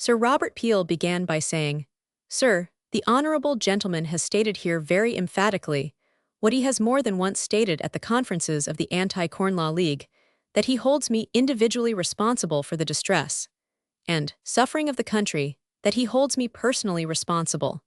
Sir Robert Peel began by saying, "Sir, the honourable gentleman has stated here very emphatically what he has more than once stated at the conferences of the Anti-Corn Law League, that he holds me individually responsible for the distress and suffering of the country, that he holds me personally responsible."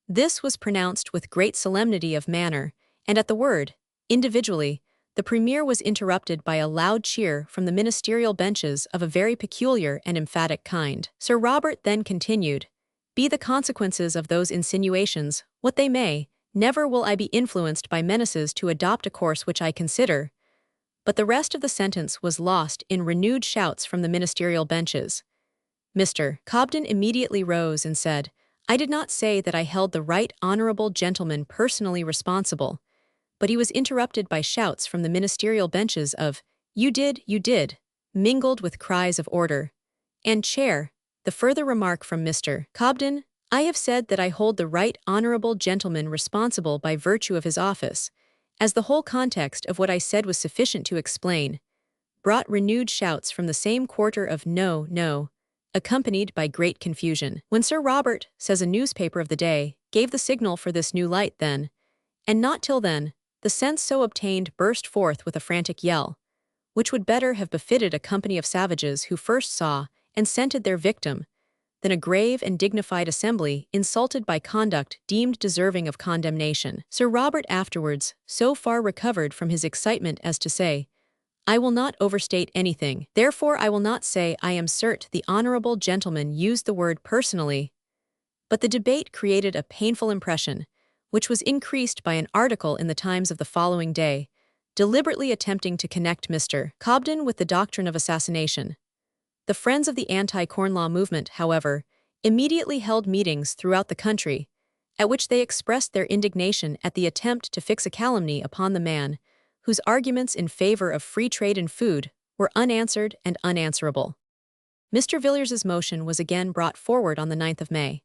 This was pronounced with great solemnity of manner, and at the word, individually, the Premier was interrupted by a loud cheer from the ministerial benches of a very peculiar and emphatic kind. Sir Robert then continued, "Be the consequences of those insinuations what they may, never will I be influenced by menaces to adopt a course which I consider—" But the rest of the sentence was lost in renewed shouts from the ministerial benches. Mr. Cobden immediately rose and said, "I did not say that I held the right honourable gentleman personally responsible," but he was interrupted by shouts from the ministerial benches of, you did," mingled with cries of order. And chair, the further remark from Mr. Cobden, "I have said that I hold the right honourable gentleman responsible by virtue of his office," as the whole context of what I said was sufficient to explain, brought renewed shouts from the same quarter of "No, no," accompanied by great confusion. When Sir Robert, says a newspaper of the day, gave the signal for this new light, then, and not till then, the sense so obtained burst forth with a frantic yell, which would better have befitted a company of savages who first saw and scented their victim, than a grave and dignified assembly insulted by conduct deemed deserving of condemnation. Sir Robert afterwards so far recovered from his excitement as to say, "I will not overstate anything, therefore I will not say I am cert the honourable gentleman used the word personally." But the debate created a painful impression, which was increased by an article in the Times of the following day, deliberately attempting to connect Mr. Cobden with the doctrine of assassination. The friends of the anti-Corn Law movement, however, immediately held meetings throughout the country, at which they expressed their indignation at the attempt to fix a calumny upon the man whose arguments in favor of free trade in food were unanswered and unanswerable. Mr. Villiers's motion was again brought forward on the 9th of May.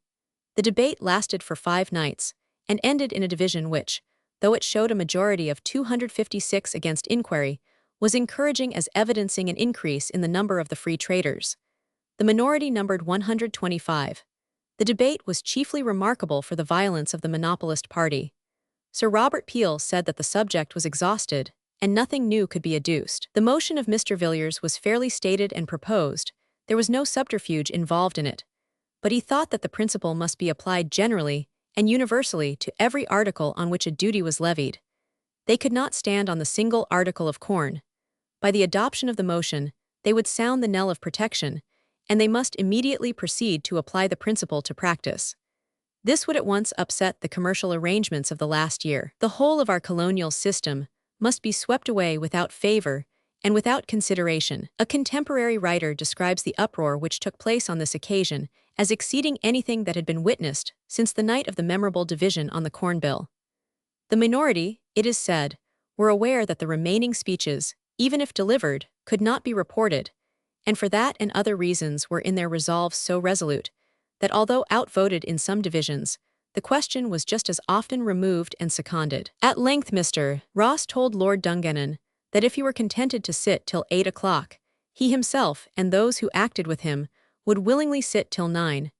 The debate lasted for 5 nights, and ended in a division which, though it showed a majority of 256 against inquiry, was encouraging as evidencing an increase in the number of the free traders. The minority numbered 125. The debate was chiefly remarkable for the violence of the monopolist party. Sir Robert Peel said that the subject was exhausted, and nothing new could be adduced. The motion of Mr. Villiers was fairly stated and proposed, there was no subterfuge involved in it, but he thought that the principle must be applied generally and universally to every article on which a duty was levied. They could not stand on the single article of corn. By the adoption of the motion, they would sound the knell of protection, and they must immediately proceed to apply the principle to practice. This would at once upset the commercial arrangements of the last year. The whole of our colonial system must be swept away without favor and without consideration. A contemporary writer describes the uproar which took place on this occasion as exceeding anything that had been witnessed since the night of the memorable division on the Corn Bill. The minority, it is said, were aware that the remaining speeches, even if delivered, could not be reported, and for that and other reasons were in their resolves so resolute, that although outvoted in some divisions, the question was just as often removed and seconded. At length Mr. Ross told Lord Dungannon that if he were contented to sit till 8 o'clock, he himself and those who acted with him would willingly sit till 9,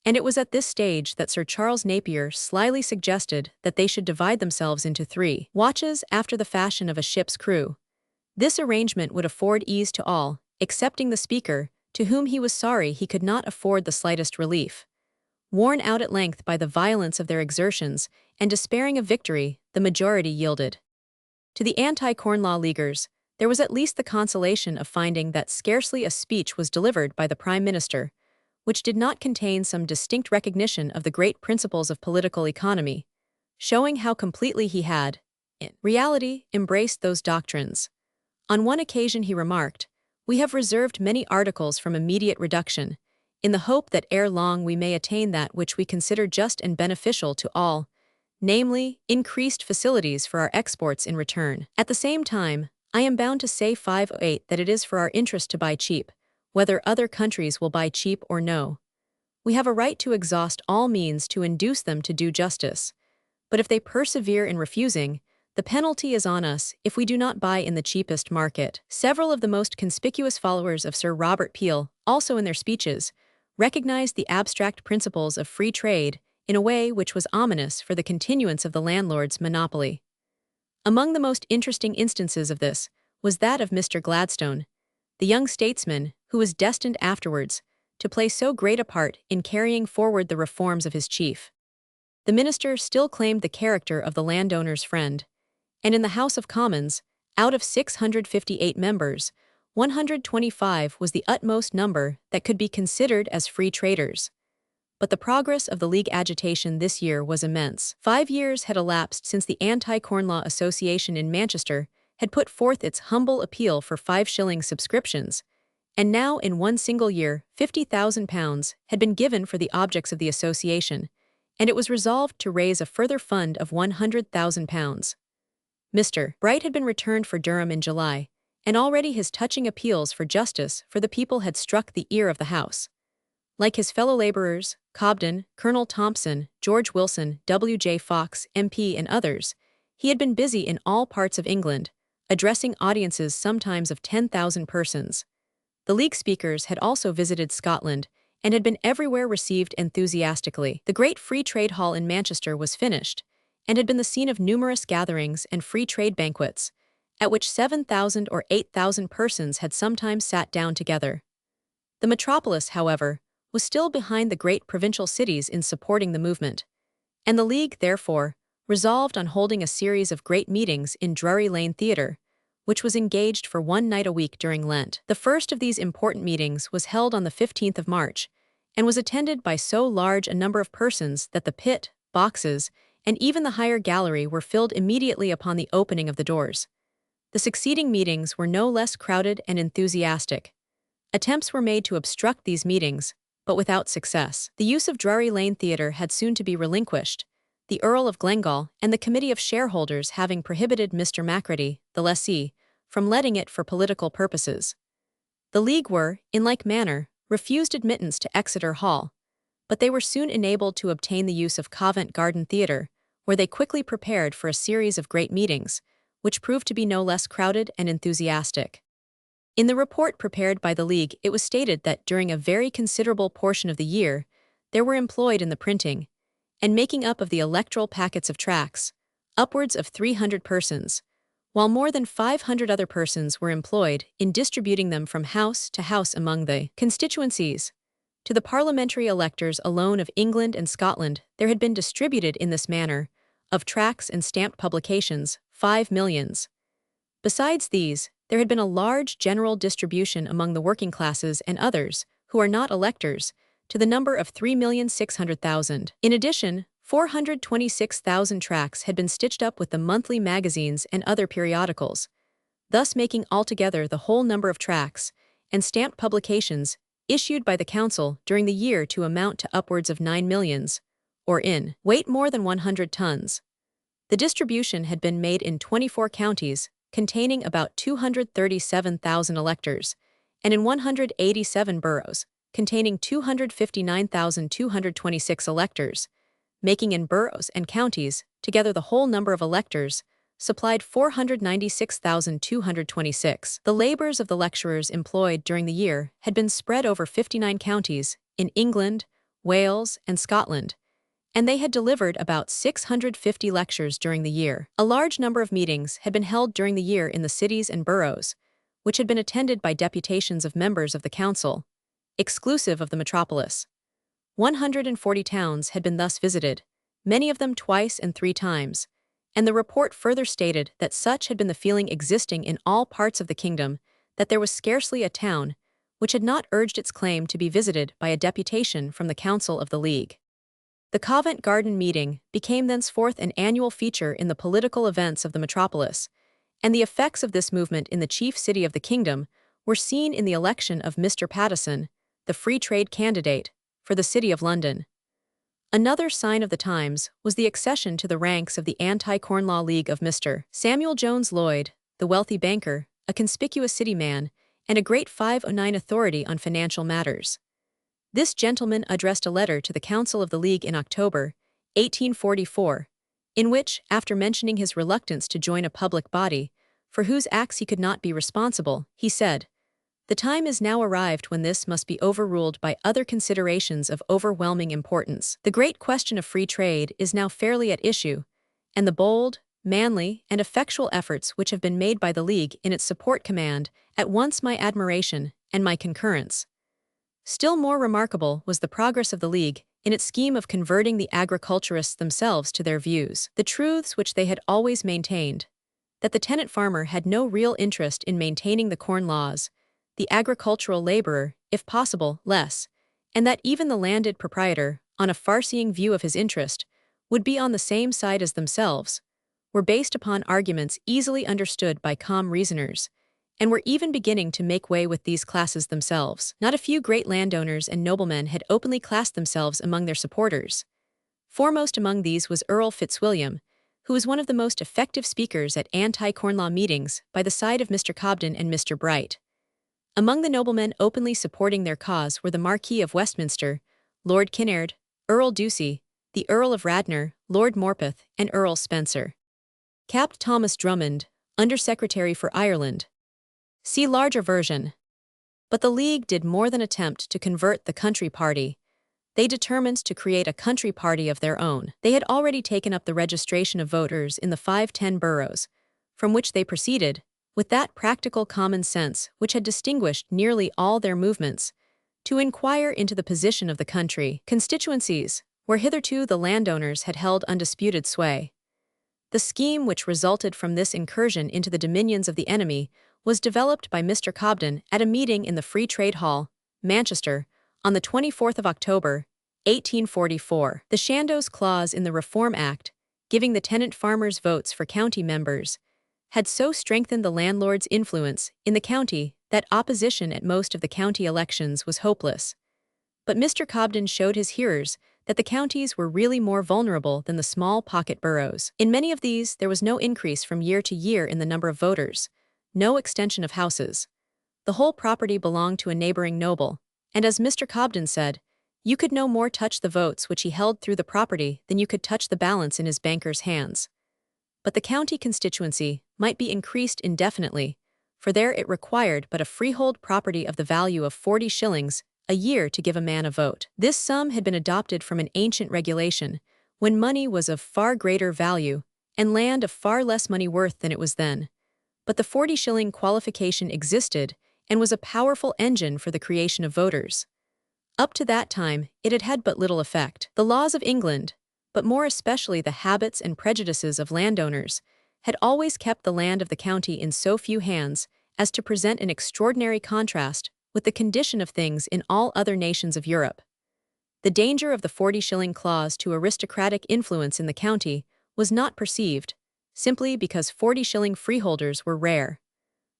and it was at this stage that Sir Charles Napier slyly suggested that they should divide themselves into 3 watches after the fashion of a ship's crew. This arrangement would afford ease to all, excepting the Speaker, to whom he was sorry he could not afford the slightest relief. Worn out at length by the violence of their exertions, and despairing of victory, the majority yielded. To the anti-Corn Law Leaguers, there was at least the consolation of finding that scarcely a speech was delivered by the Prime Minister, which did not contain some distinct recognition of the great principles of political economy, showing how completely he had, in reality, embraced those doctrines. On one occasion he remarked, "We have reserved many articles from immediate reduction, in the hope that ere long we may attain that which we consider just and beneficial to all, namely, increased facilities for our exports in return. At the same time, I am bound to say 508 that it is for our interest to buy cheap, whether other countries will buy cheap or no. We have a right to exhaust all means to induce them to do justice, but if they persevere in refusing, the penalty is on us if we do not buy in the cheapest market." Several of the most conspicuous followers of Sir Robert Peel, also in their speeches, recognized the abstract principles of free trade in a way which was ominous for the continuance of the landlord's monopoly. Among the most interesting instances of this was that of Mr. Gladstone, the young statesman who was destined afterwards to play so great a part in carrying forward the reforms of his chief. The minister still claimed the character of the landowner's friend, and in the House of Commons, out of 658 members, 125 was the utmost number that could be considered as free traders. But the progress of the League agitation this year was immense. 5 years had elapsed since the Anti-Corn Law Association in Manchester had put forth its humble appeal for 5-shilling subscriptions, and now in one single year £50,000 had been given for the objects of the association, and it was resolved to raise a further fund of £100,000. Mr. Bright had been returned for Durham in July, and already his touching appeals for justice for the people had struck the ear of the House. Like his fellow labourers, Cobden, Colonel Thompson, George Wilson, W.J. Fox, MP, and others, he had been busy in all parts of England, addressing audiences sometimes of 10,000 persons. The League speakers had also visited Scotland and had been everywhere received enthusiastically. The great Free Trade Hall in Manchester was finished, and had been the scene of numerous gatherings and free trade banquets, at which 7,000 or 8,000 persons had sometimes sat down together. The metropolis, however, was still behind the great provincial cities in supporting the movement, and the League, therefore, resolved on holding a series of great meetings in Drury Lane Theatre, which was engaged for one night a week during Lent. The first of these important meetings was held on the 15th of March, and was attended by so large a number of persons that the pit, boxes, and even the higher gallery were filled immediately upon the opening of the doors. The succeeding meetings were no less crowded and enthusiastic. Attempts were made to obstruct these meetings, but without success. The use of Drury Lane Theatre had soon to be relinquished, the Earl of Glengall and the Committee of Shareholders having prohibited Mr. Macready, the lessee, from letting it for political purposes. The League were, in like manner, refused admittance to Exeter Hall, but they were soon enabled to obtain the use of Covent Garden Theatre, where they quickly prepared for a series of great meetings, which proved to be no less crowded and enthusiastic. In the report prepared by the League, it was stated that during a very considerable portion of the year, there were employed in the printing and making up of the electoral packets of tracts upwards of 300 persons, while more than 500 other persons were employed in distributing them from house to house among the constituencies. To the parliamentary electors alone of England and Scotland there had been distributed in this manner, of tracts and stamped publications, 5 millions. Besides these, there had been a large general distribution among the working classes and others, who are not electors, to the number of 3,600,000. In addition, 426,000 tracts had been stitched up with the monthly magazines and other periodicals, thus making altogether the whole number of tracts and stamped publications issued by the Council during the year to amount to upwards of 9 millions, or in weight more than 100 tons. The distribution had been made in 24 counties, containing about 237,000 electors, and in 187 boroughs, containing 259,226 electors, making in boroughs and counties, together the whole number of electors, supplied 496,226. The labours of the lecturers employed during the year had been spread over 59 counties, in England, Wales, and Scotland, and they had delivered about 650 lectures during the year. A large number of meetings had been held during the year in the cities and boroughs, which had been attended by deputations of members of the Council, exclusive of the metropolis. 140 towns had been thus visited, many of them twice and 3 times, and the report further stated that such had been the feeling existing in all parts of the kingdom that there was scarcely a town which had not urged its claim to be visited by a deputation from the Council of the League. The Covent Garden meeting became thenceforth an annual feature in the political events of the metropolis, and the effects of this movement in the chief city of the kingdom were seen in the election of Mr. Pattison, the free trade candidate, for the City of London. Another sign of the times was the accession to the ranks of the Anti-Corn Law League of Mr. Samuel Jones Lloyd, the wealthy banker, a conspicuous city man, and a great 509 authority on financial matters. This gentleman addressed a letter to the Council of the League in October, 1844, in which, after mentioning his reluctance to join a public body, for whose acts he could not be responsible, he said, The time is now arrived when this must be overruled by other considerations of overwhelming importance. The great question of free trade is now fairly at issue, and the bold, manly, and effectual efforts which have been made by the League in its support command at once my admiration and my concurrence. Still more remarkable was the progress of the League in its scheme of converting the agriculturists themselves to their views. The truths which they had always maintained, that the tenant farmer had no real interest in maintaining the corn laws, the agricultural laborer, if possible, less, and that even the landed proprietor, on a far-seeing view of his interest, would be on the same side as themselves, were based upon arguments easily understood by calm reasoners, and were even beginning to make way with these classes themselves. Not a few great landowners and noblemen had openly classed themselves among their supporters. Foremost among these was Earl Fitzwilliam, who was one of the most effective speakers at anti-corn law meetings by the side of Mr. Cobden and Mr. Bright. Among the noblemen openly supporting their cause were the Marquis of Westminster, Lord Kinnaird, Earl Ducie, the Earl of Radnor, Lord Morpeth, and Earl Spencer. Capt. Thomas Drummond, Under-Secretary for Ireland. See larger version. But the League did more than attempt to convert the country party. They determined to create a country party of their own. They had already taken up the registration of voters in the 510 boroughs, from which they proceeded, with that practical common sense which had distinguished nearly all their movements, to inquire into the position of the country constituencies, where hitherto the landowners had held undisputed sway. The scheme which resulted from this incursion into the dominions of the enemy was developed by Mr. Cobden at a meeting in the Free Trade Hall, Manchester, on the 24th of October, 1844. The Chandos Clause in the Reform Act, giving the tenant farmers votes for county members, had so strengthened the landlord's influence in the county that opposition at most of the county elections was hopeless. But Mr. Cobden showed his hearers that the counties were really more vulnerable than the small pocket boroughs. In many of these, there was no increase from year to year in the number of voters, no extension of houses. The whole property belonged to a neighboring noble, and as Mr. Cobden said, you could no more touch the votes which he held through the property than you could touch the balance in his banker's hands. But the county constituency might be increased indefinitely, for there it required but a freehold property of the value of 40 shillings a year to give a man a vote. This sum had been adopted from an ancient regulation, when money was of far greater value, and land of far less money worth than it was then. But the 40-shilling qualification existed, and was a powerful engine for the creation of voters. Up to that time, it had had but little effect. The laws of England, but more especially the habits and prejudices of landowners, had always kept the land of the county in so few hands as to present an extraordinary contrast with the condition of things in all other nations of Europe. The danger of the 40-shilling clause to aristocratic influence in the county was not perceived, simply because 40-shilling freeholders were rare.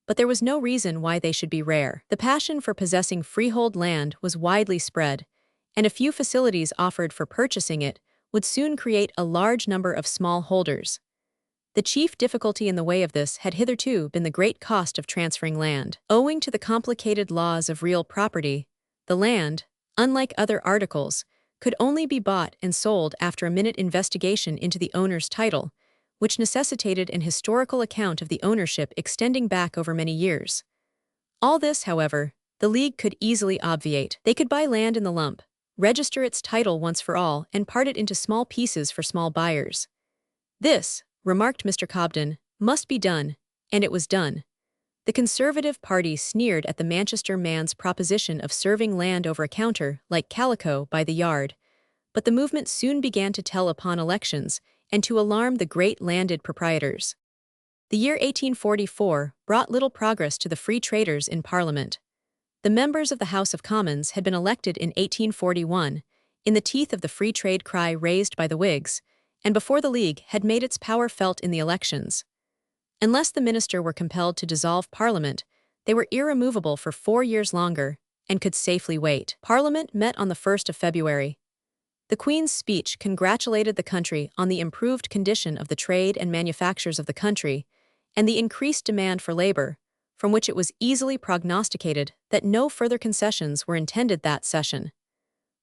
But there was no reason why they should be rare. The passion for possessing freehold land was widely spread, and a few facilities offered for purchasing it would soon create a large number of small holders. The chief difficulty in the way of this had hitherto been the great cost of transferring land. Owing to the complicated laws of real property, the land, unlike other articles, could only be bought and sold after a minute investigation into the owner's title, which necessitated an historical account of the ownership extending back over many years. All this, however, the League could easily obviate. They could buy land in the lump, register its title once for all, and part it into small pieces for small buyers. This, remarked Mr. Cobden, must be done, and it was done. The Conservative party sneered at the Manchester man's proposition of serving land over a counter, like calico, by the yard, but the movement soon began to tell upon elections and to alarm the great landed proprietors. The year 1844 brought little progress to the free traders in Parliament. The members of the House of Commons had been elected in 1841, in the teeth of the free trade cry raised by the Whigs, and before the League had made its power felt in the elections. Unless the minister were compelled to dissolve Parliament, they were irremovable for 4 years longer, and could safely wait. Parliament met on the 1st of February. The Queen's speech congratulated the country on the improved condition of the trade and manufactures of the country, and the increased demand for labor, from which it was easily prognosticated that no further concessions were intended that session.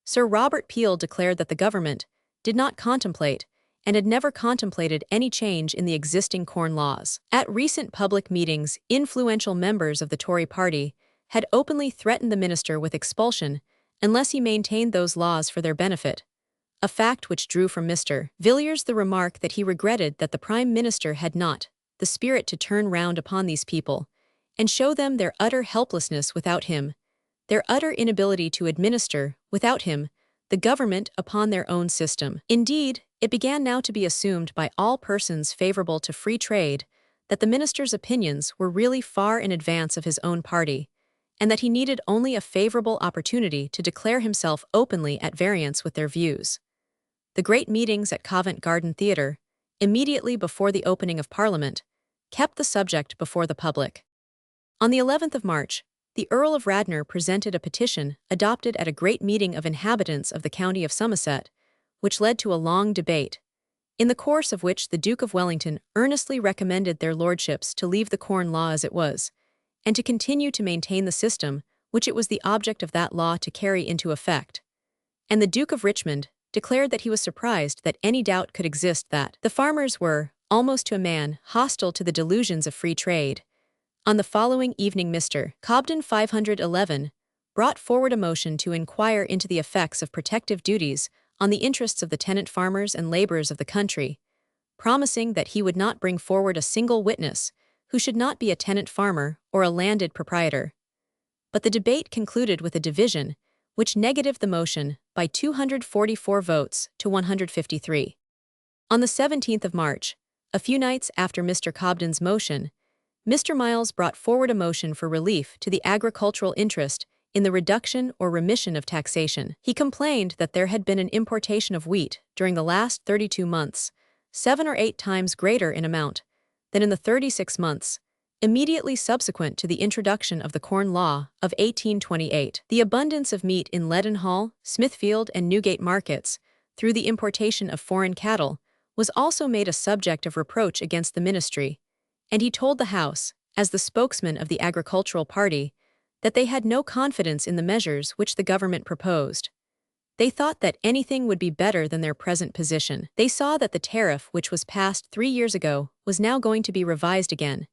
Sir Robert Peel declared that the government did not contemplate, and had never contemplated any change in the existing corn laws. At recent public meetings, influential members of the Tory party had openly threatened the minister with expulsion unless he maintained those laws for their benefit, a fact which drew from Mr. Villiers the remark that he regretted that the Prime Minister had not the spirit to turn round upon these people and show them their utter helplessness without him, their utter inability to administer, without him, the government upon their own system. Indeed, it began now to be assumed by all persons favorable to free trade that the minister's opinions were really far in advance of his own party, and that he needed only a favorable opportunity to declare himself openly at variance with their views. The great meetings at Covent Garden Theatre, immediately before the opening of Parliament, kept the subject before the public. On the 11th of March, the Earl of Radnor presented a petition adopted at a great meeting of inhabitants of the county of Somerset, which led to a long debate, in the course of which the Duke of Wellington earnestly recommended their lordships to leave the Corn Law as it was, and to continue to maintain the system which it was the object of that law to carry into effect. And the Duke of Richmond declared that he was surprised that any doubt could exist that the farmers were, almost to a man, hostile to the delusions of free trade. On the following evening Mr. Cobden 511 brought forward a motion to inquire into the effects of protective duties on the interests of the tenant farmers and laborers of the country, promising that he would not bring forward a single witness who should not be a tenant farmer or a landed proprietor. But the debate concluded with a division, which negatived the motion by 244 votes to 153. On the 17th of March, a few nights after Mr. Cobden's motion, Mr. Miles brought forward a motion for relief to the agricultural interest in the reduction or remission of taxation. He complained that there had been an importation of wheat during the last 32 months, 7 or 8 times greater in amount than in the 36 months immediately subsequent to the introduction of the Corn Law of 1828. The abundance of meat in Leadenhall, Smithfield, and Newgate markets, through the importation of foreign cattle, was also made a subject of reproach against the ministry, and he told the House, as the spokesman of the agricultural party, that they had no confidence in the measures which the government proposed. They thought that anything would be better than their present position. They saw that the tariff which was passed 3 years ago was now going to be revised again,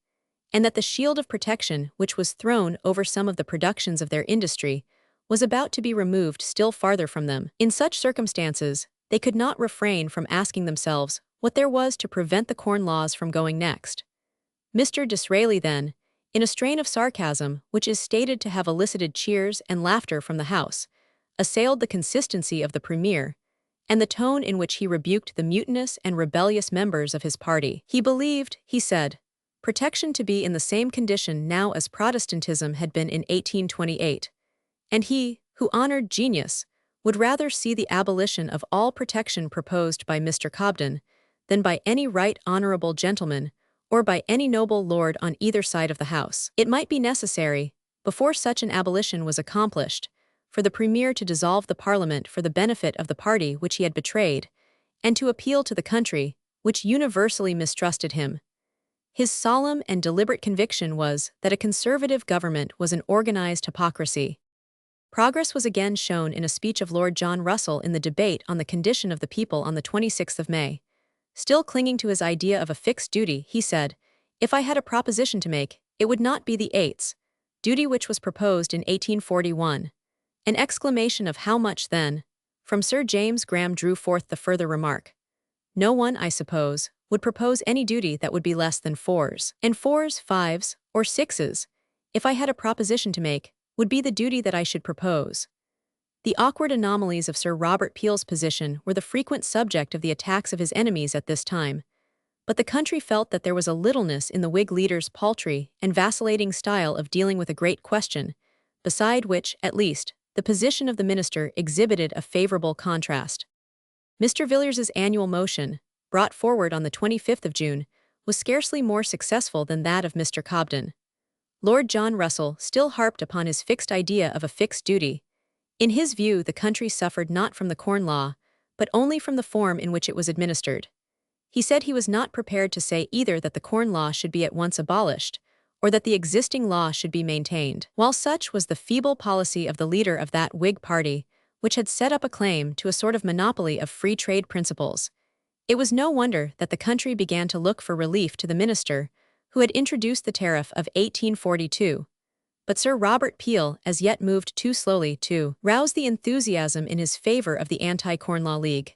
and that the shield of protection which was thrown over some of the productions of their industry was about to be removed still farther from them. In such circumstances, they could not refrain from asking themselves what there was to prevent the Corn Laws from going next. Mr. Disraeli then, in a strain of sarcasm which is stated to have elicited cheers and laughter from the House, assailed the consistency of the Premier, and the tone in which he rebuked the mutinous and rebellious members of his party. He believed, he said, protection to be in the same condition now as Protestantism had been in 1828, and he, who honored genius, would rather see the abolition of all protection proposed by Mr. Cobden than by any right honorable gentleman or by any noble lord on either side of the House. It might be necessary, before such an abolition was accomplished, for the Premier to dissolve the Parliament for the benefit of the party which he had betrayed, and to appeal to the country, which universally mistrusted him. His solemn and deliberate conviction was that a conservative government was an organized hypocrisy. Progress was again shown in a speech of Lord John Russell in the debate on the condition of the people on the 26th of May. Still clinging to his idea of a fixed duty, he said, "If I had a proposition to make, it would not be the 8th duty which was proposed in 1841. An exclamation of "How much then?" from Sir James Graham drew forth the further remark, "No one, I suppose, would propose any duty that would be less than 4s. And 4s, 5s, or 6s, if I had a proposition to make, would be the duty that I should propose." The awkward anomalies of Sir Robert Peel's position were the frequent subject of the attacks of his enemies at this time, but the country felt that there was a littleness in the Whig leader's paltry and vacillating style of dealing with a great question, beside which, at least, the position of the minister exhibited a favorable contrast. Mr. Villiers's annual motion, brought forward on the 25th of June, was scarcely more successful than that of Mr. Cobden. Lord John Russell still harped upon his fixed idea of a fixed duty. In his view, the country suffered not from the Corn Law, but only from the form in which it was administered. He said he was not prepared to say either that the Corn Law should be at once abolished, or that the existing law should be maintained. While such was the feeble policy of the leader of that Whig party, which had set up a claim to a sort of monopoly of free trade principles, it was no wonder that the country began to look for relief to the minister who had introduced the tariff of 1842. but Sir Robert Peel as yet moved too slowly to rouse the enthusiasm in his favor of the Anti-Corn Law League.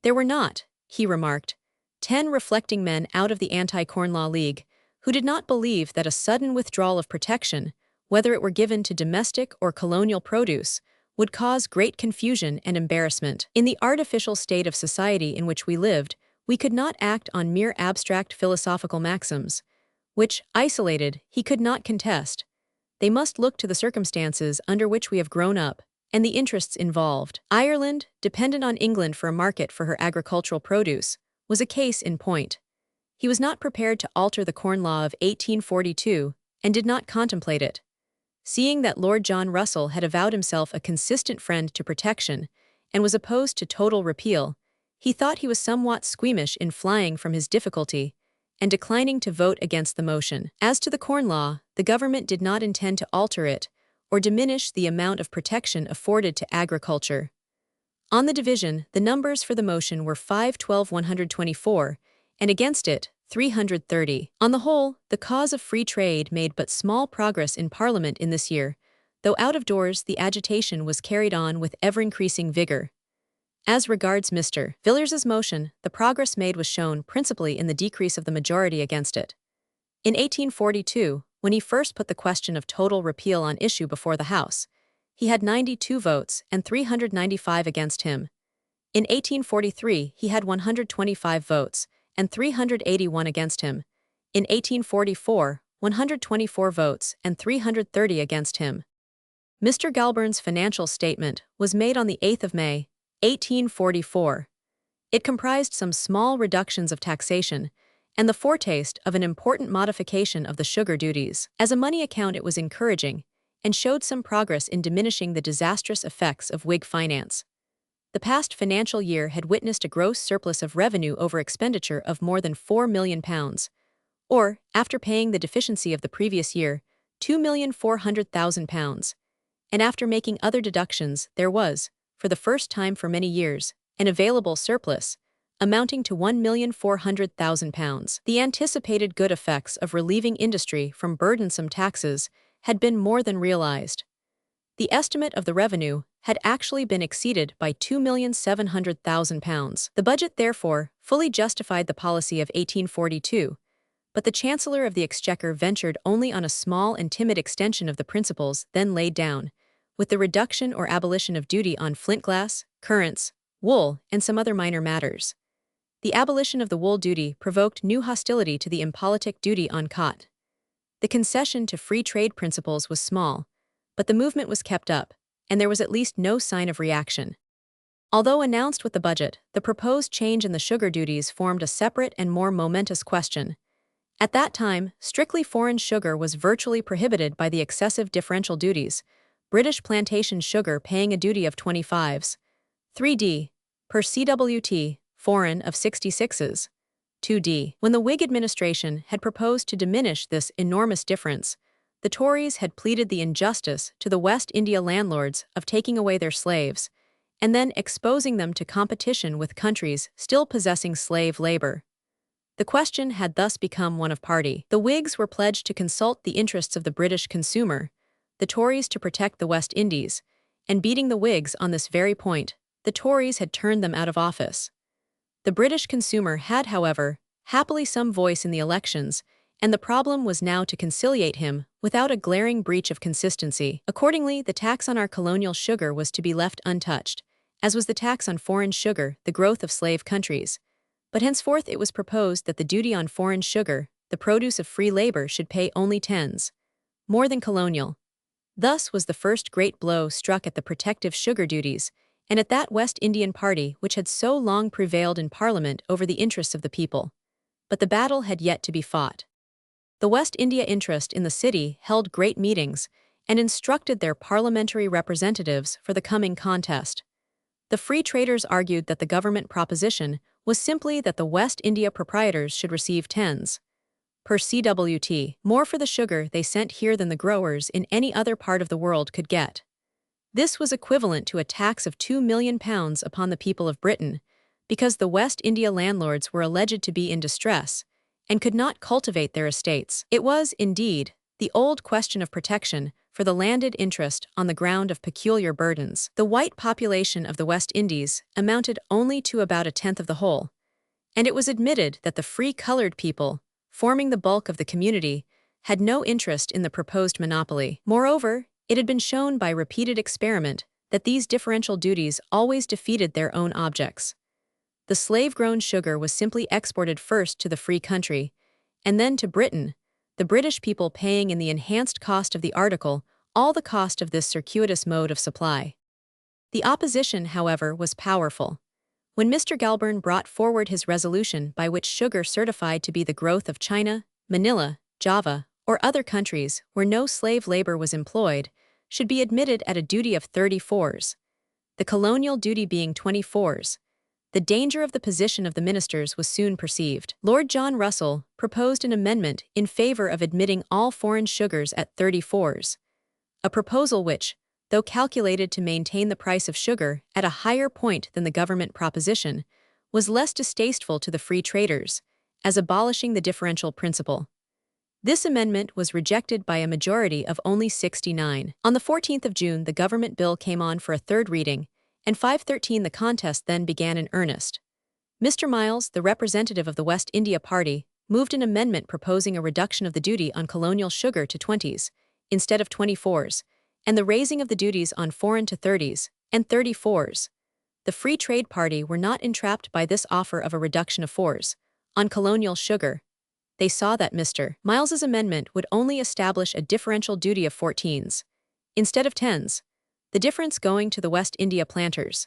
There were not, he remarked, 10 reflecting men out of the Anti-Corn Law League who did not believe that a sudden withdrawal of protection, whether it were given to domestic or colonial produce, would cause great confusion and embarrassment. In the artificial state of society in which we lived, we could not act on mere abstract philosophical maxims, which, isolated, he could not contest. They must look to the circumstances under which we have grown up, and the interests involved. Ireland, dependent on England for a market for her agricultural produce, was a case in point. He was not prepared to alter the Corn Law of 1842 and did not contemplate it. Seeing that Lord John Russell had avowed himself a consistent friend to protection and was opposed to total repeal, he thought he was somewhat squeamish in flying from his difficulty and declining to vote against the motion. As to the Corn Law, the government did not intend to alter it or diminish the amount of protection afforded to agriculture. On the division, the numbers for the motion were 512-124, and against it, 330. On the whole, the cause of free trade made but small progress in Parliament in this year, though out of doors the agitation was carried on with ever-increasing vigor. As regards Mr. Villers's motion, the progress made was shown principally in the decrease of the majority against it. In 1842, when he first put the question of total repeal on issue before the House, he had 92 votes and 395 against him. In 1843, he had 125 votes and 381 against him. In 1844, 124 votes and 330 against him. Mr. Galburn's financial statement was made on the 8th of May, 1844. It comprised some small reductions of taxation and the foretaste of an important modification of the sugar duties. As a money account, it was encouraging and showed some progress in diminishing the disastrous effects of Whig finance. The past financial year had witnessed a gross surplus of revenue over expenditure of more than £4 million, or, after paying the deficiency of the previous year, £2,400,000, and after making other deductions, there was, for the first time for many years, an available surplus, amounting to £1,400,000. The anticipated good effects of relieving industry from burdensome taxes had been more than realized. The estimate of the revenue had actually been exceeded by £2,700,000. The budget, therefore, fully justified the policy of 1842, but the Chancellor of the Exchequer ventured only on a small and timid extension of the principles then laid down, with the reduction or abolition of duty on flint glass, currants, wool, and some other minor matters. The abolition of the wool duty provoked new hostility to the impolitic duty on cotton. The concession to free trade principles was small, but the movement was kept up, and there was at least no sign of reaction. Although announced with the budget, the proposed change in the sugar duties formed a separate and more momentous question. At that time, strictly foreign sugar was virtually prohibited by the excessive differential duties, British plantation sugar paying a duty of 25s, 3d, per CWT, foreign of 66s, 2d. When the Whig administration had proposed to diminish this enormous difference, the Tories had pleaded the injustice to the West India landlords of taking away their slaves, and then exposing them to competition with countries still possessing slave labor. The question had thus become one of party. The Whigs were pledged to consult the interests of the British consumer, the Tories to protect the West Indies, and beating the Whigs on this very point, the Tories had turned them out of office. The British consumer had, however, happily some voice in the elections, and the problem was now to conciliate him without a glaring breach of consistency. Accordingly, the tax on our colonial sugar was to be left untouched, as was the tax on foreign sugar, the growth of slave countries. But henceforth it was proposed that the duty on foreign sugar, the produce of free labor, should pay only tens, more than colonial. Thus was the first great blow struck at the protective sugar duties, and at that West Indian party which had so long prevailed in Parliament over the interests of the people. But the battle had yet to be fought. The West India interest in the city held great meetings and instructed their parliamentary representatives for the coming contest. The free traders argued that the government proposition was simply that the West India proprietors should receive tens, per CWT, more for the sugar they sent here than the growers in any other part of the world could get. This was equivalent to a tax of £2 million upon the people of Britain, because the West India landlords were alleged to be in distress and could not cultivate their estates. It was, indeed, the old question of protection for the landed interest on the ground of peculiar burdens. The white population of the West Indies amounted only to about a tenth of the whole, and it was admitted that the free colored people, forming the bulk of the community, had no interest in the proposed monopoly. Moreover, it had been shown by repeated experiment that these differential duties always defeated their own objects. The slave-grown sugar was simply exported first to the free country, and then to Britain, the British people paying in the enhanced cost of the article all the cost of this circuitous mode of supply. The opposition, however, was powerful. When Mr. Galburn brought forward his resolution by which sugar certified to be the growth of China, Manila, Java, or other countries where no slave labor was employed, should be admitted at a duty of 34s, the colonial duty being 24s, the danger of the position of the ministers was soon perceived. Lord John Russell proposed an amendment in favor of admitting all foreign sugars at 34s, a proposal which, though calculated to maintain the price of sugar at a higher point than the government proposition, was less distasteful to the free traders, as abolishing the differential principle. This amendment was rejected by a majority of only 69. On the 14th of June, the government bill came on for a third reading, and 5:13 the contest then began in earnest. Mr. Miles, the representative of the West India Party, moved an amendment proposing a reduction of the duty on colonial sugar to 20s, instead of 24s, and the raising of the duties on foreign to 30s and 34s. The Free Trade Party were not entrapped by this offer of a reduction of 4s on colonial sugar. They saw that Mr. Miles's amendment would only establish a differential duty of 14s, instead of 10s, the difference going to the West India planters.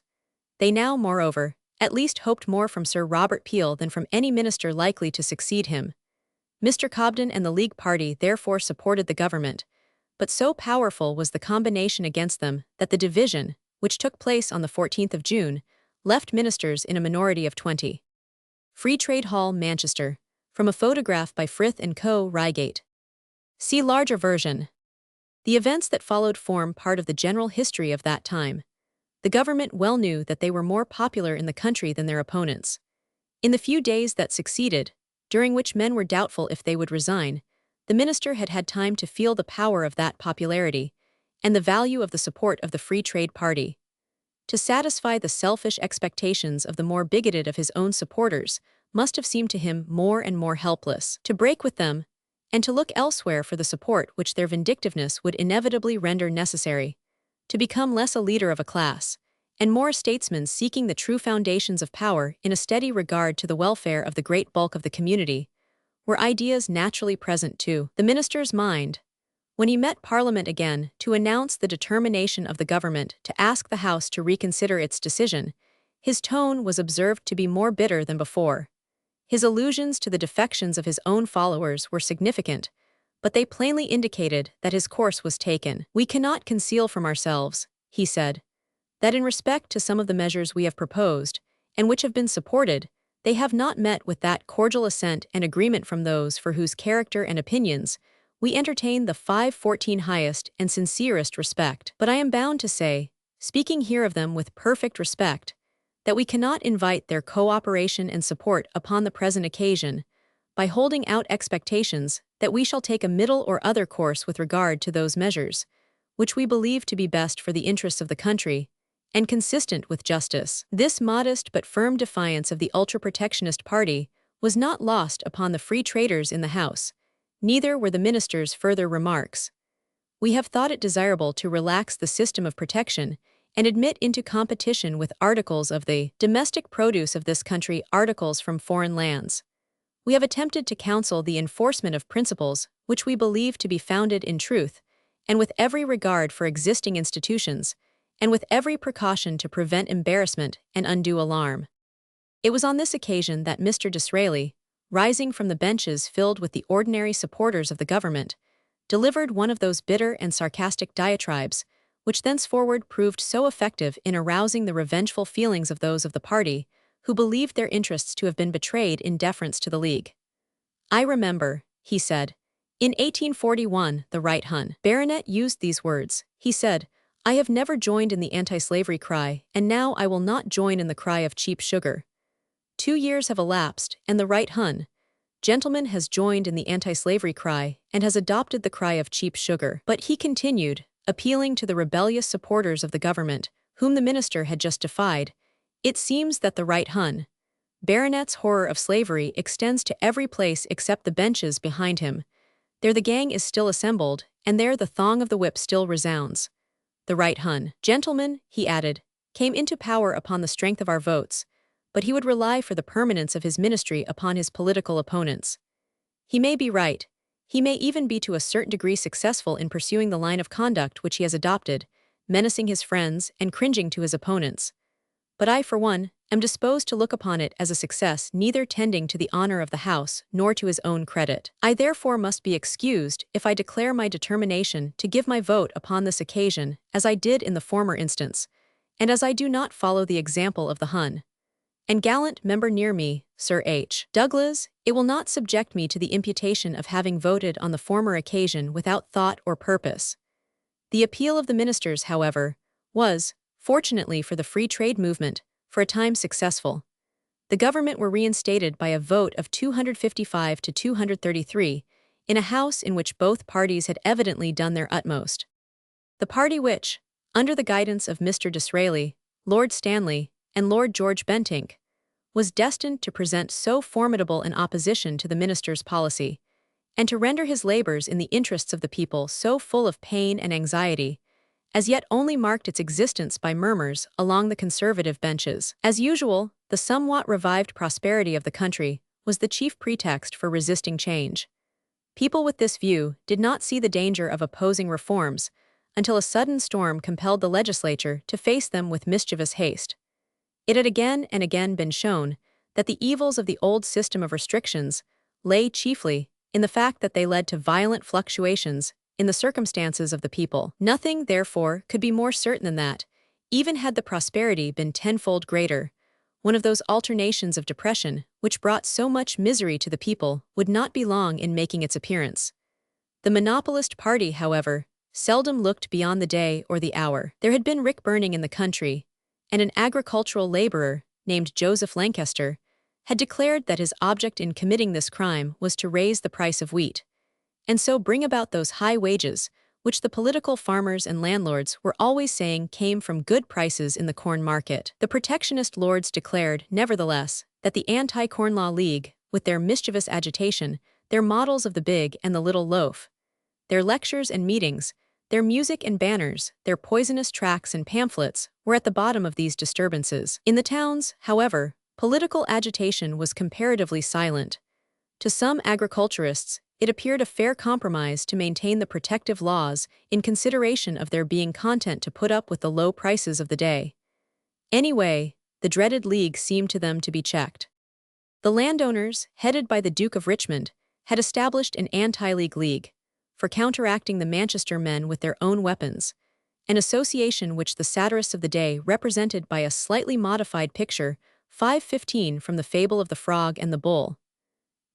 They now, moreover, at least hoped more from Sir Robert Peel than from any minister likely to succeed him. Mr. Cobden and the League Party therefore supported the government, but so powerful was the combination against them that the division, which took place on the 14th of June, left ministers in a minority of 20. Free Trade Hall, Manchester. From a photograph by Frith & Co., Reigate. See larger version. The events that followed form part of the general history of that time. The government well knew that they were more popular in the country than their opponents. In the few days that succeeded, during which men were doubtful if they would resign, the minister had had time to feel the power of that popularity and the value of the support of the Free Trade Party. To satisfy the selfish expectations of the more bigoted of his own supporters must have seemed to him more and more helpless. To break with them, and to look elsewhere for the support which their vindictiveness would inevitably render necessary, to become less a leader of a class, and more a statesman seeking the true foundations of power in a steady regard to the welfare of the great bulk of the community, were ideas naturally present to the minister's mind. When he met Parliament again to announce the determination of the government to ask the House to reconsider its decision, his tone was observed to be more bitter than before. His allusions to the defections of his own followers were significant, but they plainly indicated that his course was taken. "We cannot conceal from ourselves," he said, "that in respect to some of the measures we have proposed, and which have been supported, they have not met with that cordial assent and agreement from those for whose character and opinions we entertain the 514 highest and sincerest respect. But I am bound to say, speaking here of them with perfect respect, that we cannot invite their cooperation and support upon the present occasion, by holding out expectations that we shall take a middle or other course with regard to those measures, which we believe to be best for the interests of the country, and consistent with justice." This modest but firm defiance of the ultra-protectionist party was not lost upon the free traders in the House, neither were the minister's further remarks. "We have thought it desirable to relax the system of protection and admit into competition with articles of the domestic produce of this country articles from foreign lands. We have attempted to counsel the enforcement of principles which we believe to be founded in truth, and with every regard for existing institutions, and with every precaution to prevent embarrassment and undue alarm." It was on this occasion that Mr. Disraeli, rising from the benches filled with the ordinary supporters of the government, delivered one of those bitter and sarcastic diatribes which thenceforward proved so effective in arousing the revengeful feelings of those of the party who believed their interests to have been betrayed in deference to the League. "I remember," he said, "in 1841, the Right Hon. Baronet used these words. He said, 'I have never joined in the anti-slavery cry, and now I will not join in the cry of cheap sugar.' 2 years have elapsed, and the Right Hon. gentleman has joined in the anti-slavery cry and has adopted the cry of cheap sugar. But he continued, appealing to the rebellious supporters of the government, whom the minister had just defied. It seems that the right Hun. Baronet's horror of slavery extends to every place except the benches behind him. There the gang is still assembled, and there the thong of the whip still resounds. The right Hun. Gentleman, he added, came into power upon the strength of our votes, but he would rely for the permanence of his ministry upon his political opponents. He may be right. He may even be to a certain degree successful in pursuing the line of conduct which he has adopted, menacing his friends and cringing to his opponents. But I, for one, am disposed to look upon it as a success neither tending to the honor of the House nor to his own credit. I therefore must be excused if I declare my determination to give my vote upon this occasion as I did in the former instance, and as I do not follow the example of the Hun. And gallant member near me, Sir H. Douglas, it will not subject me to the imputation of having voted on the former occasion without thought or purpose. The appeal of the ministers, however, was, fortunately for the free trade movement, for a time successful. The government were reinstated by a vote of 255 to 233, in a House in which both parties had evidently done their utmost. The party which, under the guidance of Mr. Disraeli, Lord Stanley, and Lord George Bentinck, was destined to present so formidable an opposition to the minister's policy, and to render his labors in the interests of the people so full of pain and anxiety, as yet only marked its existence by murmurs along the conservative benches. As usual, the somewhat revived prosperity of the country was the chief pretext for resisting change. People with this view did not see the danger of opposing reforms until a sudden storm compelled the legislature to face them with mischievous haste. It had again and again been shown that the evils of the old system of restrictions lay chiefly in the fact that they led to violent fluctuations in the circumstances of the people. Nothing, therefore, could be more certain than that, even had the prosperity been tenfold greater, one of those alternations of depression which brought so much misery to the people would not be long in making its appearance. The monopolist party, however, seldom looked beyond the day or the hour. There had been rick burning in the country, and an agricultural laborer, named Joseph Lancaster, had declared that his object in committing this crime was to raise the price of wheat, and so bring about those high wages which the political farmers and landlords were always saying came from good prices in the corn market. The protectionist lords declared, nevertheless, that the Anti-Corn Law League, with their mischievous agitation, their models of the big and the little loaf, their lectures and meetings, their music and banners, their poisonous tracts and pamphlets, were at the bottom of these disturbances. In the towns, however, political agitation was comparatively silent. To some agriculturists, it appeared a fair compromise to maintain the protective laws in consideration of their being content to put up with the low prices of the day. Anyway, the dreaded league seemed to them to be checked. The landowners, headed by the Duke of Richmond, had established an anti-league league, for counteracting the Manchester men with their own weapons, an association which the satirists of the day represented by a slightly modified picture, 515 from the fable of the frog and the bull.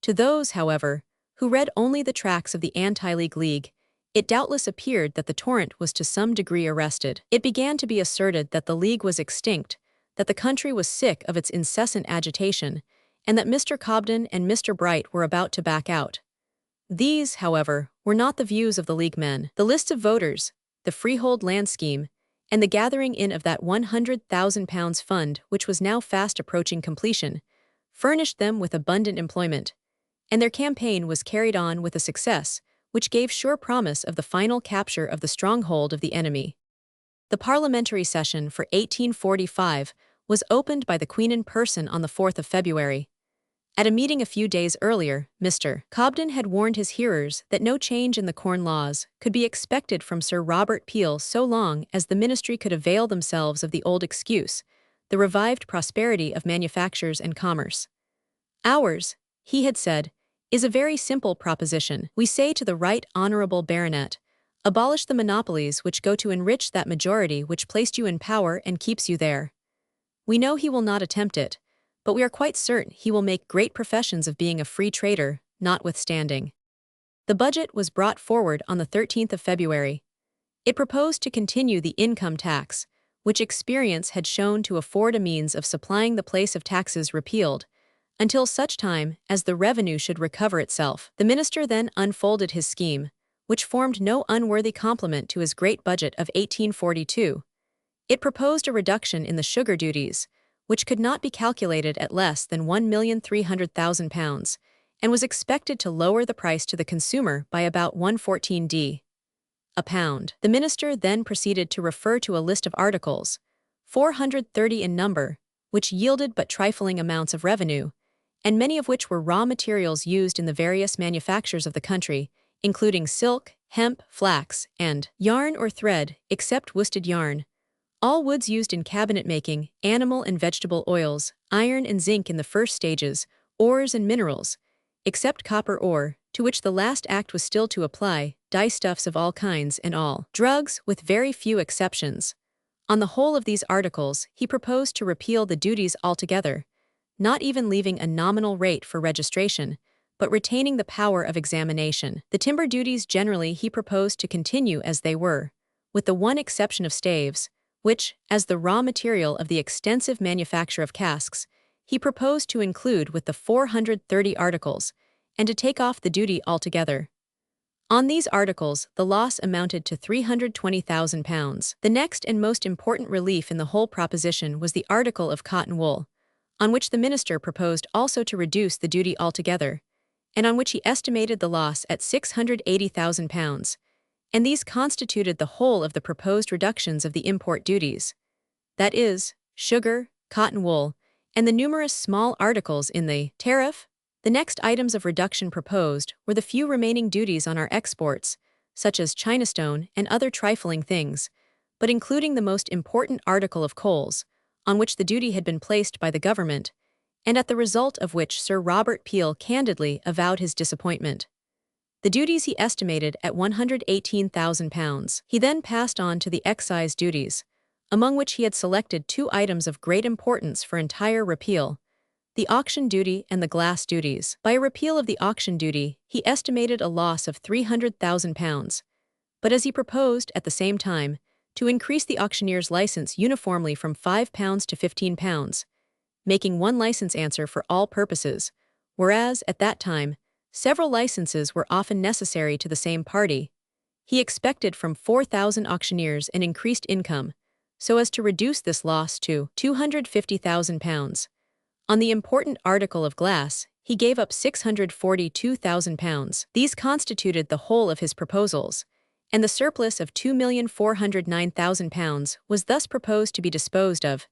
To those, however, who read only the tracts of the anti-league league, it doubtless appeared that the torrent was to some degree arrested. It began to be asserted that the league was extinct, that the country was sick of its incessant agitation, and that Mr. Cobden and Mr. Bright were about to back out. These, however, were not the views of the League men. The list of voters, the freehold land scheme, and the gathering in of that £100,000 fund which was now fast approaching completion, furnished them with abundant employment, and their campaign was carried on with a success which gave sure promise of the final capture of the stronghold of the enemy. The parliamentary session for 1845 was opened by the Queen in person on the 4th of February. At a meeting a few days earlier, Mr. Cobden had warned his hearers that no change in the Corn Laws could be expected from Sir Robert Peel so long as the ministry could avail themselves of the old excuse, the revived prosperity of manufactures and commerce. Ours, he had said, is a very simple proposition. We say to the right honourable baronet, abolish the monopolies which go to enrich that majority which placed you in power and keeps you there. We know he will not attempt it, but we are quite certain he will make great professions of being a free trader, notwithstanding. The budget was brought forward on the 13th of February. It proposed to continue the income tax, which experience had shown to afford a means of supplying the place of taxes repealed, until such time as the revenue should recover itself. The minister then unfolded his scheme, which formed no unworthy complement to his great budget of 1842. It proposed a reduction in the sugar duties, which could not be calculated at less than £1,300,000, and was expected to lower the price to the consumer by about 114d a pound. The minister then proceeded to refer to a list of articles, 430 in number, which yielded but trifling amounts of revenue, and many of which were raw materials used in the various manufactures of the country, including silk, hemp, flax, and yarn or thread, except worsted yarn, all woods used in cabinet making, animal and vegetable oils, iron and zinc in the first stages, ores and minerals, except copper ore, to which the last act was still to apply, dyestuffs of all kinds and all drugs, with very few exceptions. On the whole of these articles, he proposed to repeal the duties altogether, not even leaving a nominal rate for registration, but retaining the power of examination. The timber duties generally he proposed to continue as they were, with the one exception of staves, which, as the raw material of the extensive manufacture of casks, he proposed to include with the 430 articles, and to take off the duty altogether. On these articles, the loss amounted to £320,000. The next and most important relief in the whole proposition was the article of cotton wool, on which the minister proposed also to reduce the duty altogether, and on which he estimated the loss at £680,000, and these constituted the whole of the proposed reductions of the import duties, that is, sugar, cotton wool, and the numerous small articles in the tariff. The next items of reduction proposed were the few remaining duties on our exports, such as chinastone and other trifling things, but including the most important article of coals, on which the duty had been placed by the government, and at the result of which Sir Robert Peel candidly avowed his disappointment. The duties he estimated at £118,000. He then passed on to the excise duties, among which he had selected two items of great importance for entire repeal: the auction duty and the glass duties. By a repeal of the auction duty, he estimated a loss of £300,000, but as he proposed, at the same time, to increase the auctioneer's license uniformly from £5 to £15, making one license answer for all purposes, whereas, at that time, several licenses were often necessary to the same party, he expected from 4,000 auctioneers an increased income, so as to reduce this loss to £250,000. On the important article of glass, he gave up £642,000. These constituted the whole of his proposals, and the surplus of £2,409,000 was thus proposed to be disposed of.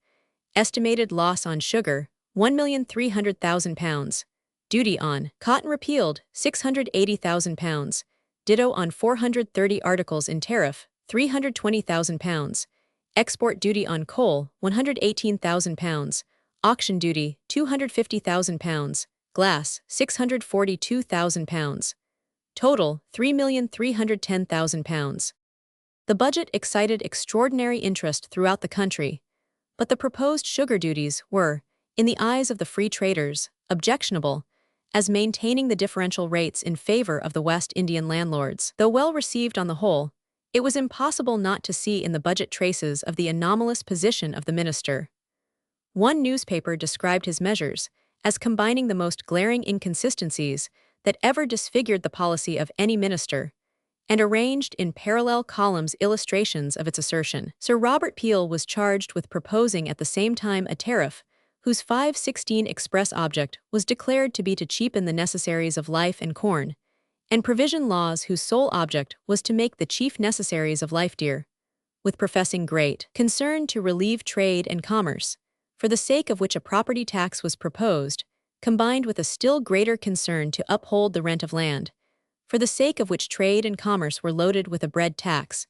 Estimated loss on sugar, £1,300,000. Duty on cotton repealed, £680,000. Ditto on 430 articles in tariff, £320,000. Export duty on coal, £118,000. Auction duty, £250,000. Glass, £642,000. Total, £3,310,000. The budget excited extraordinary interest throughout the country, but the proposed sugar duties were, in the eyes of the free traders, objectionable, as maintaining the differential rates in favor of the West Indian landlords. Though well received on the whole, it was impossible not to see in the budget traces of the anomalous position of the minister. One newspaper described his measures as combining the most glaring inconsistencies that ever disfigured the policy of any minister, and arranged in parallel columns illustrations of its assertion. Sir Robert Peel was charged with proposing at the same time a tariff whose 516 express object was declared to be to cheapen the necessaries of life and corn, and provision laws whose sole object was to make the chief necessaries of life dear, with professing great concern to relieve trade and commerce, for the sake of which a property tax was proposed, combined with a still greater concern to uphold the rent of land, for the sake of which trade and commerce were loaded with a bread tax,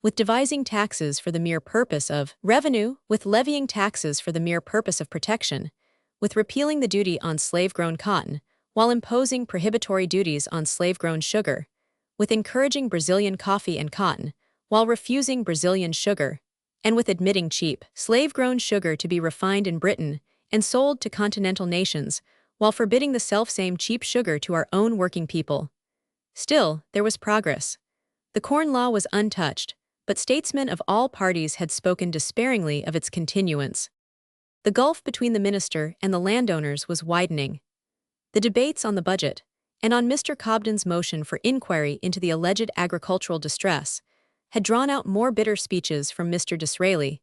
with devising taxes for the mere purpose of revenue, with levying taxes for the mere purpose of protection, with repealing the duty on slave-grown cotton, while imposing prohibitory duties on slave-grown sugar, with encouraging Brazilian coffee and cotton, while refusing Brazilian sugar, and with admitting cheap, slave-grown sugar to be refined in Britain and sold to continental nations, while forbidding the self-same cheap sugar to our own working people. Still, there was progress. The Corn Law was untouched, but statesmen of all parties had spoken despairingly of its continuance. The gulf between the minister and the landowners was widening. The debates on the budget, and on Mr. Cobden's motion for inquiry into the alleged agricultural distress, had drawn out more bitter speeches from Mr. Disraeli,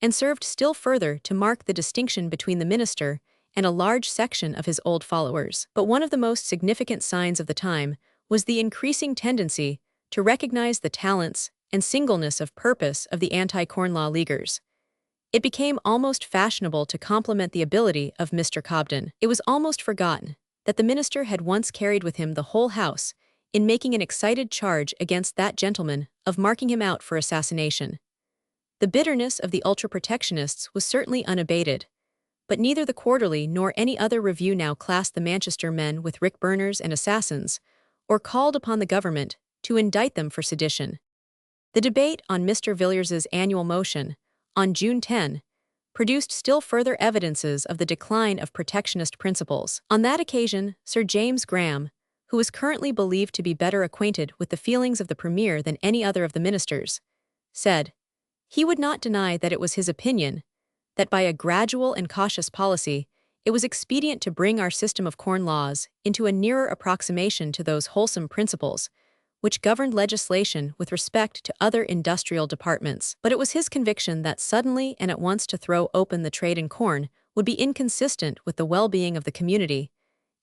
and served still further to mark the distinction between the minister and a large section of his old followers. But one of the most significant signs of the time was the increasing tendency to recognize the talents and singleness of purpose of the anti-Corn Law Leaguers. It became almost fashionable to compliment the ability of Mr. Cobden. It was almost forgotten that the minister had once carried with him the whole House in making an excited charge against that gentleman of marking him out for assassination. The bitterness of the ultra-protectionists was certainly unabated, but neither the Quarterly nor any other review now classed the Manchester men with rick burners and assassins, or called upon the government to indict them for sedition. The debate on Mr. Villiers's annual motion, on June 10, produced still further evidences of the decline of protectionist principles. On that occasion, Sir James Graham, who was currently believed to be better acquainted with the feelings of the Premier than any other of the ministers, said he would not deny that it was his opinion that by a gradual and cautious policy, it was expedient to bring our system of corn laws into a nearer approximation to those wholesome principles which governed legislation with respect to other industrial departments. But it was his conviction that suddenly and at once to throw open the trade in corn would be inconsistent with the well-being of the community,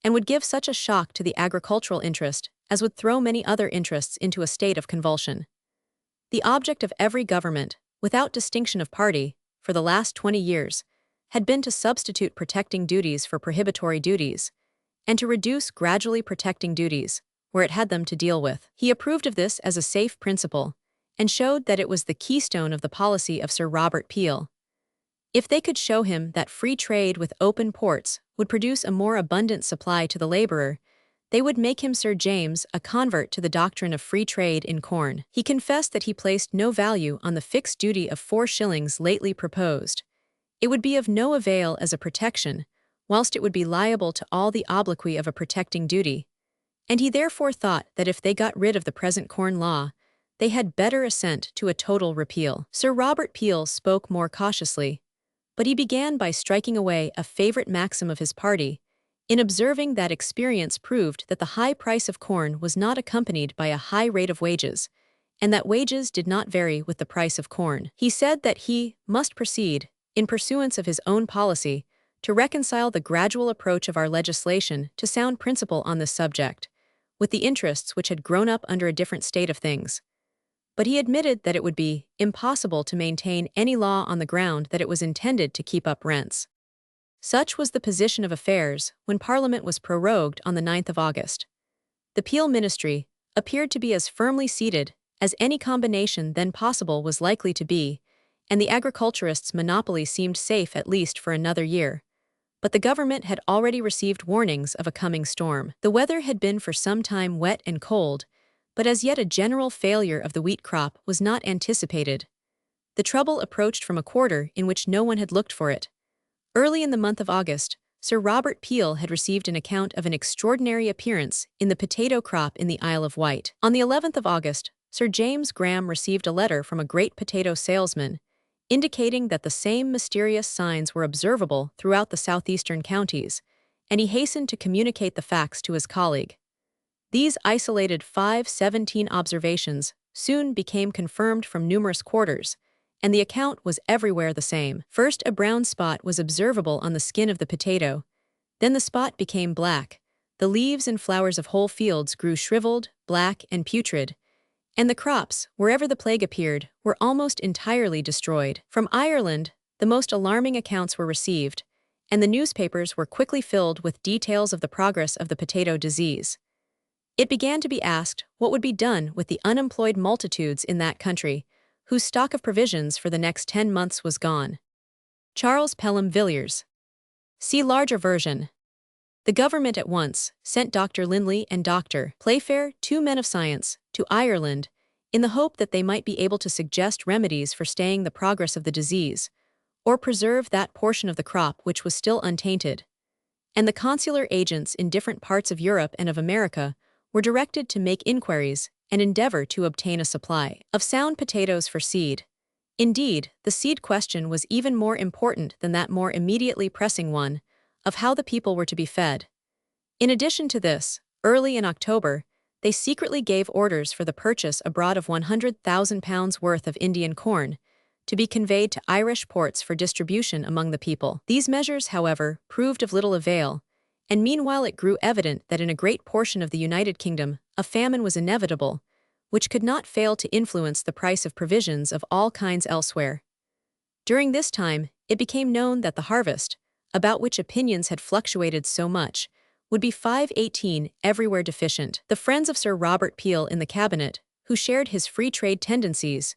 and would give such a shock to the agricultural interest as would throw many other interests into a state of convulsion. The object of every government, without distinction of party, for the last 20 years, had been to substitute protecting duties for prohibitory duties, and to reduce gradually protecting duties where it had them to deal with. He approved of this as a safe principle, and showed that it was the keystone of the policy of Sir Robert Peel. If they could show him that free trade with open ports would produce a more abundant supply to the laborer, they would make him Sir James a convert to the doctrine of free trade in corn. He confessed that he placed no value on the fixed duty of 4 shillings lately proposed. It would be of no avail as a protection, whilst it would be liable to all the obloquy of a protecting duty, and he therefore thought that if they got rid of the present corn law, they had better assent to a total repeal. Sir Robert Peel spoke more cautiously, but he began by striking away a favourite maxim of his party, in observing that experience proved that the high price of corn was not accompanied by a high rate of wages, and that wages did not vary with the price of corn. He said that he must proceed, in pursuance of his own policy, to reconcile the gradual approach of our legislation to sound principle on this subject, with the interests which had grown up under a different state of things. But he admitted that it would be impossible to maintain any law on the ground that it was intended to keep up rents. Such was the position of affairs when Parliament was prorogued on the 9th of August. The Peel ministry appeared to be as firmly seated as any combination then possible was likely to be, and the agriculturists' monopoly seemed safe at least for another year. But the government had already received warnings of a coming storm. The weather had been for some time wet and cold, but as yet a general failure of the wheat crop was not anticipated. The trouble approached from a quarter in which no one had looked for it. Early in the month of August, Sir Robert Peel had received an account of an extraordinary appearance in the potato crop in the Isle of Wight. On the 11th of August, Sir James Graham received a letter from a great potato salesman, indicating that the same mysterious signs were observable throughout the southeastern counties, and he hastened to communicate the facts to his colleague. These isolated 517 observations soon became confirmed from numerous quarters, and the account was everywhere the same. First, a brown spot was observable on the skin of the potato, then the spot became black, the leaves and flowers of whole fields grew shriveled, black, and putrid, and the crops, wherever the plague appeared, were almost entirely destroyed. From Ireland, the most alarming accounts were received, and the newspapers were quickly filled with details of the progress of the potato disease. It began to be asked what would be done with the unemployed multitudes in that country, whose stock of provisions for the next 10 months was gone. Charles Pelham Villiers. See larger version. The government at once sent Dr. Lindley and Dr. Playfair, 2 men of science, to Ireland, in the hope that they might be able to suggest remedies for staying the progress of the disease, or preserve that portion of the crop which was still untainted. And the consular agents in different parts of Europe and of America were directed to make inquiries and endeavor to obtain a supply of sound potatoes for seed. Indeed, the seed question was even more important than that more immediately pressing one of how the people were to be fed. In addition to this, early in October, they secretly gave orders for the purchase abroad of £100,000 worth of Indian corn to be conveyed to Irish ports for distribution among the people. These measures, however, proved of little avail, and meanwhile it grew evident that in a great portion of the United Kingdom a famine was inevitable, which could not fail to influence the price of provisions of all kinds elsewhere. During this time, it became known that the harvest, about which opinions had fluctuated so much, would be 5/18 everywhere deficient. The friends of Sir Robert Peel in the cabinet, who shared his free trade tendencies,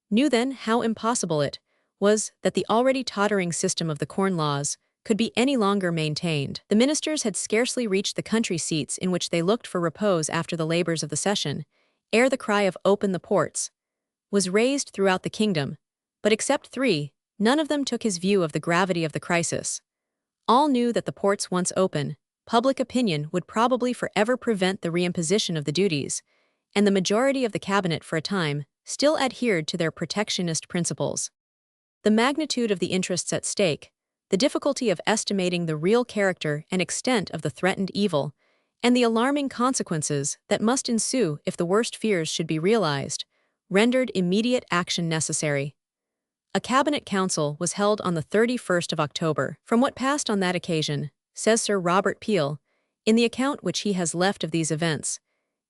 knew then how impossible it was that the already tottering system of the Corn Laws could be any longer maintained. The ministers had scarcely reached the country seats in which they looked for repose after the labours of the session, ere the cry of "Open the ports" was raised throughout the kingdom, but except three, none of them took his view of the gravity of the crisis. All knew that the ports once open, public opinion would probably forever prevent the reimposition of the duties, and the majority of the cabinet for a time still adhered to their protectionist principles. The magnitude of the interests at stake, the difficulty of estimating the real character and extent of the threatened evil, and the alarming consequences that must ensue if the worst fears should be realized, rendered immediate action necessary. A cabinet council was held on the 31st of October. From what passed on that occasion, says Sir Robert Peel, in the account which he has left of these events,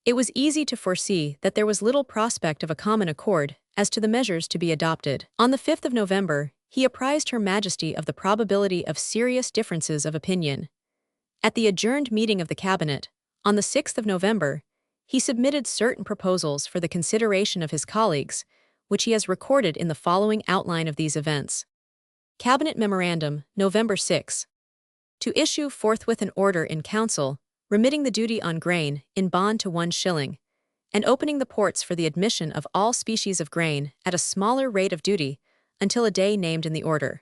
it was easy to foresee that there was little prospect of a common accord as to the measures to be adopted. On the 5th of November, he apprised Her Majesty of the probability of serious differences of opinion. At the adjourned meeting of the cabinet, on the 6th of November, he submitted certain proposals for the consideration of his colleagues, which he has recorded in the following outline of these events. Cabinet Memorandum, November 6. To issue forthwith an order in council, remitting the duty on grain in bond to 1 shilling, and opening the ports for the admission of all species of grain at a smaller rate of duty until a day named in the order.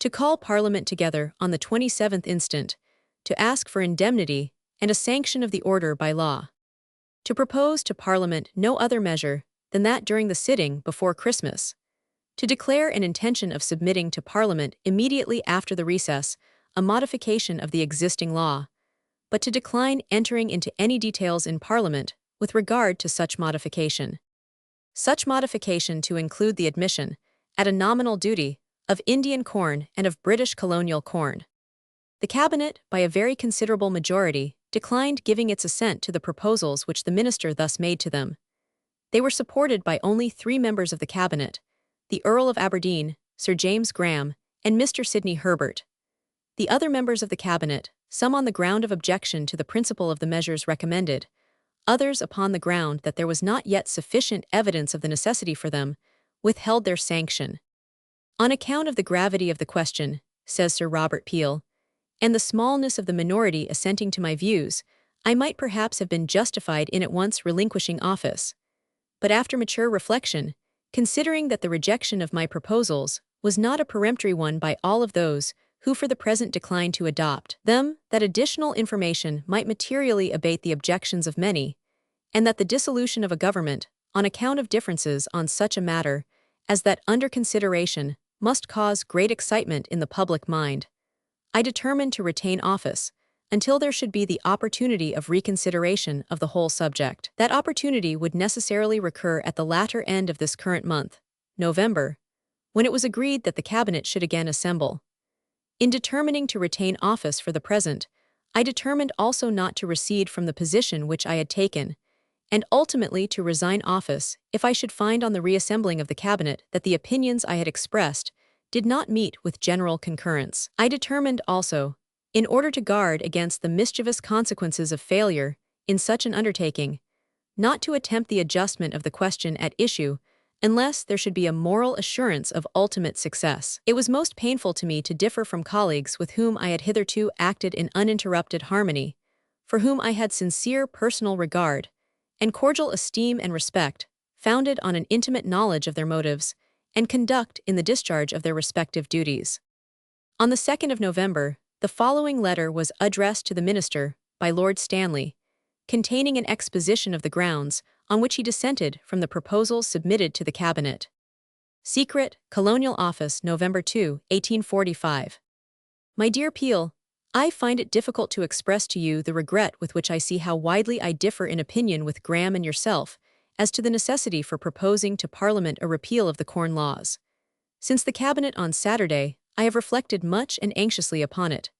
To call Parliament together on the 27th instant, to ask for indemnity and a sanction of the order by law. To propose to Parliament no other measure than that during the sitting before Christmas. To declare an intention of submitting to Parliament immediately after the recess a modification of the existing law, but to decline entering into any details in Parliament with regard to such modification. Such modification to include the admission, at a nominal duty, of Indian corn and of British colonial corn. The Cabinet, by a very considerable majority, declined giving its assent to the proposals which the minister thus made to them. They were supported by only 3 members of the Cabinet, the Earl of Aberdeen, Sir James Graham, and Mr. Sidney Herbert. The other members of the Cabinet, some on the ground of objection to the principle of the measures recommended, others upon the ground that there was not yet sufficient evidence of the necessity for them, withheld their sanction. On account of the gravity of the question, says Sir Robert Peel, and the smallness of the minority assenting to my views, I might perhaps have been justified in at once relinquishing office. But after mature reflection, considering that the rejection of my proposals was not a peremptory one by all of those who for the present declined to adopt them, that additional information might materially abate the objections of many, and that the dissolution of a government, on account of differences on such a matter as that under consideration, must cause great excitement in the public mind, I determined to retain office until there should be the opportunity of reconsideration of the whole subject. That opportunity would necessarily recur at the latter end of this current month, November, when it was agreed that the Cabinet should again assemble. In determining to retain office for the present, I determined also not to recede from the position which I had taken, and ultimately to resign office if I should find on the reassembling of the Cabinet that the opinions I had expressed did not meet with general concurrence. I determined also, in order to guard against the mischievous consequences of failure in such an undertaking, not to attempt the adjustment of the question at issue unless there should be a moral assurance of ultimate success. It was most painful to me to differ from colleagues with whom I had hitherto acted in uninterrupted harmony, for whom I had sincere personal regard, and cordial esteem and respect, founded on an intimate knowledge of their motives, and conduct in the discharge of their respective duties. On the 2nd of November, the following letter was addressed to the Minister by Lord Stanley, containing an exposition of the grounds on which he dissented from the proposals submitted to the Cabinet. Secret, Colonial Office, November 2, 1845. My dear Peel, I find it difficult to express to you the regret with which I see how widely I differ in opinion with Graham and yourself as to the necessity for proposing to Parliament a repeal of the Corn Laws. Since the Cabinet on Saturday, I have reflected much and anxiously upon it.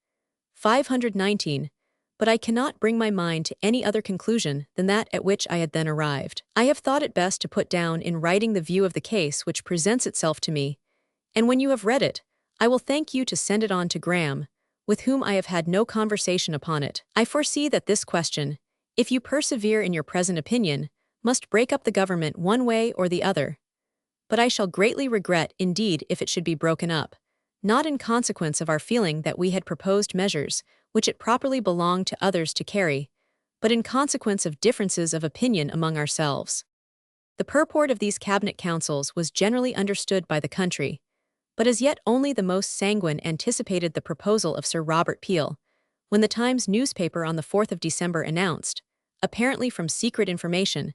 519. But I cannot bring my mind to any other conclusion than that at which I had then arrived. I have thought it best to put down in writing the view of the case which presents itself to me, and when you have read it, I will thank you to send it on to Graham, with whom I have had no conversation upon it. I foresee that this question, if you persevere in your present opinion, must break up the government one way or the other. But I shall greatly regret indeed if it should be broken up, not in consequence of our feeling that we had proposed measures which it properly belonged to others to carry, but in consequence of differences of opinion among ourselves. The purport of these cabinet councils was generally understood by the country, but as yet only the most sanguine anticipated the proposal of Sir Robert Peel, when the Times newspaper on the 4th of December announced, apparently from secret information,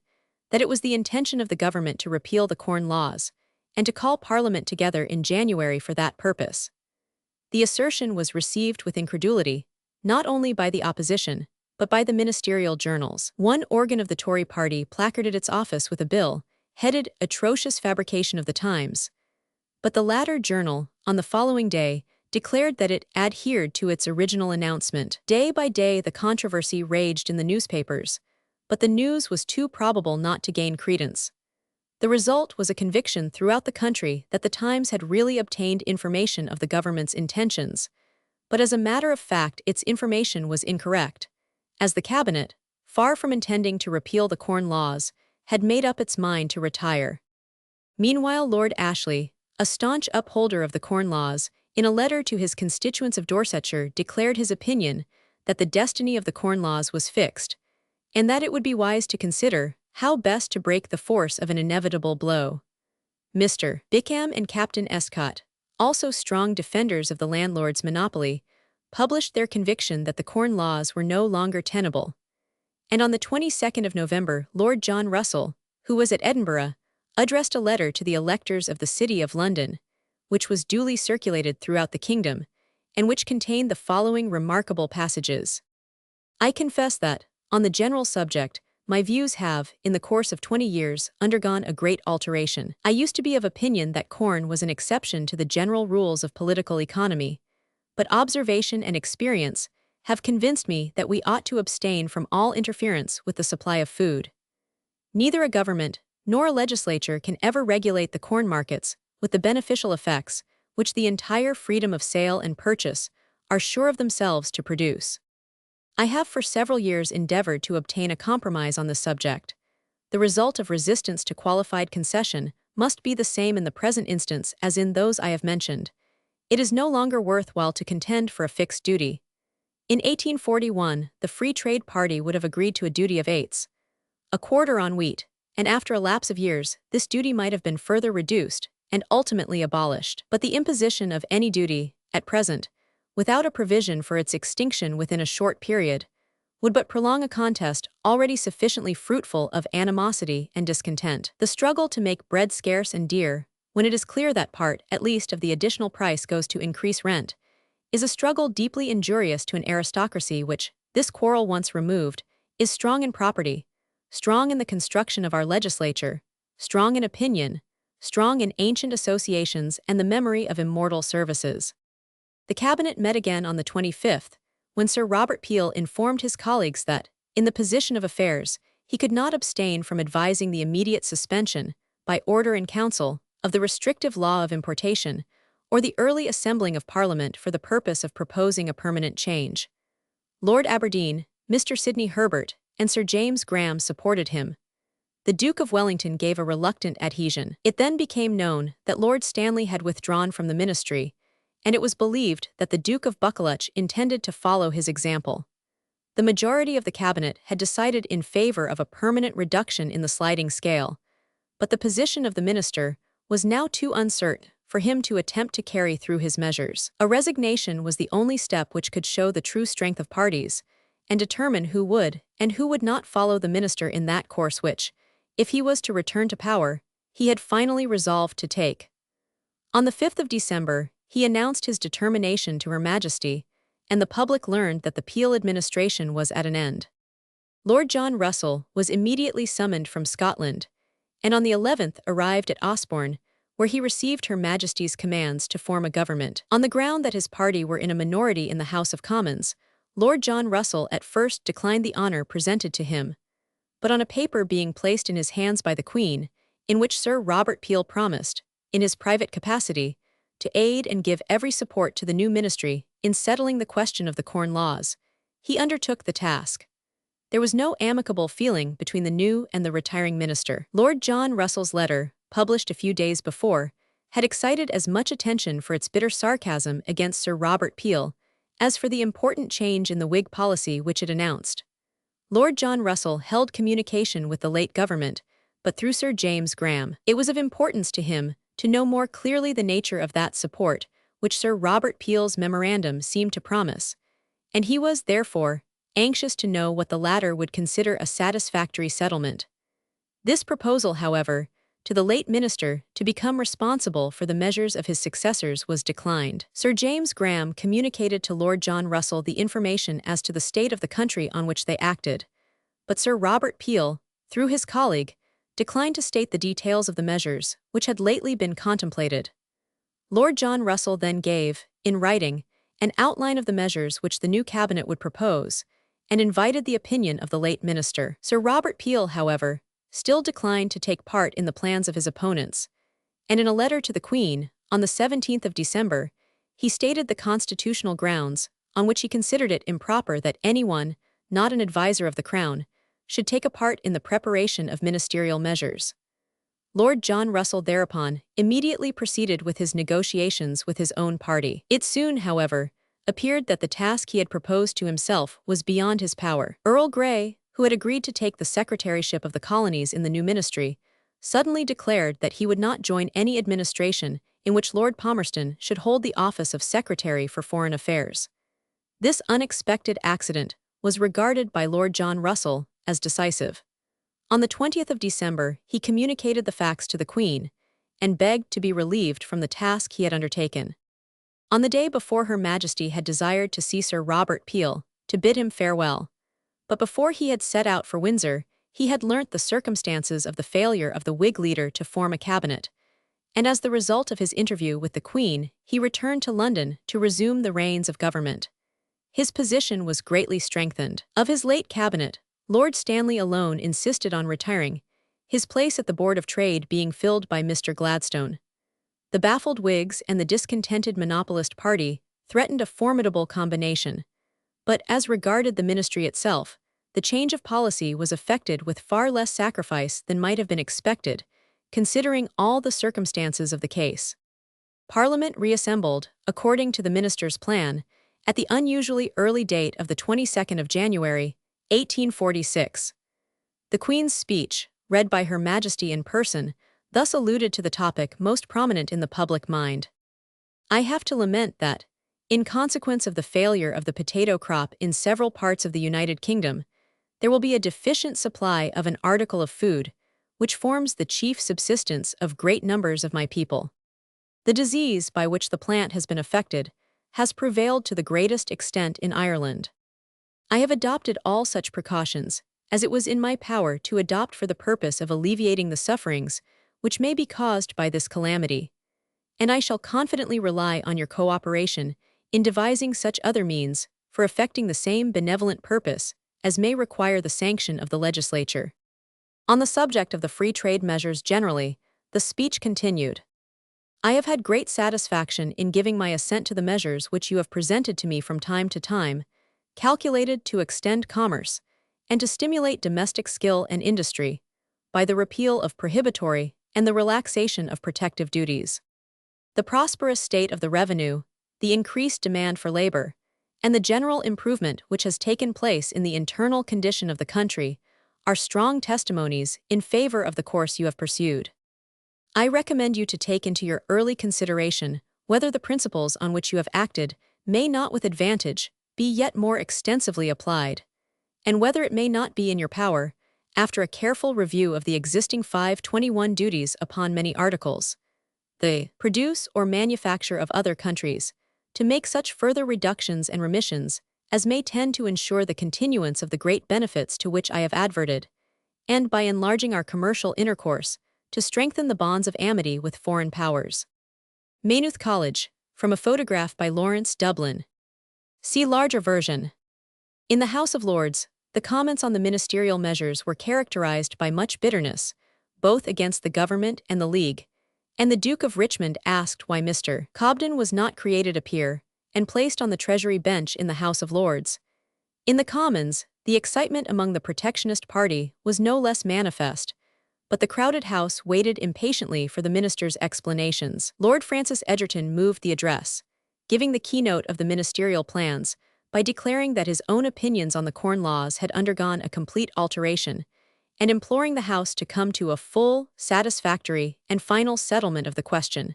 that it was the intention of the government to repeal the Corn Laws, and to call Parliament together in January for that purpose. The assertion was received with incredulity, not only by the opposition, but by the ministerial journals. One organ of the Tory party placarded its office with a bill, headed "Atrocious Fabrication of the Times," but the latter journal, on the following day, declared that it adhered to its original announcement. Day by day the controversy raged in the newspapers, but the news was too probable not to gain credence. The result was a conviction throughout the country that the Times had really obtained information of the government's intentions, but as a matter of fact its information was incorrect, as the Cabinet, far from intending to repeal the Corn Laws, had made up its mind to retire. Meanwhile Lord Ashley, a staunch upholder of the Corn Laws, in a letter to his constituents of Dorsetshire declared his opinion that the destiny of the Corn Laws was fixed, and that it would be wise to consider how best to break the force of an inevitable blow. Mr. Bickham and Captain Escott, also strong defenders of the landlord's monopoly, published their conviction that the Corn Laws were no longer tenable. And on the 22nd of November, Lord John Russell, who was at Edinburgh, addressed a letter to the electors of the City of London, which was duly circulated throughout the kingdom, and which contained the following remarkable passages. I confess that, on the general subject, my views have, in the course of 20 years, undergone a great alteration. I used to be of opinion that corn was an exception to the general rules of political economy, but observation and experience have convinced me that we ought to abstain from all interference with the supply of food. Neither a government nor a legislature can ever regulate the corn markets with the beneficial effects which the entire freedom of sale and purchase are sure of themselves to produce. I have for several years endeavored to obtain a compromise on this subject. The result of resistance to qualified concession must be the same in the present instance as in those I have mentioned. It is no longer worthwhile to contend for a fixed duty. In 1841, the Free Trade Party would have agreed to a duty of 8s, a quarter on wheat, and after a lapse of years, this duty might have been further reduced and ultimately abolished. But the imposition of any duty, at present, without a provision for its extinction within a short period, would but prolong a contest already sufficiently fruitful of animosity and discontent. The struggle to make bread scarce and dear, when it is clear that part, at least, of the additional price goes to increase rent, is a struggle deeply injurious to an aristocracy which, this quarrel once removed, is strong in property, strong in the construction of our legislature, strong in opinion, strong in ancient associations and the memory of immortal services. The Cabinet met again on the 25th, when Sir Robert Peel informed his colleagues that, in the position of affairs, he could not abstain from advising the immediate suspension, by order in council, of the restrictive law of importation, or the early assembling of Parliament for the purpose of proposing a permanent change. Lord Aberdeen, Mr. Sidney Herbert, and Sir James Graham supported him. The Duke of Wellington gave a reluctant adhesion. It then became known that Lord Stanley had withdrawn from the ministry, and it was believed that the Duke of Buccleuch intended to follow his example. The majority of the Cabinet had decided in favor of a permanent reduction in the sliding scale, but the position of the minister was now too uncertain for him to attempt to carry through his measures. A resignation was the only step which could show the true strength of parties, and determine who would and who would not follow the minister in that course which, if he was to return to power, he had finally resolved to take. On the 5th of December, he announced his determination to Her Majesty, and the public learned that the Peel administration was at an end. Lord John Russell was immediately summoned from Scotland, and on the 11th arrived at Osborne, where he received Her Majesty's commands to form a government. On the ground that his party were in a minority in the House of Commons, Lord John Russell at first declined the honour presented to him, but on a paper being placed in his hands by the Queen, in which Sir Robert Peel promised, in his private capacity, to aid and give every support to the new ministry in settling the question of the Corn Laws, he undertook the task. There was no amicable feeling between the new and the retiring minister. Lord John Russell's letter, published a few days before, had excited as much attention for its bitter sarcasm against Sir Robert Peel as for the important change in the Whig policy which it announced. Lord John Russell held communication with the late government, but through Sir James Graham. It was of importance to him to know more clearly the nature of that support which Sir Robert Peel's memorandum seemed to promise, and he was, therefore, anxious to know what the latter would consider a satisfactory settlement. This proposal, however, to the late minister to become responsible for the measures of his successors was declined. Sir James Graham communicated to Lord John Russell the information as to the state of the country on which they acted, but Sir Robert Peel, through his colleague, declined to state the details of the measures which had lately been contemplated. Lord John Russell then gave, in writing, an outline of the measures which the new cabinet would propose, and invited the opinion of the late minister. Sir Robert Peel, however, still declined to take part in the plans of his opponents, and in a letter to the Queen, on the 17th of December, he stated the constitutional grounds on which he considered it improper that anyone, not an adviser of the Crown, should take a part in the preparation of ministerial measures. Lord John Russell thereupon immediately proceeded with his negotiations with his own party. It soon, however, appeared that the task he had proposed to himself was beyond his power. Earl Grey, who had agreed to take the secretaryship of the colonies in the new ministry, suddenly declared that he would not join any administration in which Lord Palmerston should hold the office of Secretary for Foreign Affairs. This unexpected accident was regarded by Lord John Russell as decisive. On the 20th of December, he communicated the facts to the Queen, and begged to be relieved from the task he had undertaken. On the day before Her Majesty had desired to see Sir Robert Peel, to bid him farewell, but before he had set out for Windsor, he had learnt the circumstances of the failure of the Whig leader to form a cabinet, and as the result of his interview with the Queen, he returned to London to resume the reins of government. His position was greatly strengthened. Of his late cabinet, Lord Stanley alone insisted on retiring, his place at the Board of Trade being filled by Mr. Gladstone. The baffled Whigs and the discontented monopolist party threatened a formidable combination, but as regarded the ministry itself, the change of policy was effected with far less sacrifice than might have been expected, considering all the circumstances of the case. Parliament reassembled, according to the minister's plan, at the unusually early date of the 22nd of January, 1846. The Queen's speech, read by Her Majesty in person, thus alluded to the topic most prominent in the public mind. I have to lament that, in consequence of the failure of the potato crop in several parts of the United Kingdom, there will be a deficient supply of an article of food, which forms the chief subsistence of great numbers of my people. The disease by which the plant has been affected has prevailed to the greatest extent in Ireland. I have adopted all such precautions, as it was in my power to adopt for the purpose of alleviating the sufferings which may be caused by this calamity, and I shall confidently rely on your cooperation in devising such other means for effecting the same benevolent purpose as may require the sanction of the legislature. On the subject of the free trade measures generally, the speech continued. I have had great satisfaction in giving my assent to the measures which you have presented to me from time to time, calculated to extend commerce, and to stimulate domestic skill and industry, by the repeal of prohibitory and the relaxation of protective duties. The prosperous state of the revenue, the increased demand for labor, and the general improvement which has taken place in the internal condition of the country are strong testimonies in favor of the course you have pursued. I recommend you to take into your early consideration whether the principles on which you have acted may not with advantage be yet more extensively applied, and whether it may not be in your power, after a careful review of the existing 521 duties upon many articles, the the produce or manufacture of other countries, to make such further reductions and remissions as may tend to ensure the continuance of the great benefits to which I have adverted, and by enlarging our commercial intercourse, to strengthen the bonds of amity with foreign powers. Maynooth College, from a photograph by Lawrence Dublin. See larger version. In the House of Lords, the comments on the ministerial measures were characterized by much bitterness, both against the government and the League, and the Duke of Richmond asked why Mr. Cobden was not created a peer and placed on the Treasury bench in the House of Lords. In the Commons, the excitement among the protectionist party was no less manifest, but the crowded House waited impatiently for the minister's explanations. Lord Francis Egerton moved the address, giving the keynote of the ministerial plans by declaring that his own opinions on the Corn Laws had undergone a complete alteration, and imploring the House to come to a full, satisfactory, and final settlement of the question.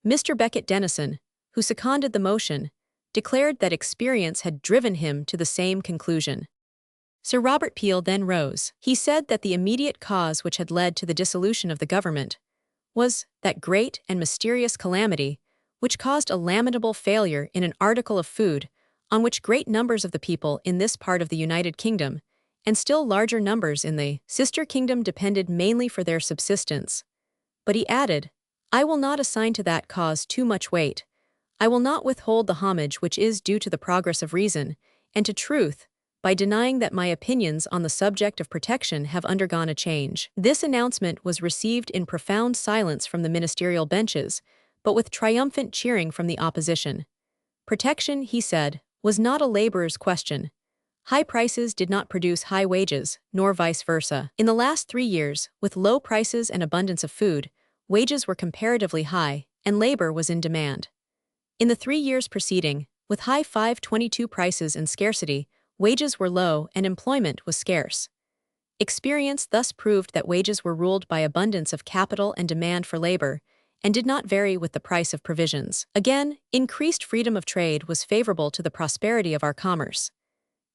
Mr. Becket Denison, who seconded the motion, declared that experience had driven him to the same conclusion. Sir Robert Peel then rose. He said that the immediate cause which had led to the dissolution of the government was that great and mysterious calamity which caused a lamentable failure in an article of food on which great numbers of the people in this part of the United Kingdom and still larger numbers in the sister kingdom depended mainly for their subsistence. But he added, "I will not assign to that cause too much weight. I will not withhold the homage which is due to the progress of reason and to truth by denying that my opinions on the subject of protection have undergone a change." This announcement was received in profound silence from the ministerial benches, but with triumphant cheering from the opposition. Protection, he said, was not a laborer's question. High prices did not produce high wages, nor vice versa. In the last 3 years, with low prices and abundance of food, wages were comparatively high, and labor was in demand. In the 3 years preceding, with high 522 prices and scarcity, wages were low and employment was scarce. Experience thus proved that wages were ruled by abundance of capital and demand for labor, and did not vary with the price of provisions. Again, increased freedom of trade was favorable to the prosperity of our commerce.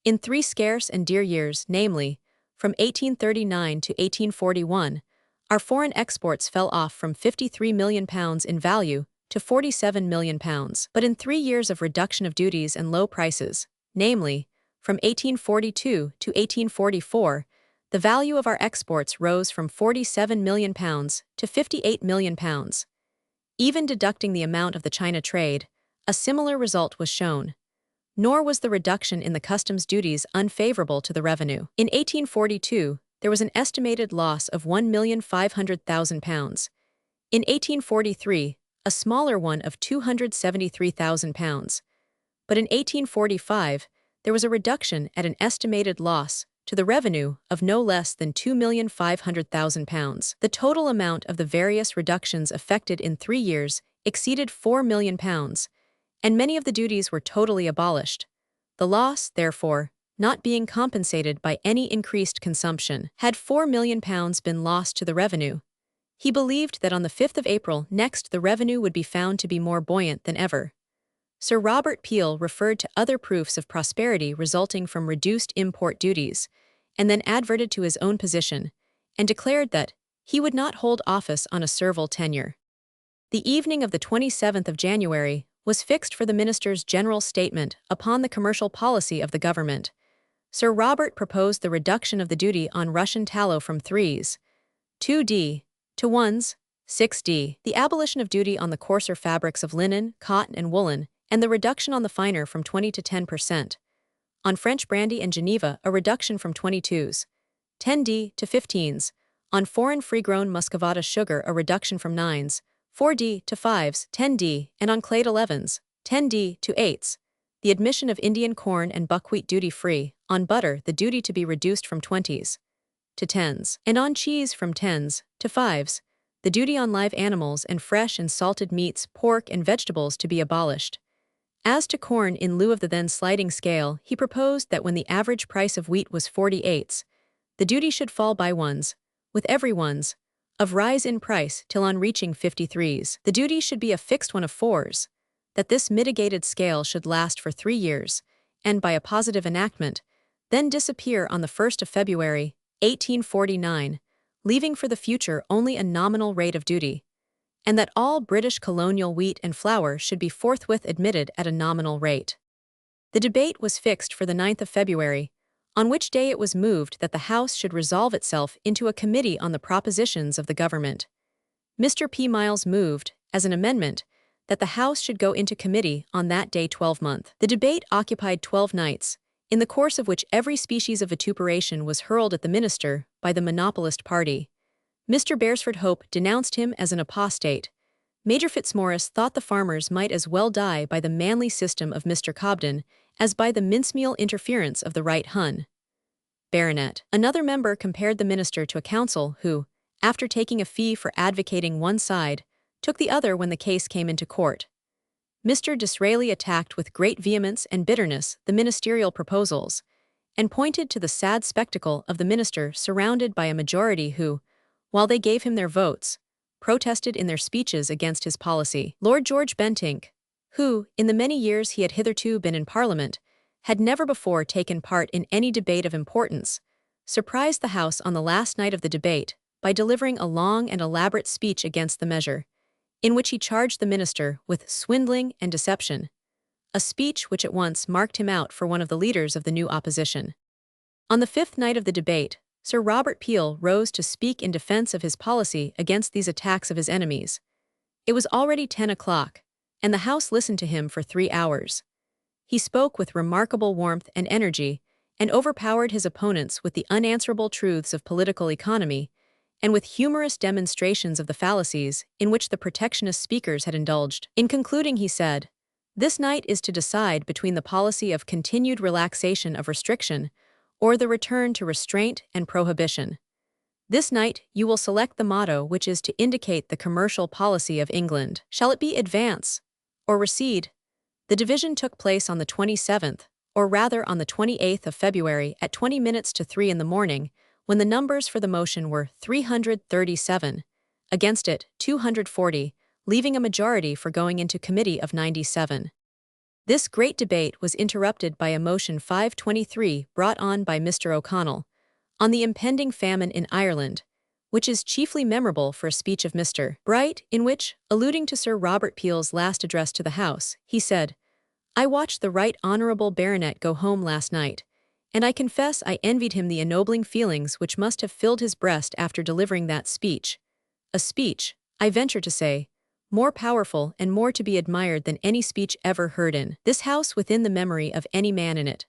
In 3 scarce and dear years, namely, from 1839 to 1841, our foreign exports fell off from £53 million in value to £47 million. But in 3 years of reduction of duties and low prices, namely, from 1842 to 1844, the value of our exports rose from £47 million to £58 million. Even deducting the amount of the China trade, a similar result was shown. Nor was the reduction in the customs duties unfavorable to the revenue. In 1842, there was an estimated loss of £1,500,000. In 1843, a smaller one of £273,000. But in 1845, there was a reduction at an estimated loss to the revenue of no less than £2,500,000. The total amount of the various reductions effected in 3 years exceeded £4 million, and many of the duties were totally abolished, the loss, therefore, not being compensated by any increased consumption. Had £4 million been lost to the revenue, he believed that on the 5th of April next the revenue would be found to be more buoyant than ever. Sir Robert Peel referred to other proofs of prosperity resulting from reduced import duties, and then adverted to his own position, and declared that he would not hold office on a servile tenure. The evening of the 27th of January was fixed for the minister's general statement upon the commercial policy of the government. Sir Robert proposed the reduction of the duty on Russian tallow from 3s, 2d, to 1s, 6d, the abolition of duty on the coarser fabrics of linen, cotton, and woolen, and the reduction on the finer from 20 to 10%. On French brandy and Geneva, a reduction from 22s, 10d, to 15s. On foreign free-grown muscovado sugar, a reduction from 9s, 4d, to 5s, 10d, and on clade 11s, 10d, to 8s. The admission of Indian corn and buckwheat duty-free, on butter the duty to be reduced from 20s to 10s, and on cheese from 10s to 5s, the duty on live animals and fresh and salted meats, pork, and vegetables to be abolished. As to corn, in lieu of the then sliding scale, he proposed that when the average price of wheat was 48s, the duty should fall by 1s, with every 1s, of rise in price till on reaching 53s. The duty should be a fixed one of 4s, that this mitigated scale should last for 3 years, and by a positive enactment, then disappear on the 1st of February, 1849, leaving for the future only a nominal rate of duty. and that all British colonial wheat and flour should be forthwith admitted at a nominal rate. The debate was fixed for the 9th of February, on which day it was moved that the House should resolve itself into a committee on the propositions of the government. Mr. P. Miles moved, as an amendment, that the House should go into committee on that day 12-month. The debate occupied 12 nights, in the course of which every species of vituperation was hurled at the minister by the monopolist party. Mr. Beresford Hope denounced him as an apostate. Major Fitzmaurice thought the farmers might as well die by the manly system of Mr. Cobden as by the mincemeal interference of the right Hun. Baronet. Another member compared the minister to a counsel who, after taking a fee for advocating one side, took the other when the case came into court. Mr. Disraeli attacked with great vehemence and bitterness the ministerial proposals, and pointed to the sad spectacle of the minister surrounded by a majority who, while they gave him their votes, protested in their speeches against his policy. Lord George Bentinck, who, in the many years he had hitherto been in Parliament, had never before taken part in any debate of importance, surprised the House on the last night of the debate by delivering a long and elaborate speech against the measure, in which he charged the minister with swindling and deception, a speech which at once marked him out for one of the leaders of the new opposition. On the 5th night of the debate, Sir Robert Peel rose to speak in defence of his policy against these attacks of his enemies. It was already 10 o'clock, and the House listened to him for 3 hours. He spoke with remarkable warmth and energy, and overpowered his opponents with the unanswerable truths of political economy, and with humorous demonstrations of the fallacies in which the protectionist speakers had indulged. In concluding, he said, "This night is to decide between the policy of continued relaxation of restriction or the return to restraint and prohibition. This night you will select the motto which is to indicate the commercial policy of England. Shall it be advance or recede?" The division took place on the 27th, or rather on the 28th of February at 20 minutes to 3 in the morning, when the numbers for the motion were 337, against it 240, leaving a majority for going into committee of 97. This great debate was interrupted by a motion 523 brought on by Mr. O'Connell, on the impending famine in Ireland, which is chiefly memorable for a speech of Mr. Bright, in which, alluding to Sir Robert Peel's last address to the House, he said, "I watched the right honourable baronet go home last night, and I confess I envied him the ennobling feelings which must have filled his breast after delivering that speech. A speech, I venture to say, more powerful and more to be admired than any speech ever heard in this House within the memory of any man in it."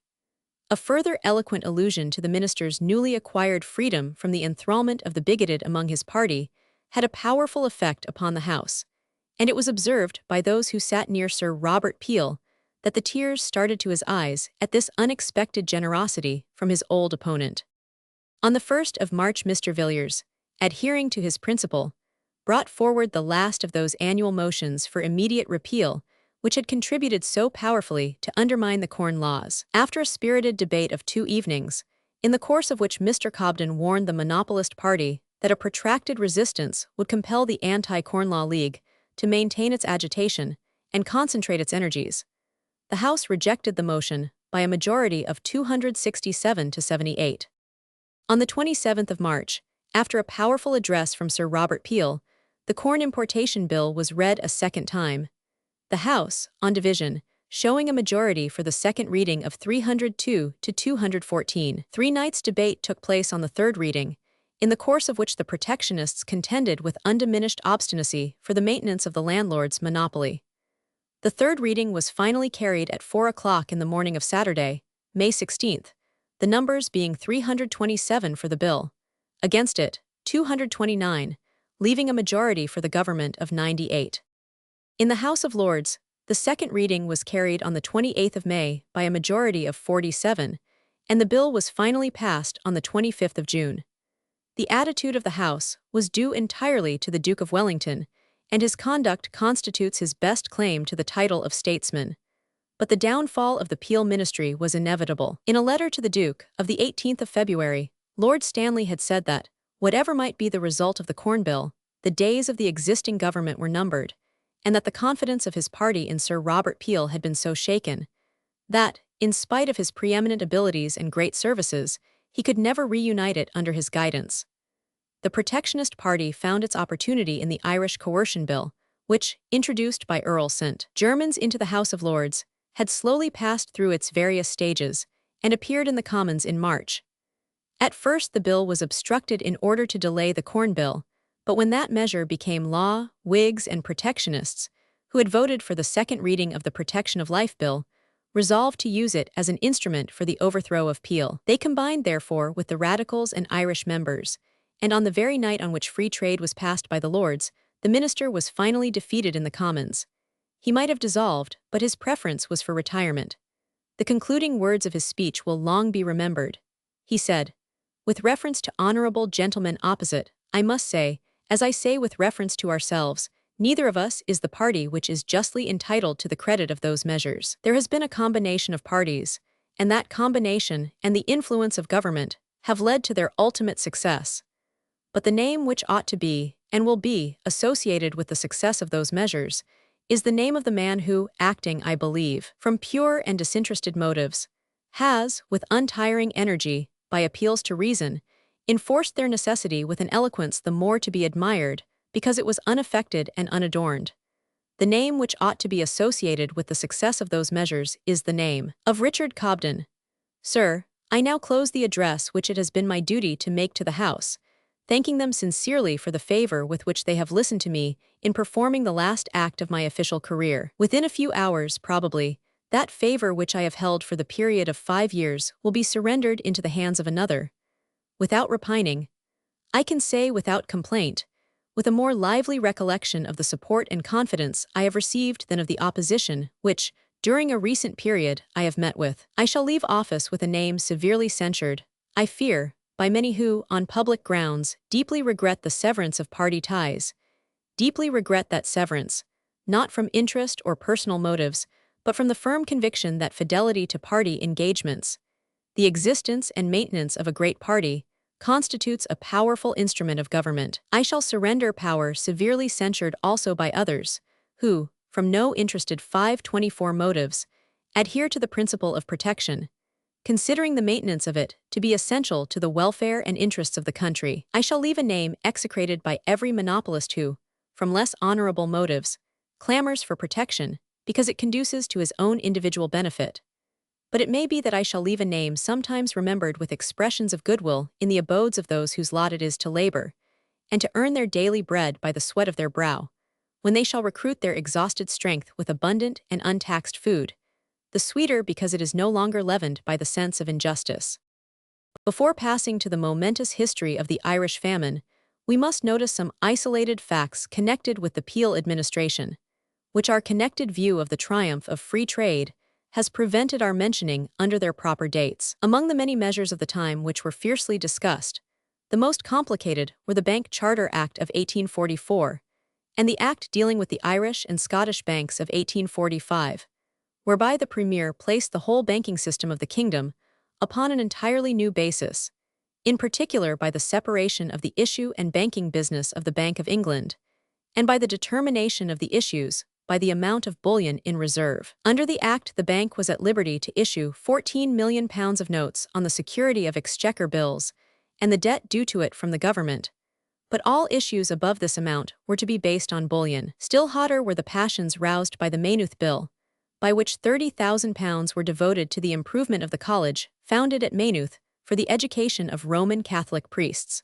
A further eloquent allusion to the minister's newly acquired freedom from the enthrallment of the bigoted among his party had a powerful effect upon the House, and it was observed by those who sat near Sir Robert Peel that the tears started to his eyes at this unexpected generosity from his old opponent. On the 1st of March Mr. Villiers, adhering to his principle, brought forward the last of those annual motions for immediate repeal which had contributed so powerfully to undermine the Corn Laws. After a spirited debate of 2 evenings, in the course of which Mr. Cobden warned the monopolist party that a protracted resistance would compel the Anti-Corn Law League to maintain its agitation and concentrate its energies, the House rejected the motion by a majority of 267 to 78. On the 27th of March, after a powerful address from Sir Robert Peel, the Corn Importation Bill was read a second time. The House, on division, showing a majority for the second reading of 302 to 214. 3 nights' debate took place on the third reading, in the course of which the protectionists contended with undiminished obstinacy for the maintenance of the landlord's monopoly. The third reading was finally carried at 4 o'clock in the morning of Saturday, May 16th, the numbers being 327 for the bill, against it 229, leaving a majority for the government of 98. In the House of Lords, the second reading was carried on the 28th of May by a majority of 47, and the bill was finally passed on the 25th of June. The attitude of the House was due entirely to the Duke of Wellington, and his conduct constitutes his best claim to the title of statesman. But the downfall of the Peel ministry was inevitable. In a letter to the Duke of the 18th of February, Lord Stanley had said that, whatever might be the result of the Corn Bill, the days of the existing government were numbered, and that the confidence of his party in Sir Robert Peel had been so shaken that, in spite of his preeminent abilities and great services, he could never reunite it under his guidance. the protectionist party found its opportunity in the Irish Coercion Bill, which, introduced by Earl St. Germans into the House of Lords, had slowly passed through its various stages and appeared in the Commons in March. At first the bill was obstructed in order to delay the Corn Bill, but when that measure became law, Whigs and protectionists, who had voted for the second reading of the Protection of Life Bill, resolved to use it as an instrument for the overthrow of Peel. They combined, therefore, with the Radicals and Irish members, and on the very night on which free trade was passed by the Lords, the minister was finally defeated in the Commons. He might have dissolved, but his preference was for retirement. The concluding words of his speech will long be remembered. He said, "With reference to honorable gentlemen opposite, I must say, as I say with reference to ourselves, neither of us is the party which is justly entitled to the credit of those measures. There has been a combination of parties, and that combination and the influence of government have led to their ultimate success. But the name which ought to be, and will be, associated with the success of those measures, is the name of the man who, acting, I believe, from pure and disinterested motives, has, with untiring energy, by appeals to reason, enforced their necessity with an eloquence the more to be admired, because it was unaffected and unadorned. The name which ought to be associated with the success of those measures is the name of Richard Cobden. Sir, I now close the address which it has been my duty to make to the House, thanking them sincerely for the favor with which they have listened to me in performing the last act of my official career. Within a few hours, probably, that favor which I have held for the period of 5 years will be surrendered into the hands of another. Without repining, I can say without complaint, with a more lively recollection of the support and confidence I have received than of the opposition which, during a recent period, I have met with. I shall leave office with a name severely censured, I fear, by many who, on public grounds, deeply regret the severance of party ties, deeply regret that severance, not from interest or personal motives, but from the firm conviction that fidelity to party engagements, the existence and maintenance of a great party, constitutes a powerful instrument of government. I shall surrender power severely censured also by others, who, from no interested 524 motives, adhere to the principle of protection, considering the maintenance of it to be essential to the welfare and interests of the country. I shall leave a name execrated by every monopolist who, from less honorable motives, clamors for protection because it conduces to his own individual benefit. But it may be that I shall leave a name sometimes remembered with expressions of goodwill in the abodes of those whose lot it is to labor, and to earn their daily bread by the sweat of their brow, when they shall recruit their exhausted strength with abundant and untaxed food, the sweeter because it is no longer leavened by the sense of injustice. Before passing to the momentous history of the Irish famine, we must notice some isolated facts connected with the Peel administration, which our connected view of the triumph of free trade has prevented our mentioning under their proper dates. Among the many measures of the time which were fiercely discussed, the most complicated were the Bank Charter Act of 1844 and the Act dealing with the Irish and Scottish banks of 1845, whereby the Premier placed the whole banking system of the kingdom upon an entirely new basis, in particular by the separation of the issue and banking business of the Bank of England, and by the determination of the issues by the amount of bullion in reserve. Under the Act, the bank was at liberty to issue £14 million of notes on the security of exchequer bills and the debt due to it from the government, but all issues above this amount were to be based on bullion. Still hotter were the passions roused by the Maynooth Bill, by which £30,000 were devoted to the improvement of the college, founded at Maynooth, for the education of Roman Catholic priests.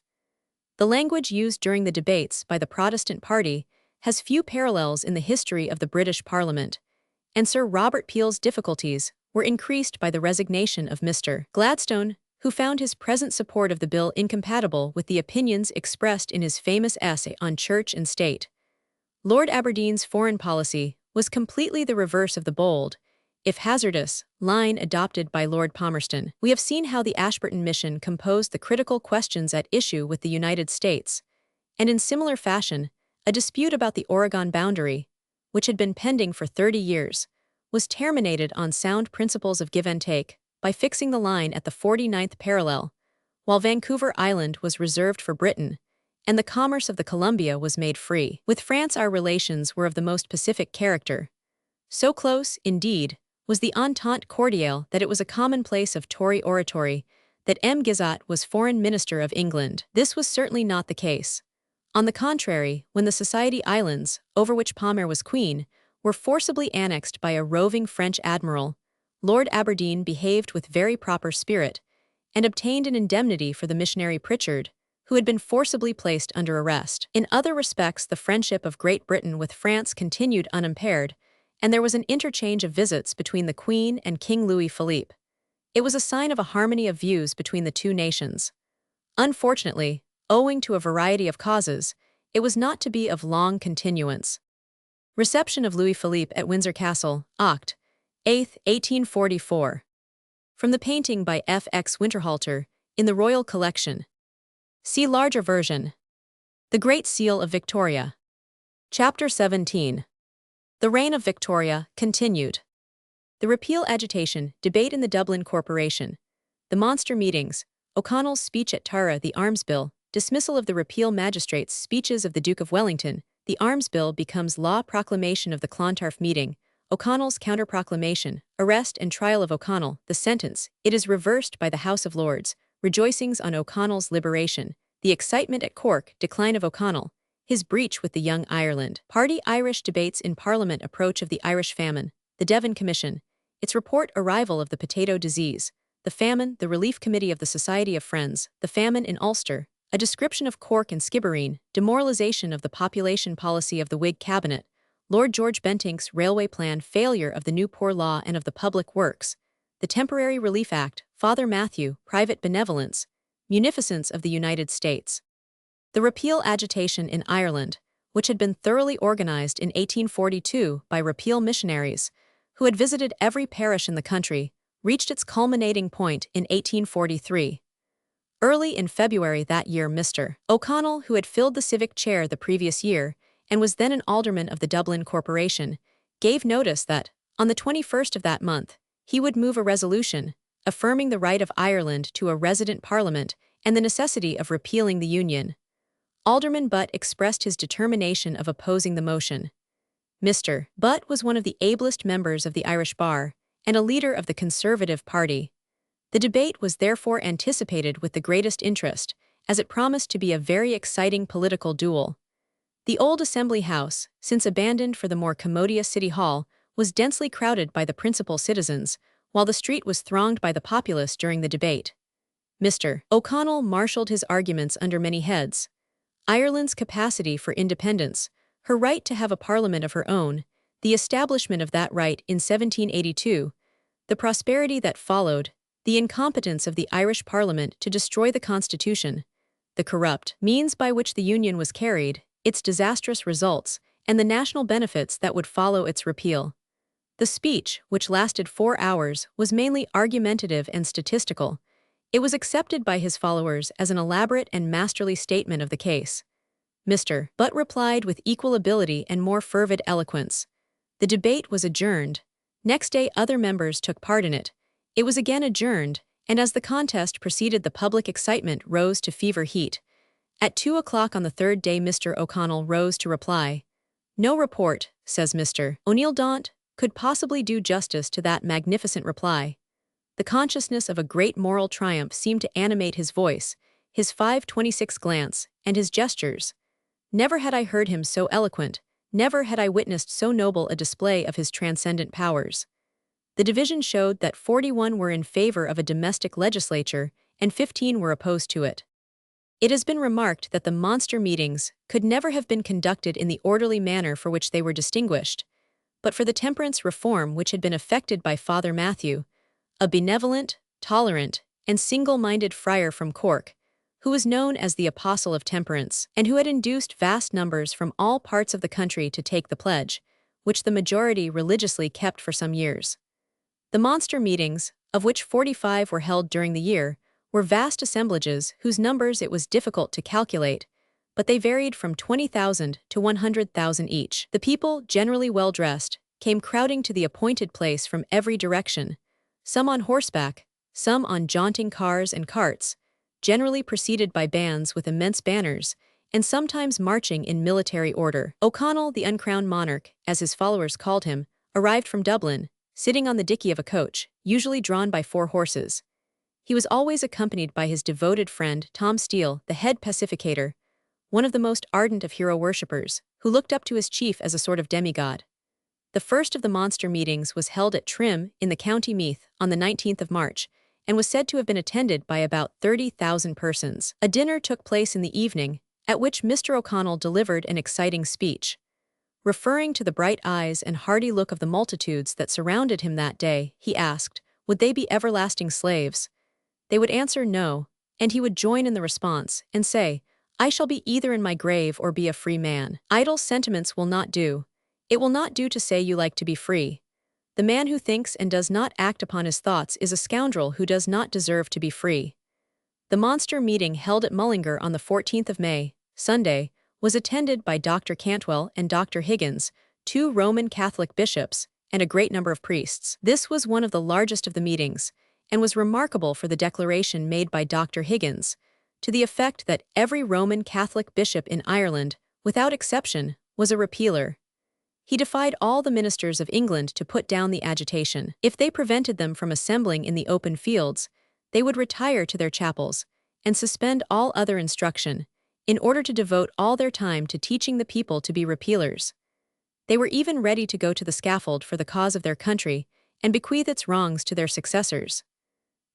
The language used during the debates by the Protestant party has few parallels in the history of the British Parliament, and Sir Robert Peel's difficulties were increased by the resignation of Mr. Gladstone, who found his present support of the bill incompatible with the opinions expressed in his famous essay on Church and State. Lord Aberdeen's foreign policy was completely the reverse of the bold, if hazardous, line adopted by Lord Palmerston. We have seen how the Ashburton mission composed the critical questions at issue with the United States, and in similar fashion, a dispute about the Oregon boundary, which had been pending for 30 years, was terminated on sound principles of give and take by fixing the line at the 49th parallel, while Vancouver Island was reserved for Britain, and the commerce of the Columbia was made free. With France our relations were of the most pacific character. So close, indeed, was the entente cordiale that it was a commonplace of Tory oratory that M. Gizat was Foreign Minister of England. This was certainly not the case. On the contrary, when the Society Islands, over which Palmer was queen, were forcibly annexed by a roving French admiral, Lord Aberdeen behaved with very proper spirit and obtained an indemnity for the missionary Pritchard, who had been forcibly placed under arrest. In other respects, the friendship of Great Britain with France continued unimpaired, and there was an interchange of visits between the Queen and King Louis Philippe. It was a sign of a harmony of views between the two nations. Unfortunately, owing to a variety of causes, it was not to be of long continuance. Reception of Louis Philippe at Windsor Castle, Oct. 8, 1844. From the painting by F. X. Winterhalter, in the Royal Collection. See larger version. The Great Seal of Victoria. Chapter 17. The Reign of Victoria, continued. The repeal agitation, debate in the Dublin Corporation, the monster meetings, O'Connell's speech at Tara, the Arms Bill, dismissal of the repeal magistrates' speeches of the Duke of Wellington, the Arms Bill becomes law, proclamation of the Clontarf meeting, O'Connell's counter-proclamation, arrest and trial of O'Connell, the sentence, it is reversed by the House of Lords, rejoicings on O'Connell's liberation, the excitement at Cork, decline of O'Connell, his breach with the Young Ireland Party, Irish debates in Parliament, approach of the Irish famine, the Devon Commission, its report, arrival of the potato disease, the famine, the Relief Committee of the Society of Friends, the famine in Ulster, a description of Cork and Skibbereen, demoralization of the population policy of the Whig cabinet, Lord George Bentinck's railway plan, failure of the New Poor Law and of the Public Works, the Temporary Relief Act, Father Matthew, private benevolence, munificence of the United States. The repeal agitation in Ireland, which had been thoroughly organized in 1842 by repeal missionaries, who had visited every parish in the country, reached its culminating point in 1843. Early in February that year, Mr. O'Connell, who had filled the civic chair the previous year and was then an alderman of the Dublin Corporation, gave notice that, on the 21st of that month, he would move a resolution affirming the right of Ireland to a resident parliament and the necessity of repealing the Union. Alderman Butt expressed his determination of opposing the motion. Mr. Butt was one of the ablest members of the Irish Bar and a leader of the Conservative Party. The debate was therefore anticipated with the greatest interest, as it promised to be a very exciting political duel. The old Assembly House, since abandoned for the more commodious City Hall, was densely crowded by the principal citizens, while the street was thronged by the populace during the debate. Mr. O'Connell marshaled his arguments under many heads. Ireland's capacity for independence, her right to have a parliament of her own, the establishment of that right in 1782, the prosperity that followed, the incompetence of the Irish Parliament to destroy the Constitution, the corrupt means by which the Union was carried, its disastrous results, and the national benefits that would follow its repeal. The speech, which lasted 4 hours, was mainly argumentative and statistical. It was accepted by his followers as an elaborate and masterly statement of the case. Mr. Butt replied with equal ability and more fervid eloquence. The debate was adjourned. Next day other members took part in it. It was again adjourned, and as the contest proceeded the public excitement rose to fever heat. At 2 o'clock on the third day Mr. O'Connell rose to reply. No report, says Mr. O'Neill Daunt, could possibly do justice to that magnificent reply. The consciousness of a great moral triumph seemed to animate his voice, his 5:26 glance, and his gestures. Never had I heard him so eloquent, never had I witnessed so noble a display of his transcendent powers. The division showed that 41 were in favor of a domestic legislature and 15 were opposed to it. It has been remarked that the monster meetings could never have been conducted in the orderly manner for which they were distinguished, but for the temperance reform which had been effected by Father Matthew, a benevolent, tolerant, and single-minded friar from Cork, who was known as the Apostle of Temperance, and who had induced vast numbers from all parts of the country to take the pledge, which the majority religiously kept for some years. The monster meetings, of which 45 were held during the year, were vast assemblages whose numbers it was difficult to calculate, but they varied from 20,000 to 100,000 each. The people, generally well-dressed, came crowding to the appointed place from every direction, some on horseback, some on jaunting cars and carts, generally preceded by bands with immense banners, and sometimes marching in military order. O'Connell, the uncrowned monarch, as his followers called him, arrived from Dublin, sitting on the dickey of a coach, usually drawn by 4 horses. He was always accompanied by his devoted friend Tom Steele, the head pacificator, one of the most ardent of hero worshippers, who looked up to his chief as a sort of demigod. The first of the monster meetings was held at Trim in the County Meath on the 19th of March, and was said to have been attended by about 30,000 persons. A dinner took place in the evening, at which Mr. O'Connell delivered an exciting speech. Referring to the bright eyes and hearty look of the multitudes that surrounded him that day, he asked, would they be everlasting slaves? They would answer no, and he would join in the response, and say, I shall be either in my grave or be a free man. Idle sentiments will not do. It will not do to say you like to be free. The man who thinks and does not act upon his thoughts is a scoundrel who does not deserve to be free. The monster meeting held at Mullingar on the 14th of May, Sunday, was attended by Dr. Cantwell and Dr. Higgins, 2 Roman Catholic bishops, and a great number of priests. This was one of the largest of the meetings, and was remarkable for the declaration made by Dr. Higgins, to the effect that every Roman Catholic bishop in Ireland, without exception, was a repealer. He defied all the ministers of England to put down the agitation. If they prevented them from assembling in the open fields, they would retire to their chapels, and suspend all other instruction, in order to devote all their time to teaching the people to be repealers. They were even ready to go to the scaffold for the cause of their country, and bequeath its wrongs to their successors.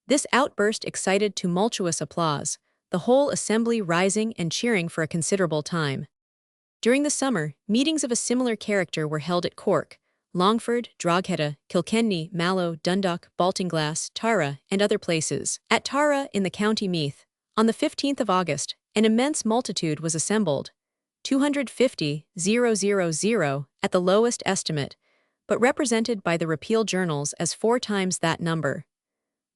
This outburst excited tumultuous applause, the whole assembly rising and cheering for a considerable time. During the summer, meetings of a similar character were held at Cork, Longford, Drogheda, Kilkenny, Mallow, Dundalk, Baltinglass, Tara, and other places. At Tara, in the County Meath, on the 15th of August, an immense multitude was assembled, 250,000 at the lowest estimate, but represented by the repeal journals as 4 times that number.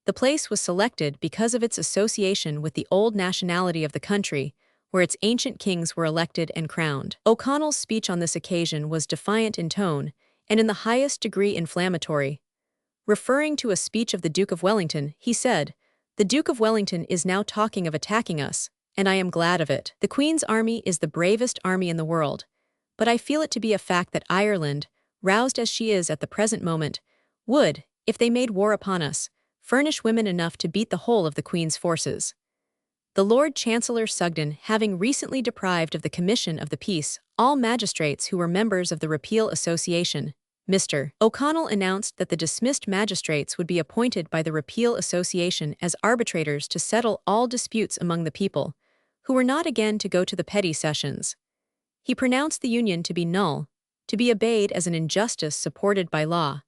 The place was selected because of its association with the old nationality of the country, where its ancient kings were elected and crowned. O'Connell's speech on this occasion was defiant in tone, and in the highest degree inflammatory. Referring to a speech of the Duke of Wellington, he said, "The Duke of Wellington is now talking of attacking us, and I am glad of it. The Queen's army is the bravest army in the world, but I feel it to be a fact that Ireland, roused as she is at the present moment, would, if they made war upon us, furnish women enough to beat the whole of the Queen's forces." The Lord Chancellor Sugden having recently deprived of the Commission of the Peace all magistrates who were members of the Repeal Association, Mr. O'Connell announced that the dismissed magistrates would be appointed by the Repeal Association as arbitrators to settle all disputes among the people, who were not again to go to the petty sessions. He pronounced the Union to be null, to be obeyed as an injustice supported by law,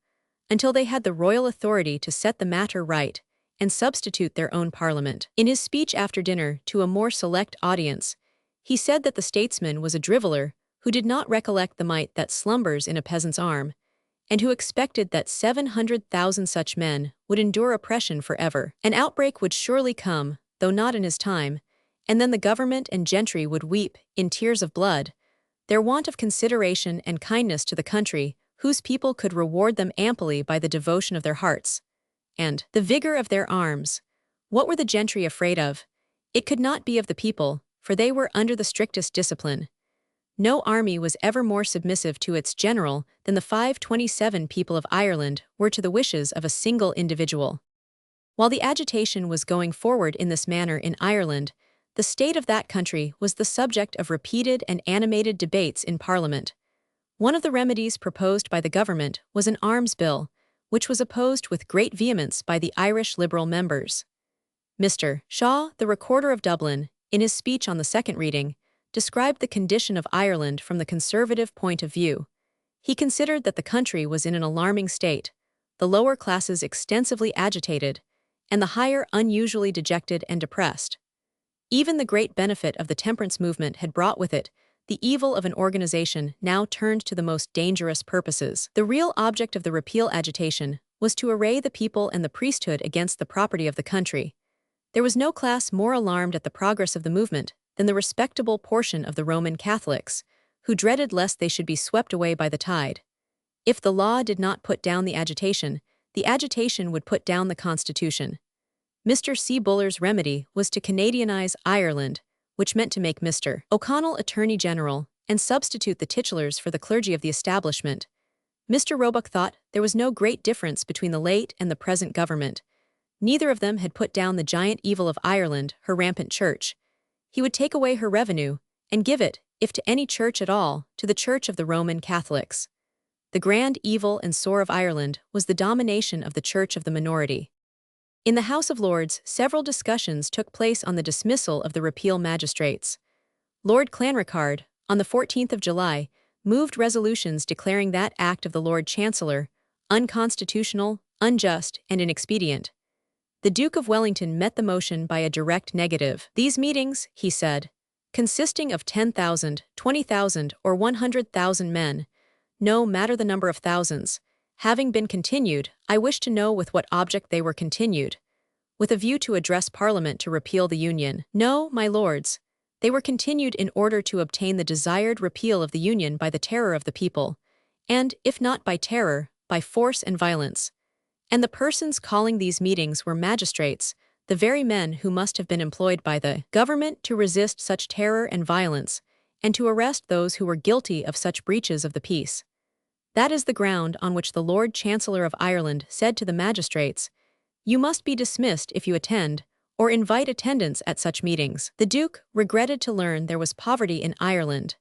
until they had the royal authority to set the matter right and substitute their own parliament. In his speech after dinner to a more select audience, he said that the statesman was a driveller who did not recollect the might that slumbers in a peasant's arm, and who expected that 700,000 such men would endure oppression forever. An outbreak would surely come, though not in his time, and then the government and gentry would weep, in tears of blood, their want of consideration and kindness to the country, whose people could reward them amply by the devotion of their hearts and the vigor of their arms. What were the gentry afraid of? It could not be of the people, for they were under the strictest discipline. No army was ever more submissive to its general than the 527 people of Ireland were to the wishes of a single individual. While the agitation was going forward in this manner in Ireland, the state of that country was the subject of repeated and animated debates in Parliament. One of the remedies proposed by the government was an arms bill, which was opposed with great vehemence by the Irish Liberal members. Mr. Shaw, the Recorder of Dublin, in his speech on the second reading, described the condition of Ireland from the Conservative point of view. He considered that the country was in an alarming state, the lower classes extensively agitated, and the higher unusually dejected and depressed. Even the great benefit of the temperance movement had brought with it the evil of an organization now turned to the most dangerous purposes. The real object of the repeal agitation was to array the people and the priesthood against the property of the country. There was no class more alarmed at the progress of the movement than the respectable portion of the Roman Catholics, who dreaded lest they should be swept away by the tide. If the law did not put down the agitation would put down the Constitution. Mr. C. Buller's remedy was to Canadianize Ireland, which meant to make Mr. O'Connell Attorney General and substitute the titulars for the clergy of the establishment. Mr. Roebuck thought there was no great difference between the late and the present government. Neither of them had put down the giant evil of Ireland, her rampant church. He would take away her revenue and give it, if to any church at all, to the Church of the Roman Catholics. The grand evil and sore of Ireland was the domination of the Church of the minority. In the House of Lords, several discussions took place on the dismissal of the repeal magistrates. Lord Clanricarde, on the 14th of July, moved resolutions declaring that act of the Lord Chancellor unconstitutional, unjust, and inexpedient. The Duke of Wellington met the motion by a direct negative. These meetings, he said, consisting of 10,000, 20,000, or 100,000 men, no matter the number of thousands, having been continued, I wish to know with what object they were continued. With a view to address Parliament to repeal the Union. No, my lords, they were continued in order to obtain the desired repeal of the Union by the terror of the people, and, if not by terror, by force and violence. And the persons calling these meetings were magistrates, the very men who must have been employed by the government to resist such terror and violence, and to arrest those who were guilty of such breaches of the peace. That is the ground on which the Lord Chancellor of Ireland said to the magistrates, "You must be dismissed if you attend, or invite attendance at such meetings." The Duke regretted to learn there was poverty in Ireland.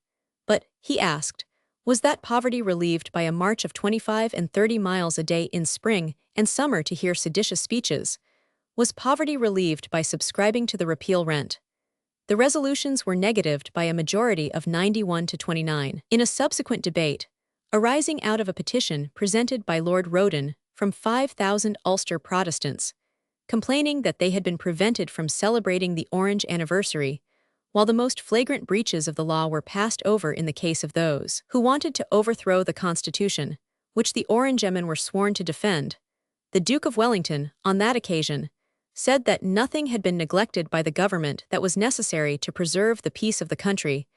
But, he asked, was that poverty relieved by a march of 25 and 30 miles a day in spring and summer to hear seditious speeches? Was poverty relieved by subscribing to the repeal rent? The resolutions were negatived by a majority of 91 to 29. In a subsequent debate, arising out of a petition presented by Lord Roden from 5,000 Ulster Protestants, complaining that they had been prevented from celebrating the Orange anniversary, while the most flagrant breaches of the law were passed over in the case of those who wanted to overthrow the Constitution, which the Orangemen were sworn to defend, the Duke of Wellington, on that occasion, said that nothing had been neglected by the government that was necessary to preserve the peace of the country,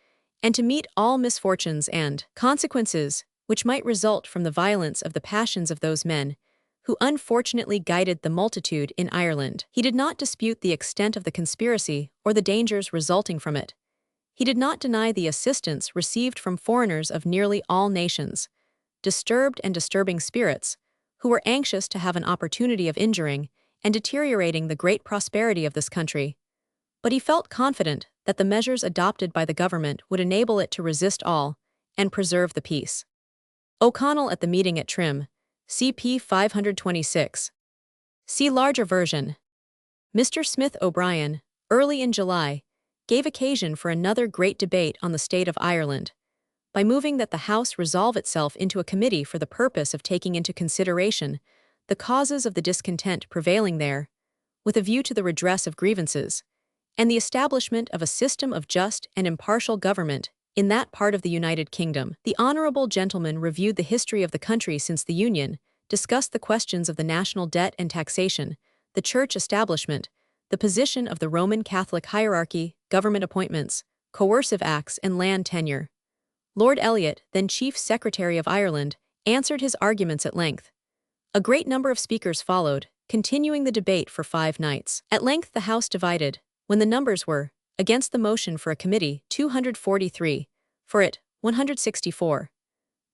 and to meet all misfortunes and consequences which might result from the violence of the passions of those men who unfortunately guided the multitude in Ireland. He did not dispute the extent of the conspiracy or the dangers resulting from it. He did not deny the assistance received from foreigners of nearly all nations, disturbed and disturbing spirits, who were anxious to have an opportunity of injuring and deteriorating the great prosperity of this country. But he felt confident that the measures adopted by the government would enable it to resist all and preserve the peace. O'Connell at the meeting at Trim, CP 526. See larger version. Mr. Smith O'Brien, early in July, gave occasion for another great debate on the state of Ireland, by moving that the House resolve itself into a committee for the purpose of taking into consideration the causes of the discontent prevailing there, with a view to the redress of grievances, and the establishment of a system of just and impartial government in that part of the United Kingdom. The honorable gentleman reviewed the history of the country since the Union, discussed the questions of the national debt and taxation, the church establishment, the position of the Roman Catholic hierarchy, government appointments, coercive acts, and land tenure. Lord Eliot, then Chief Secretary of Ireland, answered his arguments at length. A great number of speakers followed, continuing the debate for 5 nights. At length the House divided, when the numbers were, against the motion for a committee, 243, for it, 164.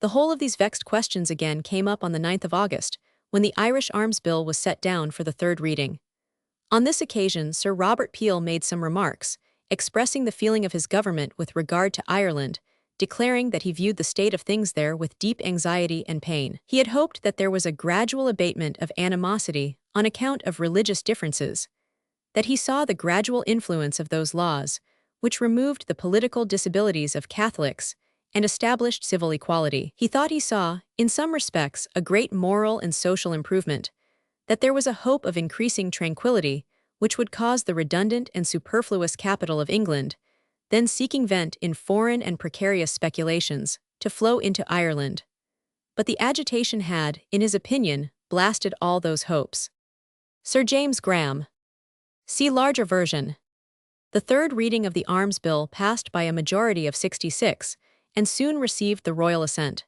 The whole of these vexed questions again came up on the 9th of August, when the Irish Arms Bill was set down for the 3rd reading. On this occasion Sir Robert Peel made some remarks, expressing the feeling of his government with regard to Ireland, declaring that he viewed the state of things there with deep anxiety and pain. He had hoped that there was a gradual abatement of animosity on account of religious differences, that he saw the gradual influence of those laws, which removed the political disabilities of Catholics and established civil equality. He thought he saw, in some respects, a great moral and social improvement, that there was a hope of increasing tranquility, which would cause the redundant and superfluous capital of England, then seeking vent in foreign and precarious speculations, to flow into Ireland. But the agitation had, in his opinion, blasted all those hopes. Sir James Graham. See larger version. The 3rd reading of the Arms Bill passed by a majority of 66, and soon received the royal assent.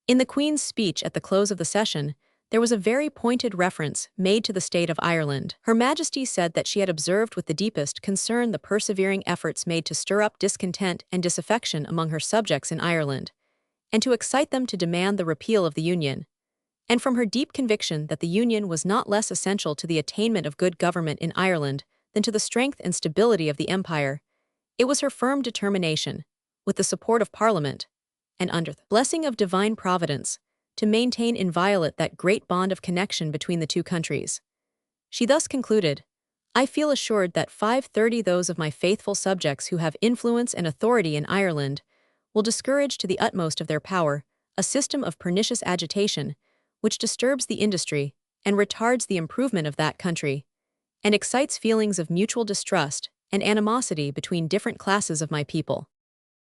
In the Queen's speech at the close of the session, there was a very pointed reference made to the state of Ireland. Her Majesty said that she had observed with the deepest concern the persevering efforts made to stir up discontent and disaffection among her subjects in Ireland, and to excite them to demand the repeal of the Union, and from her deep conviction that the Union was not less essential to the attainment of good government in Ireland than to the strength and stability of the Empire, it was her firm determination, with the support of Parliament, and under the blessing of divine providence, to maintain inviolate that great bond of connection between the two countries. She thus concluded, "I feel assured that 530 those of my faithful subjects who have influence and authority in Ireland will discourage to the utmost of their power a system of pernicious agitation which disturbs the industry and retards the improvement of that country, and excites feelings of mutual distrust and animosity between different classes of my people."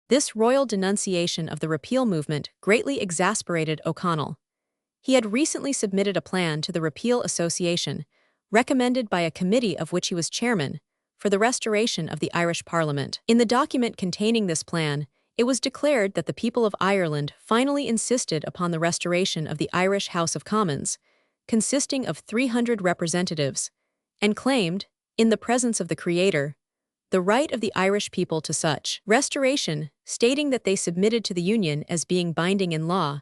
This royal denunciation of the repeal movement greatly exasperated O'Connell. He had recently submitted a plan to the Repeal Association, recommended by a committee of which he was chairman, for the restoration of the Irish Parliament. In the document containing this plan, it was declared that the people of Ireland finally insisted upon the restoration of the Irish House of Commons, consisting of 300 representatives, and claimed, in the presence of the Creator, the right of the Irish people to such restoration, stating that they submitted to the Union as being binding in law,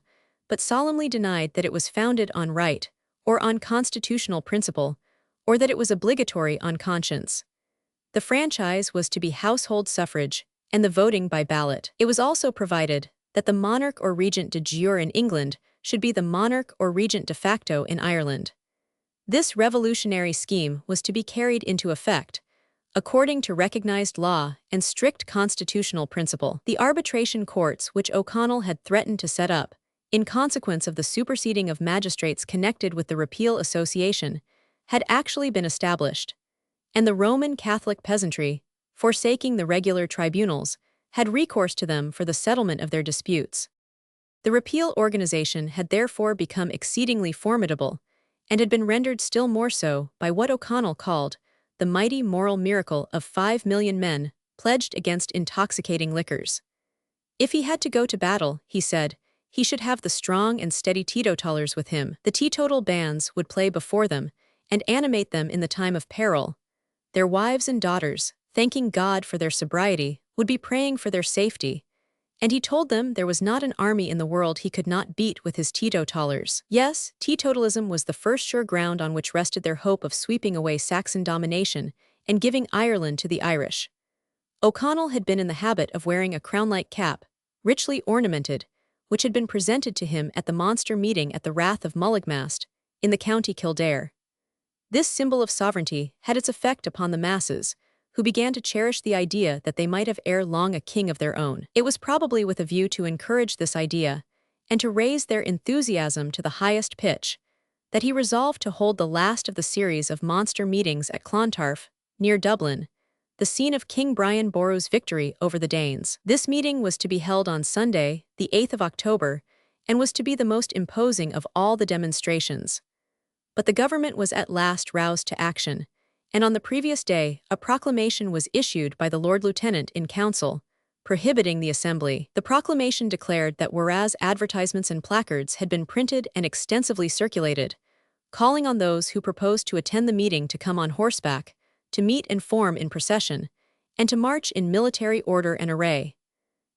but solemnly denied that it was founded on right, or on constitutional principle, or that it was obligatory on conscience. The franchise was to be household suffrage, and the voting by ballot. It was also provided that the monarch or regent de jure in England should be the monarch or regent de facto in Ireland. This revolutionary scheme was to be carried into effect, according to recognized law and strict constitutional principle. The arbitration courts which O'Connell had threatened to set up, in consequence of the superseding of magistrates connected with the Repeal Association, had actually been established, and the Roman Catholic peasantry, forsaking the regular tribunals, had recourse to them for the settlement of their disputes. The repeal organization had therefore become exceedingly formidable, and had been rendered still more so by what O'Connell called the mighty moral miracle of 5 million men pledged against intoxicating liquors. If he had to go to battle, he said, he should have the strong and steady teetotalers with him. The teetotal bands would play before them and animate them in the time of peril. Their wives and daughters, thanking God for their sobriety, would be praying for their safety, and he told them there was not an army in the world he could not beat with his teetotalers. Yes, teetotalism was the first sure ground on which rested their hope of sweeping away Saxon domination and giving Ireland to the Irish. O'Connell had been in the habit of wearing a crown-like cap, richly ornamented, which had been presented to him at the monster meeting at the Rath of Mullaghmast, in the county Kildare. This symbol of sovereignty had its effect upon the masses, who began to cherish the idea that they might have ere long a king of their own. It was probably with a view to encourage this idea, and to raise their enthusiasm to the highest pitch, that he resolved to hold the last of the series of monster meetings at Clontarf, near Dublin, the scene of King Brian Boru's victory over the Danes. This meeting was to be held on Sunday, the 8th of October, and was to be the most imposing of all the demonstrations. But the government was at last roused to action, and on the previous day a proclamation was issued by the Lord Lieutenant in Council, prohibiting the assembly. The proclamation declared that whereas advertisements and placards had been printed and extensively circulated, calling on those who proposed to attend the meeting to come on horseback, to meet and form in procession, and to march in military order and array,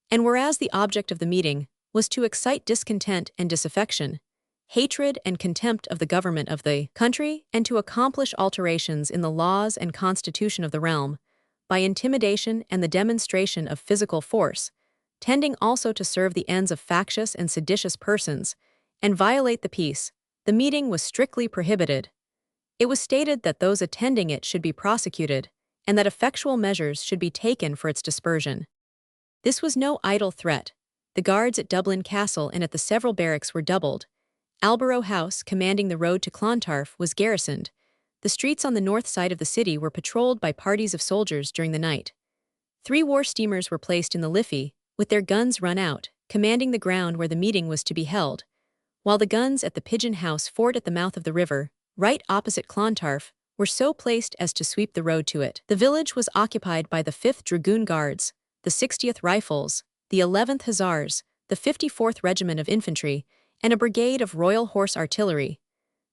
and whereas the object of the meeting was to excite discontent and disaffection, hatred and contempt of the government of the country, and to accomplish alterations in the laws and constitution of the realm, by intimidation and the demonstration of physical force, tending also to serve the ends of factious and seditious persons, and violate the peace, the meeting was strictly prohibited. It was stated that those attending it should be prosecuted, and that effectual measures should be taken for its dispersion. This was no idle threat. The guards at Dublin Castle and at the several barracks were doubled. Alborough House, commanding the road to Clontarf, was garrisoned. The streets on the north side of the city were patrolled by parties of soldiers during the night. 3 war steamers were placed in the Liffey, with their guns run out, commanding the ground where the meeting was to be held, while the guns at the Pigeon House fort at the mouth of the river, right opposite Clontarf, were so placed as to sweep the road to it. The village was occupied by the 5th Dragoon Guards, the 60th Rifles, the 11th Hussars, the 54th Regiment of Infantry, and a brigade of Royal Horse Artillery,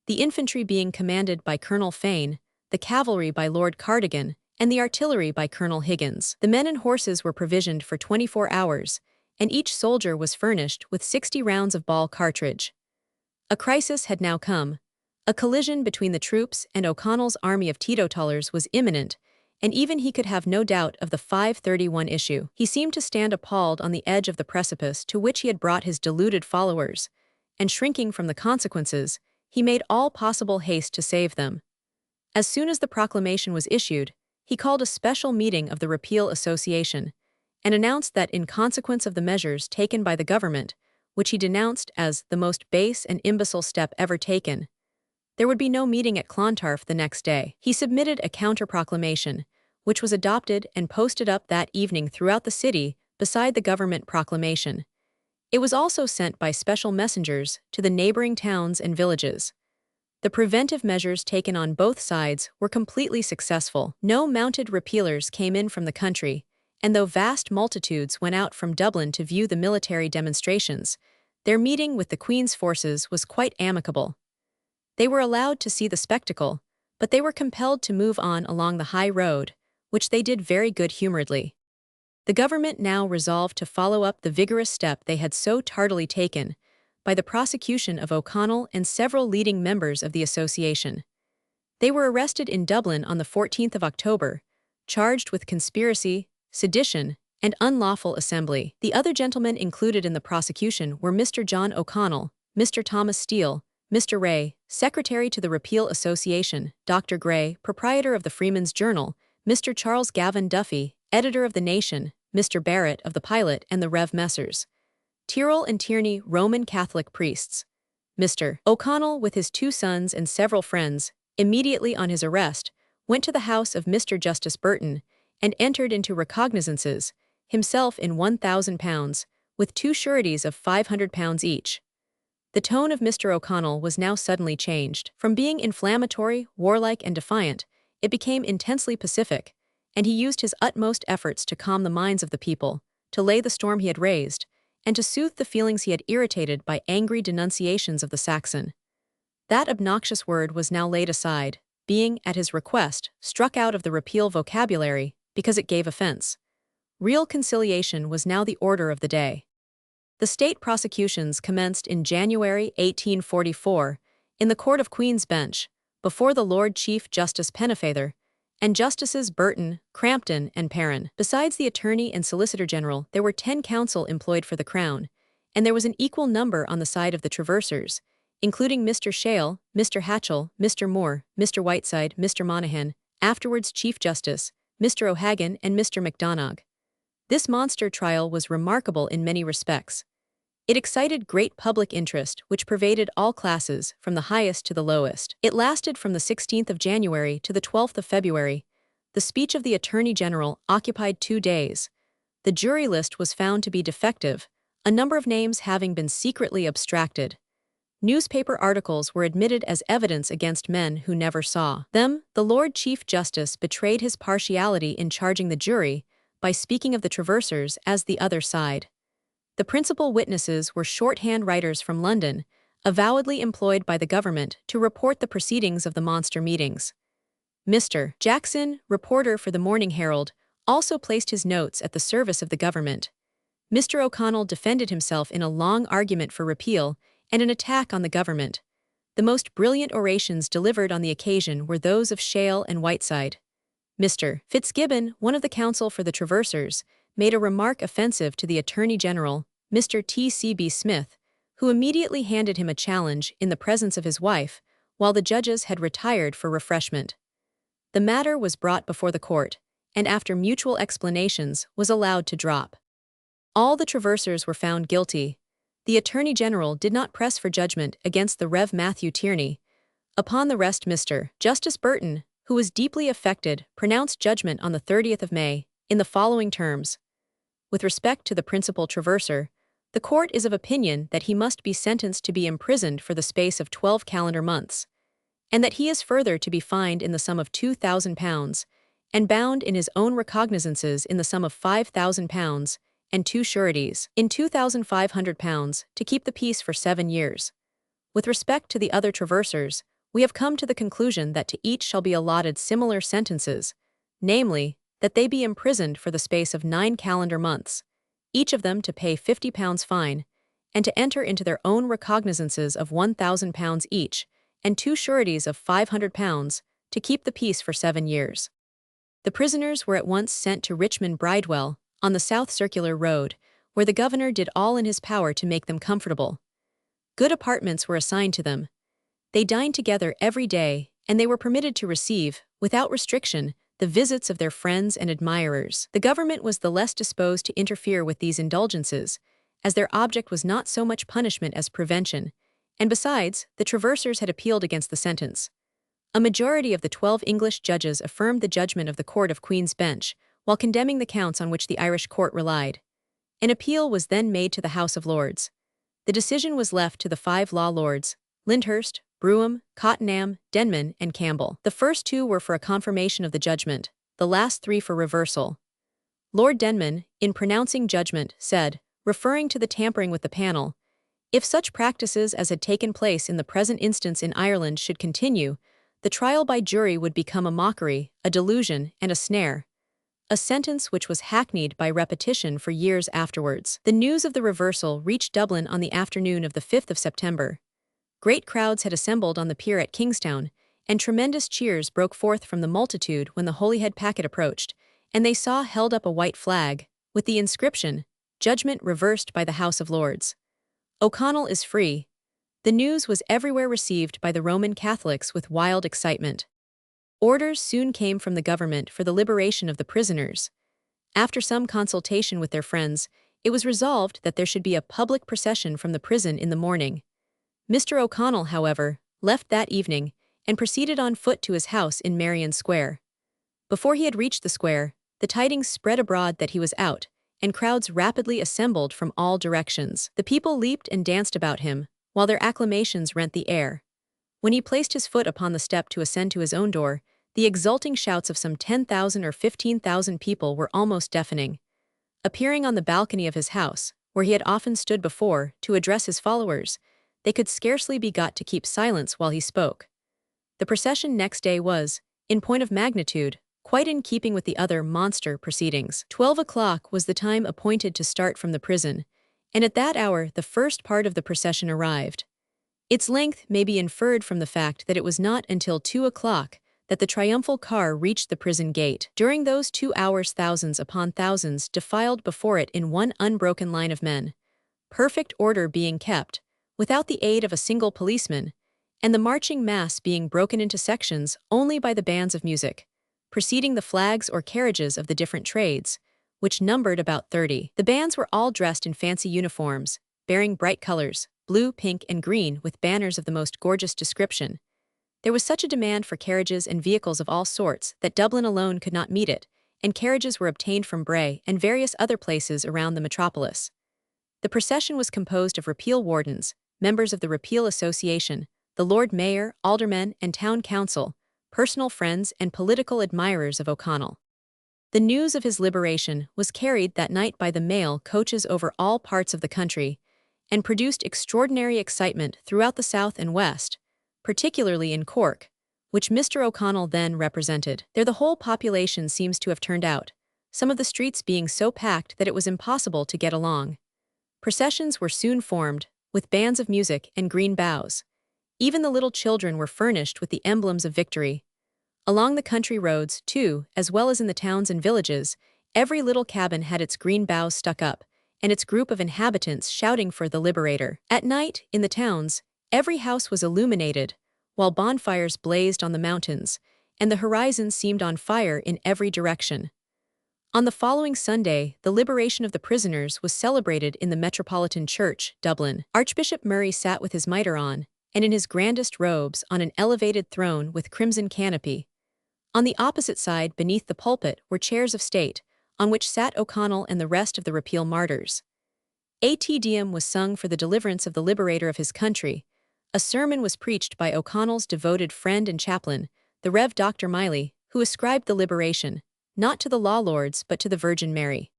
the infantry being commanded by Colonel Fane, the cavalry by Lord Cardigan, and the artillery by Colonel Higgins. The men and horses were provisioned for 24 hours, and each soldier was furnished with 60 rounds of ball cartridge. A crisis had now come. A collision between the troops and O'Connell's army of teetotalers was imminent, and even he could have no doubt of the 531 issue. He seemed to stand appalled on the edge of the precipice to which he had brought his deluded followers, and shrinking from the consequences, he made all possible haste to save them. As soon as the proclamation was issued, he called a special meeting of the Repeal Association, and announced that in consequence of the measures taken by the government, which he denounced as the most base and imbecile step ever taken, there would be no meeting at Clontarf the next day. He submitted a counter-proclamation, which was adopted and posted up that evening throughout the city beside the government proclamation. It was also sent by special messengers to the neighboring towns and villages. The preventive measures taken on both sides were completely successful. No mounted repealers came in from the country, and though vast multitudes went out from Dublin to view the military demonstrations, their meeting with the Queen's forces was quite amicable. They were allowed to see the spectacle, but they were compelled to move on along the high road, which they did very good-humoredly. The government now resolved to follow up the vigorous step they had so tardily taken by the prosecution of O'Connell and several leading members of the association. They were arrested in Dublin on the 14th of October, charged with conspiracy, sedition, and unlawful assembly. The other gentlemen included in the prosecution were Mr. John O'Connell, Mr. Thomas Steele, Mr. Ray, Secretary to the Repeal Association, Dr. Gray, proprietor of the Freeman's Journal, Mr. Charles Gavin Duffy, editor of The Nation, Mr. Barrett of the Pilot and the Rev. Messrs. Tyrrell and Tierney, Roman Catholic priests. Mr. O'Connell, with his 2 sons and several friends, immediately on his arrest, went to the house of Mr. Justice Burton and entered into recognizances, himself in £1,000, with 2 sureties of £500 each. The tone of Mr. O'Connell was now suddenly changed. From being inflammatory, warlike, and defiant, it became intensely pacific, and he used his utmost efforts to calm the minds of the people, to lay the storm he had raised, and to soothe the feelings he had irritated by angry denunciations of the Saxon. That obnoxious word was now laid aside, being, at his request, struck out of the repeal vocabulary because it gave offense. Real conciliation was now the order of the day. The state prosecutions commenced in January 1844 in the Court of Queen's Bench, before the Lord Chief Justice Pennefather, and Justices Burton, Crampton, and Perrin. Besides the Attorney and Solicitor General, there were 10 counsel employed for the Crown, and there was an equal number on the side of the traversers, including Mr. Shale, Mr. Hatchell, Mr. Moore, Mr. Whiteside, Mr. Monaghan, afterwards Chief Justice, Mr. O'Hagan, and Mr. MacDonagh. This monster trial was remarkable in many respects. It excited great public interest, which pervaded all classes, from the highest to the lowest. It lasted from the 16th of January to the 12th of February. The speech of the Attorney General occupied 2 days. The jury list was found to be defective, a number of names having been secretly abstracted. Newspaper articles were admitted as evidence against men who never saw them. The Lord Chief Justice betrayed his partiality in charging the jury by speaking of the traversers as the other side. The principal witnesses were shorthand writers from London, avowedly employed by the government to report the proceedings of the monster meetings. Mr. Jackson, reporter for the Morning Herald, also placed his notes at the service of the government. Mr. O'Connell defended himself in a long argument for repeal and an attack on the government. The most brilliant orations delivered on the occasion were those of Shale and Whiteside. Mr. Fitzgibbon, one of the counsel for the traversers, made a remark offensive to the Attorney General, Mr. T.C.B. Smith, who immediately handed him a challenge in the presence of his wife, while the judges had retired for refreshment. The matter was brought before the court, and after mutual explanations was allowed to drop. All the traversers were found guilty. The Attorney General did not press for judgment against the Rev. Matthew Tierney. Upon the rest, Mr. Justice Burton, who was deeply affected, pronounced judgment on the 30th of May, in the following terms. With respect to the principal traverser, the court is of opinion that he must be sentenced to be imprisoned for the space of 12 calendar months, and that he is further to be fined in the sum of £2,000, and bound in his own recognizances in the sum of £5,000, and 2 sureties, in £2,500, to keep the peace for 7 years. With respect to the other traversers, we have come to the conclusion that to each shall be allotted similar sentences, namely, that they be imprisoned for the space of 9 calendar months, each of them to pay £50 fine, and to enter into their own recognizances of £1,000 each, and 2 sureties of £500, to keep the peace for 7 years. The prisoners were at once sent to Richmond Bridewell, on the South Circular Road, where the governor did all in his power to make them comfortable. Good apartments were assigned to them. They dined together every day, and they were permitted to receive, without restriction, the visits of their friends and admirers. The government was the less disposed to interfere with these indulgences, as their object was not so much punishment as prevention, and besides, the traversers had appealed against the sentence. A majority of the 12 English judges affirmed the judgment of the Court of Queen's Bench, while condemning the counts on which the Irish court relied. An appeal was then made to the House of Lords. The decision was left to the 5 law lords, Lyndhurst, Brougham, Cottenham, Denman, and Campbell. The first 2 were for a confirmation of the judgment, the last 3 for reversal. Lord Denman, in pronouncing judgment, said, referring to the tampering with the panel, "If such practices as had taken place in the present instance in Ireland should continue, the trial by jury would become a mockery, a delusion, and a snare," a sentence which was hackneyed by repetition for years afterwards. The news of the reversal reached Dublin on the afternoon of the 5th of September. Great crowds had assembled on the pier at Kingstown, and tremendous cheers broke forth from the multitude when the Holyhead packet approached, and they saw held up a white flag, with the inscription, "Judgment reversed by the House of Lords. O'Connell is free." The news was everywhere received by the Roman Catholics with wild excitement. Orders soon came from the government for the liberation of the prisoners. After some consultation with their friends, it was resolved that there should be a public procession from the prison in the morning. Mr. O'Connell, however, left that evening, and proceeded on foot to his house in Merrion Square. Before he had reached the square, the tidings spread abroad that he was out, and crowds rapidly assembled from all directions. The people leaped and danced about him, while their acclamations rent the air. When he placed his foot upon the step to ascend to his own door, the exulting shouts of some 10,000 or 15,000 people were almost deafening. Appearing on the balcony of his house, where he had often stood before, to address his followers, they could scarcely be got to keep silence while he spoke. The procession next day was, in point of magnitude, quite in keeping with the other monster proceedings. 12 o'clock was the time appointed to start from the prison, and at that hour the first part of the procession arrived. Its length may be inferred from the fact that it was not until 2 o'clock that the triumphal car reached the prison gate. During those 2 hours thousands upon thousands defiled before it in one unbroken line of men, perfect order being kept, without the aid of a single policeman, and the marching mass being broken into sections only by the bands of music, preceding the flags or carriages of the different trades, which numbered about 30. The bands were all dressed in fancy uniforms, bearing bright colors, blue, pink, and green, with banners of the most gorgeous description. There was such a demand for carriages and vehicles of all sorts that Dublin alone could not meet it, and carriages were obtained from Bray and various other places around the metropolis. The procession was composed of repeal wardens, members of the Repeal Association, the Lord Mayor, aldermen, and town council, personal friends and political admirers of O'Connell. The news of his liberation was carried that night by the mail coaches over all parts of the country, and produced extraordinary excitement throughout the south and west, particularly in Cork, which Mr. O'Connell then represented. There the whole population seems to have turned out, some of the streets being so packed that it was impossible to get along. Processions were soon formed, with bands of music and green boughs. Even the little children were furnished with the emblems of victory. Along the country roads, too, as well as in the towns and villages, every little cabin had its green boughs stuck up, and its group of inhabitants shouting for the liberator. At night, in the towns, every house was illuminated, while bonfires blazed on the mountains, and the horizon seemed on fire in every direction. On the following Sunday, the liberation of the prisoners was celebrated in the Metropolitan Church, Dublin. Archbishop Murray sat with his mitre on, and in his grandest robes, on an elevated throne with crimson canopy. On the opposite side, beneath the pulpit, were chairs of state, on which sat O'Connell and the rest of the repeal martyrs. A Te Deum was sung for the deliverance of the liberator of his country. A sermon was preached by O'Connell's devoted friend and chaplain, the Rev. Dr. Miley, who ascribed the liberation, not to the law lords but to the Virgin Mary.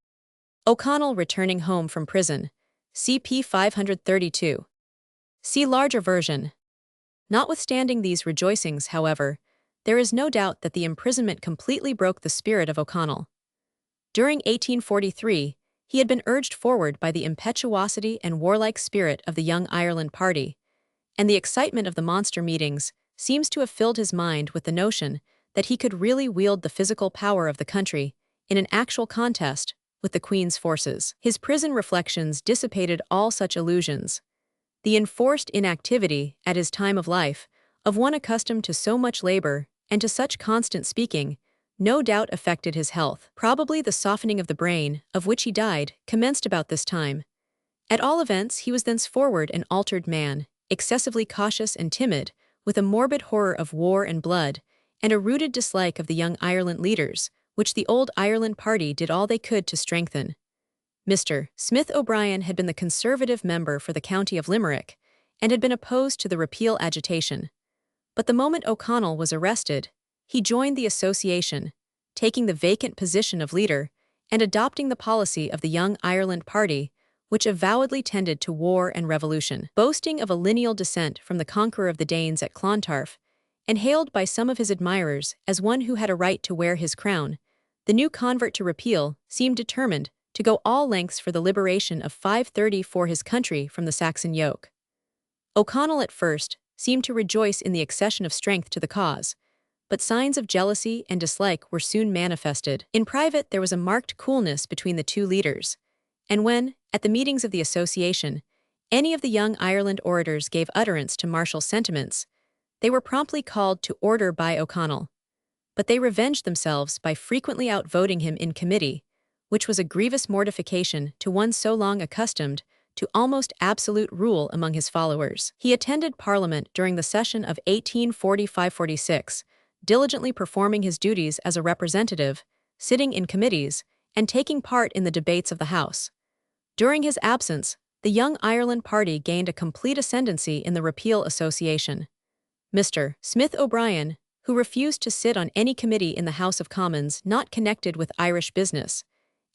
O'Connell returning home from prison. CP 532. See larger version. Notwithstanding these rejoicings, however, there is no doubt that the imprisonment completely broke the spirit of O'Connell. During 1843, He had been urged forward by the impetuosity and warlike spirit of the Young Ireland party, and the excitement of the monster meetings seems to have filled his mind with the notion that he could really wield the physical power of the country in an actual contest with the Queen's forces. His prison reflections dissipated all such illusions. The enforced inactivity, at his time of life, of one accustomed to so much labor and to such constant speaking, no doubt affected his health. Probably the softening of the brain, of which he died, commenced about this time. At all events, he was thenceforward an altered man, excessively cautious and timid, with a morbid horror of war and blood, and a rooted dislike of the Young Ireland leaders, which the Old Ireland party did all they could to strengthen. Mr. Smith O'Brien had been the Conservative member for the county of Limerick, and had been opposed to the repeal agitation. But the moment O'Connell was arrested, he joined the association, taking the vacant position of leader, and adopting the policy of the Young Ireland party, which avowedly tended to war and revolution. Boasting of a lineal descent from the conqueror of the Danes at Clontarf, and hailed by some of his admirers as one who had a right to wear his crown, the new convert to repeal seemed determined to go all lengths for the liberation of 530 for his country from the Saxon yoke. O'Connell at first seemed to rejoice in the accession of strength to the cause, but signs of jealousy and dislike were soon manifested. In private there was a marked coolness between the two leaders, and when, at the meetings of the association, any of the Young Ireland orators gave utterance to martial sentiments, they were promptly called to order by O'Connell. But they revenged themselves by frequently outvoting him in committee, which was a grievous mortification to one so long accustomed to almost absolute rule among his followers. He attended Parliament during the session of 1845-46, diligently performing his duties as a representative, sitting in committees, and taking part in the debates of the House. During his absence, the Young Ireland party gained a complete ascendancy in the Repeal Association. Mr. Smith O'Brien, who refused to sit on any committee in the House of Commons not connected with Irish business,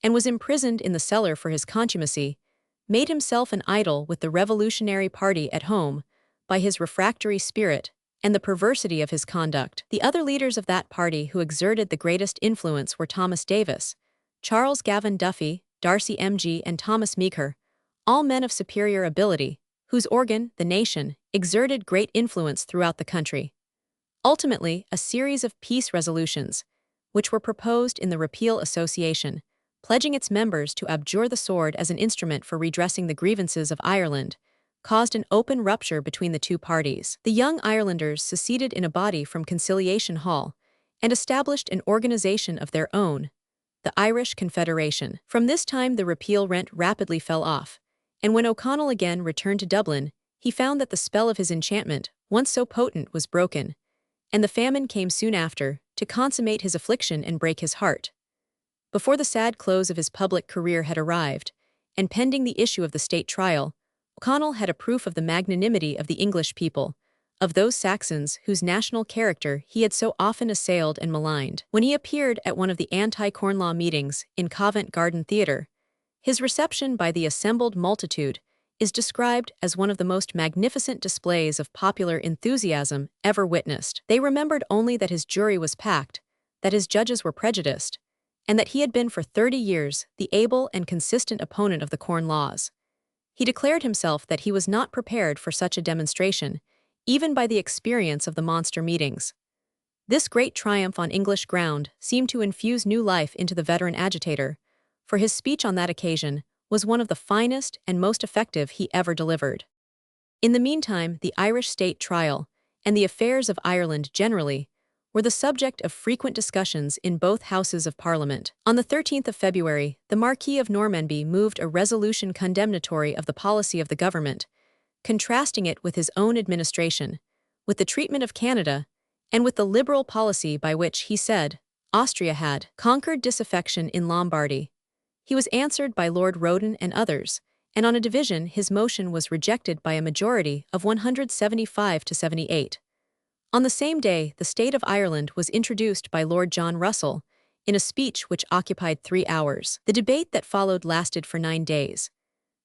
and was imprisoned in the cellar for his contumacy, made himself an idol with the revolutionary party at home by his refractory spirit and the perversity of his conduct. The other leaders of that party who exerted the greatest influence were Thomas Davis, Charles Gavin Duffy, Darcy M.G. and Thomas Meeker, all men of superior ability, whose organ, the nation, exerted great influence throughout the country. Ultimately, a series of peace resolutions, which were proposed in the Repeal Association, pledging its members to abjure the sword as an instrument for redressing the grievances of Ireland, caused an open rupture between the two parties. The Young Irelanders seceded in a body from Conciliation Hall and established an organization of their own, the Irish Confederation. From this time the repeal rent rapidly fell off, and when O'Connell again returned to Dublin, he found that the spell of his enchantment, once so potent, was broken, and the famine came soon after, to consummate his affliction and break his heart. Before the sad close of his public career had arrived, and pending the issue of the state trial, O'Connell had a proof of the magnanimity of the English people, of those Saxons whose national character he had so often assailed and maligned. When he appeared at one of the anti-Corn Law meetings in Covent Garden Theatre, his reception by the assembled multitude is described as one of the most magnificent displays of popular enthusiasm ever witnessed. They remembered only that his jury was packed, that his judges were prejudiced, and that he had been for 30 years the able and consistent opponent of the Corn Laws. He declared himself that he was not prepared for such a demonstration, even by the experience of the monster meetings. This great triumph on English ground seemed to infuse new life into the veteran agitator, for his speech on that occasion was one of the finest and most effective he ever delivered. In the meantime, the Irish state trial, and the affairs of Ireland generally, were the subject of frequent discussions in both Houses of Parliament. On the 13th of February, the Marquis of Normanby moved a resolution condemnatory of the policy of the government, contrasting it with his own administration, with the treatment of Canada, and with the liberal policy by which, he said, Austria had conquered disaffection in Lombardy. He was answered by Lord Roden and others, and on a division his motion was rejected by a majority of 175 to 78. On the same day, the State of Ireland was introduced by Lord John Russell, in a speech which occupied 3 hours. The debate that followed lasted for 9 days.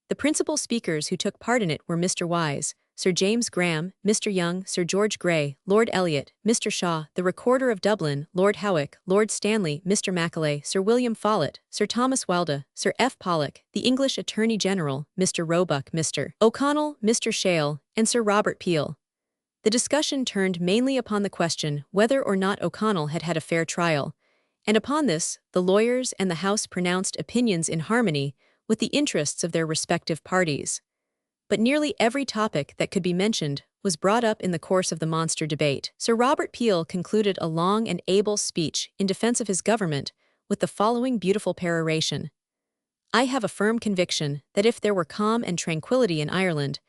The principal speakers who took part in it were Mr. Wise, Sir James Graham, Mr. Young, Sir George Grey, Lord Eliot, Mr. Shaw, the Recorder of Dublin, Lord Howick, Lord Stanley, Mr. Macaulay, Sir William Follett, Sir Thomas Wilde, Sir F. Pollock, the English Attorney General, Mr. Roebuck, Mr. O'Connell, Mr. Shale, and Sir Robert Peel. The discussion turned mainly upon the question whether or not O'Connell had had a fair trial, and upon this, the lawyers and the House pronounced opinions in harmony with the interests of their respective parties. But nearly every topic that could be mentioned was brought up in the course of the monster debate. Sir Robert Peel concluded a long and able speech in defense of his government with the following beautiful peroration. I have a firm conviction that if there were calm and tranquility in Ireland,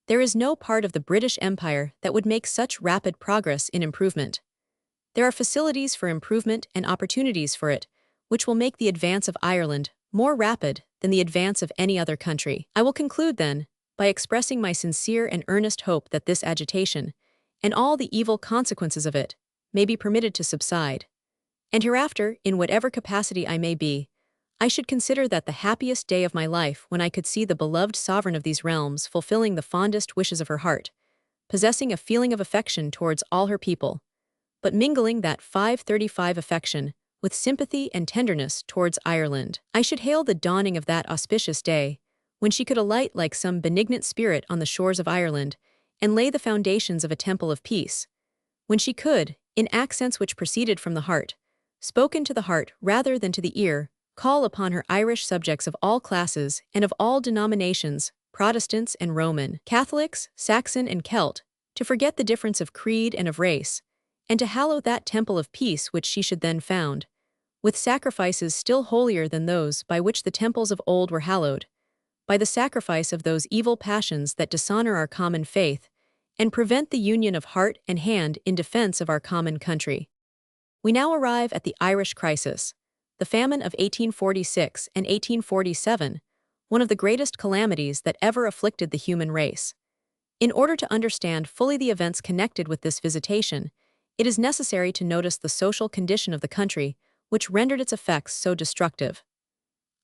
there is no part of the British Empire that would make such rapid progress in improvement. There are facilities for improvement and opportunities for it, which will make the advance of Ireland more rapid than the advance of any other country. I will conclude, then, by expressing my sincere and earnest hope that this agitation, and all the evil consequences of it, may be permitted to subside. And hereafter, in whatever capacity I may be, I should consider that the happiest day of my life when I could see the beloved sovereign of these realms fulfilling the fondest wishes of her heart, possessing a feeling of affection towards all her people, but mingling that 535 affection with sympathy and tenderness towards Ireland. I should hail the dawning of that auspicious day, when she could alight like some benignant spirit on the shores of Ireland and lay the foundations of a temple of peace, when she could, in accents which proceeded from the heart, spoken to the heart rather than to the ear, call upon her Irish subjects of all classes and of all denominations, Protestants and Roman, Catholics, Saxon and Celt, to forget the difference of creed and of race, and to hallow that temple of peace which she should then found, with sacrifices still holier than those by which the temples of old were hallowed, by the sacrifice of those evil passions that dishonor our common faith, and prevent the union of heart and hand in defense of our common country. We now arrive at the Irish crisis, the famine of 1846 and 1847, one of the greatest calamities that ever afflicted the human race. In order to understand fully the events connected with this visitation, it is necessary to notice the social condition of the country, which rendered its effects so destructive.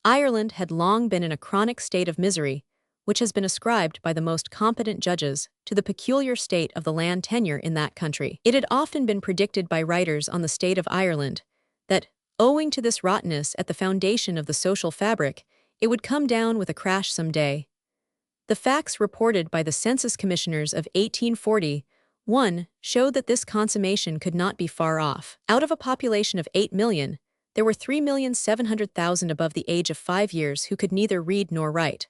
Ireland had long been in a chronic state of misery, which has been ascribed by the most competent judges to the peculiar state of the land tenure in that country. It had often been predicted by writers on the state of Ireland that, owing to this rottenness at the foundation of the social fabric, it would come down with a crash some day. The facts reported by the census commissioners of 1841 showed that this consummation could not be far off. Out of a population of 8 million, there were 3,700,000 above the age of 5 years who could neither read nor write,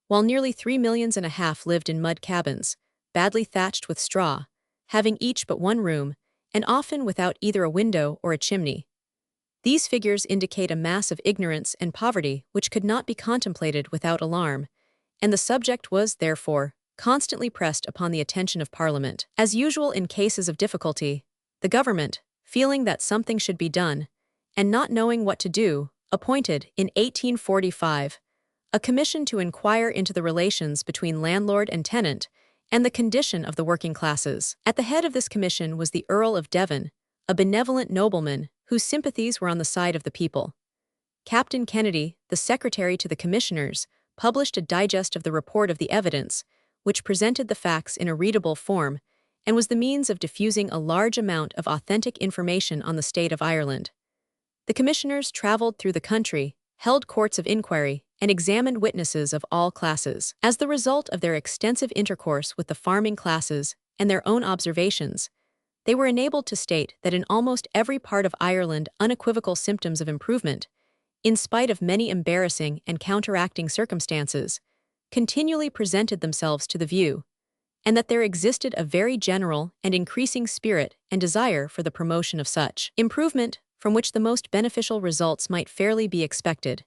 while nearly 3.5 millions lived in mud cabins, badly thatched with straw, having each but one room, and often without either a window or a chimney. These figures indicate a mass of ignorance and poverty which could not be contemplated without alarm, and the subject was, therefore, constantly pressed upon the attention of Parliament. As usual in cases of difficulty, the government, feeling that something should be done, and not knowing what to do, appointed, in 1845, a commission to inquire into the relations between landlord and tenant and the condition of the working classes. At the head of this commission was the Earl of Devon, a benevolent nobleman whose sympathies were on the side of the people. Captain Kennedy, the secretary to the commissioners, published a digest of the report of the evidence, which presented the facts in a readable form and was the means of diffusing a large amount of authentic information on the state of Ireland. The commissioners traveled through the country, held courts of inquiry, and examined witnesses of all classes. As the result of their extensive intercourse with the farming classes and their own observations, they were enabled to state that in almost every part of Ireland unequivocal symptoms of improvement, in spite of many embarrassing and counteracting circumstances, continually presented themselves to the view, and that there existed a very general and increasing spirit and desire for the promotion of such improvement, from which the most beneficial results might fairly be expected.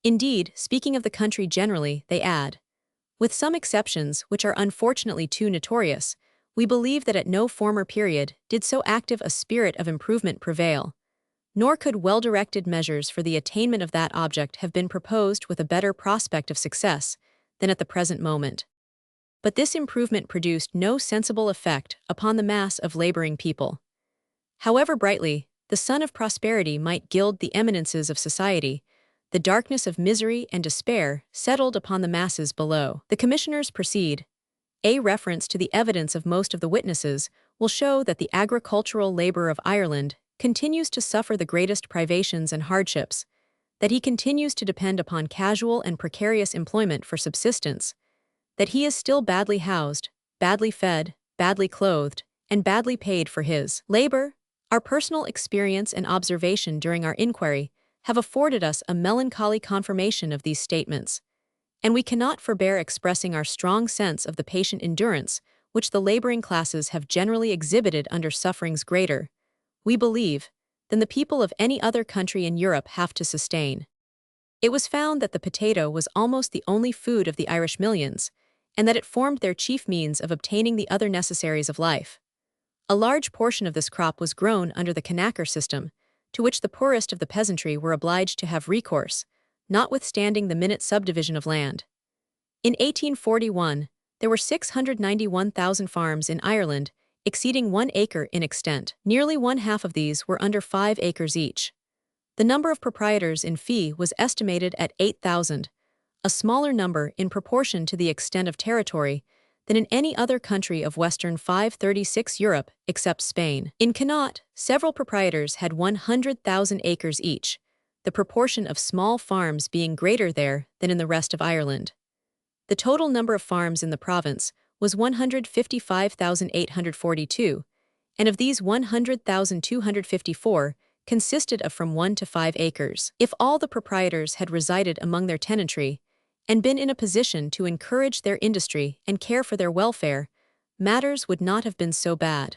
Indeed, speaking of the country generally, they add, with some exceptions which are unfortunately too notorious, we believe that at no former period did so active a spirit of improvement prevail, nor could well-directed measures for the attainment of that object have been proposed with a better prospect of success than at the present moment. But this improvement produced no sensible effect upon the mass of laboring people. However brightly the sun of prosperity might gild the eminences of society, the darkness of misery and despair settled upon the masses below. The commissioners proceed, A reference to the evidence of most of the witnesses will show that the agricultural labor of Ireland continues to suffer the greatest privations and hardships, that he continues to depend upon casual and precarious employment for subsistence, that he is still badly housed, badly fed, badly clothed, and badly paid for his labor. Our personal experience and observation during our inquiry have afforded us a melancholy confirmation of these statements, and we cannot forbear expressing our strong sense of the patient endurance which the laboring classes have generally exhibited under sufferings greater, we believe, than the people of any other country in Europe have to sustain. It was found that the potato was almost the only food of the Irish millions, and that it formed their chief means of obtaining the other necessaries of life. A large portion of this crop was grown under the knacker system, to which the poorest of the peasantry were obliged to have recourse, notwithstanding the minute subdivision of land. In 1841, there were 691,000 farms in Ireland, exceeding 1 acre in extent. Nearly one half of these were under 5 acres each. The number of proprietors in fee was estimated at 8,000, a smaller number in proportion to the extent of territory than in any other country of Western 536 Europe except Spain. In Connaught, several proprietors had 100,000 acres each, the proportion of small farms being greater there than in the rest of Ireland. The total number of farms in the province was 155,842, and of these 100,254 consisted of from 1 to 5 acres. If all the proprietors had resided among their tenantry, and been in a position to encourage their industry and care for their welfare, matters would not have been so bad.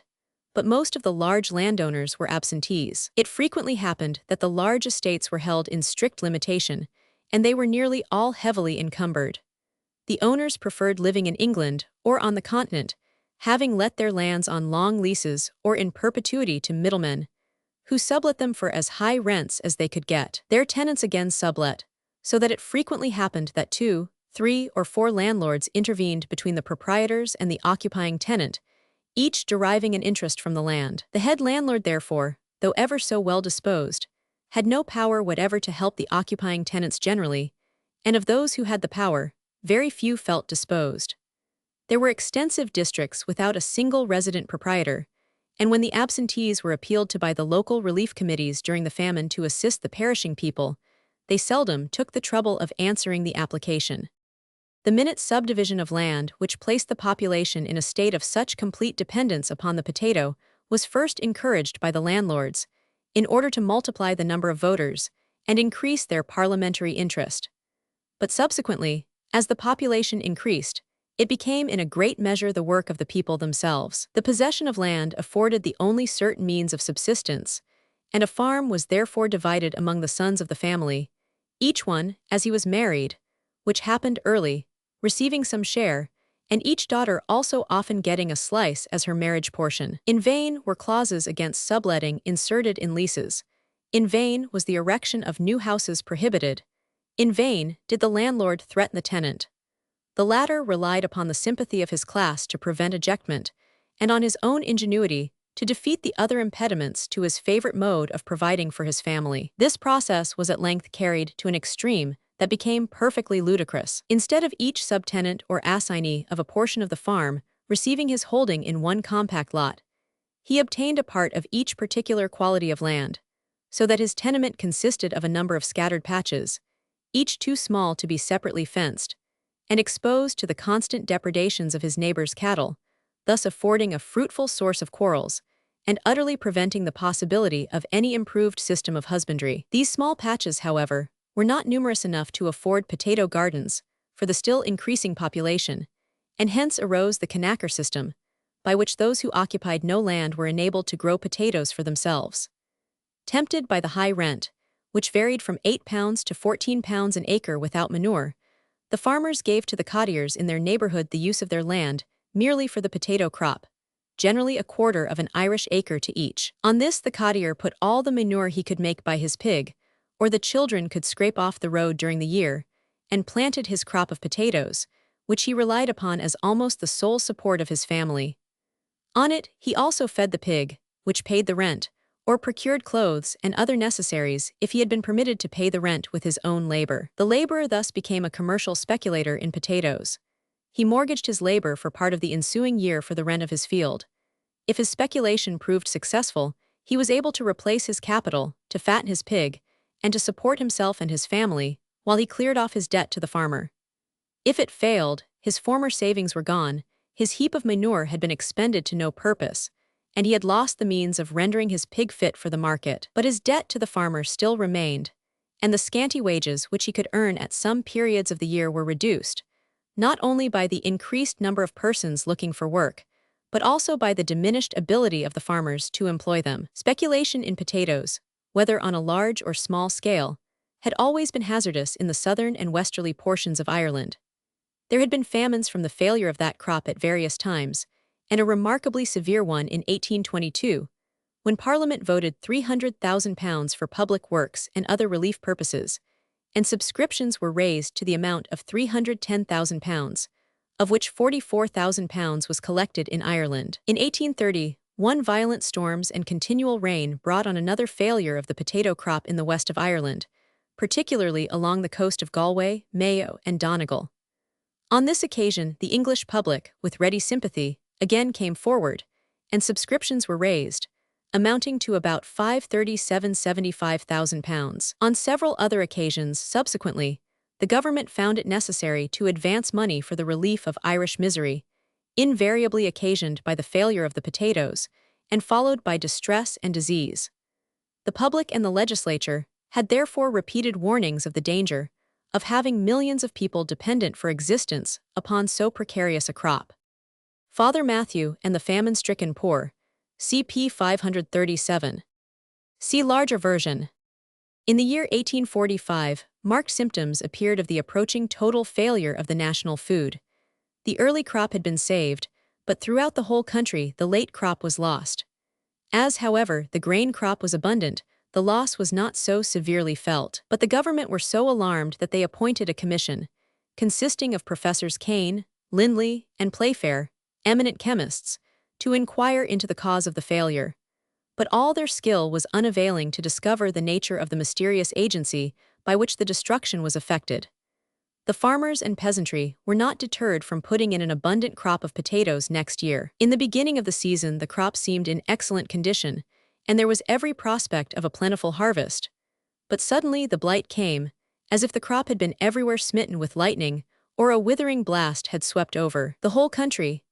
But most of the large landowners were absentees. It frequently happened that the large estates were held in strict limitation, and they were nearly all heavily encumbered. The owners preferred living in England or on the continent, having let their lands on long leases or in perpetuity to middlemen, who sublet them for as high rents as they could get. Their tenants again sublet, so that it frequently happened that 2, 3, or 4 landlords intervened between the proprietors and the occupying tenant, each deriving an interest from the land. The head landlord, therefore, though ever so well disposed, had no power whatever to help the occupying tenants generally, and of those who had the power, very few felt disposed. There were extensive districts without a single resident proprietor, and when the absentees were appealed to by the local relief committees during the famine to assist the perishing people, they seldom took the trouble of answering the application. The minute subdivision of land which placed the population in a state of such complete dependence upon the potato was first encouraged by the landlords, in order to multiply the number of voters and increase their parliamentary interest. But subsequently, as the population increased, it became in a great measure the work of the people themselves. The possession of land afforded the only certain means of subsistence, and a farm was therefore divided among the sons of the family, each one, as he was married, which happened early, receiving some share, and each daughter also often getting a slice as her marriage portion. In vain were clauses against subletting inserted in leases. In vain was the erection of new houses prohibited. In vain did the landlord threaten the tenant. The latter relied upon the sympathy of his class to prevent ejectment, and on his own ingenuity to defeat the other impediments to his favorite mode of providing for his family. This process was at length carried to an extreme that became perfectly ludicrous. Instead of each subtenant or assignee of a portion of the farm receiving his holding in one compact lot, he obtained a part of each particular quality of land, so that his tenement consisted of a number of scattered patches, each too small to be separately fenced, and exposed to the constant depredations of his neighbor's cattle, thus affording a fruitful source of quarrels, and utterly preventing the possibility of any improved system of husbandry. These small patches, however, were not numerous enough to afford potato gardens for the still increasing population, and hence arose the knacker system, by which those who occupied no land were enabled to grow potatoes for themselves. Tempted by the high rent, which varied from £8 to £14 an acre without manure, the farmers gave to the cottiers in their neighborhood the use of their land merely for the potato crop, generally a quarter of an Irish acre to each. On this the cottier put all the manure he could make by his pig, or the children could scrape off the road during the year, and planted his crop of potatoes, which he relied upon as almost the sole support of his family. On it he also fed the pig, which paid the rent, or procured clothes and other necessaries if he had been permitted to pay the rent with his own labor. The laborer thus became a commercial speculator in potatoes. He mortgaged his labor for part of the ensuing year for the rent of his field. If his speculation proved successful, he was able to replace his capital, to fatten his pig, and to support himself and his family, while he cleared off his debt to the farmer. If it failed, his former savings were gone, his heap of manure had been expended to no purpose, and he had lost the means of rendering his pig fit for the market. But his debt to the farmer still remained, and the scanty wages which he could earn at some periods of the year were reduced, not only by the increased number of persons looking for work, but also by the diminished ability of the farmers to employ them. Speculation in potatoes, whether on a large or small scale, had always been hazardous in the southern and westerly portions of Ireland. There had been famines from the failure of that crop at various times, and a remarkably severe one in 1822, when Parliament voted £300,000 for public works and other relief purposes, and subscriptions were raised to the amount of £310,000, of which £44,000 was collected in Ireland. In 1830, violent storms and continual rain brought on another failure of the potato crop in the west of Ireland, particularly along the coast of Galway, Mayo, and Donegal. On this occasion, the English public, with ready sympathy, again came forward, and subscriptions were raised, amounting to about £537,75,000. On several other occasions subsequently, the government found it necessary to advance money for the relief of Irish misery, invariably occasioned by the failure of the potatoes, and followed by distress and disease. The public and the legislature had therefore repeated warnings of the danger of having millions of people dependent for existence upon so precarious a crop. Father Matthew and the Famine-Stricken Poor, CP 537. See larger version. In the year 1845, marked symptoms appeared of the approaching total failure of the national food. The early crop had been saved, but throughout the whole country the late crop was lost. As, however, the grain crop was abundant, the loss was not so severely felt. But the government were so alarmed that they appointed a commission, consisting of Professors Kane, Lindley, and Playfair, eminent chemists, to inquire into the cause of the failure. But all their skill was unavailing to discover the nature of the mysterious agency by which the destruction was effected. The farmers and peasantry were not deterred from putting in an abundant crop of potatoes next year. In the beginning of the season the crop seemed in excellent condition, and there was every prospect of a plentiful harvest. But suddenly the blight came, as if the crop had been everywhere smitten with lightning, or a withering blast had swept over the whole country.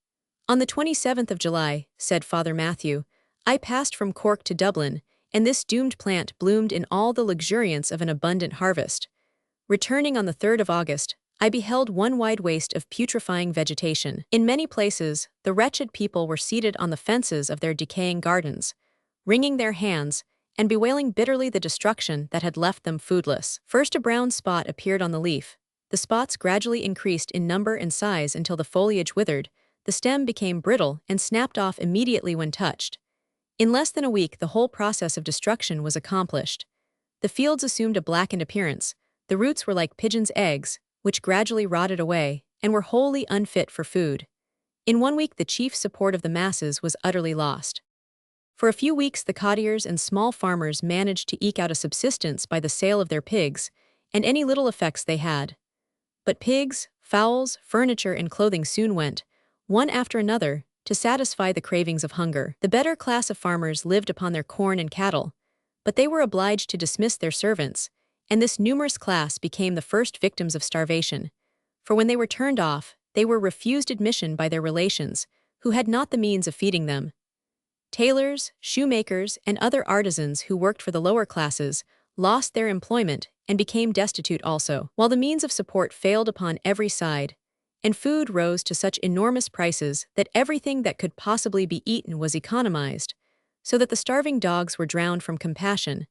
On the 27th of July, said Father Matthew, I passed from Cork to Dublin, and this doomed plant bloomed in all the luxuriance of an abundant harvest. Returning on the 3rd of August, I beheld one wide waste of putrefying vegetation. In many places, the wretched people were seated on the fences of their decaying gardens, wringing their hands, and bewailing bitterly the destruction that had left them foodless. First a brown spot appeared on the leaf. The spots gradually increased in number and size until the foliage withered, the stem became brittle and snapped off immediately when touched. In less than a week the whole process of destruction was accomplished. The fields assumed a blackened appearance, the roots were like pigeons' eggs, which gradually rotted away, and were wholly unfit for food. In 1 week the chief support of the masses was utterly lost. For a few weeks the cottiers and small farmers managed to eke out a subsistence by the sale of their pigs, and any little effects they had. But pigs, fowls, furniture, and clothing soon went, one after another, to satisfy the cravings of hunger. The better class of farmers lived upon their corn and cattle, but they were obliged to dismiss their servants, and this numerous class became the first victims of starvation, for when they were turned off, they were refused admission by their relations, who had not the means of feeding them. Tailors, shoemakers, and other artisans who worked for the lower classes lost their employment and became destitute also, while the means of support failed upon every side, and food rose to such enormous prices that everything that could possibly be eaten was economized, so that the starving dogs were drowned from compassion.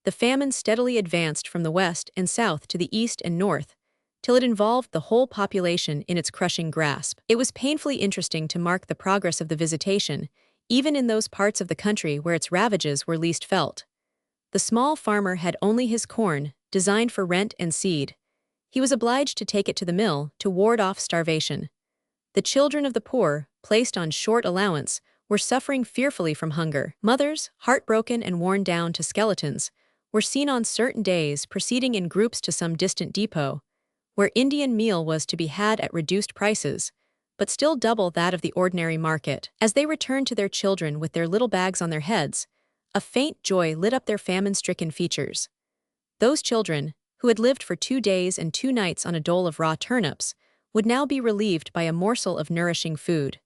The famine steadily advanced from the west and south to the east and north, till it involved the whole population in its crushing grasp. It was painfully interesting to mark the progress of the visitation, even in those parts of the country where its ravages were least felt. The small farmer had only his corn, designed for rent and seed. He was obliged to take it to the mill to ward off starvation. The children of the poor, placed on short allowance, were suffering fearfully from hunger. Mothers, heartbroken and worn down to skeletons, were seen on certain days proceeding in groups to some distant depot, where Indian meal was to be had at reduced prices, but still double that of the ordinary market. As they returned to their children with their little bags on their heads, a faint joy lit up their famine-stricken features. Those children, who had lived for 2 days and 2 nights on a dole of raw turnips, would now be relieved by a morsel of nourishing food.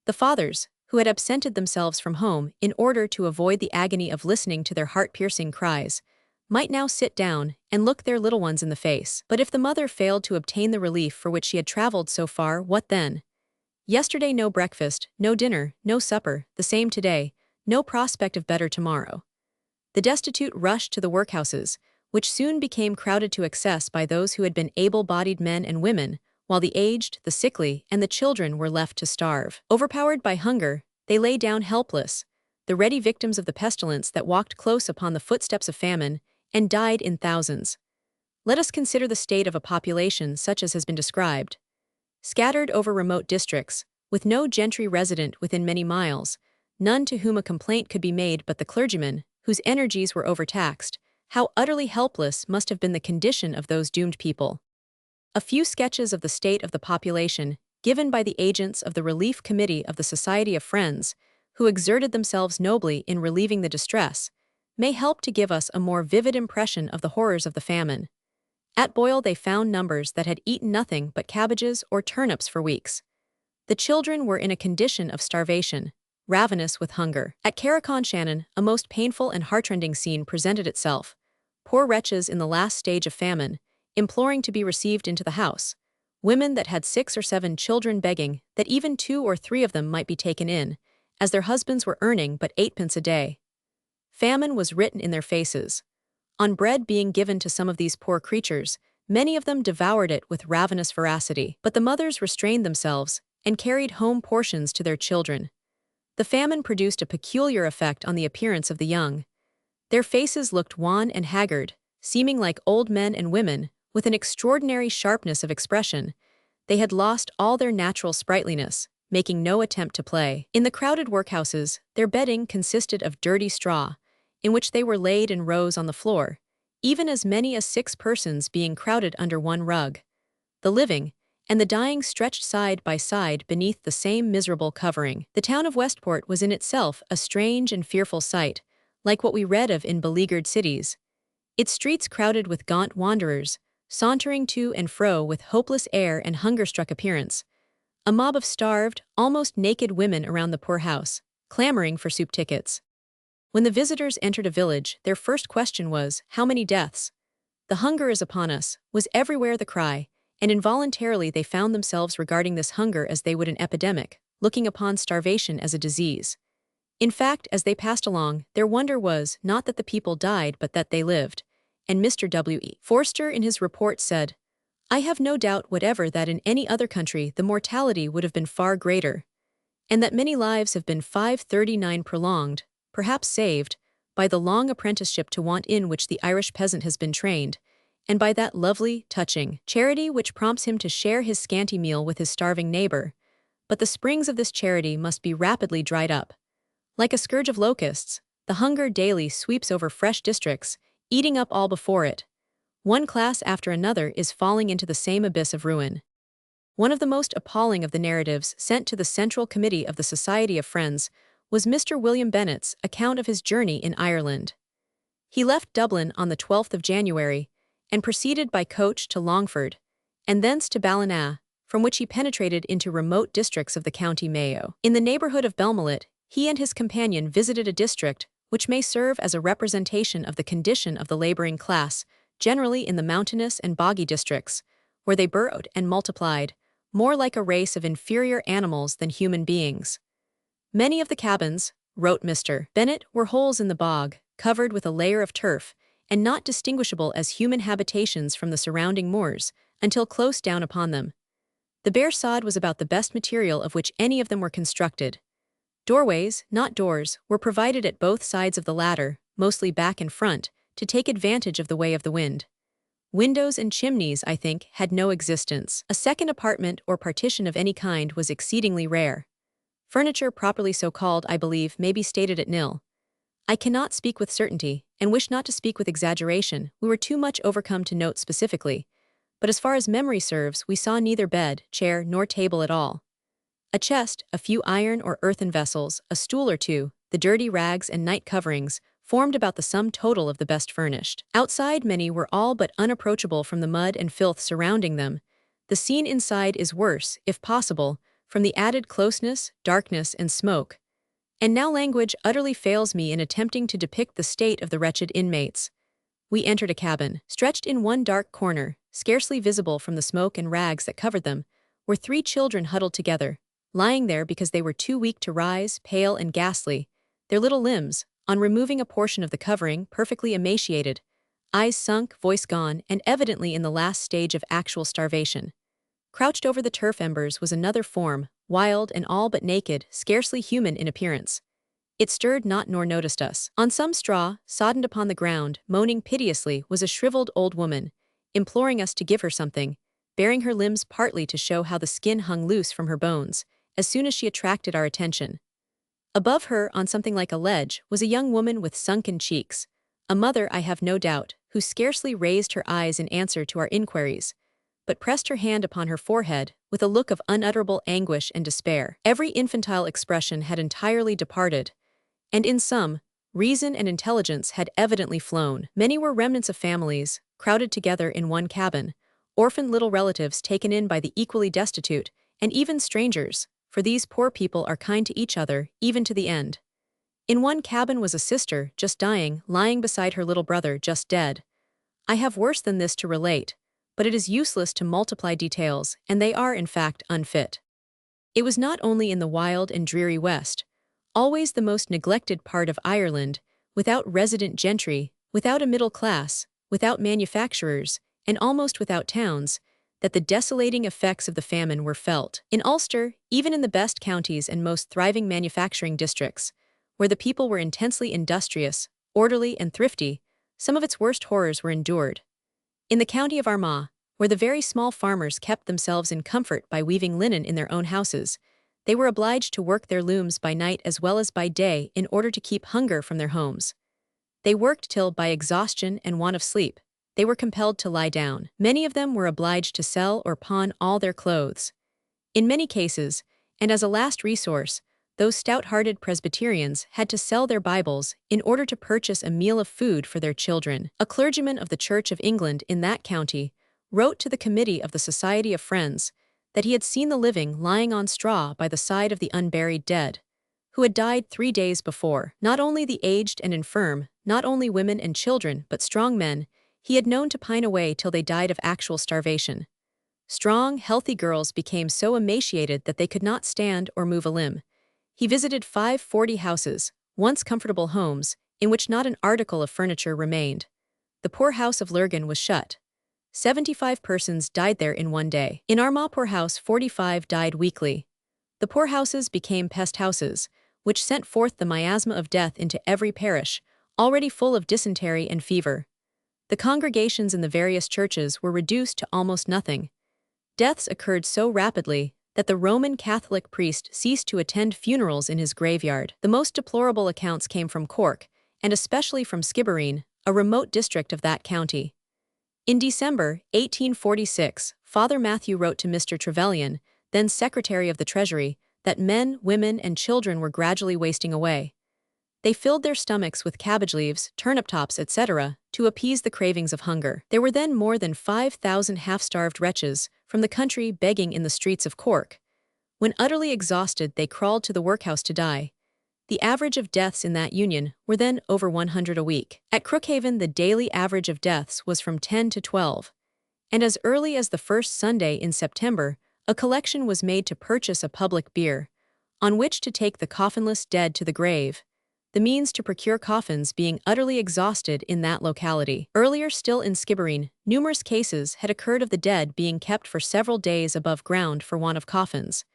The fathers, who had absented themselves from home in order to avoid the agony of listening to their heart-piercing cries, might now sit down and look their little ones in the face. But if the mother failed to obtain the relief for which she had traveled so far, what then? Yesterday no breakfast, no dinner, no supper, the same today, no prospect of better tomorrow. The destitute rushed to the workhouses, which soon became crowded to excess by those who had been able-bodied men and women, while the aged, the sickly, and the children were left to starve. Overpowered by hunger, they lay down helpless, the ready victims of the pestilence that walked close upon the footsteps of famine, and died in thousands. Let us consider the state of a population such as has been described. Scattered over remote districts, with no gentry resident within many miles, none to whom a complaint could be made but the clergyman, whose energies were overtaxed, how utterly helpless must have been the condition of those doomed people. A few sketches of the state of the population, given by the agents of the Relief Committee of the Society of Friends, who exerted themselves nobly in relieving the distress, may help to give us a more vivid impression of the horrors of the famine. At Boyle they found numbers that had eaten nothing but cabbages or turnips for weeks. The children were in a condition of starvation, ravenous with hunger. At Carrick-on-Shannon, a most painful and heartrending scene presented itself. Poor wretches in the last stage of famine, imploring to be received into the house. Women that had 6 or 7 children begging that even 2 or 3 of them might be taken in, as their husbands were earning but 8 pence a day. Famine was written in their faces. On bread being given to some of these poor creatures, many of them devoured it with ravenous voracity. But the mothers restrained themselves and carried home portions to their children. The famine produced a peculiar effect on the appearance of the young. Their faces looked wan and haggard, seeming like old men and women, with an extraordinary sharpness of expression. They had lost all their natural sprightliness, making no attempt to play. In the crowded workhouses, their bedding consisted of dirty straw, in which they were laid in rows on the floor, even as many as 6 persons being crowded under one rug. The living and the dying stretched side by side beneath the same miserable covering. The town of Westport was in itself a strange and fearful sight, like what we read of in beleaguered cities. Its streets crowded with gaunt wanderers, sauntering to and fro with hopeless air and hunger-struck appearance. A mob of starved, almost naked women around the poor house, clamoring for soup tickets. When the visitors entered a village, their first question was, "How many deaths?" "The hunger is upon us," was everywhere the cry, and involuntarily they found themselves regarding this hunger as they would an epidemic, looking upon starvation as a disease. In fact, as they passed along, their wonder was not that the people died but that they lived, and Mr. W.E. Forster in his report said, "I have no doubt whatever that in any other country the mortality would have been far greater, and that many lives have been 539 prolonged, perhaps saved, by the long apprenticeship to want in which the Irish peasant has been trained, and by that lovely, touching charity which prompts him to share his scanty meal with his starving neighbor. But the springs of this charity must be rapidly dried up. Like a scourge of locusts, the hunger daily sweeps over fresh districts, eating up all before it. One class after another is falling into the same abyss of ruin." One of the most appalling of the narratives sent to the Central Committee of the Society of Friends was Mr. William Bennett's account of his journey in Ireland. He left Dublin on the 12th of January, and proceeded by coach to Longford, and thence to Ballina, from which he penetrated into remote districts of the County Mayo. In the neighbourhood of Belmallet, he and his companion visited a district which may serve as a representation of the condition of the labouring class, generally in the mountainous and boggy districts, where they burrowed and multiplied, more like a race of inferior animals than human beings. "Many of the cabins," wrote Mr. Bennett, "were holes in the bog, covered with a layer of turf, and not distinguishable as human habitations from the surrounding moors, until close down upon them. The bare sod was about the best material of which any of them were constructed. Doorways, not doors, were provided at both sides of the ladder, mostly back and front, to take advantage of the way of the wind. Windows and chimneys, I think, had no existence. A second apartment or partition of any kind was exceedingly rare. Furniture properly so called, I believe, may be stated at nil. I cannot speak with certainty, and wish not to speak with exaggeration, we were too much overcome to note specifically, but as far as memory serves, we saw neither bed, chair, nor table at all. A chest, a few iron or earthen vessels, a stool or two, the dirty rags and night coverings, formed about the sum total of the best furnished. Outside, many were all but unapproachable from the mud and filth surrounding them. The scene inside is worse, if possible, from the added closeness, darkness, and smoke. And now language utterly fails me in attempting to depict the state of the wretched inmates. We entered a cabin. Stretched in one dark corner, scarcely visible from the smoke and rags that covered them, were 3 children huddled together, lying there because they were too weak to rise, pale and ghastly, their little limbs, on removing a portion of the covering, perfectly emaciated, eyes sunk, voice gone, and evidently in the last stage of actual starvation. Crouched over the turf embers was another form, wild and all but naked, scarcely human in appearance. It stirred not nor noticed us. On some straw, soddened upon the ground, moaning piteously, was a shriveled old woman, imploring us to give her something, baring her limbs partly to show how the skin hung loose from her bones, as soon as she attracted our attention. Above her, on something like a ledge, was a young woman with sunken cheeks, a mother, I have no doubt, who scarcely raised her eyes in answer to our inquiries, but pressed her hand upon her forehead with a look of unutterable anguish and despair. Every infantile expression had entirely departed, and in some, reason and intelligence had evidently flown. Many were remnants of families, crowded together in one cabin, orphaned little relatives taken in by the equally destitute, and even strangers, for these poor people are kind to each other, even to the end. In one cabin was a sister, just dying, lying beside her little brother, just dead. I have worse than this to relate, but it is useless to multiply details, and they are, in fact, unfit. It was not only in the wild and dreary West, always the most neglected part of Ireland, without resident gentry, without a middle class, without manufacturers, and almost without towns, that the desolating effects of the famine were felt. In Ulster, even in the best counties and most thriving manufacturing districts, where the people were intensely industrious, orderly, and thrifty, some of its worst horrors were endured. In the county of Armagh, where the very small farmers kept themselves in comfort by weaving linen in their own houses, they were obliged to work their looms by night as well as by day in order to keep hunger from their homes. They worked till, by exhaustion and want of sleep, they were compelled to lie down. Many of them were obliged to sell or pawn all their clothes. In many cases, and as a last resource, those stout-hearted Presbyterians had to sell their Bibles in order to purchase a meal of food for their children. A clergyman of the Church of England in that county wrote to the Committee of the Society of Friends that he had seen the living lying on straw by the side of the unburied dead, who had died 3 days before. Not only the aged and infirm, not only women and children, but strong men, he had known to pine away till they died of actual starvation. Strong, healthy girls became so emaciated that they could not stand or move a limb. He visited 540 houses, once comfortable homes, in which not an article of furniture remained. The poor house of Lurgan was shut. 75 persons died there in one day. In Armagh poorhouse 45 died weekly. The poorhouses became pest houses, which sent forth the miasma of death into every parish, already full of dysentery and fever. The congregations in the various churches were reduced to almost nothing. Deaths occurred so rapidly that the Roman Catholic priest ceased to attend funerals in his graveyard. The most deplorable accounts came from Cork, and especially from Skibbereen, a remote district of that county. In December 1846, Father Matthew wrote to Mr. Trevelyan, then Secretary of the Treasury, that men, women, and children were gradually wasting away. They filled their stomachs with cabbage leaves, turnip tops, etc., to appease the cravings of hunger. There were then more than 5,000 half-starved wretches from the country begging in the streets of Cork. When utterly exhausted, they crawled to the workhouse to die. The average of deaths in that union were then over 100 a week. At Crookhaven, the daily average of deaths was from 10 to 12. And as early as the first Sunday in September, a collection was made to purchase a public bier, on which to take the coffinless dead to the grave, the means to procure coffins being utterly exhausted in that locality. Earlier still in Skibbereen, numerous cases had occurred of the dead being kept for several days above ground for want of coffins.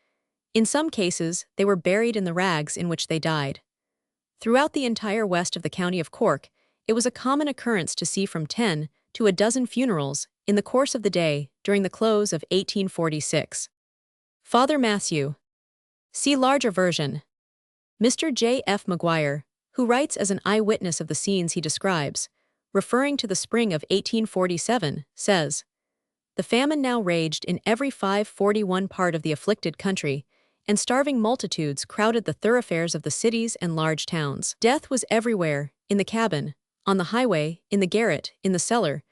In some cases, they were buried in the rags in which they died. Throughout the entire west of the county of Cork, it was a common occurrence to see from 10 to a dozen funerals in the course of the day during the close of 1846. Father Matthew. See larger version. Mr. J. F. Maguire, who writes as an eyewitness of the scenes he describes, referring to the spring of 1847, says, The famine now raged in every 541 part of the afflicted country, and starving multitudes crowded the thoroughfares of the cities and large towns. Death was everywhere, in the cabin, on the highway, in the garret, in the cellar,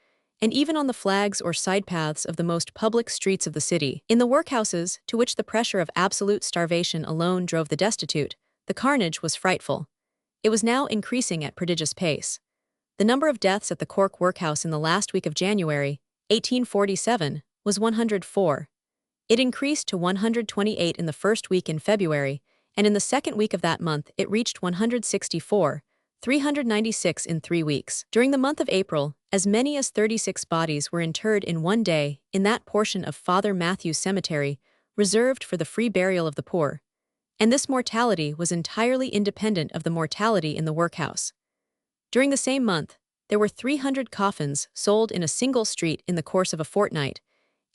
and even on the flags or side paths of the most public streets of the city. In the workhouses, to which the pressure of absolute starvation alone drove the destitute, the carnage was frightful. It was now increasing at prodigious pace. The number of deaths at the Cork workhouse in the last week of January, 1847, was 104. It increased to 128 in the first week in February, and in the second week of that month it reached 164, 396 in 3 weeks. During the month of April, as many as 36 bodies were interred in one day in that portion of Father Matthew's cemetery reserved for the free burial of the poor, and this mortality was entirely independent of the mortality in the workhouse. During the same month, there were 300 coffins sold in a single street in the course of a fortnight,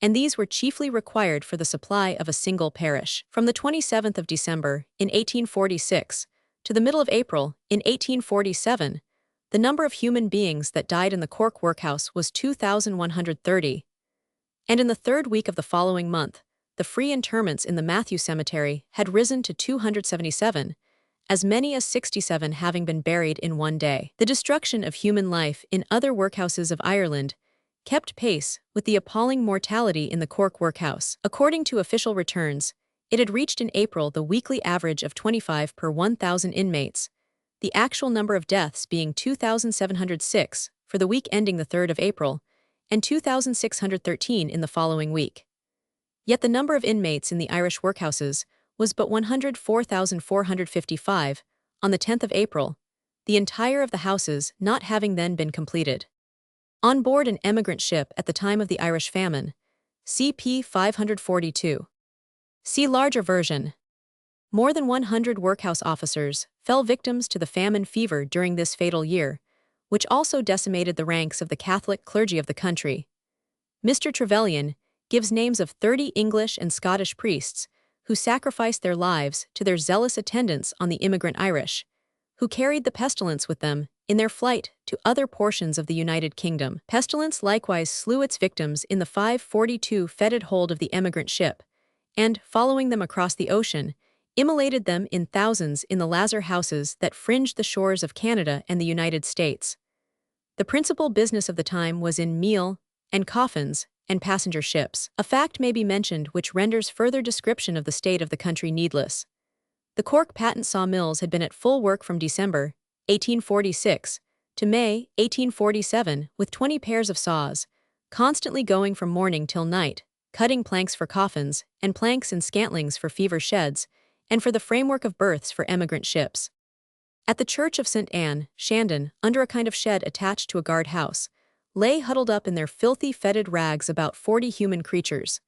and these were chiefly required for the supply of a single parish. From the 27th of December in 1846 to the middle of April in 1847, the number of human beings that died in the Cork workhouse was 2,130, and in the third week of the following month, the free interments in the Matthew Cemetery had risen to 277, as many as 67 having been buried in one day. The destruction of human life in other workhouses of Ireland kept pace with the appalling mortality in the Cork workhouse. According to official returns, it had reached in April the weekly average of 25 per 1,000 inmates, the actual number of deaths being 2,706 for the week ending the 3rd of April, and 2,613 in the following week. Yet the number of inmates in the Irish workhouses was but 104,455 on the 10th of April, the entire of the houses not having then been completed. On board an emigrant ship at the time of the Irish famine, CP 542. See larger version. More than 100 workhouse officers fell victims to the famine fever during this fatal year, which also decimated the ranks of the Catholic clergy of the country. Mr. Trevelyan gives names of 30 English and Scottish priests who sacrificed their lives to their zealous attendance on the immigrant Irish, who carried the pestilence with them in their flight to other portions of the United Kingdom. Pestilence likewise slew its victims in the 542 fetid hold of the emigrant ship, and, following them across the ocean, immolated them in thousands in the lazar houses that fringed the shores of Canada and the United States. The principal business of the time was in meal, and coffins, and passenger ships. A fact may be mentioned which renders further description of the state of the country needless. The Cork patent sawmills had been at full work from December 1846 to May 1847 with 20 pairs of saws, constantly going from morning till night, cutting planks for coffins, and planks and scantlings for fever sheds, and for the framework of berths for emigrant ships. At the church of St. Anne, Shandon, under a kind of shed attached to a guard house, lay huddled up in their filthy fetid rags about 40 human creatures.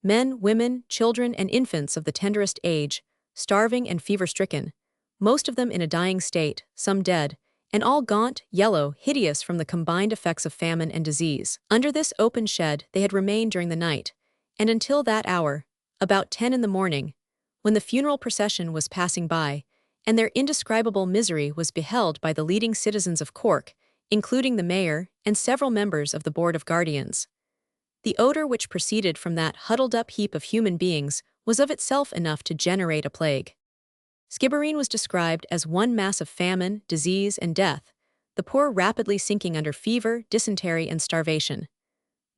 Men, women, children, and infants of the tenderest age, starving and fever-stricken, most of them in a dying state, some dead, and all gaunt, yellow, hideous from the combined effects of famine and disease. Under this open shed they had remained during the night, and until that hour, about 10 in the morning, when the funeral procession was passing by, and their indescribable misery was beheld by the leading citizens of Cork, including the mayor and several members of the Board of Guardians. The odor which proceeded from that huddled-up heap of human beings was of itself enough to generate a plague. Skibbereen was described as one mass of famine, disease, and death, the poor rapidly sinking under fever, dysentery, and starvation.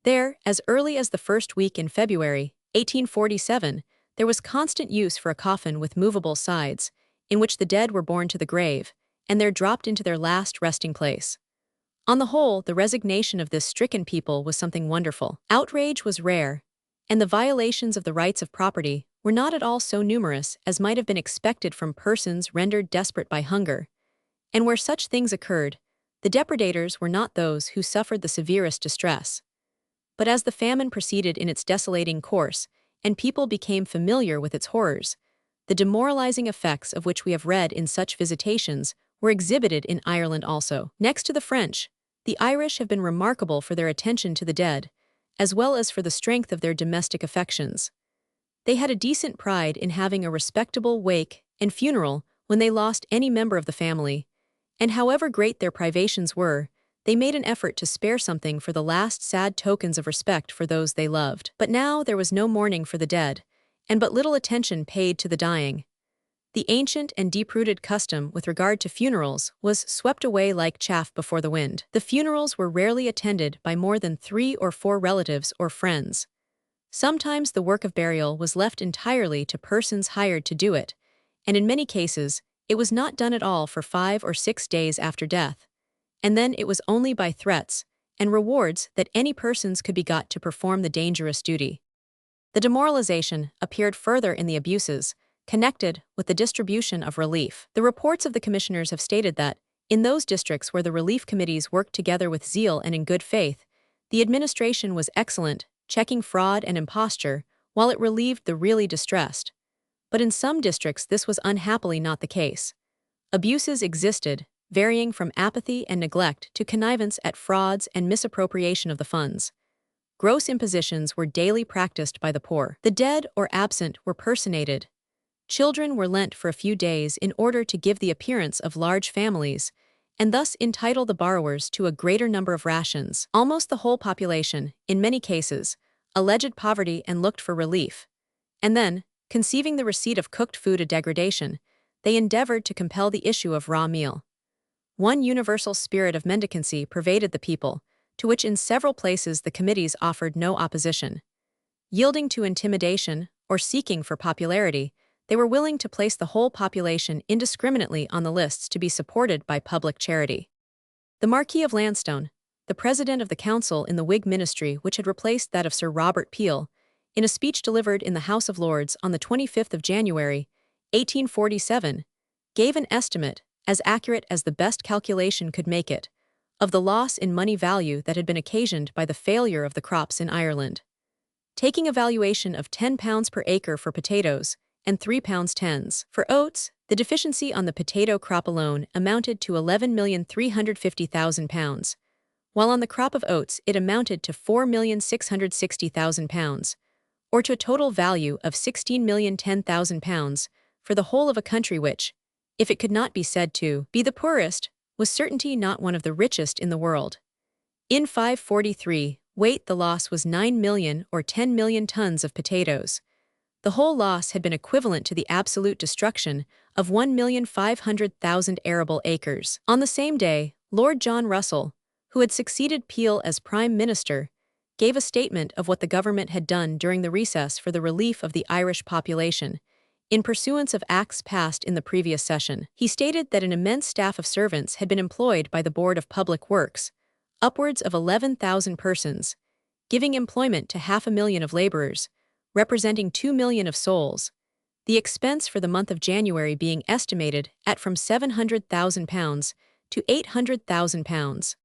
There, as early as the first week in February 1847, there was constant use for a coffin with movable sides, in which the dead were borne to the grave, and there dropped into their last resting place. On the whole, the resignation of this stricken people was something wonderful. Outrage was rare, and the violations of the rights of property were not at all so numerous as might have been expected from persons rendered desperate by hunger. And where such things occurred, the depredators were not those who suffered the severest distress. But as the famine proceeded in its desolating course, and people became familiar with its horrors, the demoralizing effects of which we have read in such visitations were exhibited in Ireland also. Next to the French, the Irish have been remarkable for their attention to the dead, as well as for the strength of their domestic affections. They had a decent pride in having a respectable wake and funeral when they lost any member of the family, and however great their privations were, they made an effort to spare something for the last sad tokens of respect for those they loved. But now there was no mourning for the dead, and but little attention paid to the dying. The ancient and deep-rooted custom with regard to funerals was swept away like chaff before the wind. The funerals were rarely attended by more than 3 or 4 relatives or friends. Sometimes the work of burial was left entirely to persons hired to do it, and in many cases, it was not done at all for 5 or 6 days after death, and then it was only by threats and rewards that any persons could be got to perform the dangerous duty. The demoralization appeared further in the abuses connected with the distribution of relief. The reports of the commissioners have stated that, in those districts where the relief committees worked together with zeal and in good faith, the administration was excellent, checking fraud and imposture, while it relieved the really distressed. But in some districts this was unhappily not the case. Abuses existed, varying from apathy and neglect to connivance at frauds and misappropriation of the funds. Gross impositions were daily practiced by the poor. The dead or absent were personated. Children were lent for a few days in order to give the appearance of large families, and thus entitle the borrowers to a greater number of rations. Almost the whole population, in many cases, alleged poverty and looked for relief. And then, conceiving the receipt of cooked food a degradation, they endeavored to compel the issue of raw meal. One universal spirit of mendicancy pervaded the people, to which in several places the committees offered no opposition. Yielding to intimidation, or seeking for popularity, they were willing to place the whole population indiscriminately on the lists to be supported by public charity. The Marquis of Lansdowne, the president of the council in the Whig ministry which had replaced that of Sir Robert Peel, in a speech delivered in the House of Lords on the 25th of January, 1847, gave an estimate, as accurate as the best calculation could make it, of the loss in money value that had been occasioned by the failure of the crops in Ireland. Taking a valuation of £10 per acre for potatoes, and £3 for oats, the deficiency on the potato crop alone amounted to £11,350,000, while on the crop of oats it amounted to £4,660,000, or to a total value of £16,010,000 for the whole of a country which, if it could not be said to be the poorest, was certainly not one of the richest in the world. In 543, weight the loss was 9 million or 10 million tons of potatoes. The whole loss had been equivalent to the absolute destruction of 1,500,000 arable acres. On the same day, Lord John Russell, who had succeeded Peel as Prime Minister, gave a statement of what the government had done during the recess for the relief of the Irish population, in pursuance of acts passed in the previous session. He stated that an immense staff of servants had been employed by the Board of Public Works, upwards of 11,000 persons, giving employment to 500,000 of labourers, representing 2 million of souls, the expense for the month of January being estimated at from £700,000 to £800,000.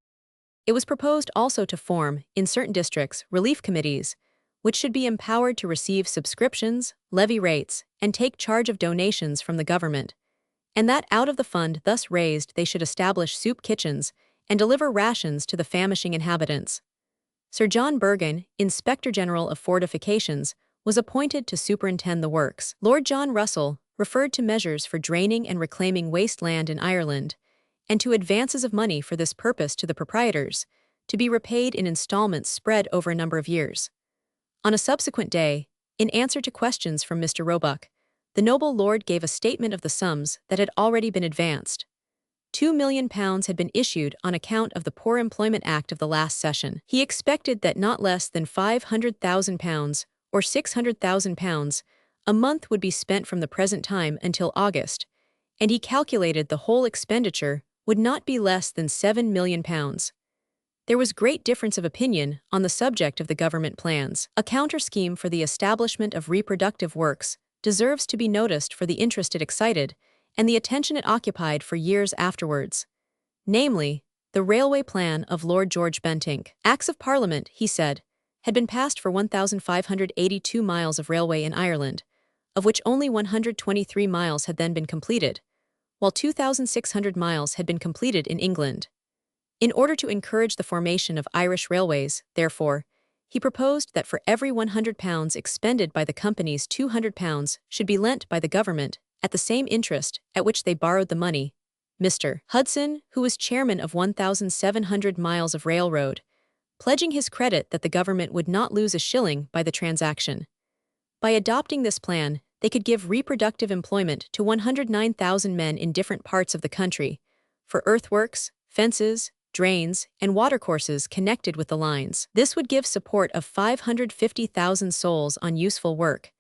It was proposed also to form, in certain districts, relief committees, which should be empowered to receive subscriptions, levy rates, and take charge of donations from the government, and that out of the fund thus raised they should establish soup kitchens and deliver rations to the famishing inhabitants. Sir John Bergen, Inspector General of Fortifications, was appointed to superintend the works. Lord John Russell referred to measures for draining and reclaiming waste land in Ireland, and to advances of money for this purpose to the proprietors, to be repaid in installments spread over a number of years. On a subsequent day, in answer to questions from Mr. Roebuck, the noble lord gave a statement of the sums that had already been advanced. £2 million had been issued on account of the Poor Employment Act of the last session. He expected that not less than £500,000 or £600,000 a month would be spent from the present time until August, and he calculated the whole expenditure would not be less than £7 million. There was great difference of opinion on the subject of the government plans. A counter-scheme for the establishment of reproductive works deserves to be noticed for the interest it excited and the attention it occupied for years afterwards. Namely, the railway plan of Lord George Bentinck. Acts of Parliament, he said, had been passed for 1,582 miles of railway in Ireland, of which only 123 miles had then been completed, while 2,600 miles had been completed in England. In order to encourage the formation of Irish railways, therefore, he proposed that for every £100 expended by the companies £200 should be lent by the government at the same interest at which they borrowed the money, Mr. Hudson, who was chairman of 1,700 miles of railroad, pledging his credit that the government would not lose a shilling by the transaction. By adopting this plan, they could give reproductive employment to 109,000 men in different parts of the country, for earthworks, fences, drains, and watercourses connected with the lines. This would give support of 550,000 souls on useful work,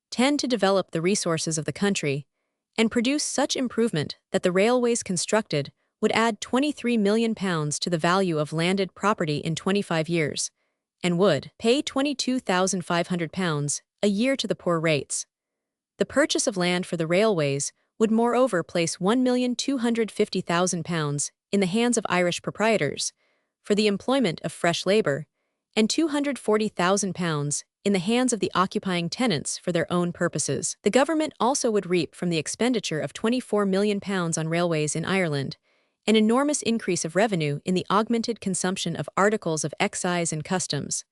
10 to develop the resources of the country, and produce such improvement that the railways constructed would add £23 million to the value of landed property in 25 years, and would pay £22,500 a year to the poor rates. The purchase of land for the railways would moreover place £1,250,000 in the hands of Irish proprietors for the employment of fresh labour, and £240,000 in the hands of the occupying tenants for their own purposes. The government also would reap from the expenditure of £24 million on railways in Ireland, an enormous increase of revenue in the augmented consumption of articles of excise and customs.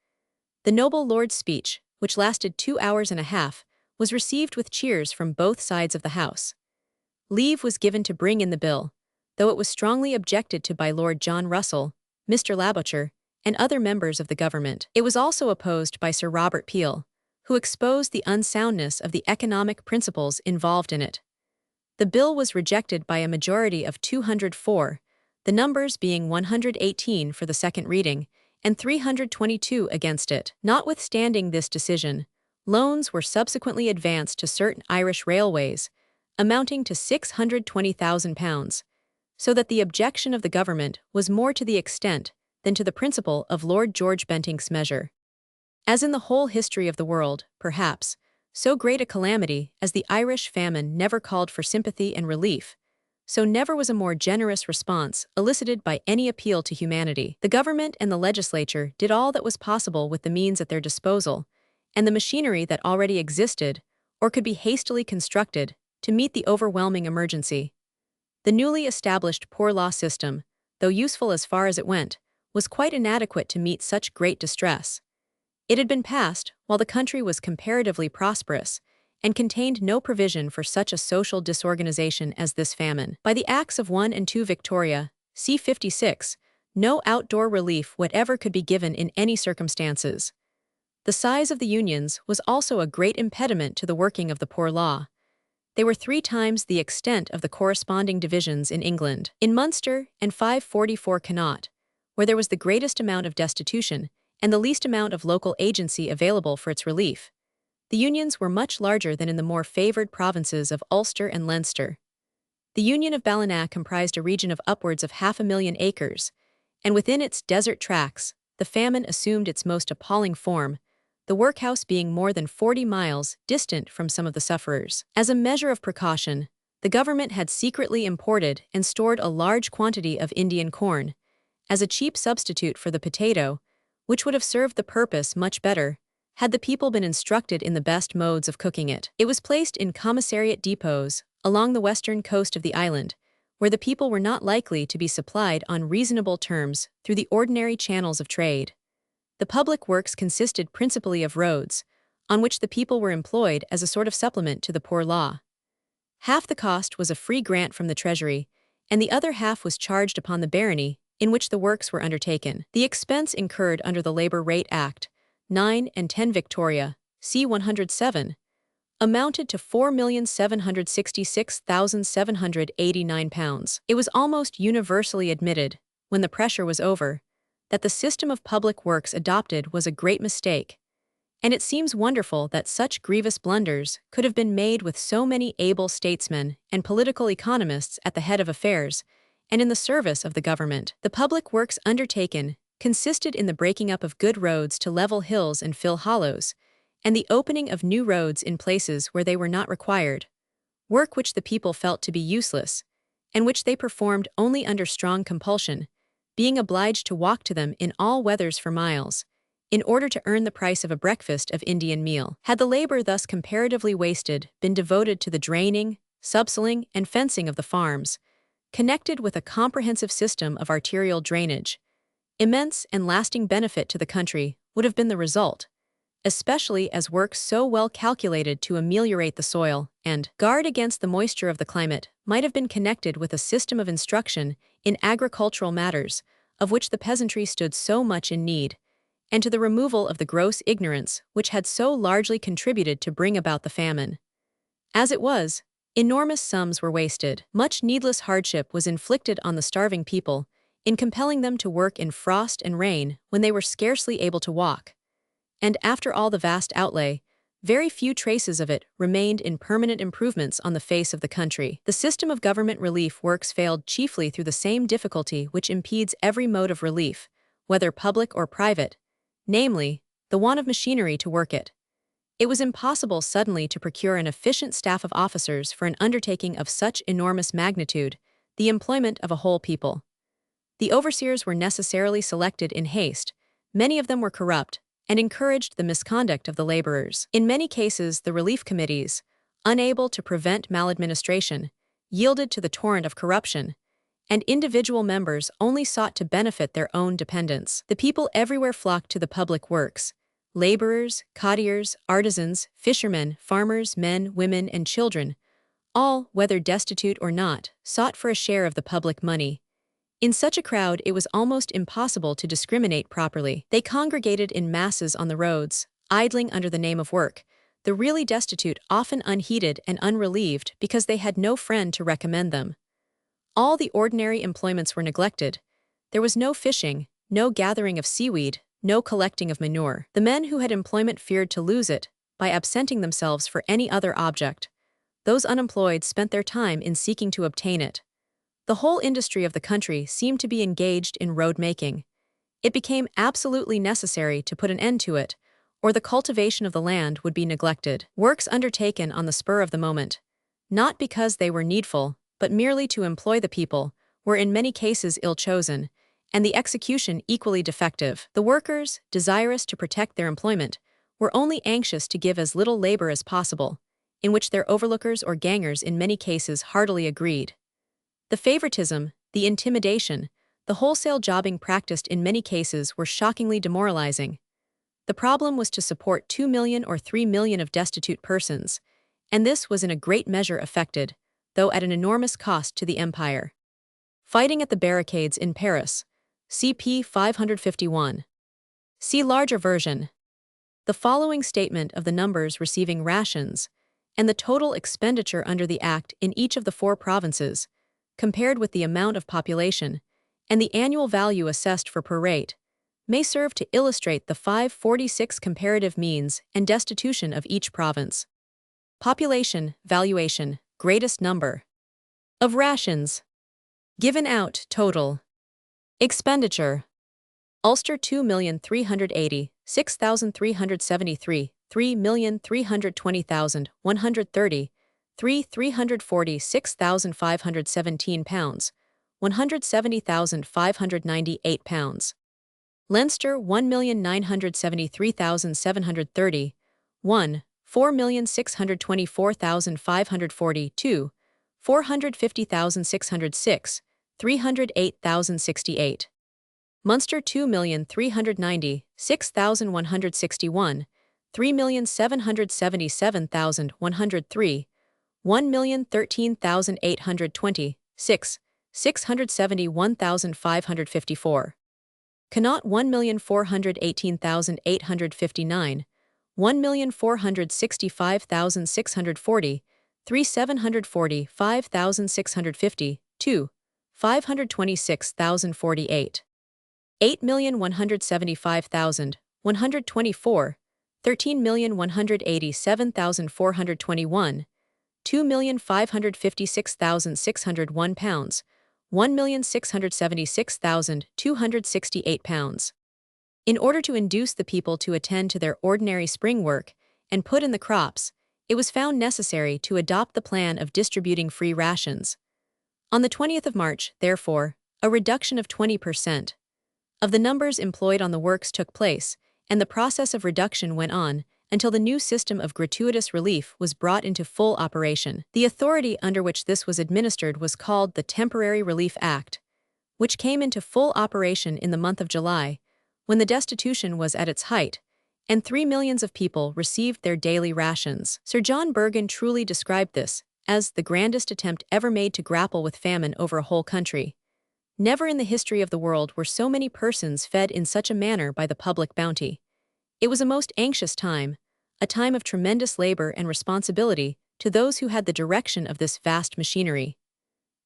The noble lord's speech, which lasted 2 hours and a half, was received with cheers from both sides of the House. Leave was given to bring in the bill, though it was strongly objected to by Lord John Russell, Mr. Laboucher, and other members of the government. It was also opposed by Sir Robert Peel, who exposed the unsoundness of the economic principles involved in it. The bill was rejected by a majority of 204, the numbers being 118 for the second reading, and 322 against it. Notwithstanding this decision, loans were subsequently advanced to certain Irish railways, amounting to £620,000, so that the objection of the government was more to the extent than to the principle of Lord George Bentinck's measure. As in the whole history of the world, perhaps, so great a calamity as the Irish famine never called for sympathy and relief, so never was a more generous response elicited by any appeal to humanity. The government and the legislature did all that was possible with the means at their disposal, and the machinery that already existed, or could be hastily constructed, to meet the overwhelming emergency. The newly established poor law system, though useful as far as it went, was quite inadequate to meet such great distress. It had been passed while the country was comparatively prosperous, and contained no provision for such a social disorganization as this famine. By the Acts of 1 and 2 Victoria, c. 56, no outdoor relief whatever could be given in any circumstances. The size of the unions was also a great impediment to the working of the poor law. They were 3 times the extent of the corresponding divisions in England. In Munster and 544 Connaught, where there was the greatest amount of destitution and the least amount of local agency available for its relief, the unions were much larger than in the more favoured provinces of Ulster and Leinster. The Union of Ballina comprised a region of upwards of 500,000 acres, and within its desert tracts, the famine assumed its most appalling form, the workhouse being more than 40 miles distant from some of the sufferers. As a measure of precaution, the government had secretly imported and stored a large quantity of Indian corn, as a cheap substitute for the potato, which would have served the purpose much better had the people been instructed in the best modes of cooking it. It was placed in commissariat depots along the western coast of the island, where the people were not likely to be supplied on reasonable terms through the ordinary channels of trade. The public works consisted principally of roads, on which the people were employed as a sort of supplement to the poor law. Half the cost was a free grant from the treasury, and the other half was charged upon the barony in which the works were undertaken. The expense incurred under the Labour Rate Act, 9 and 10 Victoria, c. 107, amounted to £4,766,789. It was almost universally admitted, when the pressure was over, that the system of public works adopted was a great mistake, and it seems wonderful that such grievous blunders could have been made with so many able statesmen and political economists at the head of affairs and in the service of the government. The public works undertaken consisted in the breaking up of good roads to level hills and fill hollows, and the opening of new roads in places where they were not required, work which the people felt to be useless, and which they performed only under strong compulsion, being obliged to walk to them in all weathers for miles, in order to earn the price of a breakfast of Indian meal. Had the labor thus comparatively wasted been devoted to the draining, subsoiling, and fencing of the farms, connected with a comprehensive system of arterial drainage, immense and lasting benefit to the country would have been the result, especially as works so well calculated to ameliorate the soil and guard against the moisture of the climate might have been connected with a system of instruction in agricultural matters, of which the peasantry stood so much in need, and to the removal of the gross ignorance which had so largely contributed to bring about the famine. As it was, enormous sums were wasted. Much needless hardship was inflicted on the starving people, in compelling them to work in frost and rain when they were scarcely able to walk. And after all the vast outlay, very few traces of it remained in permanent improvements on the face of the country. The system of government relief works failed chiefly through the same difficulty which impedes every mode of relief, whether public or private, namely, the want of machinery to work it. It was impossible suddenly to procure an efficient staff of officers for an undertaking of such enormous magnitude, the employment of a whole people. The overseers were necessarily selected in haste, many of them were corrupt, and encouraged the misconduct of the laborers. In many cases, the relief committees, unable to prevent maladministration, yielded to the torrent of corruption, and individual members only sought to benefit their own dependents. The people everywhere flocked to the public works. Laborers, cottiers, artisans, fishermen, farmers, men, women, and children, all, whether destitute or not, sought for a share of the public money. In such a crowd, it was almost impossible to discriminate properly. They congregated in masses on the roads, idling under the name of work, the really destitute often unheeded and unrelieved because they had no friend to recommend them. All the ordinary employments were neglected. There was no fishing, no gathering of seaweed, no collecting of manure. The men who had employment feared to lose it by absenting themselves for any other object. Those unemployed spent their time in seeking to obtain it. The whole industry of the country seemed to be engaged in road-making. It became absolutely necessary to put an end to it, or the cultivation of the land would be neglected. Works undertaken on the spur of the moment, not because they were needful, but merely to employ the people, were in many cases ill-chosen, and the execution equally defective. The workers, desirous to protect their employment, were only anxious to give as little labor as possible, in which their overlookers or gangers in many cases heartily agreed. The favoritism, the intimidation, the wholesale jobbing practiced in many cases were shockingly demoralizing. The problem was to support 2 million or 3 million of destitute persons, and this was in a great measure effected, though at an enormous cost to the empire. Fighting at the barricades in Paris, CP 551. See larger version. The following statement of the numbers receiving rations, and the total expenditure under the Act in each of the 4 provinces, compared with the amount of population, and the annual value assessed for per rate, may serve to illustrate the 546 comparative means and destitution of each province. Population, valuation, greatest number of rations. Given out, total. Expenditure. Ulster 2,380,6,373, 3,320,130, 346,517 pounds, 170,598 pounds. Leinster 1,973,730, 4,624,542, 450,606, 308,068. Munster 2,390,6,161, 3,777,103, 1,013,820, 671,554. Connaught 1,418,859, 1,465,640, 3,745,650, 2, 526,048. 8,175,124, 13,187,421, 2,556,601 pounds, 1,676,268 pounds. In order to induce the people to attend to their ordinary spring work and put in the crops, it was found necessary to adopt the plan of distributing free rations. On the 20th of March, therefore, a reduction of 20% of the numbers employed on the works took place, and the process of reduction went on until the new system of gratuitous relief was brought into full operation. The authority under which this was administered was called the Temporary Relief Act, which came into full operation in the month of July, when the destitution was at its height, and 3 million of people received their daily rations. Sir John Bergen truly described this as the grandest attempt ever made to grapple with famine over a whole country. Never in the history of the world were so many persons fed in such a manner by the public bounty. It was a most anxious time, a time of tremendous labor and responsibility to those who had the direction of this vast machinery.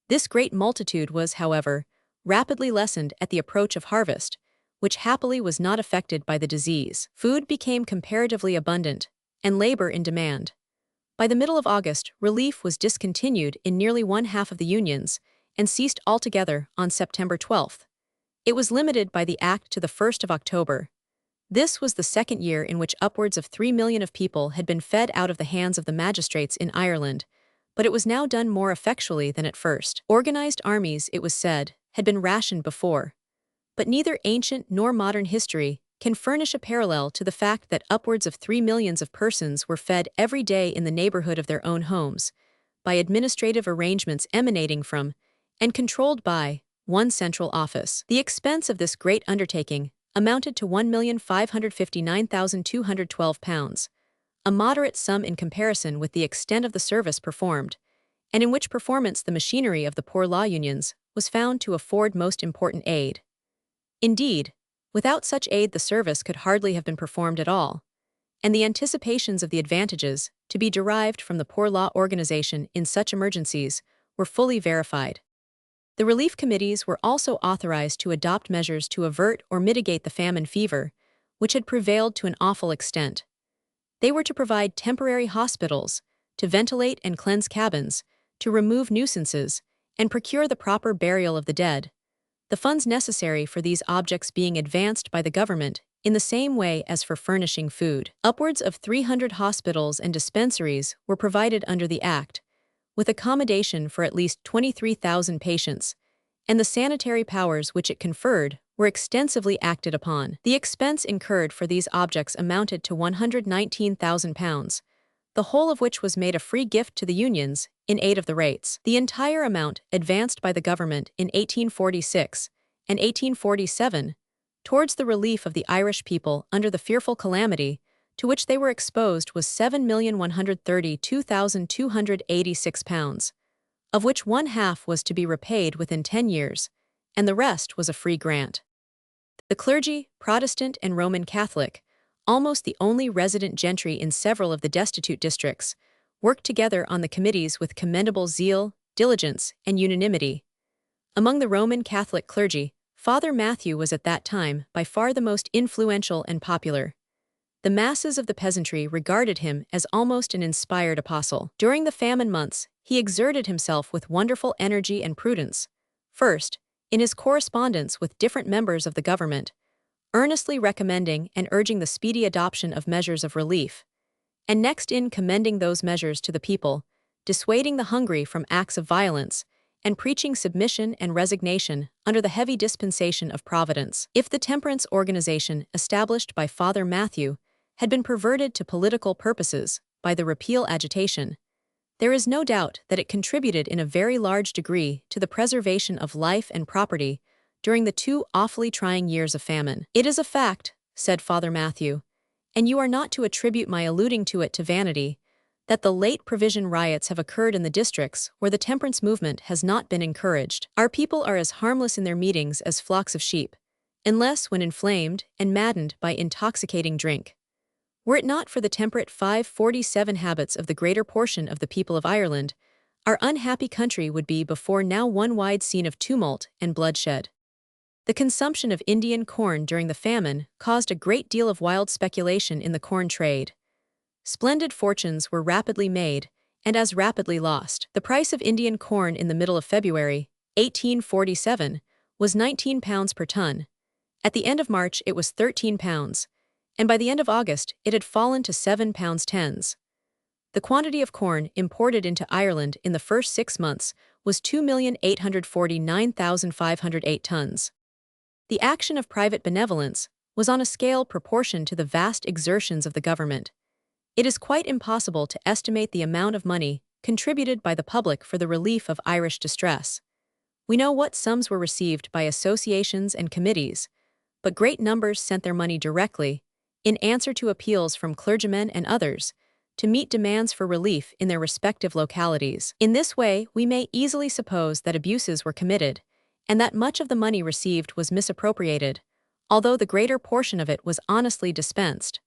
This great multitude was, however, rapidly lessened at the approach of harvest, which happily was not affected by the disease. Food became comparatively abundant, and labor in demand. By the middle of August, relief was discontinued in nearly one half of the unions, and ceased altogether on September 12th. It was limited by the Act to the 1st of October. This was the second year in which upwards of 3 million of people had been fed out of the hands of the magistrates in Ireland, but it was now done more effectually than at first. Organized armies, it was said, had been rationed before. But neither ancient nor modern history can furnish a parallel to the fact that upwards of 3 million of persons were fed every day in the neighborhood of their own homes, by administrative arrangements emanating from, and controlled by, one central office. The expense of this great undertaking amounted to £1,559,212, a moderate sum in comparison with the extent of the service performed, and in which performance the machinery of the poor law unions was found to afford most important aid. Indeed, without such aid the service could hardly have been performed at all, and the anticipations of the advantages to be derived from the poor law organization in such emergencies were fully verified. The relief committees were also authorized to adopt measures to avert or mitigate the famine fever, which had prevailed to an awful extent. They were to provide temporary hospitals, to ventilate and cleanse cabins, to remove nuisances, and procure the proper burial of the dead, the funds necessary for these objects being advanced by the government in the same way as for furnishing food. Upwards of 300 hospitals and dispensaries were provided under the Act, with accommodation for at least 23,000 patients, and the sanitary powers which it conferred were extensively acted upon. The expense incurred for these objects amounted to £119,000, the whole of which was made a free gift to the unions in aid of the rates. The entire amount advanced by the government in 1846 and 1847 towards the relief of the Irish people under the fearful calamity to which they were exposed was £7,132,286, of which one half was to be repaid within 10 years, and the rest was a free grant. The clergy, Protestant and Roman Catholic, almost the only resident gentry in several of the destitute districts, worked together on the committees with commendable zeal, diligence, and unanimity. Among the Roman Catholic clergy, Father Matthew was at that time by far the most influential and popular. The masses of the peasantry regarded him as almost an inspired apostle. During the famine months, he exerted himself with wonderful energy and prudence. First, in his correspondence with different members of the government, earnestly recommending and urging the speedy adoption of measures of relief, and next in commending those measures to the people, dissuading the hungry from acts of violence, and preaching submission and resignation under the heavy dispensation of Providence. If the temperance organization established by Father Matthew had been perverted to political purposes by the repeal agitation, there is no doubt that it contributed in a very large degree to the preservation of life and property during the 2 awfully trying years of famine. It is a fact, said Father Matthew, and you are not to attribute my alluding to it to vanity, that the late provision riots have occurred in the districts where the temperance movement has not been encouraged. Our people are as harmless in their meetings as flocks of sheep, unless when inflamed and maddened by intoxicating drink. Were it not for the temperate 547 habits of the greater portion of the people of Ireland, our unhappy country would be before now one wide scene of tumult and bloodshed. The consumption of Indian corn during the famine caused a great deal of wild speculation in the corn trade. Splendid fortunes were rapidly made, and as rapidly lost. The price of Indian corn in the middle of February, 1847, was £19 per ton. At the end of March it was £13, and by the end of August it had fallen to £7.10. The quantity of corn imported into Ireland in the first 6 months was 2,849,508 tons. The action of private benevolence was on a scale proportioned to the vast exertions of the government. It is quite impossible to estimate the amount of money contributed by the public for the relief of Irish distress. We know what sums were received by associations and committees, but great numbers sent their money directly, in answer to appeals from clergymen and others, to meet demands for relief in their respective localities. In this way, we may easily suppose that abuses were committed, and that much of the money received was misappropriated, although the greater portion of it was honestly dispensed.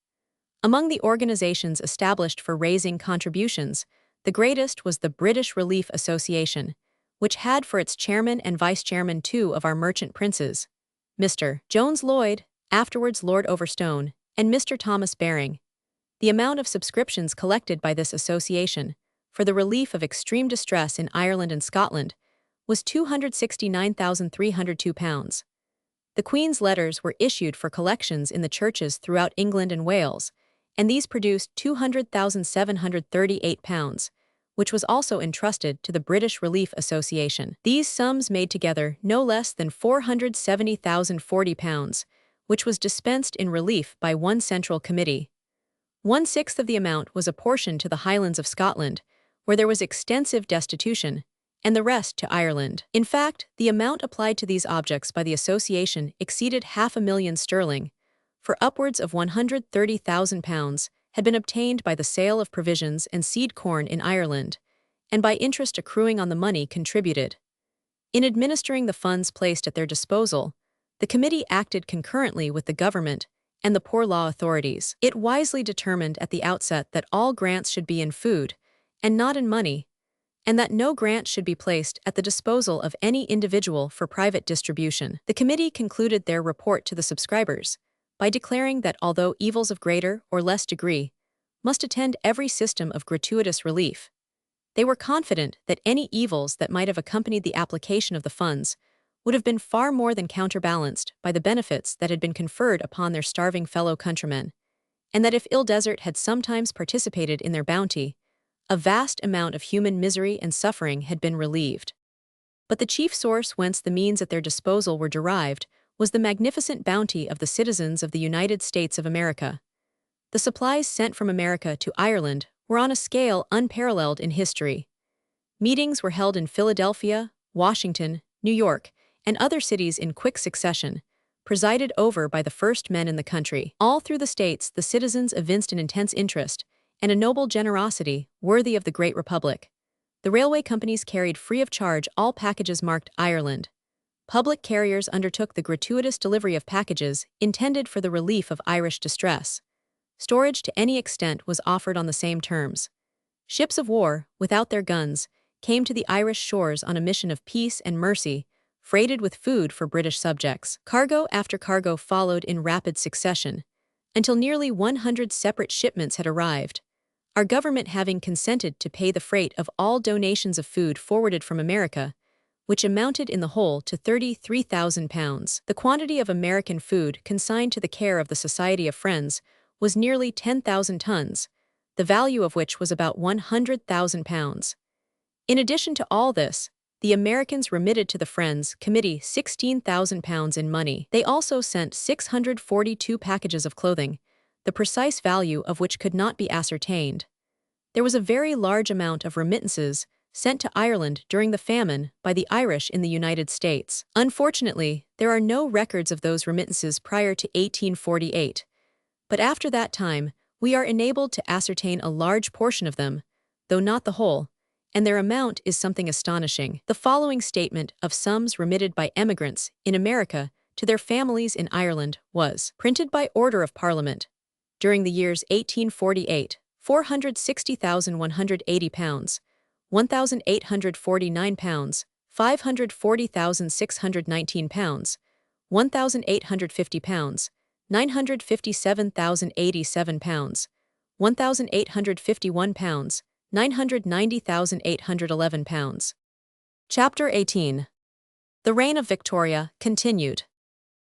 Among the organizations established for raising contributions, the greatest was the British Relief Association, which had for its chairman and vice-chairman two of our merchant princes, Mr. Jones Lloyd, afterwards Lord Overstone, and Mr. Thomas Baring. The amount of subscriptions collected by this association for the relief of extreme distress in Ireland and Scotland was £269,302. The Queen's letters were issued for collections in the churches throughout England and Wales, and these produced £200,738, which was also entrusted to the British Relief Association. These sums made together no less than £470,040, which was dispensed in relief by one central committee. 1/6 of the amount was apportioned to the Highlands of Scotland, where there was extensive destitution, and the rest to Ireland. In fact, the amount applied to these objects by the association exceeded £500,000, for upwards of £130,000 had been obtained by the sale of provisions and seed corn in Ireland, and by interest accruing on the money contributed. In administering the funds placed at their disposal, the committee acted concurrently with the government and the poor law authorities. It wisely determined at the outset that all grants should be in food, and not in money, and that no grant should be placed at the disposal of any individual for private distribution. The committee concluded their report to the subscribers by declaring that although evils of greater or less degree must attend every system of gratuitous relief, they were confident that any evils that might have accompanied the application of the funds would have been far more than counterbalanced by the benefits that had been conferred upon their starving fellow countrymen, and that if ill desert had sometimes participated in their bounty, a vast amount of human misery and suffering had been relieved. But the chief source whence the means at their disposal were derived was the magnificent bounty of the citizens of the United States of America. The supplies sent from America to Ireland were on a scale unparalleled in history. Meetings were held in Philadelphia, Washington, New York, and other cities in quick succession, presided over by the first men in the country. All through the states, the citizens evinced an intense interest and a noble generosity worthy of the great republic. The railway companies carried free of charge all packages marked Ireland. Public carriers undertook the gratuitous delivery of packages intended for the relief of Irish distress. Storage to any extent was offered on the same terms. Ships of war, without their guns, came to the Irish shores on a mission of peace and mercy, freighted with food for British subjects. Cargo after cargo followed in rapid succession, until nearly 100 separate shipments had arrived, our government having consented to pay the freight of all donations of food forwarded from America, which amounted in the whole to £33,000. The quantity of American food consigned to the care of the Society of Friends was nearly 10,000 tons, the value of which was about £100,000. In addition to all this, the Americans remitted to the Friends Committee £16,000 in money. They also sent 642 packages of clothing, the precise value of which could not be ascertained. There was a very large amount of remittances sent to Ireland during the famine by the Irish in the United States. Unfortunately, there are no records of those remittances prior to 1848, but after that time, we are enabled to ascertain a large portion of them, though not the whole, and their amount is something astonishing. The following statement of sums remitted by emigrants in America to their families in Ireland was printed by order of Parliament. During the years 1848, £460,180, £1,849, £540,619, £1,850, £957,087, £1,851, £990,811. Chapter 18. The Reign of Victoria continued.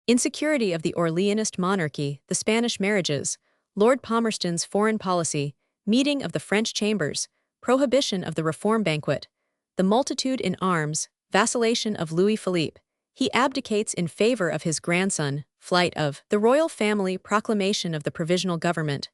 Insecurity of the Orleanist monarchy, the Spanish marriages, Lord Palmerston's foreign policy, meeting of the French chambers, prohibition of the Reform banquet, the multitude in arms, vacillation of Louis Philippe, he abdicates in favor of his grandson, flight of the royal family, proclamation of the provisional government,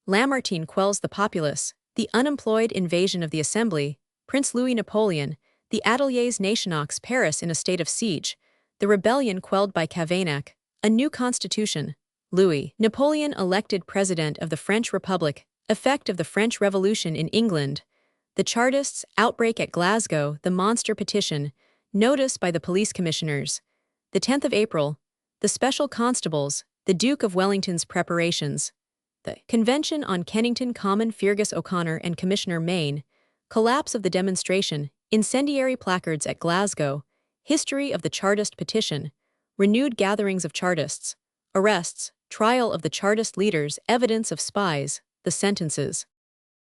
Lamartine quells the populace, the unemployed invasion of the Assembly, Prince Louis Napoleon, the Ateliers Nationaux Paris in a state of siege, the rebellion quelled by Cavaignac, a new constitution, Louis Napoleon elected President of the French Republic, effect of the French Revolution in England, the Chartists' outbreak at Glasgow, the monster petition, notice by the police commissioners, the 10th of April, the special constables, the Duke of Wellington's preparations, the Convention on Kennington Common, Feargus O'Connor and Commissioner Mayne, collapse of the demonstration, incendiary placards at Glasgow, history of the Chartist petition, renewed gatherings of Chartists, arrests, trial of the Chartist leaders, evidence of spies, the sentences.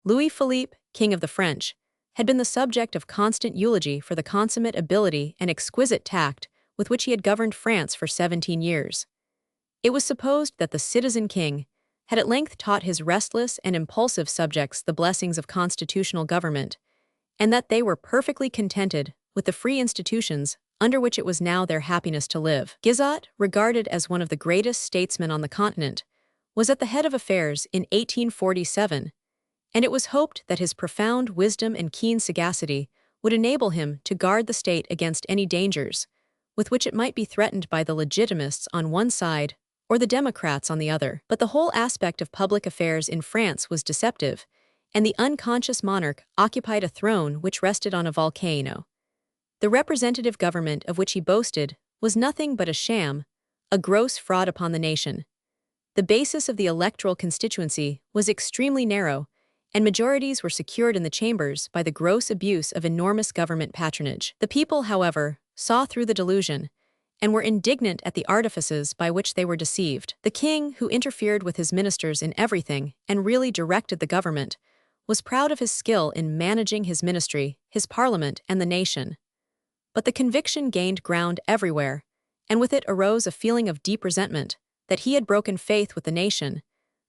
Louis Philippe, King of the French, had been the subject of constant eulogy for the consummate ability and exquisite tact with which he had governed France for 17 years. It was supposed that the citizen king had at length taught his restless and impulsive subjects the blessings of constitutional government, and that they were perfectly contented with the free institutions under which it was now their happiness to live. Guizot, regarded as one of the greatest statesmen on the continent, was at the head of affairs in 1847, and it was hoped that his profound wisdom and keen sagacity would enable him to guard the state against any dangers with which it might be threatened by the Legitimists on one side or the Democrats on the other. But the whole aspect of public affairs in France was deceptive, and the unconscious monarch occupied a throne which rested on a volcano. The representative government of which he boasted was nothing but a sham, a gross fraud upon the nation. The basis of the electoral constituency was extremely narrow, and majorities were secured in the chambers by the gross abuse of enormous government patronage. The people, however, saw through the delusion, and were indignant at the artifices by which they were deceived. The king, who interfered with his ministers in everything and really directed the government, was proud of his skill in managing his ministry, his parliament, and the nation. But the conviction gained ground everywhere, and with it arose a feeling of deep resentment that he had broken faith with the nation,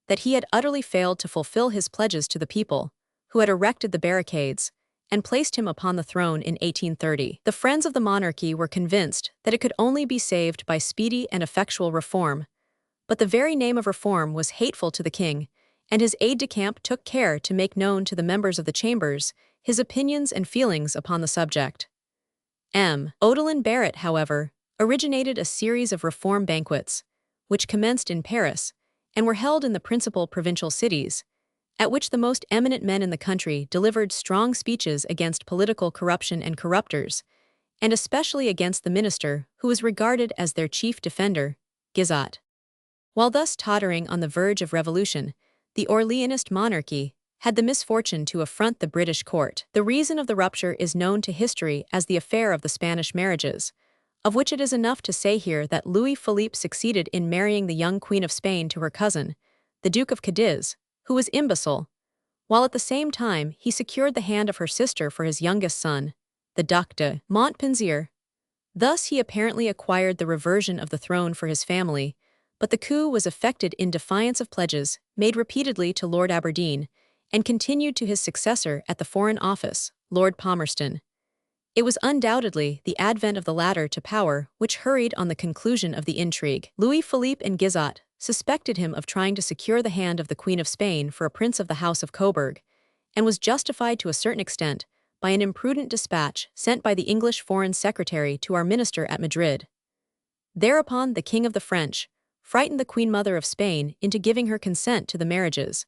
that he had utterly failed to fulfill his pledges to the people, who had erected the barricades, and placed him upon the throne in 1830. The friends of the monarchy were convinced that it could only be saved by speedy and effectual reform, but the very name of reform was hateful to the king, and his aide-de-camp took care to make known to the members of the chambers his opinions and feelings upon the subject. Odelin Barrett, however, originated a series of reform banquets, which commenced in Paris, and were held in the principal provincial cities, at which the most eminent men in the country delivered strong speeches against political corruption and corruptors, and especially against the minister who was regarded as their chief defender, Guizot. While thus tottering on the verge of revolution, the Orleanist monarchy had the misfortune to affront the British court. The reason of the rupture is known to history as the affair of the Spanish marriages, of which it is enough to say here that Louis Philippe succeeded in marrying the young Queen of Spain to her cousin, the Duke of Cadiz, who was imbecile, while at the same time he secured the hand of her sister for his youngest son, the Duc de Montpensier. Thus he apparently acquired the reversion of the throne for his family, but the coup was effected in defiance of pledges made repeatedly to Lord Aberdeen, and continued to his successor at the Foreign Office, Lord Palmerston. It was undoubtedly the advent of the latter to power which hurried on the conclusion of the intrigue. Louis Philippe and Guizot suspected him of trying to secure the hand of the Queen of Spain for a prince of the House of Coburg, and was justified to a certain extent by an imprudent dispatch sent by the English Foreign Secretary to our minister at Madrid. Thereupon the King of the French frightened the Queen Mother of Spain into giving her consent to the marriages,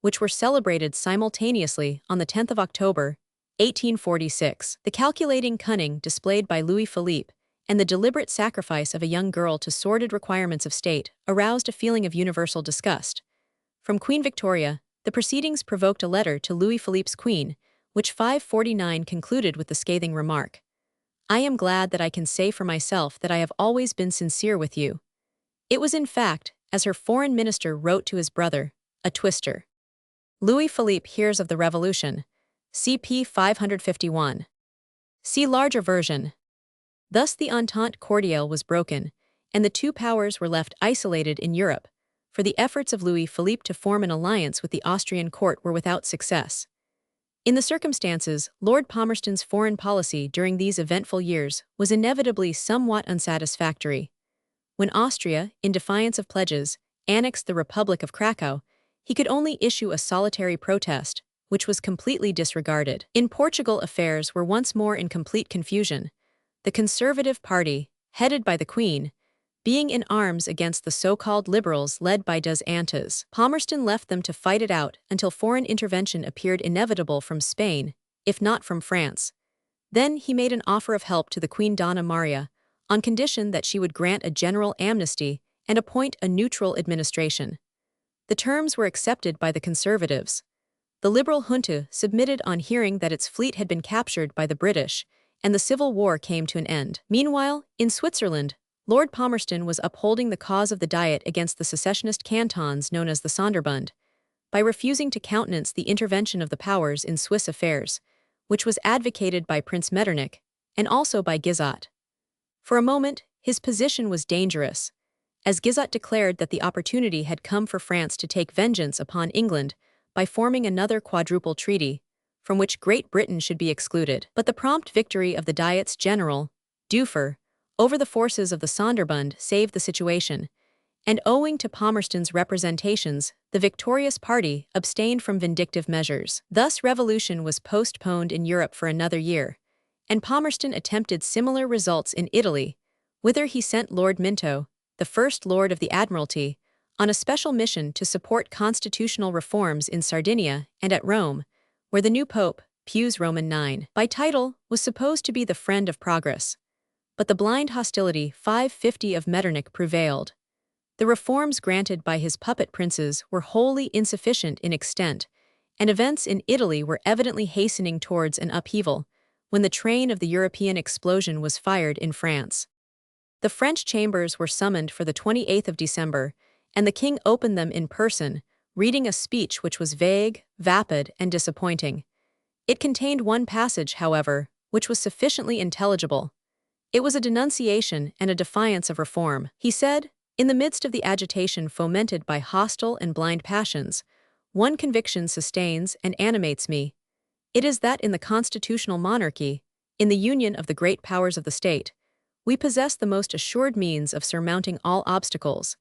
which were celebrated simultaneously on the 10th of October, 1846. The calculating cunning displayed by Louis Philippe and the deliberate sacrifice of a young girl to sordid requirements of state aroused a feeling of universal disgust. From Queen Victoria, the proceedings provoked a letter to Louis Philippe's queen, which 549 concluded with the scathing remark, "I am glad that I can say for myself that I have always been sincere with you." It was in fact, as her foreign minister wrote to his brother, a twister. Louis Philippe hears of the revolution. CP 551. See larger version. Thus the Entente Cordiale was broken, and the two powers were left isolated in Europe, for the efforts of Louis Philippe to form an alliance with the Austrian court were without success. In the circumstances, Lord Palmerston's foreign policy during these eventful years was inevitably somewhat unsatisfactory. When Austria, in defiance of pledges, annexed the Republic of Krakow, he could only issue a solitary protest, which was completely disregarded. In Portugal, affairs were once more in complete confusion. The Conservative Party, headed by the Queen, being in arms against the so-called liberals led by Dos Antas. Palmerston left them to fight it out until foreign intervention appeared inevitable from Spain, if not from France. Then he made an offer of help to the Queen Donna Maria, on condition that she would grant a general amnesty and appoint a neutral administration. The terms were accepted by the conservatives. The liberal junta submitted on hearing that its fleet had been captured by the British, and the civil war came to an end. Meanwhile, in Switzerland, Lord Palmerston was upholding the cause of the Diet against the secessionist cantons known as the Sonderbund, by refusing to countenance the intervention of the powers in Swiss affairs, which was advocated by Prince Metternich, and also by Guizot. For a moment, his position was dangerous, as Guizot declared that the opportunity had come for France to take vengeance upon England by forming another quadruple treaty, from which Great Britain should be excluded. But the prompt victory of the Diet's general, Dufer, over the forces of the Sonderbund saved the situation, and owing to Palmerston's representations, the victorious party abstained from vindictive measures. Thus revolution was postponed in Europe for another year, and Palmerston attempted similar results in Italy, whither he sent Lord Minto, the First Lord of the Admiralty, on a special mission to support constitutional reforms in Sardinia and at Rome, where the new Pope, Pius Roman IX, by title, was supposed to be the friend of progress. But the blind hostility 550 of Metternich prevailed. The reforms granted by his puppet princes were wholly insufficient in extent, and events in Italy were evidently hastening towards an upheaval, when the train of the European explosion was fired in France. The French chambers were summoned for the 28th of December, and the king opened them in person, reading a speech which was vague, vapid, and disappointing. It contained one passage, however, which was sufficiently intelligible. It was a denunciation and a defiance of reform. He said, "In the midst of the agitation fomented by hostile and blind passions, one conviction sustains and animates me. It is that in the constitutional monarchy, in the union of the great powers of the state, we possess the most assured means of surmounting all obstacles,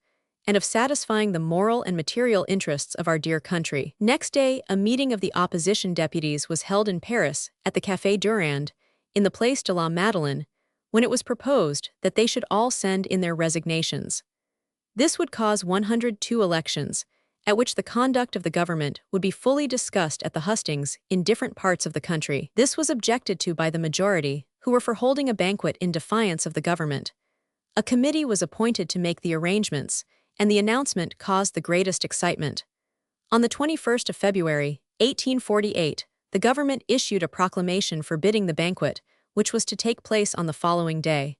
and of satisfying the moral and material interests of our dear country." Next day, a meeting of the opposition deputies was held in Paris at the Café Durand, in the Place de la Madeleine, when it was proposed that they should all send in their resignations. This would cause 102 elections, at which the conduct of the government would be fully discussed at the hustings in different parts of the country. This was objected to by the majority, who were for holding a banquet in defiance of the government. A committee was appointed to make the arrangements, and the announcement caused the greatest excitement. On the 21st of February, 1848, the government issued a proclamation forbidding the banquet, which was to take place on the following day.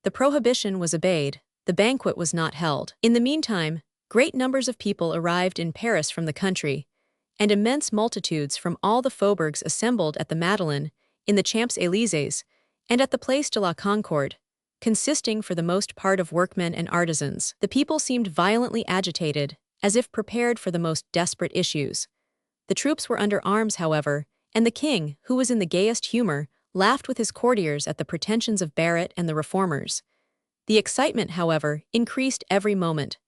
The prohibition was obeyed, the banquet was not held. In the meantime, great numbers of people arrived in Paris from the country, and immense multitudes from all the faubourgs assembled at the Madeleine, in the Champs-Élysées, and at the Place de la Concorde, consisting for the most part of workmen and artisans. The people seemed violently agitated, as if prepared for the most desperate issues. The troops were under arms, however, and the king, who was in the gayest humor, laughed with his courtiers at the pretensions of Barrett and the reformers. The excitement, however, increased every moment.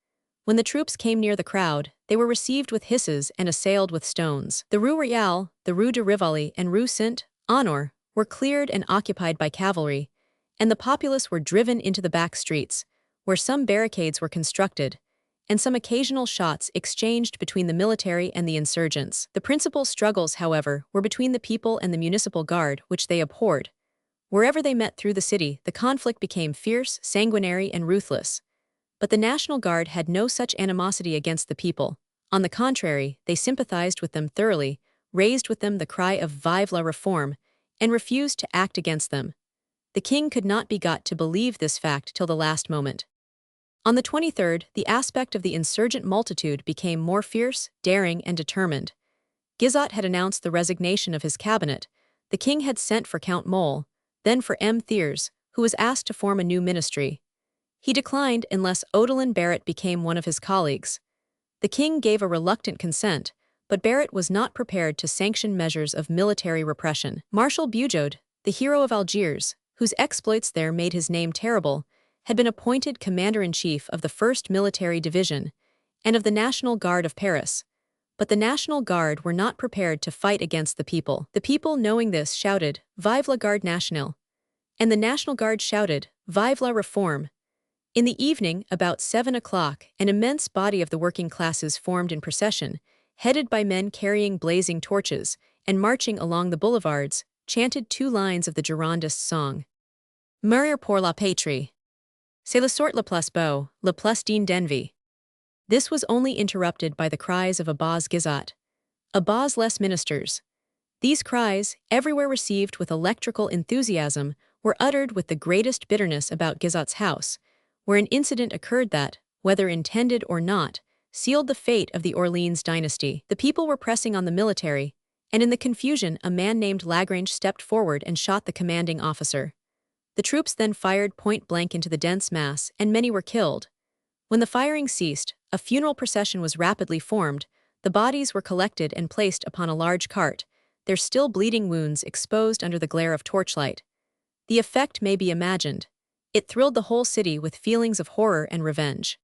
When the troops came near the crowd, they were received with hisses and assailed with stones. The Rue Royale, the Rue de Rivoli, and Rue Saint-Honor were cleared and occupied by cavalry, and the populace were driven into the back streets, where some barricades were constructed, and some occasional shots exchanged between the military and the insurgents. The principal struggles, however, were between the people and the municipal guard, which they abhorred. Wherever they met through the city, the conflict became fierce, sanguinary, and ruthless. But the National Guard had no such animosity against the people. On the contrary, they sympathized with them thoroughly, raised with them the cry of "Vive la Réforme," and refused to act against them. The king could not be got to believe this fact till the last moment. On the 23rd, the aspect of the insurgent multitude became more fierce, daring, and determined. Guizot had announced the resignation of his cabinet. The king had sent for Count Mole, then for M. Thiers, who was asked to form a new ministry. He declined unless Odelin Barrett became one of his colleagues. The king gave a reluctant consent, but Barrett was not prepared to sanction measures of military repression. Marshal Bugeaud, the hero of Algiers, whose exploits there made his name terrible, had been appointed commander-in-chief of the 1st Military Division and of the National Guard of Paris. But the National Guard were not prepared to fight against the people. The people, knowing this, shouted, "Vive la Garde Nationale!" And the National Guard shouted, "Vive la Réforme!" In the evening, about 7 o'clock, an immense body of the working classes formed in procession, headed by men carrying blazing torches, and marching along the boulevards, chanted 2 lines of the Girondist song. Mourir pour la patrie. C'est la sorte la plus beau, la plus digne d'envie. This was only interrupted by the cries of a bas Guizot, a bas les ministers. These cries, everywhere received with electrical enthusiasm, were uttered with the greatest bitterness about Guizot's house, where an incident occurred that, whether intended or not, sealed the fate of the Orleans dynasty. The people were pressing on the military, and in the confusion a man named Lagrange stepped forward and shot the commanding officer. The troops then fired point-blank into the dense mass, and many were killed. When the firing ceased, a funeral procession was rapidly formed, the bodies were collected and placed upon a large cart, their still bleeding wounds exposed under the glare of torchlight. The effect may be imagined. It thrilled the whole city with feelings of horror and revenge.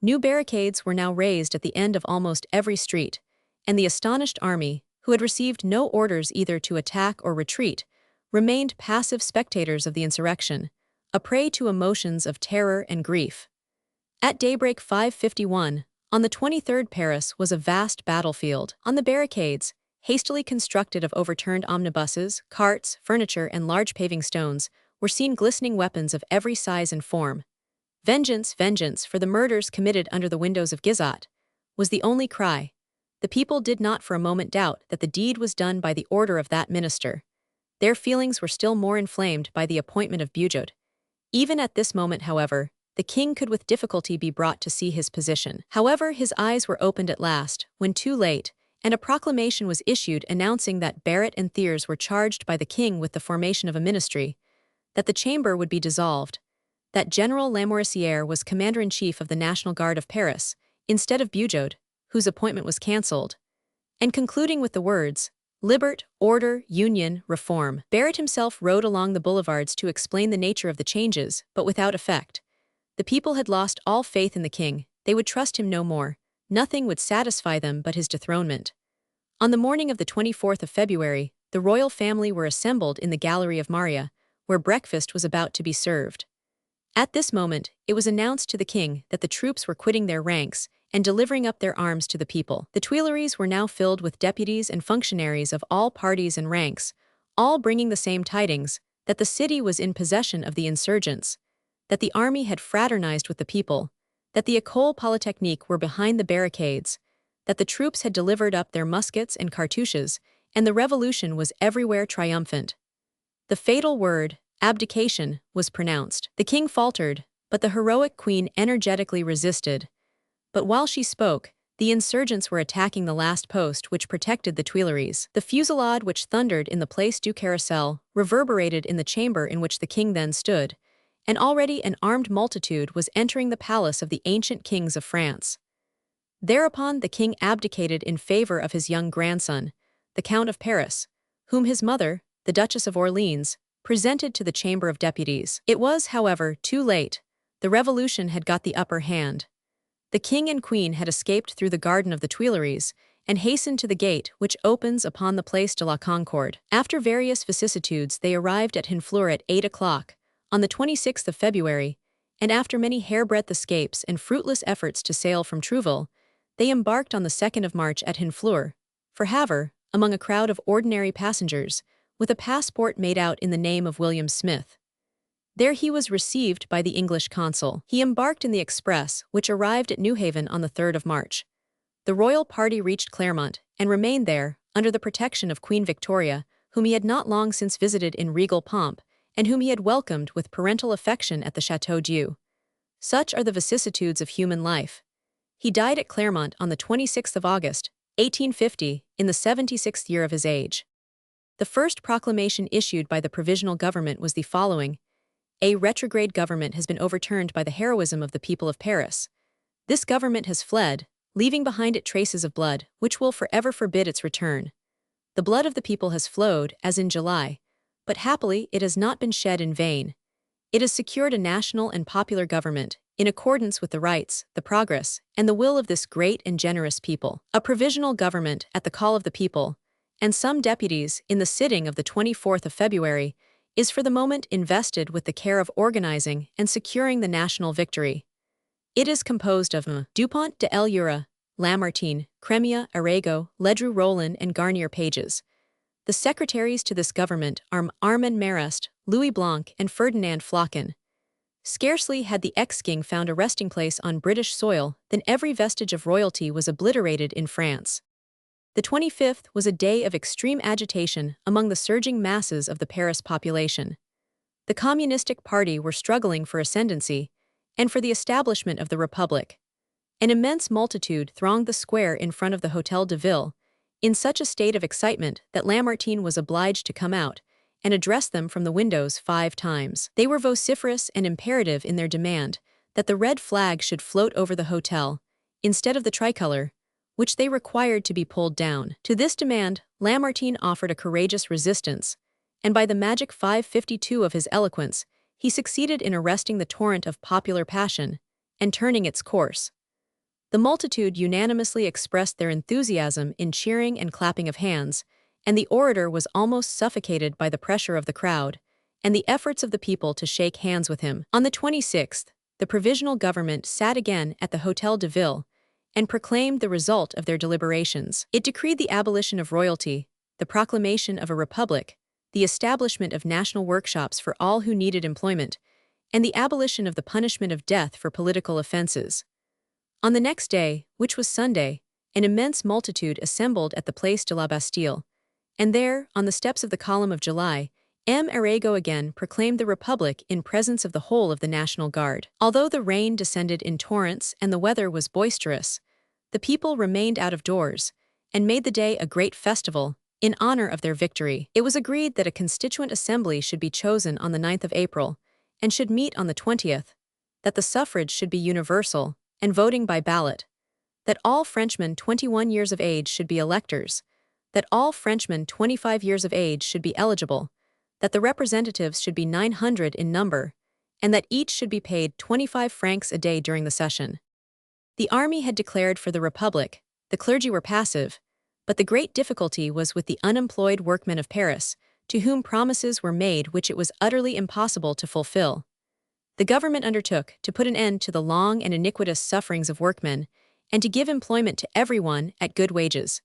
New barricades were now raised at the end of almost every street, and the astonished army, who had received no orders either to attack or retreat, remained passive spectators of the insurrection, a prey to emotions of terror and grief. At daybreak 5:51, on the 23rd, Paris was a vast battlefield. On the barricades, hastily constructed of overturned omnibuses, carts, furniture, and large paving stones, were seen glistening weapons of every size and form. Vengeance, vengeance for the murders committed under the windows of Guizot, was the only cry. The people did not for a moment doubt that the deed was done by the order of that minister. Their feelings were still more inflamed by the appointment of Bugeaud. Even at this moment, however, the king could with difficulty be brought to see his position. However, his eyes were opened at last, when too late, and a proclamation was issued announcing that Barrett and Thiers were charged by the king with the formation of a ministry, that the chamber would be dissolved, that General Lamoricière was commander-in-chief of the National Guard of Paris, instead of Bugeaud, whose appointment was cancelled, and concluding with the words, "Libert, order, union, reform." Barrett himself rode along the boulevards to explain the nature of the changes, but without effect. The people had lost all faith in the king, they would trust him no more, nothing would satisfy them but his dethronement. On the morning of the 24th of February, the royal family were assembled in the Gallery of Maria, where breakfast was about to be served. At this moment, it was announced to the king that the troops were quitting their ranks and delivering up their arms to the people. The Tuileries were now filled with deputies and functionaries of all parties and ranks, all bringing the same tidings, that the city was in possession of the insurgents, that the army had fraternized with the people, that the École Polytechnique were behind the barricades, that the troops had delivered up their muskets and cartouches, and the revolution was everywhere triumphant. The fatal word, abdication, was pronounced. The king faltered, but the heroic queen energetically resisted. But while she spoke, the insurgents were attacking the last post which protected the Tuileries. The fusillade which thundered in the Place du Carrousel reverberated in the chamber in which the king then stood, and already an armed multitude was entering the palace of the ancient kings of France. Thereupon the king abdicated in favor of his young grandson, the Count of Paris, whom his mother, the Duchess of Orleans, presented to the Chamber of Deputies. It was, however, too late. The revolution had got the upper hand. The king and queen had escaped through the garden of the Tuileries and hastened to the gate which opens upon the Place de la Concorde. After various vicissitudes, they arrived at Honfleur at 8 o'clock, on the 26th of February, and after many hairbreadth escapes and fruitless efforts to sail from Trouville, they embarked on the 2nd of March at Honfleur, for Havre, among a crowd of ordinary passengers, with a passport made out in the name of William Smith. There he was received by the English consul. He embarked in the express, which arrived at Newhaven on the 3rd of March. The royal party reached Claremont, and remained there, under the protection of Queen Victoria, whom he had not long since visited in regal pomp, and whom he had welcomed with parental affection at the Château d'Eu. Such are the vicissitudes of human life. He died at Claremont on the 26th of August, 1850, in the 76th year of his age. The first proclamation issued by the Provisional Government was the following: "A retrograde government has been overturned by the heroism of the people of Paris. This government has fled, leaving behind it traces of blood, which will forever forbid its return. The blood of the people has flowed, as in July, but happily it has not been shed in vain. It has secured a national and popular government, in accordance with the rights, the progress, and the will of this great and generous people. A provisional government, at the call of the people, and some deputies, in the sitting of the 24th of February, is for the moment invested with the care of organizing and securing the national victory. It is composed of Dupont de Eljura, Lamartine, Cremia, Arago, Ledru Rollin, and Garnier pages. The secretaries to this government are Armand Marest, Louis Blanc, and Ferdinand Flocon. Scarcely had the ex-king found a resting place on British soil than every vestige of royalty was obliterated in France. The 25th was a day of extreme agitation among the surging masses of the Paris population. The Communistic Party were struggling for ascendancy and for the establishment of the Republic. An immense multitude thronged the square in front of the Hôtel de Ville, in such a state of excitement that Lamartine was obliged to come out and address them from the windows 5 times. They were vociferous and imperative in their demand that the red flag should float over the hotel, instead of the tricolor, which they required to be pulled down. To this demand, Lamartine offered a courageous resistance, and by the magic 552 of his eloquence, he succeeded in arresting the torrent of popular passion and turning its course. The multitude unanimously expressed their enthusiasm in cheering and clapping of hands, and the orator was almost suffocated by the pressure of the crowd and the efforts of the people to shake hands with him. On the 26th, the provisional government sat again at the Hôtel de Ville and proclaimed the result of their deliberations. It decreed the abolition of royalty, the proclamation of a republic, the establishment of national workshops for all who needed employment, and the abolition of the punishment of death for political offenses. On the next day, which was Sunday, an immense multitude assembled at the Place de la Bastille, and there, on the steps of the Column of July, Arago again proclaimed the Republic in presence of the whole of the National Guard. Although the rain descended in torrents and the weather was boisterous, the people remained out of doors and made the day a great festival in honor of their victory. It was agreed that a constituent assembly should be chosen on the 9th of April and should meet on the 20th, that the suffrage should be universal and voting by ballot, that all Frenchmen 21 years of age should be electors, that all Frenchmen 25 years of age should be eligible, that the representatives should be 900 in number, and that each should be paid 25 francs a day during the session. The army had declared for the Republic, the clergy were passive, but the great difficulty was with the unemployed workmen of Paris, to whom promises were made which it was utterly impossible to fulfill. The government undertook to put an end to the long and iniquitous sufferings of workmen, and to give employment to everyone at good wages,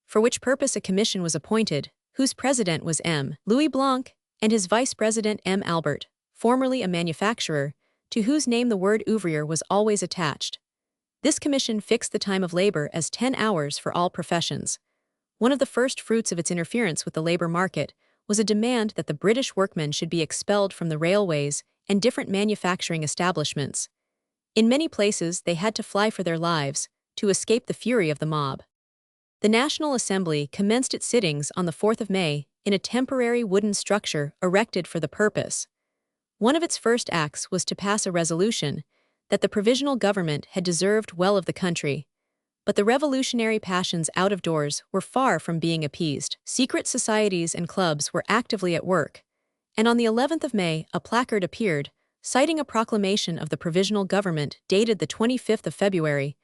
for which purpose a commission was appointed, whose president was Louis Blanc, and his vice-president Albert, formerly a manufacturer, to whose name the word ouvrier was always attached. This commission fixed the time of labor as 10 hours for all professions. One of the first fruits of its interference with the labor market was a demand that the British workmen should be expelled from the railways and different manufacturing establishments. In many places they had to fly for their lives, to escape the fury of the mob. The National Assembly commenced its sittings on the 4th of May in a temporary wooden structure erected for the purpose. One of its first acts was to pass a resolution that the provisional government had deserved well of the country, but the revolutionary passions out of doors were far from being appeased. Secret societies and clubs were actively at work, and on the 11th of May a placard appeared, citing a proclamation of the provisional government dated the 25th of February,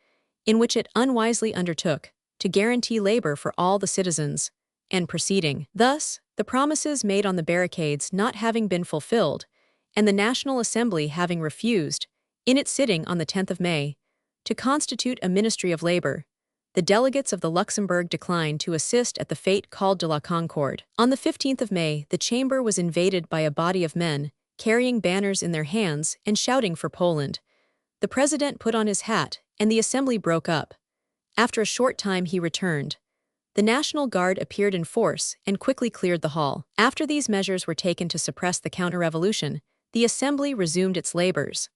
in which it unwisely undertook to guarantee labor for all the citizens, and proceeding. Thus, the promises made on the barricades not having been fulfilled, and the National Assembly having refused, in its sitting on the 10th of May, to constitute a Ministry of Labor, the delegates of the Luxembourg declined to assist at the fête called de la Concorde. On the 15th of May, the chamber was invaded by a body of men, carrying banners in their hands and shouting for Poland. The president put on his hat, and the assembly broke up. After a short time he returned. The National Guard appeared in force and quickly cleared the hall. After these measures were taken to suppress the counter-revolution, the assembly resumed its labors.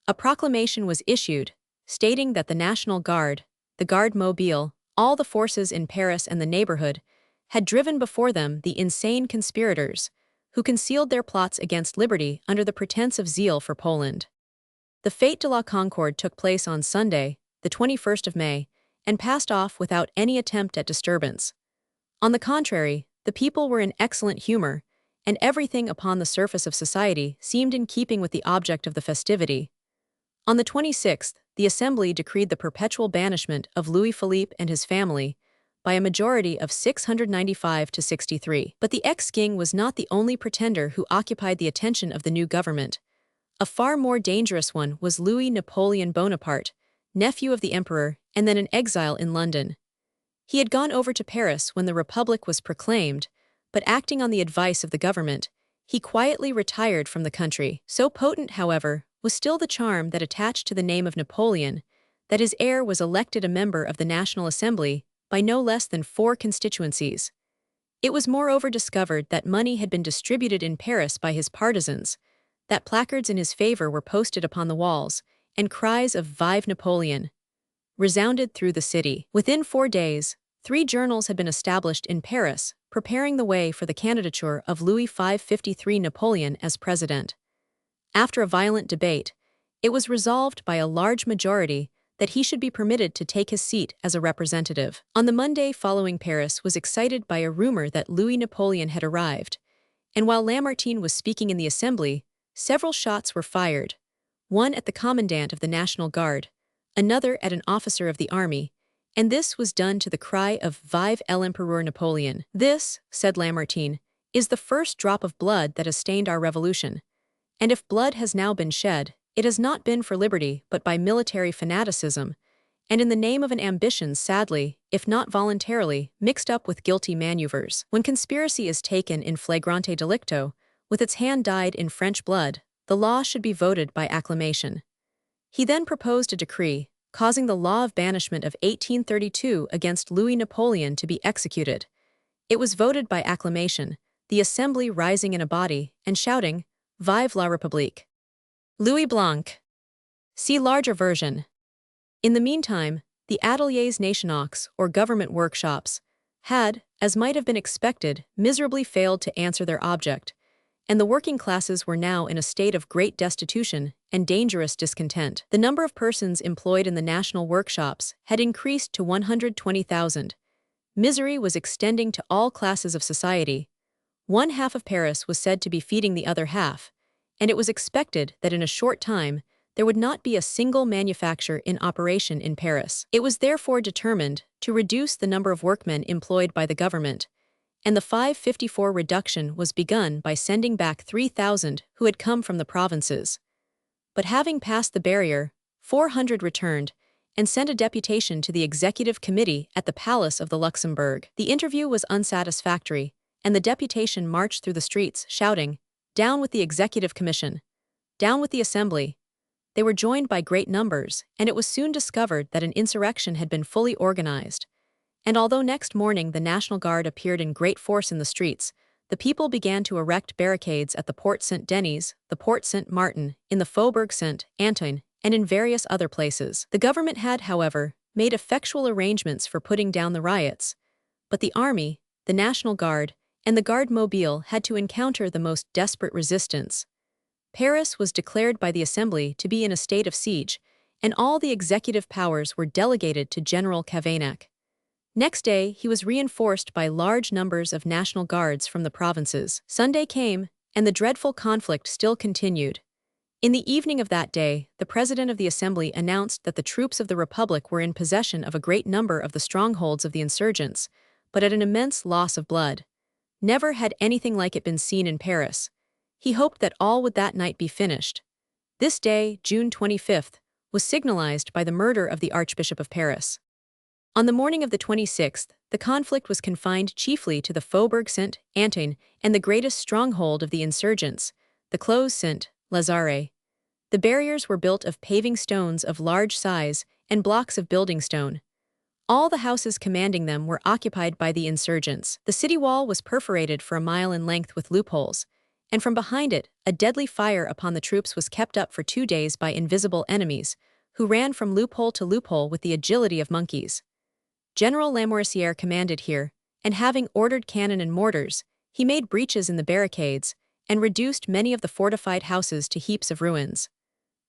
A proclamation was issued, stating that the National Guard, the Garde Mobile, all the forces in Paris and the neighborhood, had driven before them the insane conspirators, who concealed their plots against liberty under the pretense of zeal for Poland. The Fête de la Concorde took place on Sunday, the 21st of May, and passed off without any attempt at disturbance. On the contrary, the people were in excellent humor, and everything upon the surface of society seemed in keeping with the object of the festivity. On the 26th, the Assembly decreed the perpetual banishment of Louis Philippe and his family, by a majority of 695 to 63. But the ex-king was not the only pretender who occupied the attention of the new government. A far more dangerous one was Louis Napoleon Bonaparte, nephew of the emperor and then in exile in London. He had gone over to Paris when the Republic was proclaimed, but acting on the advice of the government, he quietly retired from the country. So potent, however, was still the charm that attached to the name of Napoleon, that his heir was elected a member of the National Assembly by no less than 4 constituencies. It was moreover discovered that money had been distributed in Paris by his partisans, that placards in his favor were posted upon the walls, and cries of "Vive Napoleon" resounded through the city. Within 4 days, 3 journals had been established in Paris, preparing the way for the candidature of Louis 553 Napoleon as president. After a violent debate, it was resolved by a large majority that he should be permitted to take his seat as a representative. On the Monday following, Paris was excited by a rumor that Louis Napoleon had arrived, and while Lamartine was speaking in the Assembly, several shots were fired, one at the commandant of the National Guard, another at an officer of the army, and this was done to the cry of "Vive l'Empereur Napoleon." "This," said Lamartine, "is the first drop of blood that has stained our revolution, and if blood has now been shed, it has not been for liberty but by military fanaticism, and in the name of an ambition sadly, if not voluntarily, mixed up with guilty maneuvers. When conspiracy is taken in flagrante delicto, with its hand dyed in French blood, the law should be voted by acclamation." He then proposed a decree, causing the law of banishment of 1832 against Louis Napoleon to be executed. It was voted by acclamation, the Assembly rising in a body and shouting, "Vive la République!" Louis Blanc. See larger version. In the meantime, the ateliers nationaux, or government workshops, had, as might have been expected, miserably failed to answer their object, and the working classes were now in a state of great destitution and dangerous discontent. The number of persons employed in the national workshops had increased to 120,000. Misery was extending to all classes of society. One half of Paris was said to be feeding the other half, and it was expected that in a short time there would not be a single manufacture in operation in Paris. It was therefore determined to reduce the number of workmen employed by the government, and the 554 reduction was begun by sending back 3,000 who had come from the provinces. But having passed the barrier, 400 returned and sent a deputation to the Executive Committee at the Palace of the Luxembourg. The interview was unsatisfactory, and the deputation marched through the streets shouting, "Down with the Executive Commission! Down with the Assembly!" They were joined by great numbers, and it was soon discovered that an insurrection had been fully organized. And although next morning the National Guard appeared in great force in the streets, the people began to erect barricades at the Porte Saint-Denis, the Porte Saint-Martin, in the Faubourg Saint-Antoine, and in various other places. The government had, however, made effectual arrangements for putting down the riots, but the army, the National Guard, and the Garde Mobile had to encounter the most desperate resistance. Paris was declared by the Assembly to be in a state of siege, and all the executive powers were delegated to General Cavaignac. Next day, he was reinforced by large numbers of National Guards from the provinces. Sunday came, and the dreadful conflict still continued. In the evening of that day, the President of the Assembly announced that the troops of the Republic were in possession of a great number of the strongholds of the insurgents, but at an immense loss of blood. Never had anything like it been seen in Paris. He hoped that all would that night be finished. This day, June 25th, was signalized by the murder of the Archbishop of Paris. On the morning of the 26th, the conflict was confined chiefly to the Faubourg Saint-Antoine and the greatest stronghold of the insurgents, the Clos Saint-Lazare. The barriers were built of paving stones of large size and blocks of building stone. All the houses commanding them were occupied by the insurgents. The city wall was perforated for a mile in length with loopholes, and from behind it, a deadly fire upon the troops was kept up for 2 days by invisible enemies, who ran from loophole to loophole with the agility of monkeys. General Lamoricière commanded here, and having ordered cannon and mortars, he made breaches in the barricades and reduced many of the fortified houses to heaps of ruins.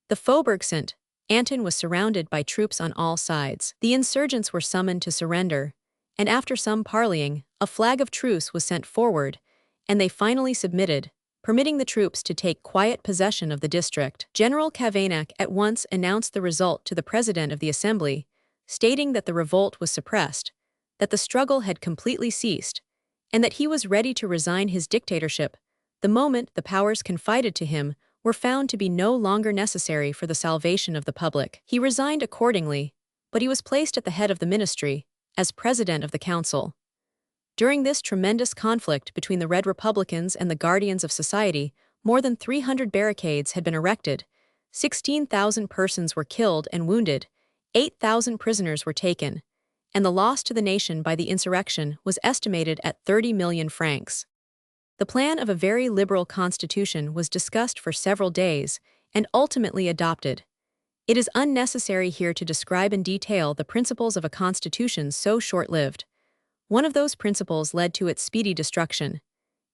The Faubourg Saint-Antoine was surrounded by troops on all sides. The insurgents were summoned to surrender, and after some parleying, a flag of truce was sent forward, and they finally submitted, permitting the troops to take quiet possession of the district. General Cavaignac at once announced the result to the President of the Assembly, stating that the revolt was suppressed, that the struggle had completely ceased, and that he was ready to resign his dictatorship the moment the powers confided to him were found to be no longer necessary for the salvation of the public. He resigned accordingly, but he was placed at the head of the ministry, as president of the council. During this tremendous conflict between the Red Republicans and the Guardians of Society, more than 300 barricades had been erected, 16,000 persons were killed and wounded, 8,000 prisoners were taken, and the loss to the nation by the insurrection was estimated at 30 million francs. The plan of a very liberal constitution was discussed for several days and ultimately adopted. It is unnecessary here to describe in detail the principles of a constitution so short-lived. One of those principles led to its speedy destruction.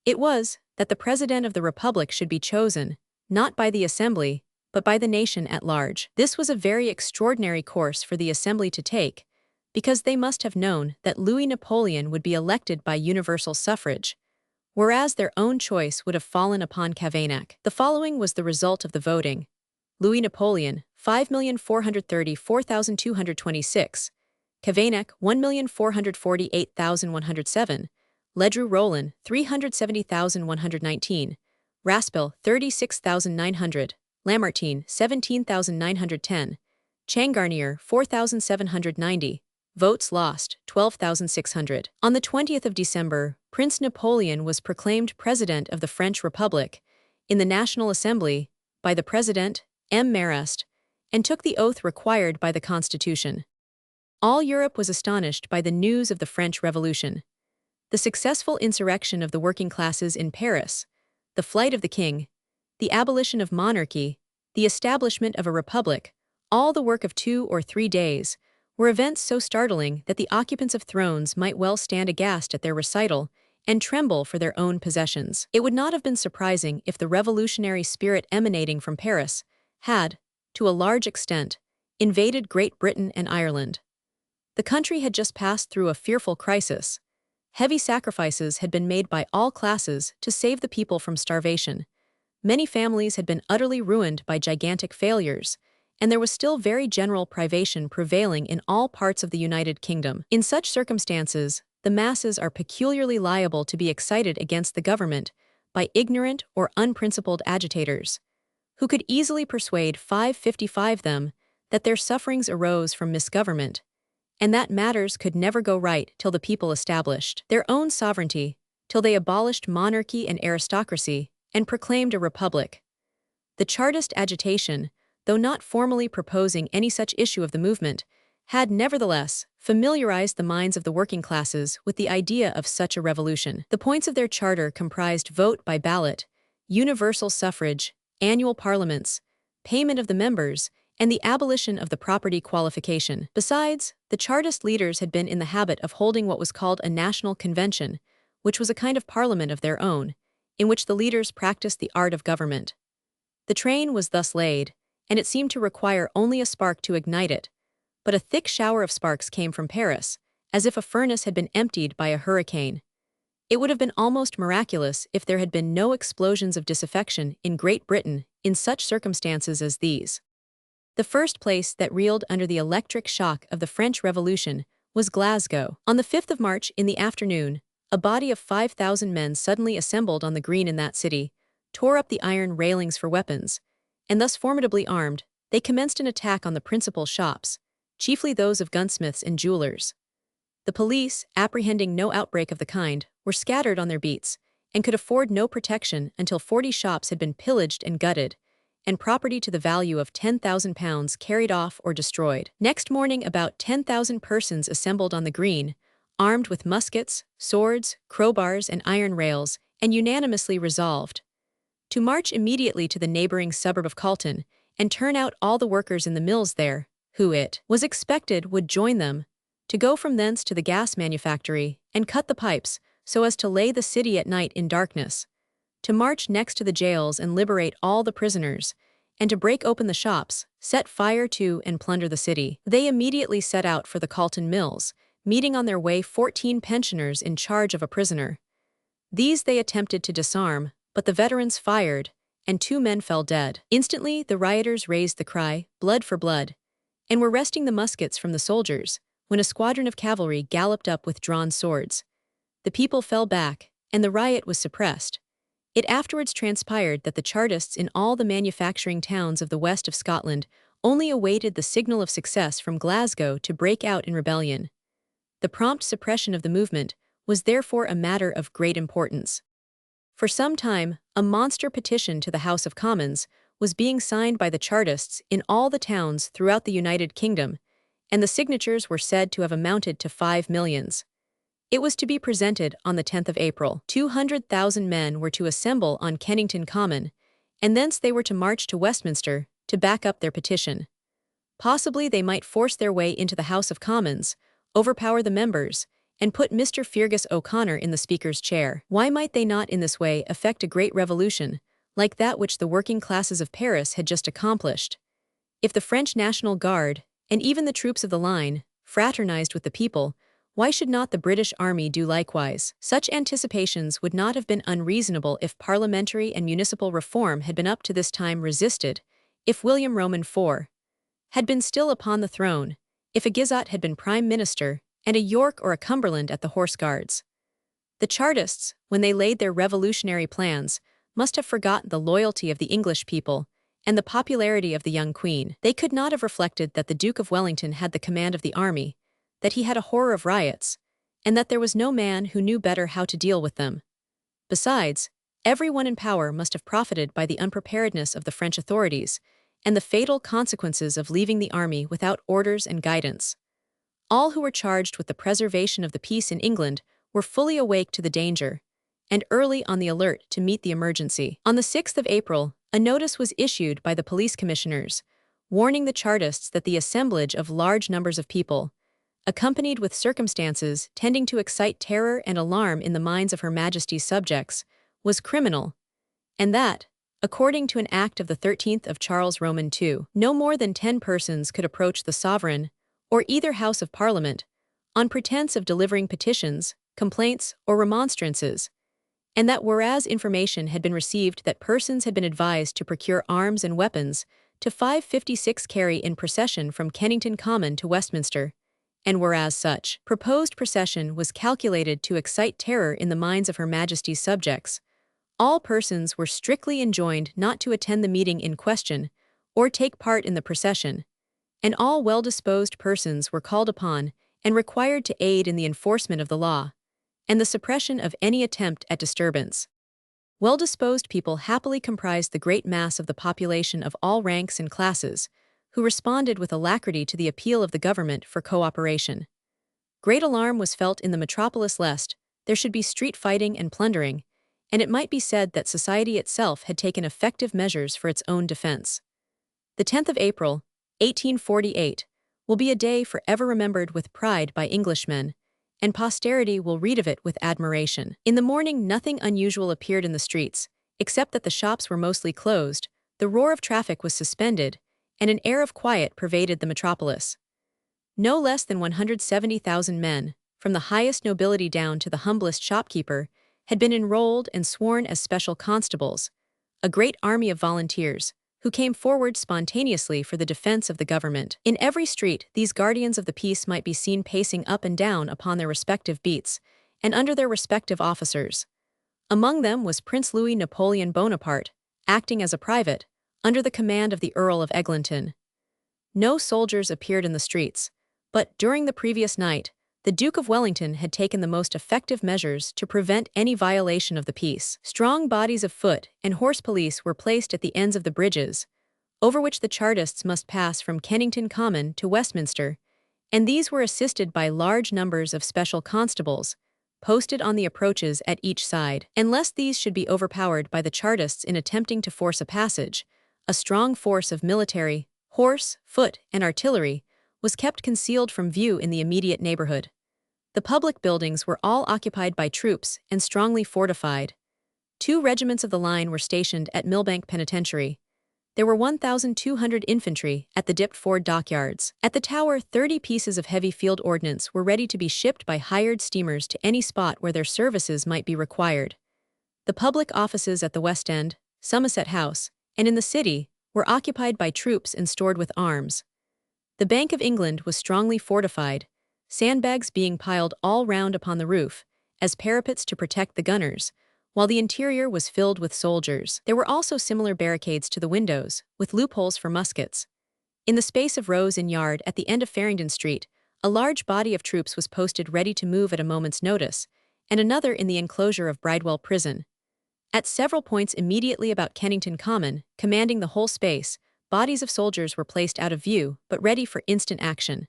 It was that the President of the Republic should be chosen, not by the Assembly, but by the nation at large. This was a very extraordinary course for the Assembly to take, because they must have known that Louis Napoleon would be elected by universal suffrage, whereas their own choice would have fallen upon Cavaignac. The following was the result of the voting. Louis Napoleon, 5,434,226. Cavaignac, 1,448,107. Ledru Rollin, 370,119. Raspel, 36,900. Lamartine, 17,910. Changarnier, 4,790. Votes lost, 12,600. On the 20th of December, Prince Napoleon was proclaimed President of the French Republic in the National Assembly by the President, M. Marest, and took the oath required by the Constitution. All Europe was astonished by the news of the French Revolution. The successful insurrection of the working classes in Paris, the flight of the king, the abolition of monarchy, the establishment of a republic, all the work of 2 or 3 days, were events so startling that the occupants of thrones might well stand aghast at their recital and tremble for their own possessions. It would not have been surprising if the revolutionary spirit emanating from Paris had, to a large extent, invaded Great Britain and Ireland. The country had just passed through a fearful crisis. Heavy sacrifices had been made by all classes to save the people from starvation. Many families had been utterly ruined by gigantic failures, and there was still very general privation prevailing in all parts of the United Kingdom. In such circumstances, the masses are peculiarly liable to be excited against the government by ignorant or unprincipled agitators, who could easily persuade 555 them that their sufferings arose from misgovernment, and that matters could never go right till the people established their own sovereignty, till they abolished monarchy and aristocracy, and proclaimed a republic. The Chartist agitation, though not formally proposing any such issue of the movement, had nevertheless familiarized the minds of the working classes with the idea of such a revolution. The points of their charter comprised vote by ballot, universal suffrage, annual parliaments, payment of the members, and the abolition of the property qualification. Besides, the Chartist leaders had been in the habit of holding what was called a national convention, which was a kind of parliament of their own, in which the leaders practiced the art of government. The train was thus laid, and it seemed to require only a spark to ignite it, but a thick shower of sparks came from Paris, as if a furnace had been emptied by a hurricane. It would have been almost miraculous if there had been no explosions of disaffection in Great Britain in such circumstances as these. The first place that reeled under the electric shock of the French Revolution was Glasgow. On the 5th of March in the afternoon, a body of 5,000 men suddenly assembled on the green in that city, tore up the iron railings for weapons, and thus formidably armed, they commenced an attack on the principal shops, chiefly those of gunsmiths and jewelers. The police, apprehending no outbreak of the kind, were scattered on their beats, and could afford no protection until 40 shops had been pillaged and gutted, and property to the value of £10,000 carried off or destroyed. Next morning about 10,000 persons assembled on the green, armed with muskets, swords, crowbars, and iron rails, and unanimously resolved to march immediately to the neighboring suburb of Calton, and turn out all the workers in the mills there, who it was expected would join them, to go from thence to the gas manufactory, and cut the pipes, so as to lay the city at night in darkness, to march next to the jails and liberate all the prisoners, and to break open the shops, set fire to and plunder the city. They immediately set out for the Calton mills, meeting on their way 14 pensioners in charge of a prisoner. These they attempted to disarm, but the veterans fired, and 2 men fell dead. Instantly the rioters raised the cry, "Blood for blood," and were wresting the muskets from the soldiers, when a squadron of cavalry galloped up with drawn swords. The people fell back, and the riot was suppressed. It afterwards transpired that the Chartists in all the manufacturing towns of the west of Scotland only awaited the signal of success from Glasgow to break out in rebellion. The prompt suppression of the movement was therefore a matter of great importance. For some time, a monster petition to the House of Commons was being signed by the Chartists in all the towns throughout the United Kingdom, and the signatures were said to have amounted to 5 millions. It was to be presented on the 10th of April. 200,000 men were to assemble on Kennington Common, and thence they were to march to Westminster to back up their petition. Possibly they might force their way into the House of Commons, overpower the members, and put Mr. Feargus O'Connor in the Speaker's chair. Why might they not in this way effect a great revolution, like that which the working classes of Paris had just accomplished? If the French National Guard, and even the troops of the line, fraternized with the people, why should not the British Army do likewise? Such anticipations would not have been unreasonable if parliamentary and municipal reform had been up to this time resisted, if William Roman IV had been still upon the throne, if a Guizot had been Prime Minister, and a York or a Cumberland at the Horse Guards. The Chartists, when they laid their revolutionary plans, must have forgotten the loyalty of the English people and the popularity of the young Queen. They could not have reflected that the Duke of Wellington had the command of the army, that he had a horror of riots, and that there was no man who knew better how to deal with them. Besides, everyone in power must have profited by the unpreparedness of the French authorities and the fatal consequences of leaving the army without orders and guidance. All who were charged with the preservation of the peace in England were fully awake to the danger, and early on the alert to meet the emergency. On the 6th of April, a notice was issued by the police commissioners, warning the Chartists that the assemblage of large numbers of people, accompanied with circumstances tending to excite terror and alarm in the minds of Her Majesty's subjects, was criminal, and that, according to an act of the 13th of Charles Roman II, no more than 10 persons could approach the sovereign or either House of Parliament on pretense of delivering petitions, complaints, or remonstrances, and that whereas information had been received that persons had been advised to procure arms and weapons to 556 carry in procession from Kennington Common to Westminster, and whereas such proposed procession was calculated to excite terror in the minds of Her Majesty's subjects, all persons were strictly enjoined not to attend the meeting in question or take part in the procession, and all well-disposed persons were called upon and required to aid in the enforcement of the law and the suppression of any attempt at disturbance. Well-disposed people happily comprised the great mass of the population of all ranks and classes, who responded with alacrity to the appeal of the government for cooperation. Great alarm was felt in the metropolis lest there should be street fighting and plundering, and it might be said that society itself had taken effective measures for its own defense. The 10th of April, 1848, will be a day forever remembered with pride by Englishmen, and posterity will read of it with admiration. In the morning nothing unusual appeared in the streets, except that the shops were mostly closed, the roar of traffic was suspended, and an air of quiet pervaded the metropolis. No less than 170,000 men, from the highest nobility down to the humblest shopkeeper, had been enrolled and sworn as special constables, a great army of volunteers, who came forward spontaneously for the defense of the government. In every street, these guardians of the peace might be seen pacing up and down upon their respective beats, and under their respective officers. Among them was Prince Louis Napoleon Bonaparte, acting as a private, under the command of the Earl of Eglinton. No soldiers appeared in the streets, but during the previous night, the Duke of Wellington had taken the most effective measures to prevent any violation of the peace. Strong bodies of foot and horse police were placed at the ends of the bridges, over which the Chartists must pass from Kennington Common to Westminster, and these were assisted by large numbers of special constables, posted on the approaches at each side. And lest these should be overpowered by the Chartists in attempting to force a passage, a strong force of military, horse, foot, and artillery was kept concealed from view in the immediate neighborhood. The public buildings were all occupied by troops and strongly fortified. 2 regiments of the line were stationed at Millbank Penitentiary. There were 1,200 infantry at the Dipford dockyards. At the Tower, 30 pieces of heavy field ordnance were ready to be shipped by hired steamers to any spot where their services might be required. The public offices at the West End, Somerset House, and in the city were occupied by troops and stored with arms. The Bank of England was strongly fortified, sandbags being piled all round upon the roof, as parapets to protect the gunners, while the interior was filled with soldiers. There were also similar barricades to the windows, with loopholes for muskets. In the space of rows in yard at the end of Farringdon Street, a large body of troops was posted ready to move at a moment's notice, and another in the enclosure of Bridewell Prison. At several points immediately about Kennington Common, commanding the whole space, bodies of soldiers were placed out of view but ready for instant action.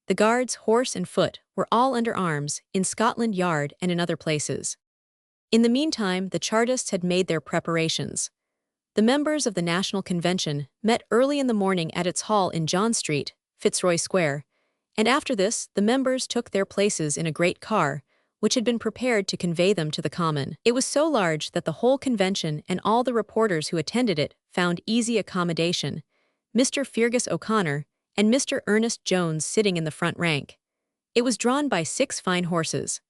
The guards, horse and foot, were all under arms, in Scotland Yard and in other places. In the meantime, the Chartists had made their preparations. The members of the National Convention met early in the morning at its hall in John Street, Fitzroy Square, and after this the members took their places in a great car, which had been prepared to convey them to the Common. It was so large that the whole convention and all the reporters who attended it found easy accommodation, Mr. Fergus O'Connor and Mr. Ernest Jones sitting in the front rank. It was drawn by 6 fine horses.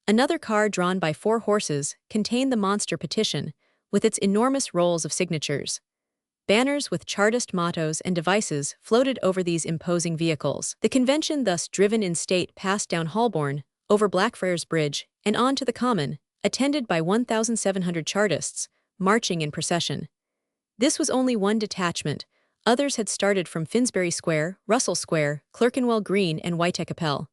Another car drawn by 4 horses contained the monster petition, with its enormous rolls of signatures. Banners with Chartist mottos and devices floated over these imposing vehicles. The convention thus driven in state passed down Holborn, over Blackfriars Bridge, and on to the Common, attended by 1,700 Chartists, marching in procession. This was only one detachment. Others had started from Finsbury Square, Russell Square, Clerkenwell Green and Whitechapel.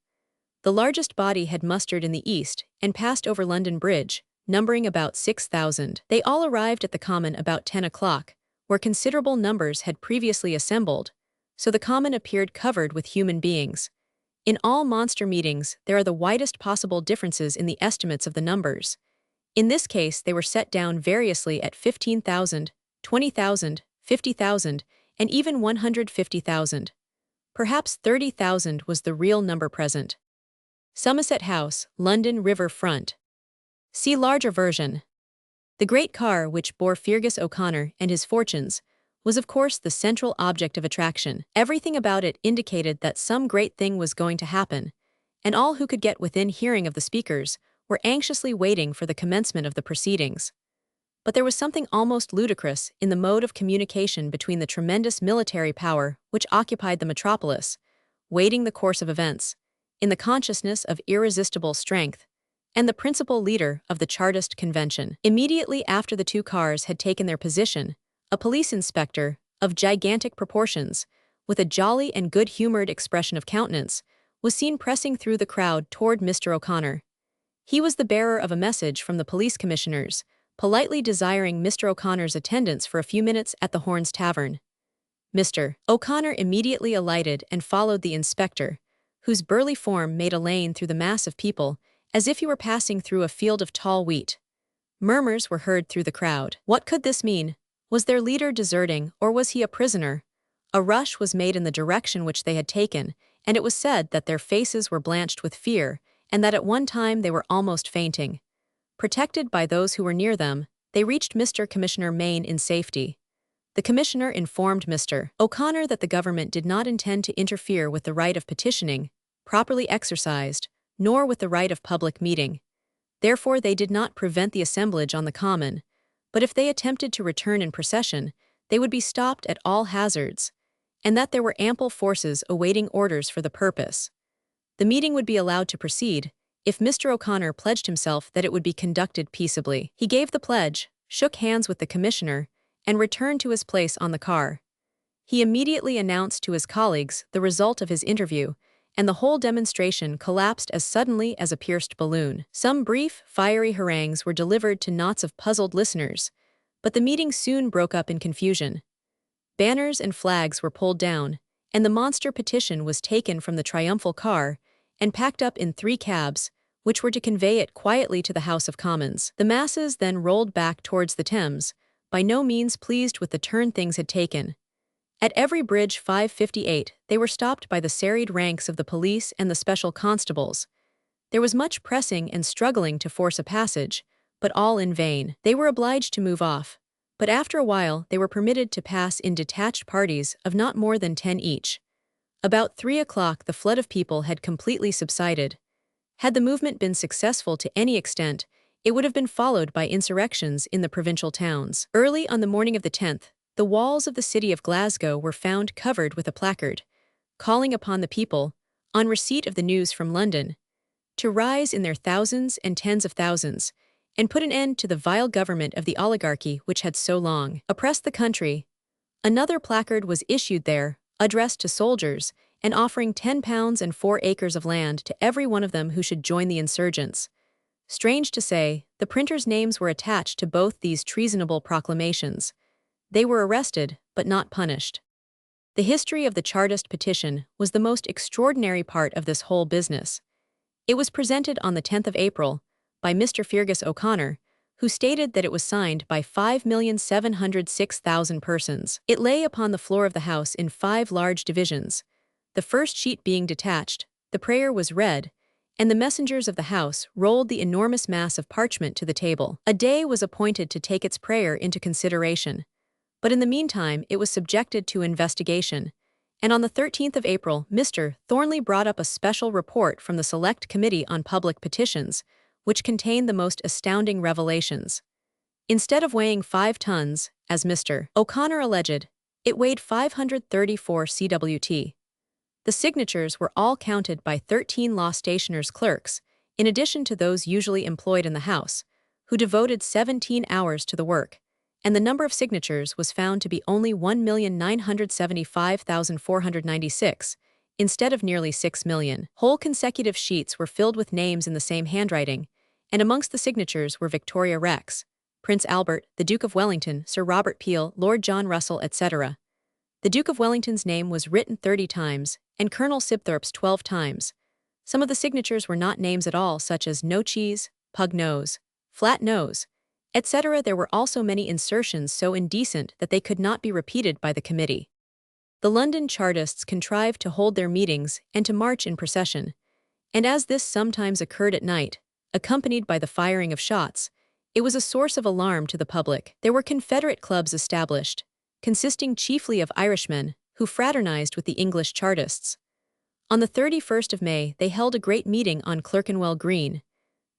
The largest body had mustered in the east and passed over London Bridge, numbering about 6,000. They all arrived at the Common about 10 o'clock, where considerable numbers had previously assembled, so the Common appeared covered with human beings. In all monster meetings, there are the widest possible differences in the estimates of the numbers. In this case, they were set down variously at 15,000, 20,000, 50,000, and even 150,000. Perhaps 30,000 was the real number present. Somerset House, London River Front. See larger version. The great car which bore Fergus O'Connor and his fortunes was of course the central object of attraction. Everything about it indicated that some great thing was going to happen, and all who could get within hearing of the speakers were anxiously waiting for the commencement of the proceedings. But there was something almost ludicrous in the mode of communication between the tremendous military power which occupied the metropolis, waiting the course of events, in the consciousness of irresistible strength, and the principal leader of the Chartist convention. Immediately after the 2 cars had taken their position, a police inspector, of gigantic proportions, with a jolly and good-humored expression of countenance, was seen pressing through the crowd toward Mr. O'Connor. He was the bearer of a message from the police commissioners, politely desiring Mr. O'Connor's attendance for a few minutes at the Horns Tavern. Mr. O'Connor immediately alighted and followed the inspector, whose burly form made a lane through the mass of people, as if he were passing through a field of tall wheat. Murmurs were heard through the crowd. What could this mean? Was their leader deserting, or was he a prisoner? A rush was made in the direction which they had taken, and it was said that their faces were blanched with fear, and that at one time they were almost fainting. Protected by those who were near them, they reached Mr. Commissioner Main in safety. The commissioner informed Mr. O'Connor that the government did not intend to interfere with the right of petitioning, properly exercised, nor with the right of public meeting. Therefore they did not prevent the assemblage on the Common, but if they attempted to return in procession, they would be stopped at all hazards, and that there were ample forces awaiting orders for the purpose. The meeting would be allowed to proceed, if Mr. O'Connor pledged himself that it would be conducted peaceably. He gave the pledge, shook hands with the commissioner, and returned to his place on the car. He immediately announced to his colleagues the result of his interview, and the whole demonstration collapsed as suddenly as a pierced balloon. Some brief, fiery harangues were delivered to knots of puzzled listeners, but the meeting soon broke up in confusion. Banners and flags were pulled down, and the monster petition was taken from the triumphal car and packed up in 3 cabs, which were to convey it quietly to the House of Commons. The masses then rolled back towards the Thames, by no means pleased with the turn things had taken. At every bridge 558, they were stopped by the serried ranks of the police and the special constables. There was much pressing and struggling to force a passage, but all in vain. They were obliged to move off, but after a while they were permitted to pass in detached parties of not more than 10 each. About 3 o'clock the flood of people had completely subsided. Had the movement been successful to any extent, it would have been followed by insurrections in the provincial towns. Early on the morning of the 10th, the walls of the city of Glasgow were found covered with a placard, calling upon the people, on receipt of the news from London, to rise in their thousands and tens of thousands, and put an end to the vile government of the oligarchy which had so long oppressed the country. Another placard was issued there, addressed to soldiers, and offering £10 and 4 acres of land to every one of them who should join the insurgents. Strange to say, the printers' names were attached to both these treasonable proclamations. They were arrested, but not punished. The history of the Chartist petition was the most extraordinary part of this whole business. It was presented on the 10th of April by Mr. Fergus O'Connor, who stated that it was signed by 5,706,000 persons. It lay upon the floor of the House in 5 large divisions. The first sheet being detached, the prayer was read, and the messengers of the House rolled the enormous mass of parchment to the table. A day was appointed to take its prayer into consideration, but in the meantime it was subjected to investigation, and on the 13th of April Mr. Thornley brought up a special report from the Select Committee on Public Petitions, which contained the most astounding revelations. Instead of weighing 5 tons, as Mr. O'Connor alleged, it weighed 534 cwt. The signatures were all counted by 13 law stationers' clerks, in addition to those usually employed in the House, who devoted 17 hours to the work, and the number of signatures was found to be only 1,975,496, instead of nearly 6 million. Whole consecutive sheets were filled with names in the same handwriting, and amongst the signatures were Victoria Rex, Prince Albert, the Duke of Wellington, Sir Robert Peel, Lord John Russell, etc. The Duke of Wellington's name was written 30 times, and Colonel Sibthorpe's 12 times. Some of the signatures were not names at all, such as no cheese, pug nose, flat nose, etc. There were also many insertions so indecent that they could not be repeated by the committee. The London Chartists contrived to hold their meetings and to march in procession, and as this sometimes occurred at night, accompanied by the firing of shots, it was a source of alarm to the public. There were Confederate clubs established, consisting chiefly of Irishmen, who fraternized with the English Chartists. On the 31st of May they held a great meeting on Clerkenwell Green.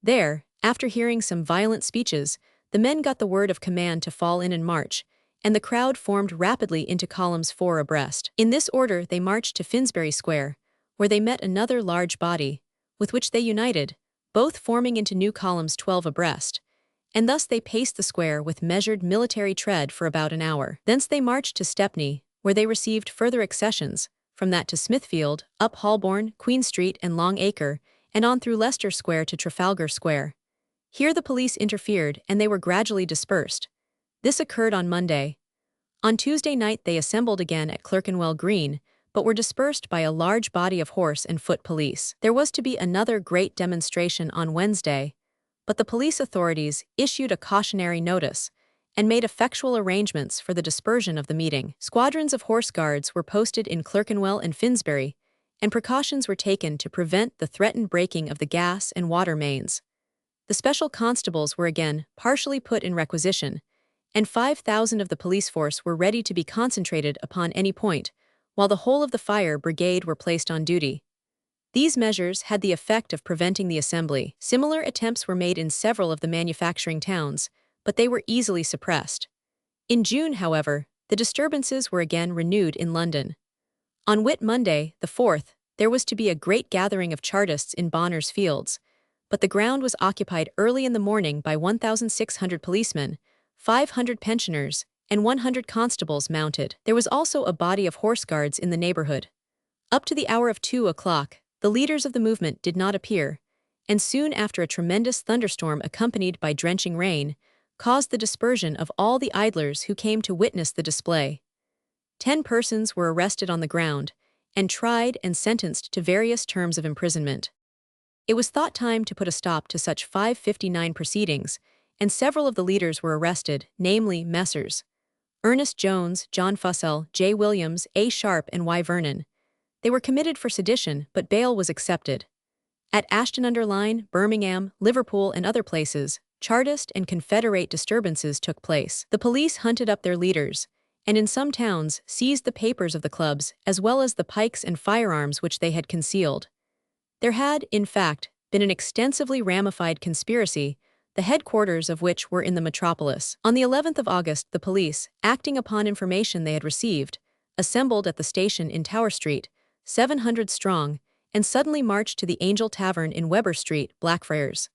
There, after hearing some violent speeches, the men got the word of command to fall in and march, and the crowd formed rapidly into columns 4 abreast. In this order they marched to Finsbury Square, where they met another large body, with which they united, both forming into new columns 12 abreast, and thus they paced the square with measured military tread for about an hour. Thence they marched to Stepney, where they received further accessions, from that to Smithfield, up Holborn, Queen Street and Long Acre, and on through Leicester Square to Trafalgar Square. Here the police interfered and they were gradually dispersed. This occurred on Monday. On Tuesday night they assembled again at Clerkenwell Green, but were dispersed by a large body of horse and foot police. There was to be another great demonstration on Wednesday, but the police authorities issued a cautionary notice and made effectual arrangements for the dispersion of the meeting. Squadrons of horse guards were posted in Clerkenwell and Finsbury, and precautions were taken to prevent the threatened breaking of the gas and water mains. The special constables were again partially put in requisition, and 5,000 of the police force were ready to be concentrated upon any point, while the whole of the fire brigade were placed on duty. These measures had the effect of preventing the assembly. Similar attempts were made in several of the manufacturing towns, but they were easily suppressed. In June, however, the disturbances were again renewed in London. On Whit Monday, the 4th, there was to be a great gathering of Chartists in Bonners Fields, but the ground was occupied early in the morning by 1,600 policemen, 500 pensioners, and 100 constables mounted. There was also a body of horse guards in the neighborhood. Up to the hour of 2 o'clock, the leaders of the movement did not appear, and soon after a tremendous thunderstorm accompanied by drenching rain caused the dispersion of all the idlers who came to witness the display. 10 persons were arrested on the ground and tried and sentenced to various terms of imprisonment. It was thought time to put a stop to such 559 proceedings, and several of the leaders were arrested, namely Messrs. Ernest Jones, John Fussell, J. Williams, A. Sharp, and Y. Vernon. They were committed for sedition, but bail was accepted. At Ashton-under-Lyne, Birmingham, Liverpool, and other places, Chartist and Confederate disturbances took place. The police hunted up their leaders, and in some towns seized the papers of the clubs as well as the pikes and firearms which they had concealed. There had, in fact, been an extensively ramified conspiracy, the headquarters of which were in the metropolis. On the 11th of August, the police, acting upon information they had received, assembled at the station in Tower Street, 700 strong, and suddenly marched to the Angel Tavern in Weber Street, Blackfriars.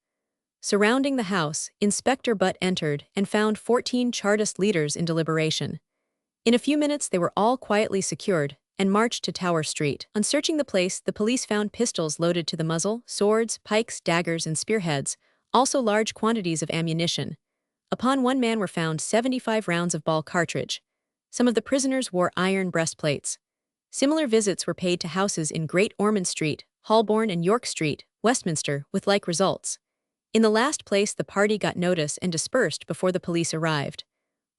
Surrounding the house, Inspector Butt entered and found 14 Chartist leaders in deliberation. In a few minutes they were all quietly secured and marched to Tower Street. On searching the place, the police found pistols loaded to the muzzle, swords, pikes, daggers, and spearheads, also large quantities of ammunition. Upon one man were found 75 rounds of ball cartridge. Some of the prisoners wore iron breastplates. Similar visits were paid to houses in Great Ormond Street, Holborn and York Street, Westminster, with like results. In the last place the party got notice and dispersed before the police arrived.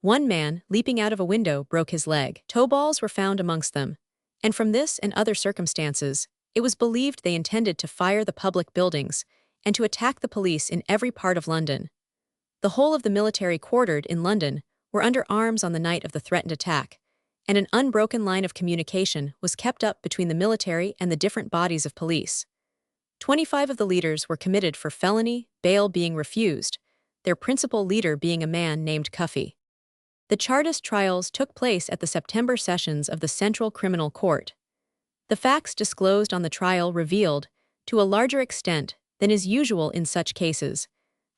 One man, leaping out of a window, broke his leg. Tow balls were found amongst them, and from this and other circumstances, it was believed they intended to fire the public buildings and to attack the police in every part of London. The whole of the military quartered in London were under arms on the night of the threatened attack, and an unbroken line of communication was kept up between the military and the different bodies of police. 25 of the leaders were committed for felony, bail being refused, their principal leader being a man named Cuffy. The Chartist trials took place at the September sessions of the Central Criminal Court. The facts disclosed on the trial revealed, to a larger extent than is usual in such cases,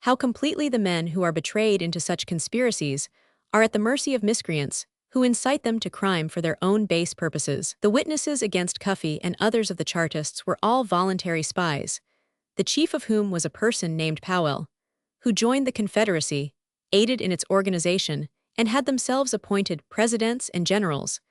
how completely the men who are betrayed into such conspiracies are at the mercy of miscreants who incite them to crime for their own base purposes. The witnesses against Cuffy and others of the Chartists were all voluntary spies, the chief of whom was a person named Powell, who joined the Confederacy, aided in its organization, and had themselves appointed presidents and generals,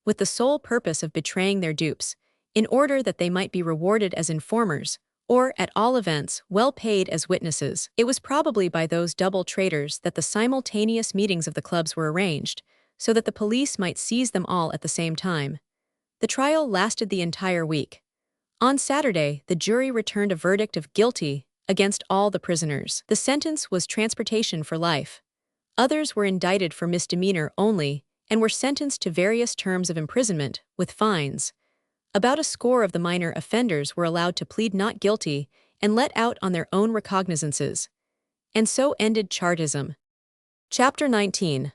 with the sole purpose of betraying their dupes, in order that they might be rewarded as informers, or, at all events, well paid as witnesses. It was probably by those double traitors that the simultaneous meetings of the clubs were arranged, so that the police might seize them all at the same time. The trial lasted the entire week. On Saturday, the jury returned a verdict of guilty against all the prisoners. The sentence was transportation for life. Others were indicted for misdemeanor only and were sentenced to various terms of imprisonment, with fines. About a score of the minor offenders were allowed to plead not guilty and let out on their own recognizances. And so ended Chartism. Chapter 19.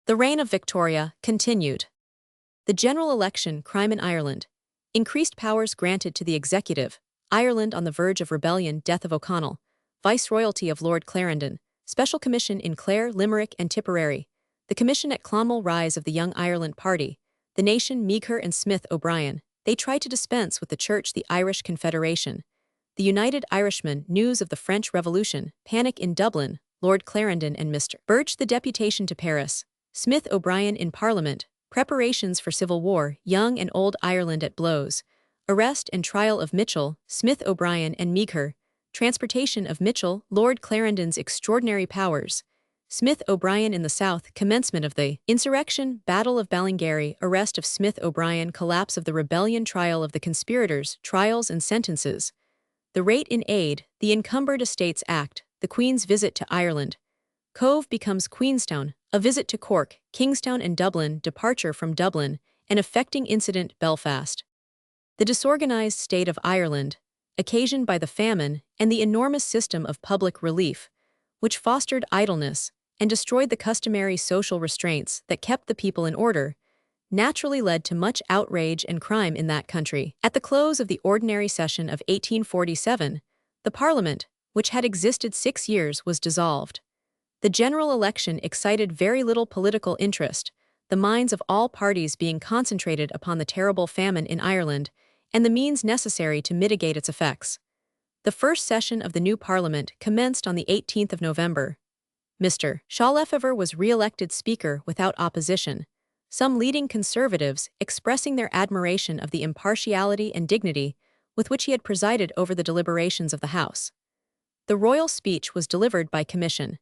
The reign of Victoria continued. The general election, crime in Ireland. Increased powers granted to the executive. Ireland on the verge of rebellion, death of O'Connell. Viceroyalty of Lord Clarendon. Special Commission in Clare, Limerick and Tipperary. The Commission at Clonmel, rise of the Young Ireland Party. The nation, Meagher and Smith O'Brien. They tried to dispense with the Church, the Irish Confederation. The United Irishmen, news of the French Revolution. Panic in Dublin, Lord Clarendon and Mr. Birch the deputation to Paris. Smith O'Brien in Parliament. Preparations for civil war, Young and Old Ireland at blows. Arrest and trial of Mitchell, Smith O'Brien and Meagher. Transportation of Mitchell, Lord Clarendon's extraordinary powers. Smith O'Brien in the South, commencement of the insurrection, Battle of Ballingarry, arrest of Smith O'Brien, collapse of the rebellion, trial of the conspirators, trials and sentences. The rate in aid, the Encumbered Estates Act, the Queen's visit to Ireland. Cove becomes Queenstown, a visit to Cork, Kingstown and Dublin, departure from Dublin, an affecting incident, Belfast. The disorganized state of Ireland, occasioned by the famine and the enormous system of public relief, which fostered idleness and destroyed the customary social restraints that kept the people in order, naturally led to much outrage and crime in that country. At the close of the ordinary session of 1847, the Parliament, which had existed 6 years, was dissolved. The general election excited very little political interest, the minds of all parties being concentrated upon the terrible famine in Ireland and the means necessary to mitigate its effects. The first session of the new Parliament commenced on the 18th of November. Mr. Shaw Lefevre was re-elected Speaker without opposition, some leading Conservatives expressing their admiration of the impartiality and dignity with which he had presided over the deliberations of the House. The royal speech was delivered by commission.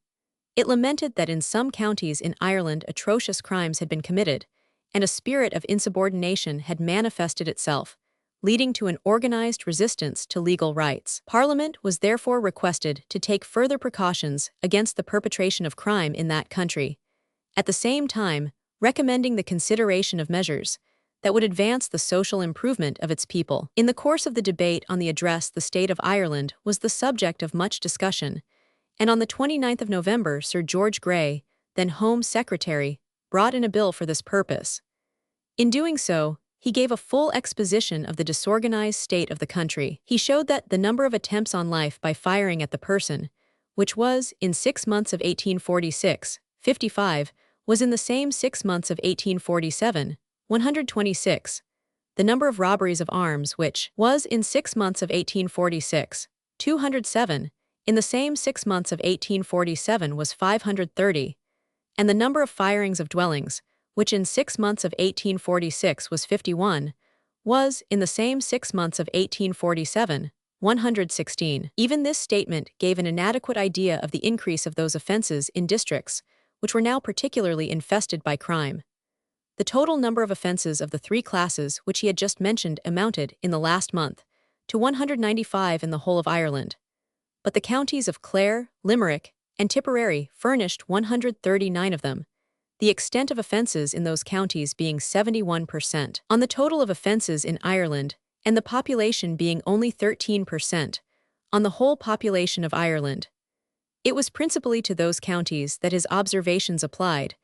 It lamented that in some counties in Ireland atrocious crimes had been committed, and a spirit of insubordination had manifested itself, leading to an organized resistance to legal rights. Parliament was therefore requested to take further precautions against the perpetration of crime in that country, at the same time recommending the consideration of measures that would advance the social improvement of its people. In the course of the debate on the address, the state of Ireland was the subject of much discussion, and on the 29th of November, Sir George Grey, then Home Secretary, brought in a bill for this purpose. In doing so, he gave a full exposition of the disorganized state of the country. He showed that the number of attempts on life by firing at the person, which was, in 6 months of 1846, 55, was in the same 6 months of 1847, 126. The number of robberies of arms, which was, in 6 months of 1846, 207, in the same 6 months of 1847 was 530, and the number of firings of dwellings, which in 6 months of 1846 was 51, was, in the same 6 months of 1847, 116. Even this statement gave an inadequate idea of the increase of those offenses in districts, which were now particularly infested by crime. The total number of offenses of the 3 classes which he had just mentioned amounted, in the last month, to 195 in the whole of Ireland. But the counties of Clare, Limerick, and Tipperary furnished 139 of them, the extent of offences in those counties being 71%. On the total of offences in Ireland, and the population being only 13%, on the whole population of Ireland. It was principally to those counties that his observations applied,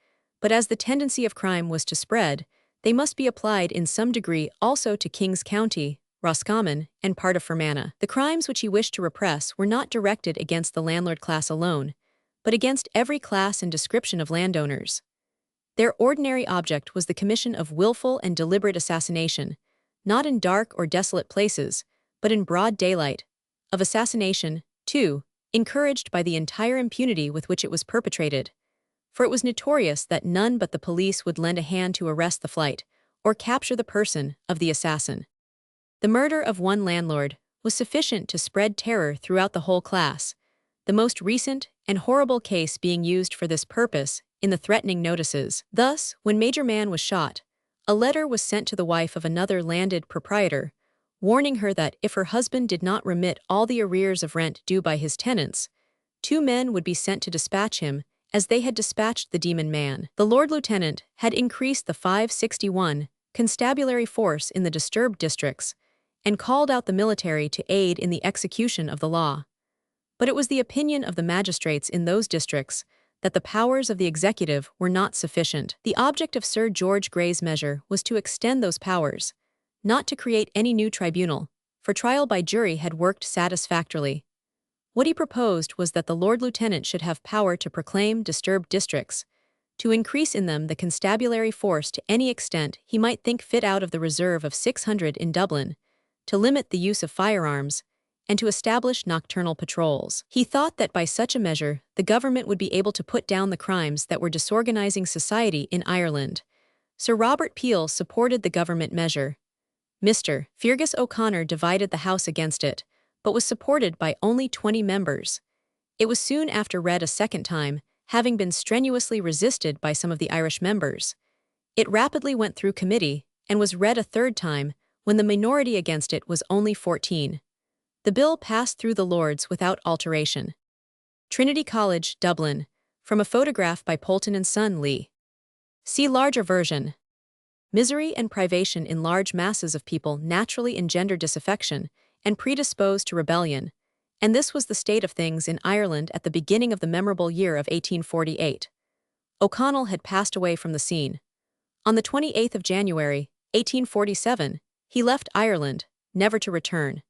but as the tendency of crime was to spread, they must be applied in some degree also to King's County, Roscommon, and part of Fermanagh. The crimes which he wished to repress were not directed against the landlord class alone, but against every class and description of landowners. Their ordinary object was the commission of willful and deliberate assassination, not in dark or desolate places, but in broad daylight, of assassination, too, encouraged by the entire impunity with which it was perpetrated, for it was notorious that none but the police would lend a hand to arrest the flight, or capture the person, of the assassin. The murder of one landlord was sufficient to spread terror throughout the whole class, the most recent and horrible case being used for this purpose in the threatening notices. Thus, when Major Mann was shot, a letter was sent to the wife of another landed proprietor, warning her that if her husband did not remit all the arrears of rent due by his tenants, 2 men would be sent to dispatch him as they had dispatched the demon man. The Lord Lieutenant had increased the 561 constabulary force in the disturbed districts and called out the military to aid in the execution of the law. But it was the opinion of the magistrates in those districts that the powers of the executive were not sufficient. The object of Sir George Grey's measure was to extend those powers, not to create any new tribunal, for trial by jury had worked satisfactorily. What he proposed was that the Lord Lieutenant should have power to proclaim disturbed districts, to increase in them the constabulary force to any extent he might think fit out of the reserve of 600 in Dublin, to limit the use of firearms, and to establish nocturnal patrols. He thought that by such a measure the government would be able to put down the crimes that were disorganizing society in Ireland. Sir Robert Peel supported the government measure. Mr. Feargus O'Connor divided the House against it, but was supported by only 20 members. It was soon after read a second time, having been strenuously resisted by some of the Irish members. It rapidly went through committee, and was read a third time, when the minority against it was only 14. The bill passed through the Lords without alteration. Trinity College, Dublin, from a photograph by Poulton and Son, Lee. See larger version. Misery and privation in large masses of people naturally engender disaffection and predispose to rebellion, and this was the state of things in Ireland at the beginning of the memorable year of 1848. O'Connell had passed away from the scene. On the 28th of January, 1847, he left Ireland, never to return.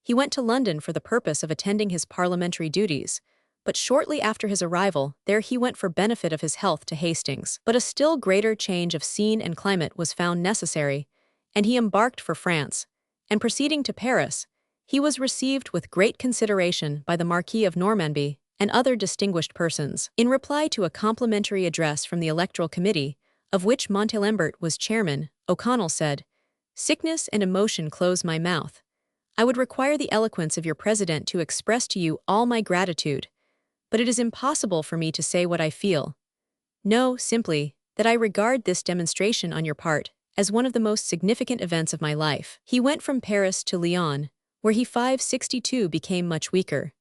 He went to London for the purpose of attending his parliamentary duties, but shortly after his arrival there he went for benefit of his health to Hastings. But a still greater change of scene and climate was found necessary, and he embarked for France, and proceeding to Paris, he was received with great consideration by the Marquis of Normanby and other distinguished persons. In reply to a complimentary address from the Electoral Committee, of which Montalembert was chairman, O'Connell said, "Sickness and emotion close my mouth. I would require the eloquence of your president to express to you all my gratitude, but it is impossible for me to say what I feel. Know, simply, that I regard this demonstration on your part as one of the most significant events of my life." He went from Paris to Lyon, where he 562 became much weaker.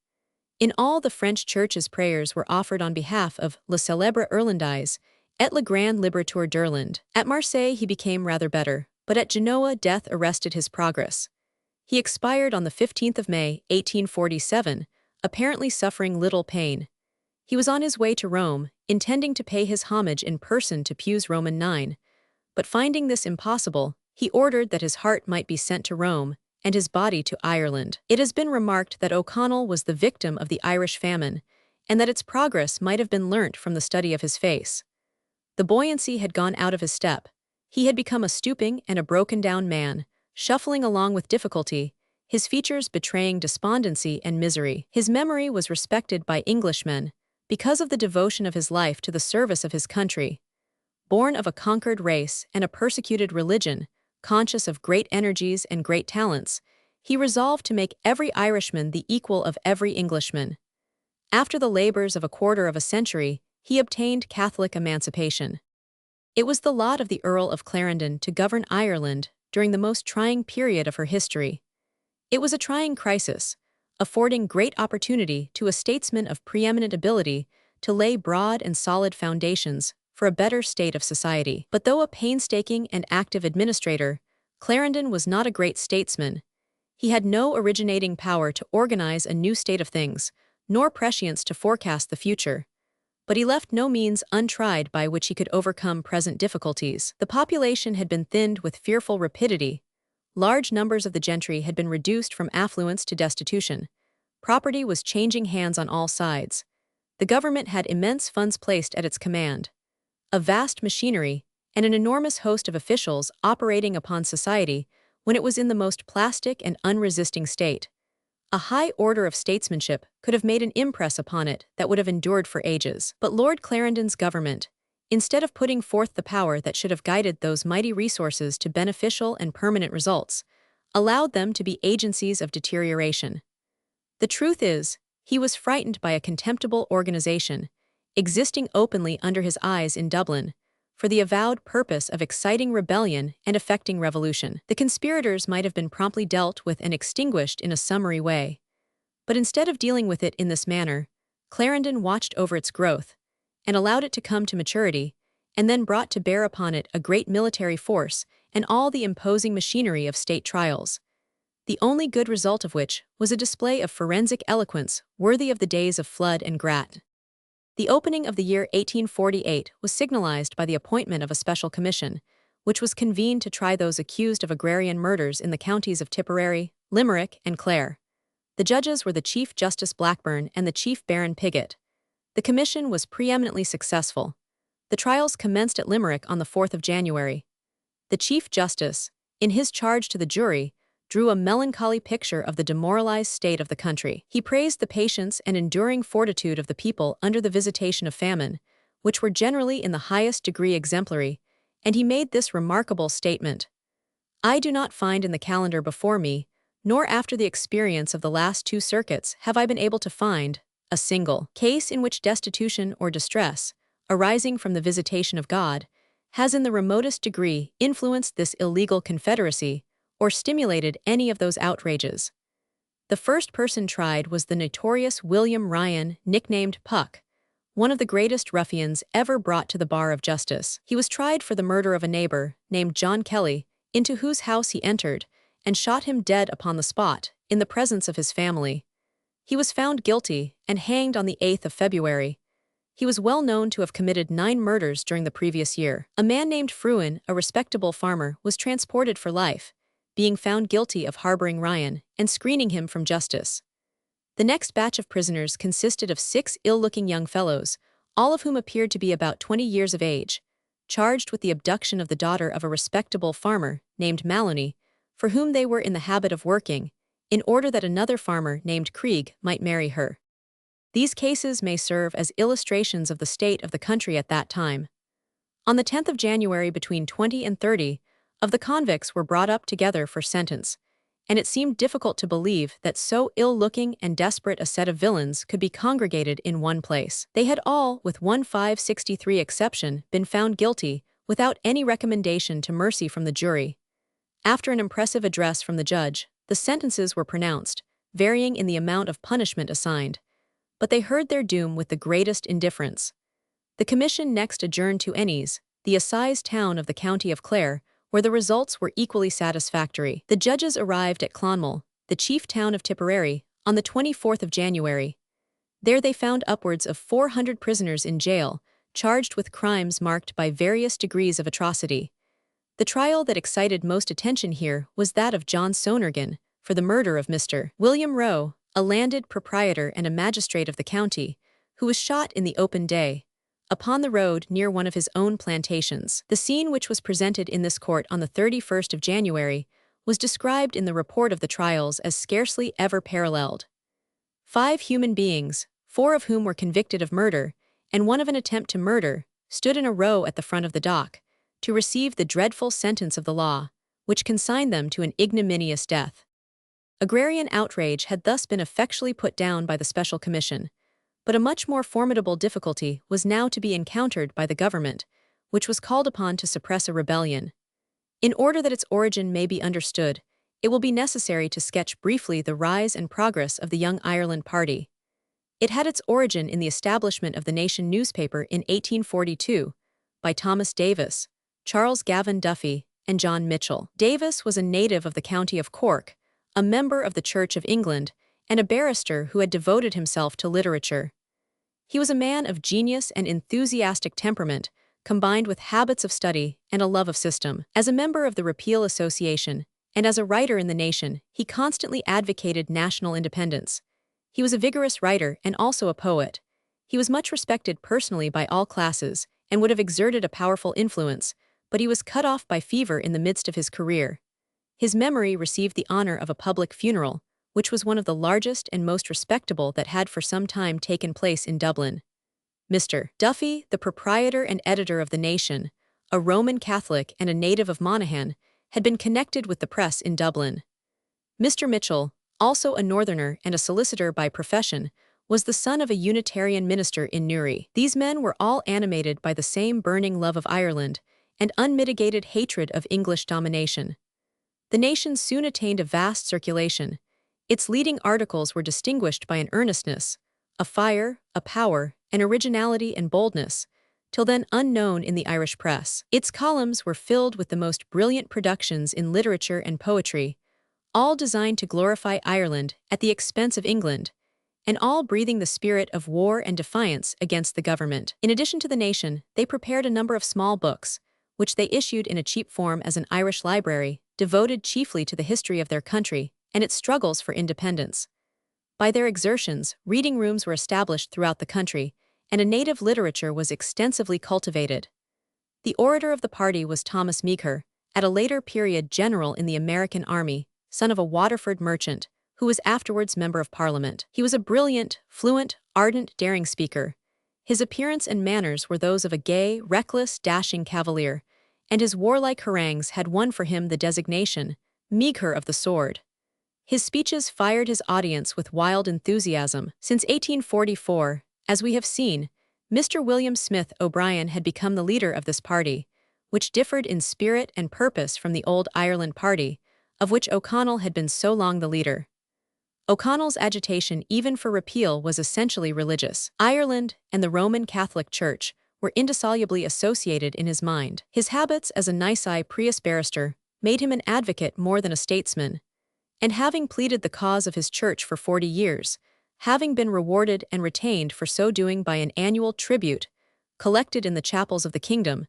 In all the French churches prayers were offered on behalf of Le Célèbre Irlandais et le Grand Libérateur d'Irlande. At Marseille he became rather better, but at Genoa death arrested his progress. He expired on the 15th of May, 1847, apparently suffering little pain. He was on his way to Rome, intending to pay his homage in person to Pius Roman IX, but finding this impossible, He ordered that his heart might be sent to Rome and his body to Ireland. It has been remarked that O'Connell was the victim of the Irish famine, and that its progress might have been learnt from the study of his face. The buoyancy had gone out of his step. He had become a stooping and a broken-down man, shuffling along with difficulty, his features betraying despondency and misery. His memory was respected by Englishmen because of the devotion of his life to the service of his country. Born of a conquered race and a persecuted religion, conscious of great energies and great talents, he resolved to make every Irishman the equal of every Englishman. After the labors of a quarter of a century, he obtained Catholic emancipation. It was the lot of the Earl of Clarendon to govern Ireland during the most trying period of her history. It was a trying crisis, affording great opportunity to a statesman of preeminent ability to lay broad and solid foundations for a better state of society. But though a painstaking and active administrator, Clarendon was not a great statesman. He had no originating power to organize a new state of things, nor prescience to forecast the future. But he left no means untried by which he could overcome present difficulties. The population had been thinned with fearful rapidity. Large numbers of the gentry had been reduced from affluence to destitution. Property was changing hands on all sides. The government had immense funds placed at its command. A vast machinery, and an enormous host of officials operating upon society when it was in the most plastic and unresisting state. A high order of statesmanship could have made an impress upon it that would have endured for ages. But Lord Clarendon's government, instead of putting forth the power that should have guided those mighty resources to beneficial and permanent results, allowed them to be agencies of deterioration. The truth is, he was frightened by a contemptible organization, existing openly under his eyes in Dublin, for the avowed purpose of exciting rebellion and effecting revolution. The conspirators might have been promptly dealt with and extinguished in a summary way. But instead of dealing with it in this manner, Clarendon watched over its growth, and allowed it to come to maturity, and then brought to bear upon it a great military force and all the imposing machinery of state trials, the only good result of which was a display of forensic eloquence worthy of the days of Flood and Grat. The opening of the year 1848 was signalized by the appointment of a special commission, which was convened to try those accused of agrarian murders in the counties of Tipperary, Limerick, and Clare. The judges were the Chief Justice Blackburn and the Chief Baron Piggott. The commission was preeminently successful. The trials commenced at Limerick on the 4th of January. The Chief Justice, in his charge to the jury, drew a melancholy picture of the demoralized state of the country. He praised the patience and enduring fortitude of the people under the visitation of famine, which were generally in the highest degree exemplary, and he made this remarkable statement: "I do not find in the calendar before me, nor after the experience of the last 2 circuits have I been able to find a single case in which destitution or distress, arising from the visitation of God, has in the remotest degree influenced this illegal confederacy, or stimulated any of those outrages." The first person tried was the notorious William Ryan, nicknamed Puck, one of the greatest ruffians ever brought to the bar of justice. He was tried for the murder of a neighbor, named John Kelly, into whose house he entered, and shot him dead upon the spot, in the presence of his family. He was found guilty, and hanged on the 8th of February. He was well known to have committed 9 murders during the previous year. A man named Fruin, a respectable farmer, was transported for life, being found guilty of harboring Ryan and screening him from justice. The next batch of prisoners consisted of 6 ill-looking young fellows, all of whom appeared to be about 20 years of age, charged with the abduction of the daughter of a respectable farmer named Maloney, for whom they were in the habit of working, in order that another farmer named Krieg might marry her. These cases may serve as illustrations of the state of the country at that time. On the 10th of January, between 20 and 30 of the convicts were brought up together for sentence, and it seemed difficult to believe that so ill-looking and desperate a set of villains could be congregated in one place. They had all, with one 563 exception, been found guilty, without any recommendation to mercy from the jury. After an impressive address from the judge, the sentences were pronounced, varying in the amount of punishment assigned. But they heard their doom with the greatest indifference. The commission next adjourned to Ennis, the assize town of the county of Clare, where the results were equally satisfactory. The judges arrived at Clonmel, the chief town of Tipperary, on the 24th of January. There they found upwards of 400 prisoners in jail, charged with crimes marked by various degrees of atrocity. The trial that excited most attention here was that of John Sonnergan for the murder of Mr. William Roe, a landed proprietor and a magistrate of the county, who was shot in the open day, upon the road near one of his own plantations. The scene which was presented in this court on the 31st of January was described in the report of the trials as scarcely ever paralleled. 5 human beings, 4 of whom were convicted of murder, and 1 of an attempt to murder, stood in a row at the front of the dock, to receive the dreadful sentence of the law, which consigned them to an ignominious death. Agrarian outrage had thus been effectually put down by the Special Commission, but a much more formidable difficulty was now to be encountered by the government, which was called upon to suppress a rebellion. In order that its origin may be understood, it will be necessary to sketch briefly the rise and progress of the Young Ireland Party. It had its origin in the establishment of the Nation newspaper in 1842 by Thomas Davis, Charles Gavin Duffy, and John Mitchell. Davis was a native of the county of Cork, a member of the Church of England, and a barrister who had devoted himself to literature. He was a man of genius and enthusiastic temperament, combined with habits of study and a love of system. As a member of the Repeal Association, and as a writer in the Nation, he constantly advocated national independence. He was a vigorous writer and also a poet. He was much respected personally by all classes and would have exerted a powerful influence, but he was cut off by fever in the midst of his career. His memory received the honor of a public funeral, which was one of the largest and most respectable that had for some time taken place in Dublin. Mr. Duffy, the proprietor and editor of the Nation, a Roman Catholic and a native of Monaghan, had been connected with the press in Dublin. Mr. Mitchell, also a northerner and a solicitor by profession, was the son of a Unitarian minister in Newry. These men were all animated by the same burning love of Ireland and unmitigated hatred of English domination. The Nation soon attained a vast circulation. Its leading articles were distinguished by an earnestness, a fire, a power, an originality and boldness, till then unknown in the Irish press. Its columns were filled with the most brilliant productions in literature and poetry, all designed to glorify Ireland at the expense of England, and all breathing the spirit of war and defiance against the government. In addition to the Nation, they prepared a number of small books, which they issued in a cheap form as an Irish library, devoted chiefly to the history of their country and its struggles for independence. By their exertions, reading rooms were established throughout the country, and a native literature was extensively cultivated. The orator of the party was Thomas Meeker, at a later period general in the American Army, son of a Waterford merchant, who was afterwards Member of Parliament. He was a brilliant, fluent, ardent, daring speaker. His appearance and manners were those of a gay, reckless, dashing cavalier, and his warlike harangues had won for him the designation, Meeker of the Sword. His speeches fired his audience with wild enthusiasm. Since 1844, as we have seen, Mr. William Smith O'Brien had become the leader of this party, which differed in spirit and purpose from the old Ireland Party, of which O'Connell had been so long the leader. O'Connell's agitation even for repeal was essentially religious. Ireland and the Roman Catholic Church were indissolubly associated in his mind. His habits as a nisi prius barrister made him an advocate more than a statesman, and having pleaded the cause of his church for 40 years, having been rewarded and retained for so doing by an annual tribute collected in the chapels of the kingdom,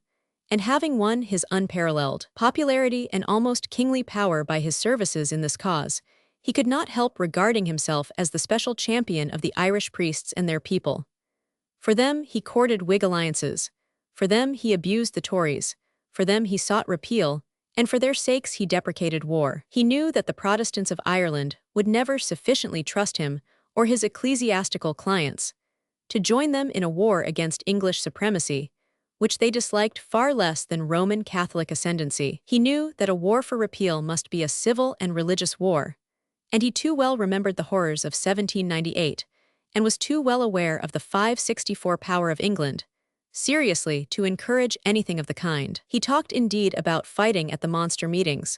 and having won his unparalleled popularity and almost kingly power by his services in this cause, he could not help regarding himself as the special champion of the Irish priests and their people. For them he courted Whig alliances, for them he abused the Tories, for them he sought repeal, and for their sakes he deprecated war. He knew that the Protestants of Ireland would never sufficiently trust him or his ecclesiastical clients to join them in a war against English supremacy, which they disliked far less than Roman Catholic ascendancy. He knew that a war for repeal must be a civil and religious war, and he too well remembered the horrors of 1798, and was too well aware of the 564 power of England, seriously to encourage anything of the kind. He talked indeed about fighting at the monster meetings,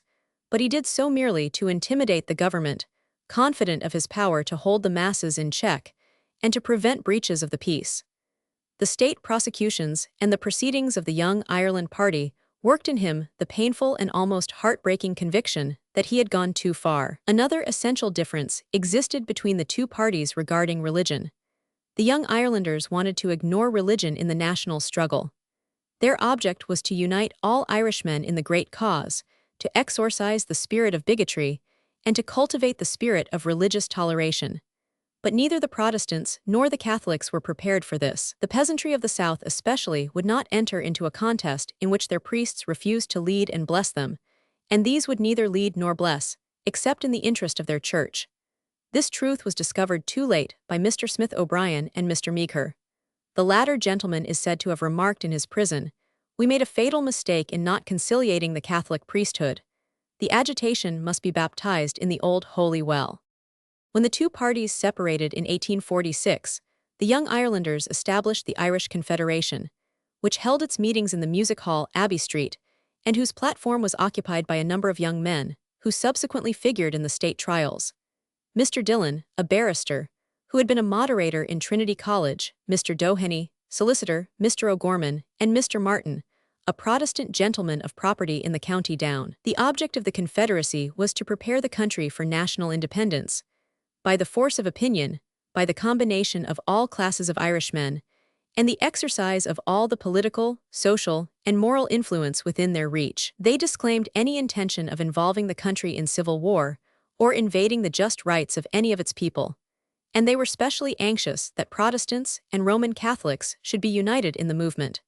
but he did so merely to intimidate the government, confident of his power to hold the masses in check and to prevent breaches of the peace. The state prosecutions and the proceedings of the Young Ireland Party worked in him the painful and almost heartbreaking conviction that he had gone too far. Another essential difference existed between the two parties regarding religion. The Young Irelanders wanted to ignore religion in the national struggle. Their object was to unite all Irishmen in the great cause, to exorcise the spirit of bigotry, and to cultivate the spirit of religious toleration. But neither the Protestants nor the Catholics were prepared for this. The peasantry of the South especially would not enter into a contest in which their priests refused to lead and bless them, and these would neither lead nor bless, except in the interest of their church. This truth was discovered too late by Mr. Smith O'Brien and Mr. Meeker. The latter gentleman is said to have remarked in his prison, "We made a fatal mistake in not conciliating the Catholic priesthood. The agitation must be baptized in the old holy well." When the two parties separated in 1846, the Young Irelanders established the Irish Confederation, which held its meetings in the music hall Abbey Street, and whose platform was occupied by a number of young men, who subsequently figured in the state trials. Mr. Dillon, a barrister, who had been a moderator in Trinity College, Mr. Doheny, solicitor, Mr. O'Gorman, and Mr. Martin, a Protestant gentleman of property in the County Down. The object of the Confederacy was to prepare the country for national independence, by the force of opinion, by the combination of all classes of Irishmen, and the exercise of all the political, social, and moral influence within their reach. They disclaimed any intention of involving the country in civil war, or invading the just rights of any of its people, and they were specially anxious that Protestants and Roman Catholics should be united in the movement.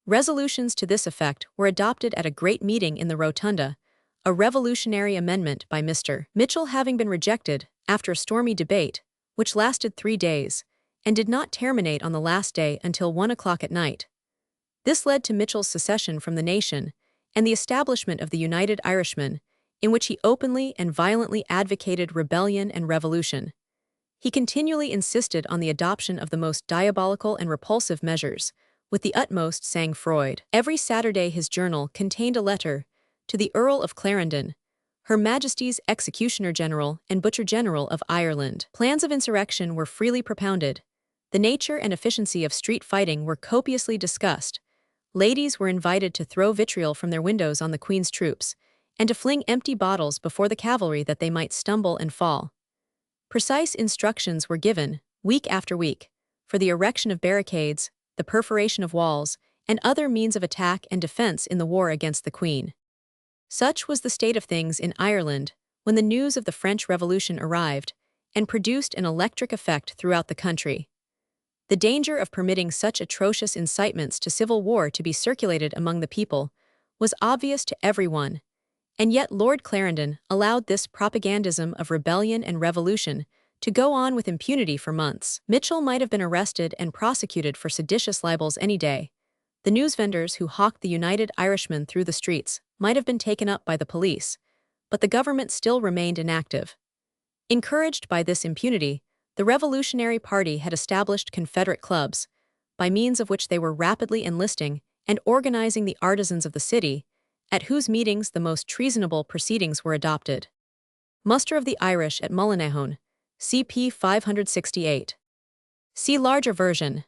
Resolutions to this effect were adopted at a great meeting in the Rotunda, a revolutionary amendment by Mr. Mitchell having been rejected after a stormy debate, which lasted 3 days, and did not terminate on the last day until 1 o'clock at night. This led to Mitchell's secession from the nation, and the establishment of the United Irishmen, in which he openly and violently advocated rebellion and revolution. He continually insisted on the adoption of the most diabolical and repulsive measures, with the utmost sang-froid. Every Saturday his journal contained a letter to the Earl of Clarendon, Her Majesty's Executioner General and Butcher General of Ireland. Plans of insurrection were freely propounded. The nature and efficiency of street fighting were copiously discussed. Ladies were invited to throw vitriol from their windows on the Queen's troops, and to fling empty bottles before the cavalry that they might stumble and fall. Precise instructions were given, week after week, for the erection of barricades, the perforation of walls, and other means of attack and defense in the war against the Queen. Such was the state of things in Ireland when the news of the French Revolution arrived and produced an electric effect throughout the country. The danger of permitting such atrocious incitements to civil war to be circulated among the people was obvious to everyone, and yet Lord Clarendon allowed this propagandism of rebellion and revolution to go on with impunity for months. Mitchell might have been arrested and prosecuted for seditious libels any day. The newsvendors who hawked the United Irishmen through the streets might have been taken up by the police, but the government still remained inactive. Encouraged by this impunity, the Revolutionary Party had established Confederate clubs, by means of which they were rapidly enlisting and organizing the artisans of the city, at whose meetings the most treasonable proceedings were adopted. Muster of the Irish at Mullinahone, CP 568. See larger version.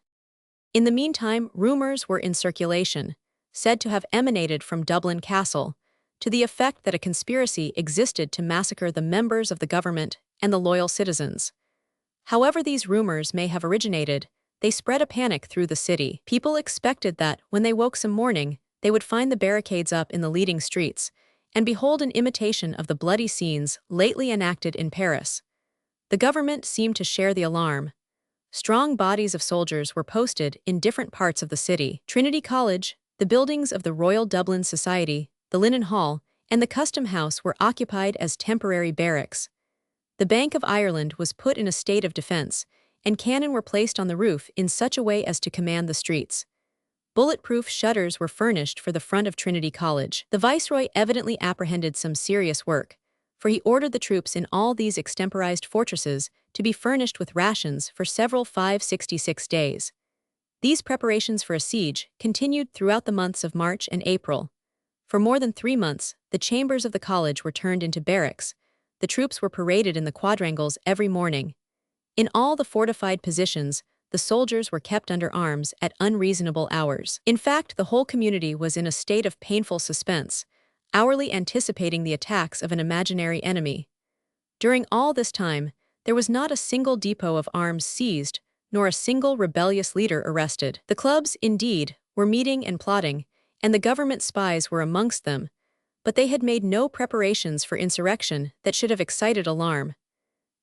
In the meantime, rumors were in circulation, said to have emanated from Dublin Castle, to the effect that a conspiracy existed to massacre the members of the government and the loyal citizens. However these rumors may have originated, they spread a panic through the city. People expected that, when they woke some morning, they would find the barricades up in the leading streets, and behold an imitation of the bloody scenes lately enacted in Paris. The government seemed to share the alarm. Strong bodies of soldiers were posted in different parts of the city. Trinity College, the buildings of the Royal Dublin Society, the Linen Hall, and the Custom House were occupied as temporary barracks. The Bank of Ireland was put in a state of defense, and cannon were placed on the roof in such a way as to command the streets. Bulletproof shutters were furnished for the front of Trinity College. The Viceroy evidently apprehended some serious work, for he ordered the troops in all these extemporized fortresses to be furnished with rations for several 566 days. These preparations for a siege continued throughout the months of March and April. For more than 3 months, the chambers of the college were turned into barracks. The troops were paraded in the quadrangles every morning. In all the fortified positions, the soldiers were kept under arms at unreasonable hours. In fact, the whole community was in a state of painful suspense, hourly anticipating the attacks of an imaginary enemy. During all this time, there was not a single depot of arms seized, nor a single rebellious leader arrested. The clubs, indeed, were meeting and plotting, and the government spies were amongst them, but they had made no preparations for insurrection that should have excited alarm.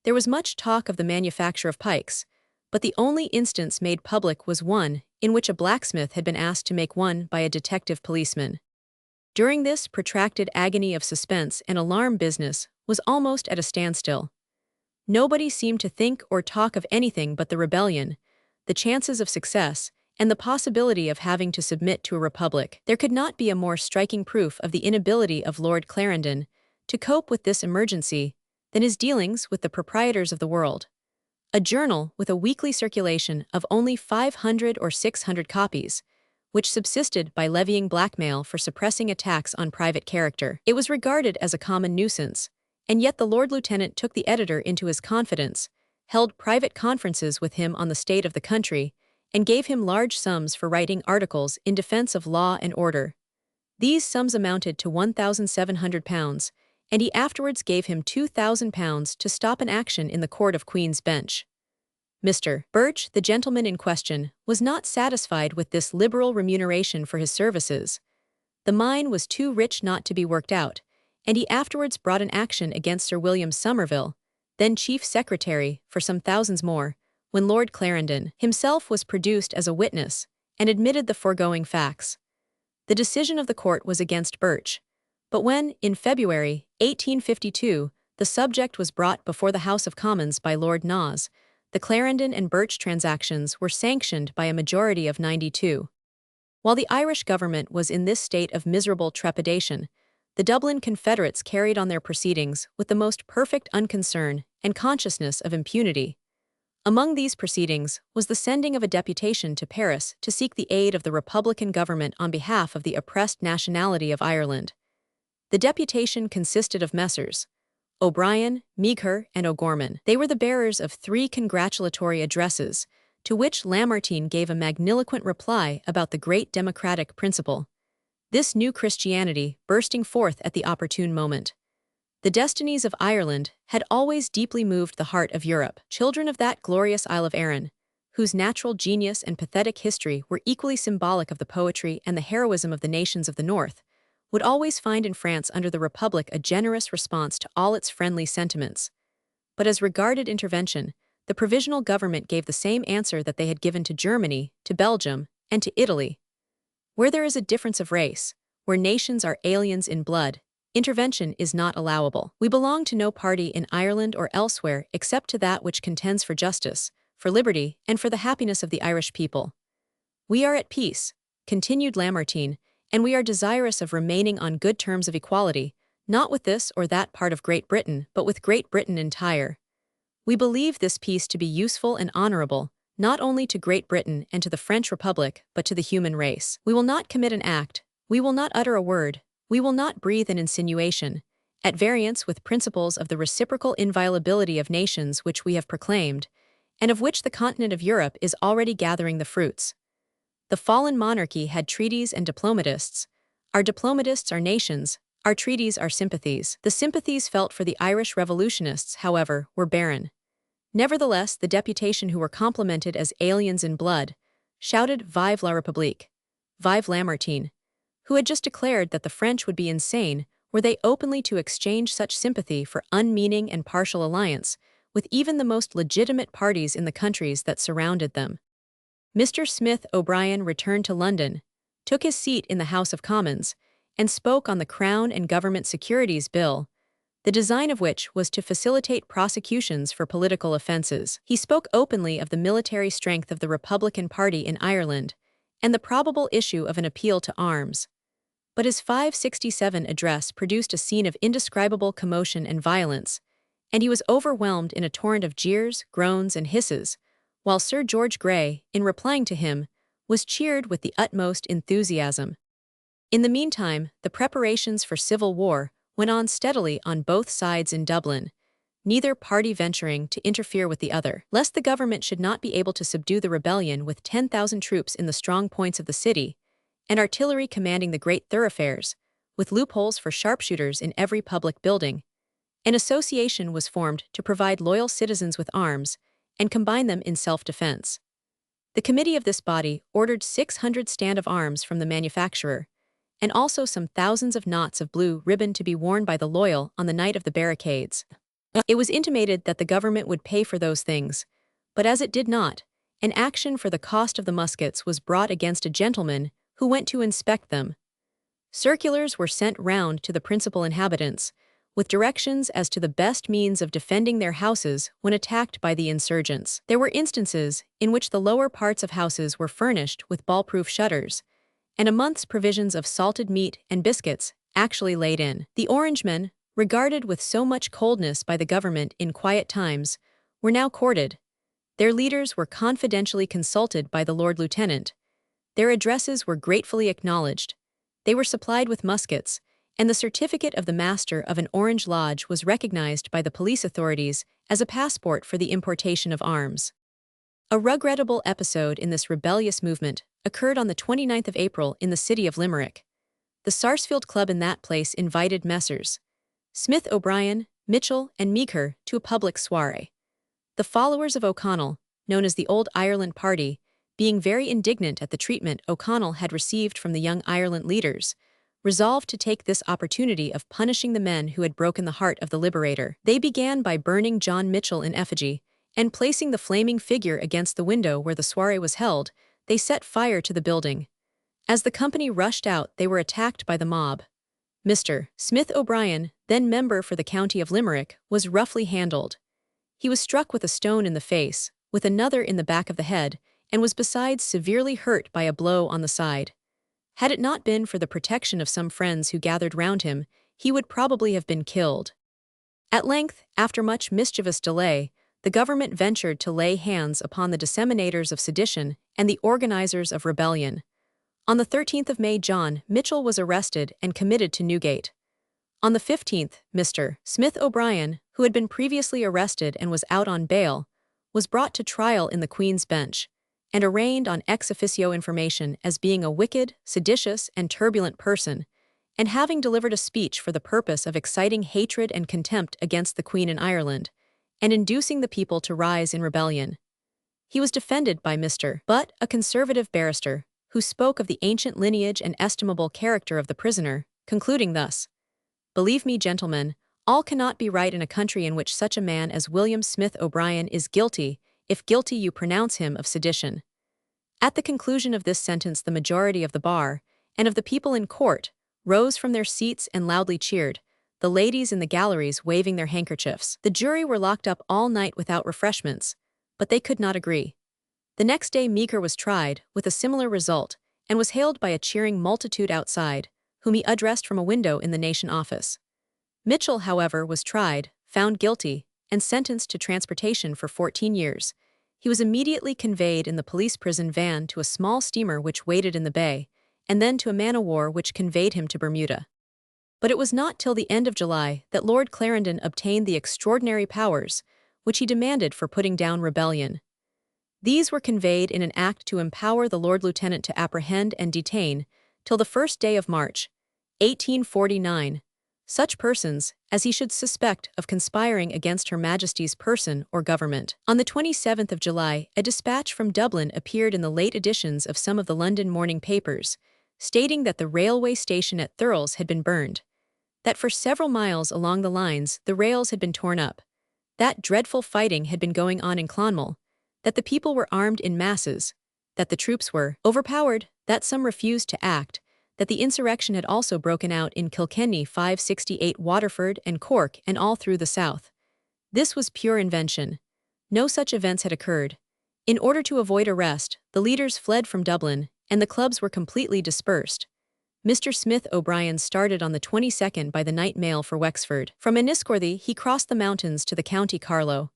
There was much talk of the manufacture of pikes, but the only instance made public was one in which a blacksmith had been asked to make one by a detective policeman. During this protracted agony of suspense and alarm, business was almost at a standstill. Nobody seemed to think or talk of anything but the rebellion, the chances of success, and the possibility of having to submit to a republic. There could not be a more striking proof of the inability of Lord Clarendon to cope with this emergency than his dealings with the proprietors of the World, a journal with a weekly circulation of only 500 or 600 copies, which subsisted by levying blackmail for suppressing attacks on private character. It was regarded as a common nuisance, and yet the Lord Lieutenant took the editor into his confidence, held private conferences with him on the state of the country, and gave him large sums for writing articles in defense of law and order. These sums amounted to £1,700, and he afterwards gave him £2,000 to stop an action in the Court of Queen's Bench. Mr. Birch, the gentleman in question, was not satisfied with this liberal remuneration for his services. The mine was too rich not to be worked out, and he afterwards brought an action against Sir William Somerville, then Chief Secretary, for some thousands more, when Lord Clarendon himself was produced as a witness and admitted the foregoing facts. The decision of the court was against Birch, but when, in February 1852, the subject was brought before the House of Commons by Lord Naas, the Clarendon and Birch transactions were sanctioned by a majority of 92. While the Irish government was in this state of miserable trepidation, the Dublin Confederates carried on their proceedings with the most perfect unconcern and consciousness of impunity. Among these proceedings was the sending of a deputation to Paris to seek the aid of the Republican government on behalf of the oppressed nationality of Ireland. The deputation consisted of Messrs. O'Brien, Meagher, and O'Gorman. They were the bearers of 3 congratulatory addresses, to which Lamartine gave a magniloquent reply about the great democratic principle, this new Christianity bursting forth at the opportune moment. The destinies of Ireland had always deeply moved the heart of Europe. Children of that glorious Isle of Arran, whose natural genius and pathetic history were equally symbolic of the poetry and the heroism of the nations of the North, would always find in France under the Republic a generous response to all its friendly sentiments. But as regarded intervention, the provisional government gave the same answer that they had given to Germany, to Belgium, and to Italy. Where there is a difference of race, where nations are aliens in blood, intervention is not allowable. We belong to no party in Ireland or elsewhere except to that which contends for justice, for liberty, and for the happiness of the Irish people. We are at peace, continued Lamartine, and we are desirous of remaining on good terms of equality, not with this or that part of Great Britain, but with Great Britain entire. We believe this peace to be useful and honorable, not only to Great Britain and to the French Republic, but to the human race. We will not commit an act, we will not utter a word, we will not breathe an insinuation, at variance with principles of the reciprocal inviolability of nations which we have proclaimed, and of which the continent of Europe is already gathering the fruits. The fallen monarchy had treaties and diplomatists. Our diplomatists are nations, our treaties are sympathies. The sympathies felt for the Irish revolutionists, however, were barren. Nevertheless, the deputation, who were complimented as aliens in blood, shouted Vive la République, Vive Lamartine, who had just declared that the French would be insane were they openly to exchange such sympathy for unmeaning and partial alliance with even the most legitimate parties in the countries that surrounded them. Mr. Smith O'Brien returned to London, took his seat in the House of Commons, and spoke on the Crown and Government Securities Bill, the design of which was to facilitate prosecutions for political offences. He spoke openly of the military strength of the Republican Party in Ireland and the probable issue of an appeal to arms. But his 567 address produced a scene of indescribable commotion and violence, and he was overwhelmed in a torrent of jeers, groans, and hisses, while Sir George Grey, in replying to him, was cheered with the utmost enthusiasm. In the meantime, the preparations for civil war went on steadily on both sides in Dublin, neither party venturing to interfere with the other, lest the government should not be able to subdue the rebellion with 10,000 troops in the strong points of the city, and artillery commanding the great thoroughfares, with loopholes for sharpshooters in every public building. An association was formed to provide loyal citizens with arms and combine them in self-defense. The committee of this body ordered 600 stand-of-arms from the manufacturer, and also some thousands of knots of blue ribbon to be worn by the loyal on the night of the barricades. It was intimated that the government would pay for those things, but as it did not, an action for the cost of the muskets was brought against a gentleman who went to inspect them. Circulars were sent round to the principal inhabitants, with directions as to the best means of defending their houses when attacked by the insurgents. There were instances in which the lower parts of houses were furnished with ball-proof shutters, and a month's provisions of salted meat and biscuits actually laid in. The Orangemen, regarded with so much coldness by the government in quiet times, were now courted. Their leaders were confidentially consulted by the Lord Lieutenant. Their addresses were gratefully acknowledged. They were supplied with muskets, and the certificate of the master of an Orange Lodge was recognized by the police authorities as a passport for the importation of arms. A regrettable episode in this rebellious movement occurred on the 29th of April in the city of Limerick. The Sarsfield Club in that place invited Messrs. Smith O'Brien, Mitchell, and Meeker to a public soiree. The followers of O'Connell, known as the Old Ireland Party, being very indignant at the treatment O'Connell had received from the Young Ireland leaders, resolved to take this opportunity of punishing the men who had broken the heart of the liberator. They began by burning John Mitchell in effigy, and placing the flaming figure against the window where the soiree was held, they set fire to the building. As the company rushed out, they were attacked by the mob. Mr. Smith O'Brien, then member for the county of Limerick, was roughly handled. He was struck with a stone in the face, with another in the back of the head, and was besides severely hurt by a blow on the side. Had it not been for the protection of some friends who gathered round him, he would probably have been killed. At length, after much mischievous delay, the government ventured to lay hands upon the disseminators of sedition and the organizers of rebellion. On the 13th of May, John Mitchell was arrested and committed to Newgate. On the 15th, Mr. Smith O'Brien, who had been previously arrested and was out on bail, was brought to trial in the Queen's Bench, and arraigned on ex officio information as being a wicked, seditious, and turbulent person, and having delivered a speech for the purpose of exciting hatred and contempt against the Queen in Ireland, and inducing the people to rise in rebellion. He was defended by Mr. Butt, a conservative barrister, who spoke of the ancient lineage and estimable character of the prisoner, concluding thus: "Believe me, gentlemen, all cannot be right in a country in which such a man as William Smith O'Brien is guilty, if guilty you pronounce him of sedition." At the conclusion of this sentence, the majority of the bar, and of the people in court, rose from their seats and loudly cheered, the ladies in the galleries waving their handkerchiefs. The jury were locked up all night without refreshments, but they could not agree. The next day Meeker was tried, with a similar result, and was hailed by a cheering multitude outside, whom he addressed from a window in the Nation office. Mitchell, however, was tried, found guilty, and sentenced to transportation for 14 years. He was immediately conveyed in the police prison van to a small steamer which waited in the bay, and then to a man-o'-war which conveyed him to Bermuda. But it was not till the end of July that Lord Clarendon obtained the extraordinary powers which he demanded for putting down rebellion. These were conveyed in an act to empower the Lord Lieutenant to apprehend and detain, till the 1st day of March, 1849, such persons as he should suspect of conspiring against Her Majesty's person or government. On the 27th of July, a dispatch from Dublin appeared in the late editions of some of the London morning papers, stating that the railway station at Thurles had been burned, that for several miles along the lines the rails had been torn up, that dreadful fighting had been going on in Clonmel, that the people were armed in masses, that the troops were overpowered, that some refused to act, that the insurrection had also broken out in Kilkenny, 568, Waterford, and Cork, and all through the south. This was pure invention. No such events had occurred. In order to avoid arrest, the leaders fled from Dublin, and the clubs were completely dispersed. Mr. Smith O'Brien started on the 22nd by the night mail for Wexford. From Enniscorthy he crossed the mountains to the County Carlow.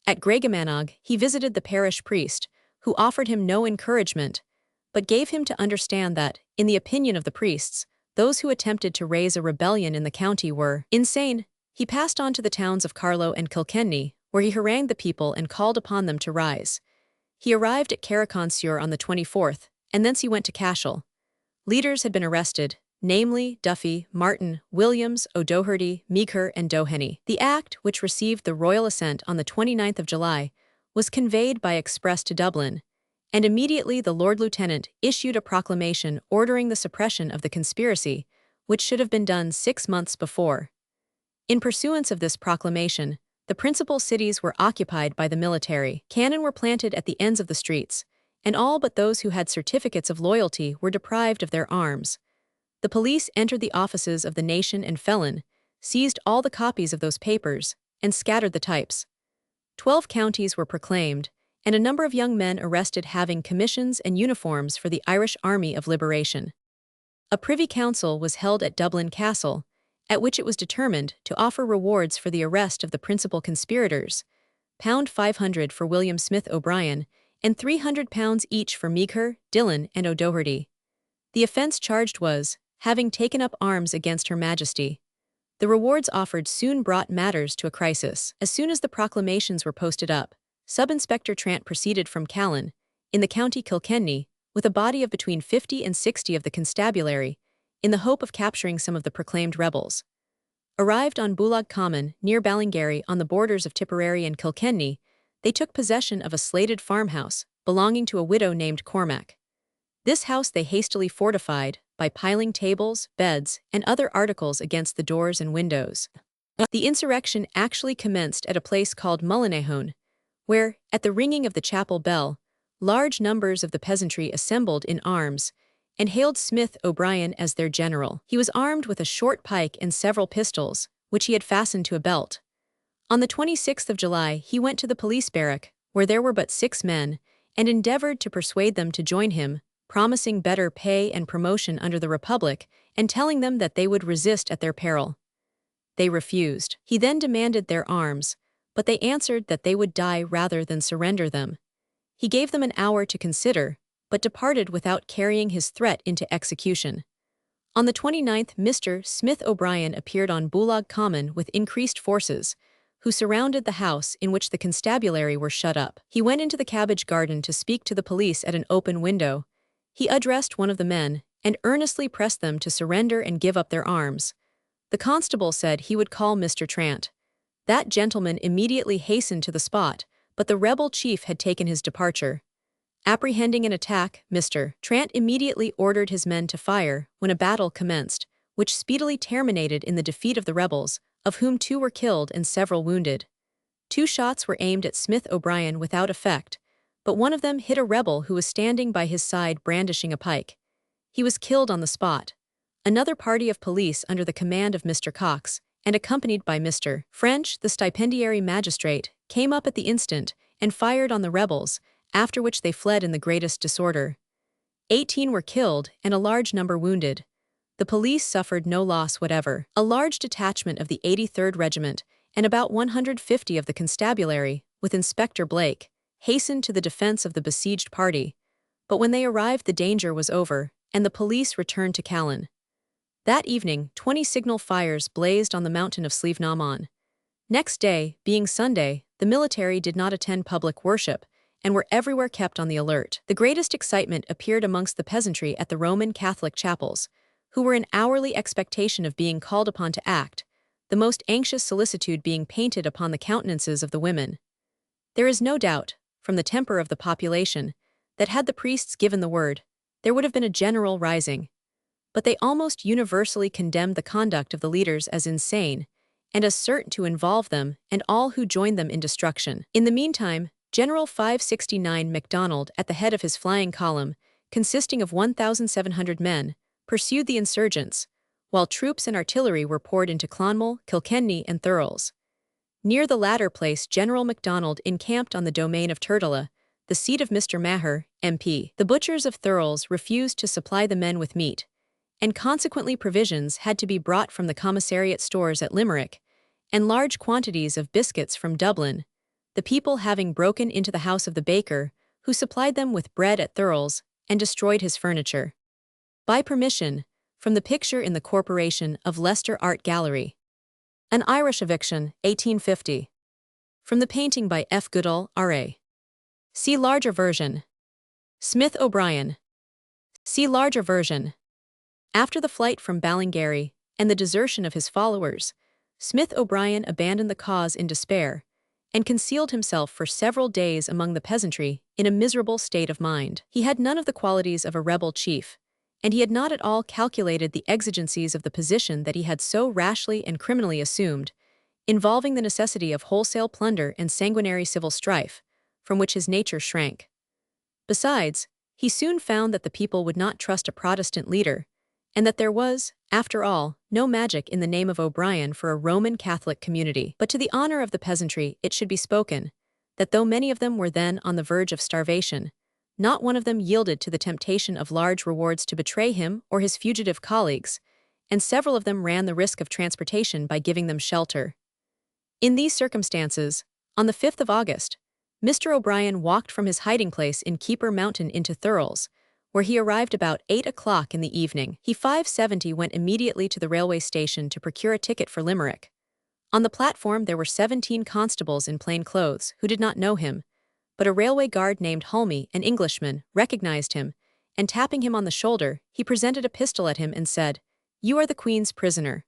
At Graigemannog he visited the parish priest, who offered him no encouragement, but gave him to understand that, in the opinion of the priests, those who attempted to raise a rebellion in the county were insane. He passed on to the towns of Carlow and Kilkenny, where he harangued the people and called upon them to rise. He arrived at Carrick-on-Suir on the 24th, and thence he went to Cassell. Leaders had been arrested, namely Duffy, Martin, Williams, O'Doherty, Meeker, and Doheny. The act, which received the royal assent on the 29th of July, was conveyed by express to Dublin, and immediately the Lord Lieutenant issued a proclamation ordering the suppression of the conspiracy, which should have been done 6 months before. In pursuance of this proclamation, the principal cities were occupied by the military. Cannon were planted at the ends of the streets, and all but those who had certificates of loyalty were deprived of their arms. The police entered the offices of the Nation and Felon, seized all the copies of those papers, and scattered the types. 12 counties were proclaimed, and a number of young men arrested having commissions and uniforms for the Irish Army of Liberation. A Privy Council was held at Dublin Cassell, at which it was determined to offer rewards for the arrest of the principal conspirators, £500 for William Smith O'Brien, and £300 each for Meagher, Dillon, and O'Doherty. The offence charged was having taken up arms against Her Majesty. The rewards offered soon brought matters to a crisis. As soon as the proclamations were posted up, Sub-Inspector Trant proceeded from Callan, in the county Kilkenny, with a body of between 50 and 60 of the constabulary, in the hope of capturing some of the proclaimed rebels. Arrived on Bullock Common, near Ballingarry on the borders of Tipperary and Kilkenny, they took possession of a slated farmhouse, belonging to a widow named Cormac. This house they hastily fortified, by piling tables, beds, and other articles against the doors and windows. The insurrection actually commenced at a place called Mullinahone, where, at the ringing of the chapel bell, large numbers of the peasantry assembled in arms, and hailed Smith O'Brien as their general. He was armed with a short pike and several pistols, which he had fastened to a belt. On the 26th of July he went to the police barrack, where there were but 6 men, and endeavoured to persuade them to join him, promising better pay and promotion under the Republic, and telling them that they would resist at their peril. They refused. He then demanded their arms, but they answered that they would die rather than surrender them. He gave them an hour to consider, but departed without carrying his threat into execution. On the 29th Mr. Smith O'Brien appeared on Bullock Common with increased forces, who surrounded the house in which the constabulary were shut up. He went into the cabbage garden to speak to the police at an open window. He addressed one of the men, and earnestly pressed them to surrender and give up their arms. The constable said he would call Mr. Trant. That gentleman immediately hastened to the spot, but the rebel chief had taken his departure. Apprehending an attack, Mr. Trant immediately ordered his men to fire, when a battle commenced, which speedily terminated in the defeat of the rebels, of whom 2 were killed and several wounded. 2 shots were aimed at Smith O'Brien without effect, but one of them hit a rebel who was standing by his side brandishing a pike. He was killed on the spot. Another party of police under the command of Mr. Cox, and accompanied by Mr. French, the stipendiary magistrate, came up at the instant, and fired on the rebels, after which they fled in the greatest disorder. 18 were killed and a large number wounded. The police suffered no loss whatever. A large detachment of the 83rd Regiment, and about 150 of the constabulary, with Inspector Blake, hastened to the defence of the besieged party, but when they arrived the danger was over, and the police returned to Callan. That evening 20 signal fires blazed on the mountain of Slievenamon. Next day, being Sunday, the military did not attend public worship, and were everywhere kept on the alert. The greatest excitement appeared amongst the peasantry at the Roman Catholic chapels, who were in hourly expectation of being called upon to act, the most anxious solicitude being painted upon the countenances of the women. There is no doubt, from the temper of the population, that had the priests given the word, there would have been a general rising. But they almost universally condemned the conduct of the leaders as insane, and as certain to involve them and all who joined them in destruction. In the meantime, General 569 MacDonald, at the head of his flying column, consisting of 1,700 men, pursued the insurgents, while troops and artillery were poured into Clonmel, Kilkenny, and Thurles. Near the latter place General MacDonald encamped on the domain of Turtilla, the seat of Mr. Maher, MP. The butchers of Thurles refused to supply the men with meat, and consequently provisions had to be brought from the commissariat stores at Limerick, and large quantities of biscuits from Dublin, the people having broken into the house of the baker, who supplied them with bread at Thurles, and destroyed his furniture. By permission, from the picture in the Corporation of Leicester Art Gallery. An Irish Eviction, 1850. From the painting by F. Goodall, R.A. See larger version. Smith O'Brien. See larger version. After the flight from Ballingarry, and the desertion of his followers, Smith O'Brien abandoned the cause in despair, and concealed himself for several days among the peasantry in a miserable state of mind. He had none of the qualities of a rebel chief, and he had not at all calculated the exigencies of the position that he had so rashly and criminally assumed, involving the necessity of wholesale plunder and sanguinary civil strife, from which his nature shrank. Besides, he soon found that the people would not trust a Protestant leader, and that there was, after all, no magic in the name of O'Brien for a Roman Catholic community. But to the honor of the peasantry it should be spoken, that though many of them were then on the verge of starvation, not one of them yielded to the temptation of large rewards to betray him or his fugitive colleagues, and several of them ran the risk of transportation by giving them shelter. In these circumstances, on the 5th of August, Mr. O'Brien walked from his hiding place in Keeper Mountain into Thurles, where he arrived about 8 o'clock in the evening. He 5:70 went immediately to the railway station to procure a ticket for Limerick. On the platform there were 17 constables in plain clothes who did not know him, but a railway guard named Hulme, an Englishman, recognized him, and tapping him on the shoulder, he presented a pistol at him and said, "You are the Queen's prisoner."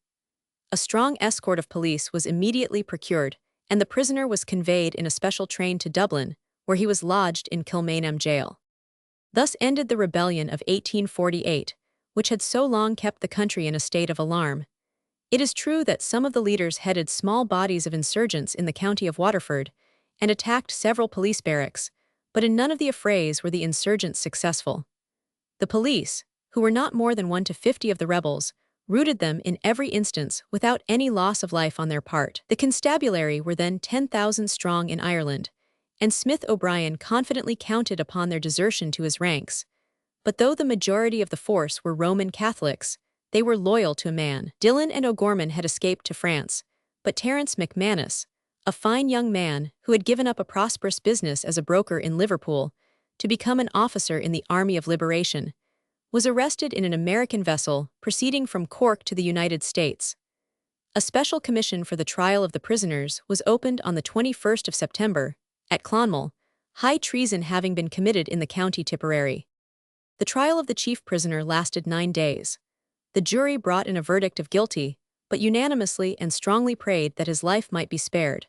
A strong escort of police was immediately procured, and the prisoner was conveyed in a special train to Dublin, where he was lodged in Kilmainham jail. Thus ended the rebellion of 1848, which had so long kept the country in a state of alarm. It is true that some of the leaders headed small bodies of insurgents in the county of Waterford and attacked several police barracks, but in none of the affrays were the insurgents successful. The police, who were not more than 1 to 50 of the rebels, routed them in every instance without any loss of life on their part. The constabulary were then 10,000 strong in Ireland, and Smith O'Brien confidently counted upon their desertion to his ranks. But though the majority of the force were Roman Catholics, they were loyal to a man. Dillon and O'Gorman had escaped to France, but Terence McManus, a fine young man who had given up a prosperous business as a broker in Liverpool to become an officer in the Army of Liberation, was arrested in an American vessel proceeding from Cork to the United States. A special commission for the trial of the prisoners was opened on the 21st of September, at Clonmel, high treason having been committed in the County Tipperary. The trial of the chief prisoner lasted 9 days. The jury brought in a verdict of guilty, but unanimously and strongly prayed that his life might be spared.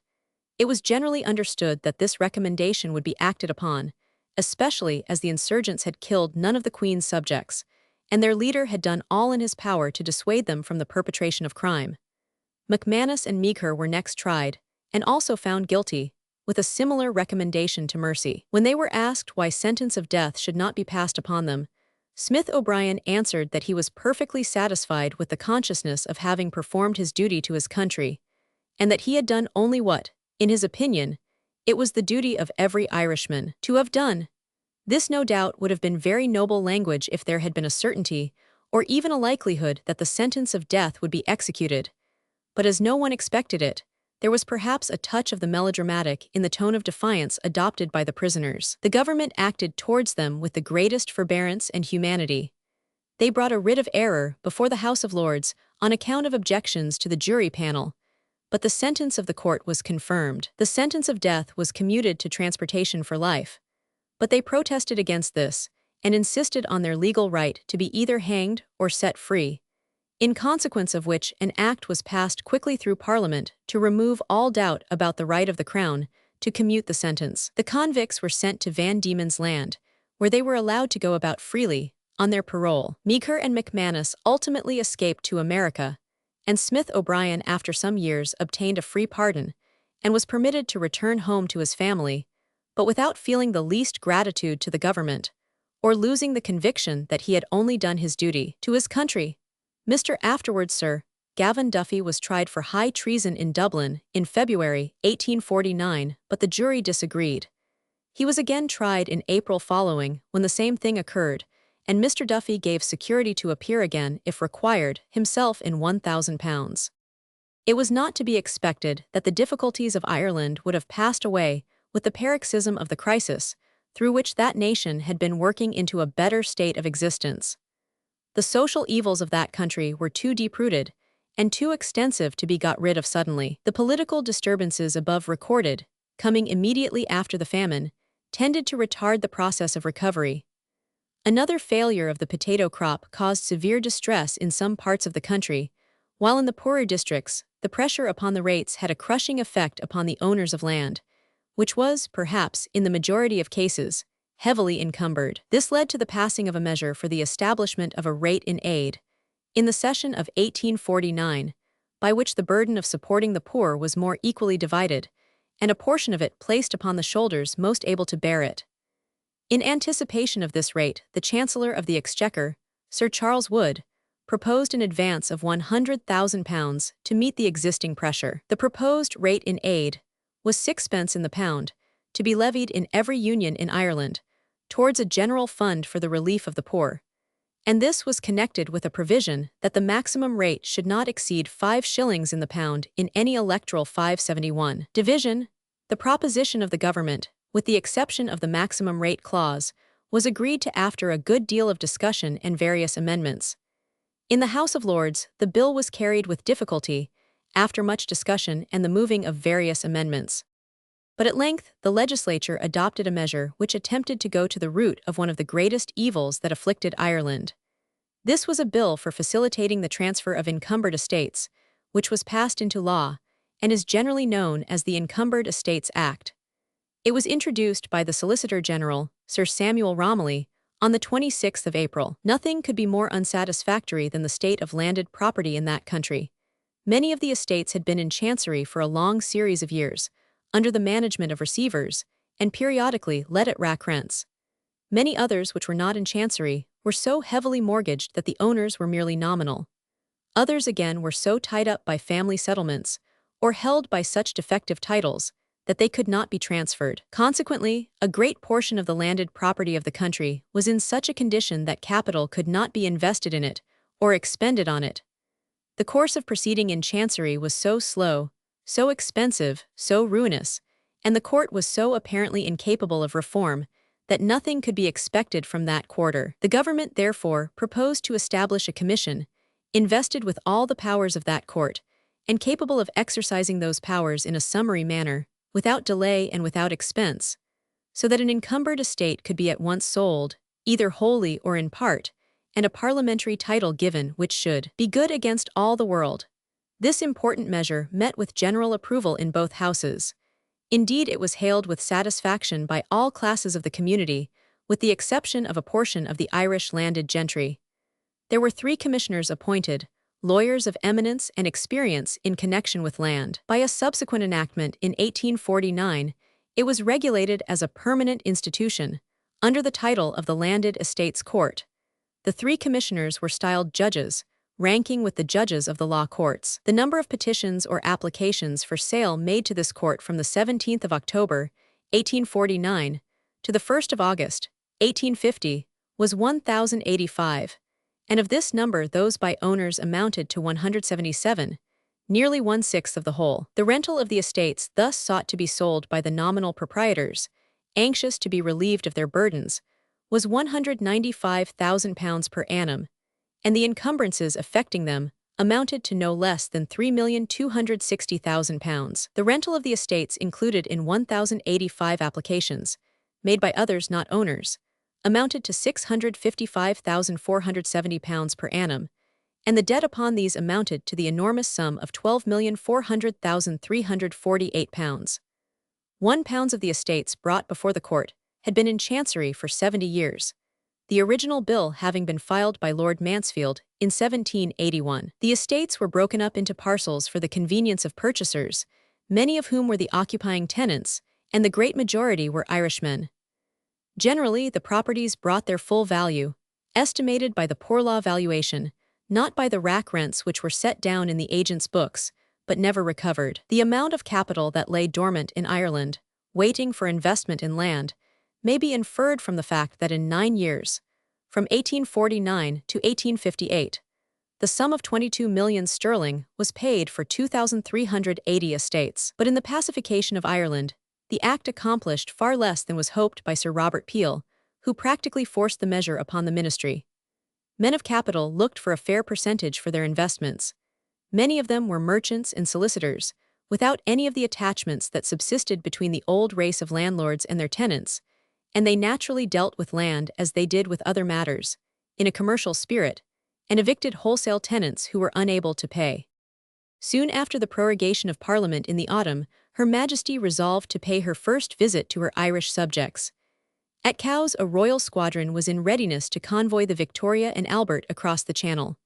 It was generally understood that this recommendation would be acted upon, especially as the insurgents had killed none of the Queen's subjects, and their leader had done all in his power to dissuade them from the perpetration of crime. McManus and Meagher were next tried, and also found guilty, with a similar recommendation to mercy. When they were asked why sentence of death should not be passed upon them, Smith O'Brien answered that he was perfectly satisfied with the consciousness of having performed his duty to his country, and that he had done only what, in his opinion, it was the duty of every Irishman to have done. This no doubt would have been very noble language if there had been a certainty, or even a likelihood that the sentence of death would be executed. But as no one expected it, there was perhaps a touch of the melodramatic in the tone of defiance adopted by the prisoners. The government acted towards them with the greatest forbearance and humanity. They brought a writ of error before the House of Lords on account of objections to the jury panel, but the sentence of the court was confirmed. The sentence of death was commuted to transportation for life, but they protested against this and insisted on their legal right to be either hanged or set free, in consequence of which an act was passed quickly through Parliament to remove all doubt about the right of the Crown to commute the sentence. The convicts were sent to Van Diemen's Land, where they were allowed to go about freely, on their parole. Meagher and McManus ultimately escaped to America, and Smith O'Brien after some years obtained a free pardon and was permitted to return home to his family, but without feeling the least gratitude to the government, or losing the conviction that he had only done his duty to his country. Mr. Afterwards Sir Gavin Duffy was tried for high treason in Dublin in February 1849, but the jury disagreed. He was again tried in April following, when the same thing occurred, and Mr. Duffy gave security to appear again if required, himself in £1,000. It was not to be expected that the difficulties of Ireland would have passed away with the paroxysm of the crisis, through which that nation had been working into a better state of existence. The social evils of that country were too deep-rooted and too extensive to be got rid of suddenly. The political disturbances above recorded, coming immediately after the famine, tended to retard the process of recovery. Another failure of the potato crop caused severe distress in some parts of the country, while in the poorer districts, the pressure upon the rates had a crushing effect upon the owners of land, which was, perhaps, in the majority of cases, heavily encumbered. This led to the passing of a measure for the establishment of a rate in aid, in the session of 1849, by which the burden of supporting the poor was more equally divided, and a portion of it placed upon the shoulders most able to bear it. In anticipation of this rate, the Chancellor of the Exchequer, Sir Charles Wood, proposed an advance of £100,000 to meet the existing pressure. The proposed rate in aid was 6 pence in the pound, to be levied in every union in Ireland, towards a general fund for the relief of the poor, and this was connected with a provision that the maximum rate should not exceed 5 shillings in the pound in any electoral 571 division. The proposition of the government, with the exception of the maximum rate clause, was agreed to after a good deal of discussion and various amendments. In the House of Lords, the bill was carried with difficulty, after much discussion and the moving of various amendments. But at length, the legislature adopted a measure which attempted to go to the root of one of the greatest evils that afflicted Ireland. This was a bill for facilitating the transfer of encumbered estates, which was passed into law, and is generally known as the Encumbered Estates Act. It was introduced by the Solicitor General, Sir Samuel Romilly, on the 26th of April. Nothing could be more unsatisfactory than the state of landed property in that country. Many of the estates had been in chancery for a long series of years, under the management of receivers, and periodically let at rack rents. Many others which were not in chancery were so heavily mortgaged that the owners were merely nominal. Others again were so tied up by family settlements, or held by such defective titles, that they could not be transferred. Consequently, a great portion of the landed property of the country was in such a condition that capital could not be invested in it, or expended on it. The course of proceeding in chancery was so slow, so expensive, so ruinous, and the court was so apparently incapable of reform, that nothing could be expected from that quarter. The government, therefore, proposed to establish a commission, invested with all the powers of that court, and capable of exercising those powers in a summary manner, without delay and without expense, so that an encumbered estate could be at once sold, either wholly or in part, and a parliamentary title given which should be good against all the world. This important measure met with general approval in both houses. Indeed, it was hailed with satisfaction by all classes of the community, with the exception of a portion of the Irish landed gentry. There were 3 commissioners appointed, lawyers of eminence and experience in connection with land. By a subsequent enactment in 1849, it was regulated as a permanent institution, under the title of the Landed Estates Court. The 3 commissioners were styled judges, ranking with the judges of the law courts. The number of petitions or applications for sale made to this court from the 17th of October, 1849, to the 1st of August, 1850, was 1,085, and of this number those by owners amounted to 177, nearly 1/6 of the whole. The rental of the estates thus sought to be sold by the nominal proprietors, anxious to be relieved of their burdens, was £195,000 per annum, and the encumbrances affecting them amounted to no less than £3,260,000. The rental of the estates included in 1,085 applications, made by others not owners, amounted to £655,470 per annum, and the debt upon these amounted to the enormous sum of £12,400,348. £1 of the estates brought before the court had been in chancery for 70 years. The original bill having been filed by Lord Mansfield in 1781. The estates were broken up into parcels for the convenience of purchasers, many of whom were the occupying tenants, and the great majority were Irishmen. Generally, the properties brought their full value, estimated by the poor law valuation, not by the rack rents which were set down in the agent's books, but never recovered. The amount of capital that lay dormant in Ireland, waiting for investment in land, may be inferred from the fact that in 9 years, from 1849 to 1858, the sum of 22 millions sterling was paid for 2,380 estates. But in the pacification of Ireland, the act accomplished far less than was hoped by Sir Robert Peel, who practically forced the measure upon the ministry. Men of capital looked for a fair percentage for their investments. Many of them were merchants and solicitors, without any of the attachments that subsisted between the old race of landlords and their tenants, and they naturally dealt with land as they did with other matters, in a commercial spirit, and evicted wholesale tenants who were unable to pay. Soon after the prorogation of Parliament in the autumn, Her Majesty resolved to pay her first visit to her Irish subjects. At Cowes, a royal squadron was in readiness to convoy the Victoria and Albert across the Channel.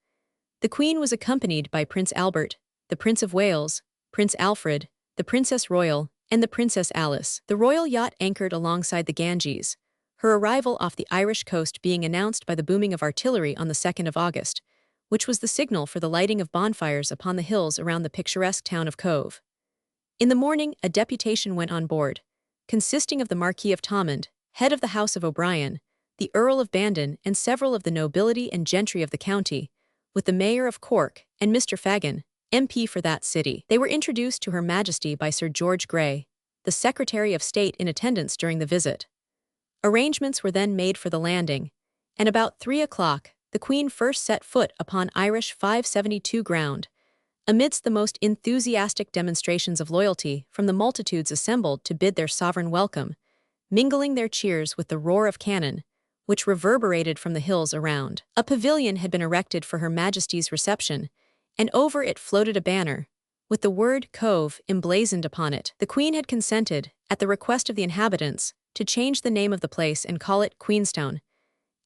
The Queen was accompanied by Prince Albert, the Prince of Wales, Prince Alfred, the Princess Royal, and the Princess Alice. The royal yacht anchored alongside the Ganges, her arrival off the Irish coast being announced by the booming of artillery on the 2nd of August, which was the signal for the lighting of bonfires upon the hills around the picturesque town of Cove. In the morning, a deputation went on board, consisting of the Marquis of Thomond, head of the House of O'Brien, the Earl of Bandon, and several of the nobility and gentry of the county, with the Mayor of Cork and Mr. Fagan, MP for that city. They were introduced to Her Majesty by Sir George Grey, the Secretary of State in attendance during the visit. Arrangements were then made for the landing, and about 3 o'clock, the Queen first set foot upon Irish 572 ground, amidst the most enthusiastic demonstrations of loyalty from the multitudes assembled to bid their sovereign welcome, mingling their cheers with the roar of cannon, which reverberated from the hills around. A pavilion had been erected for Her Majesty's reception, and over it floated a banner, with the word Cove emblazoned upon it. The Queen had consented, at the request of the inhabitants, to change the name of the place and call it Queenstown,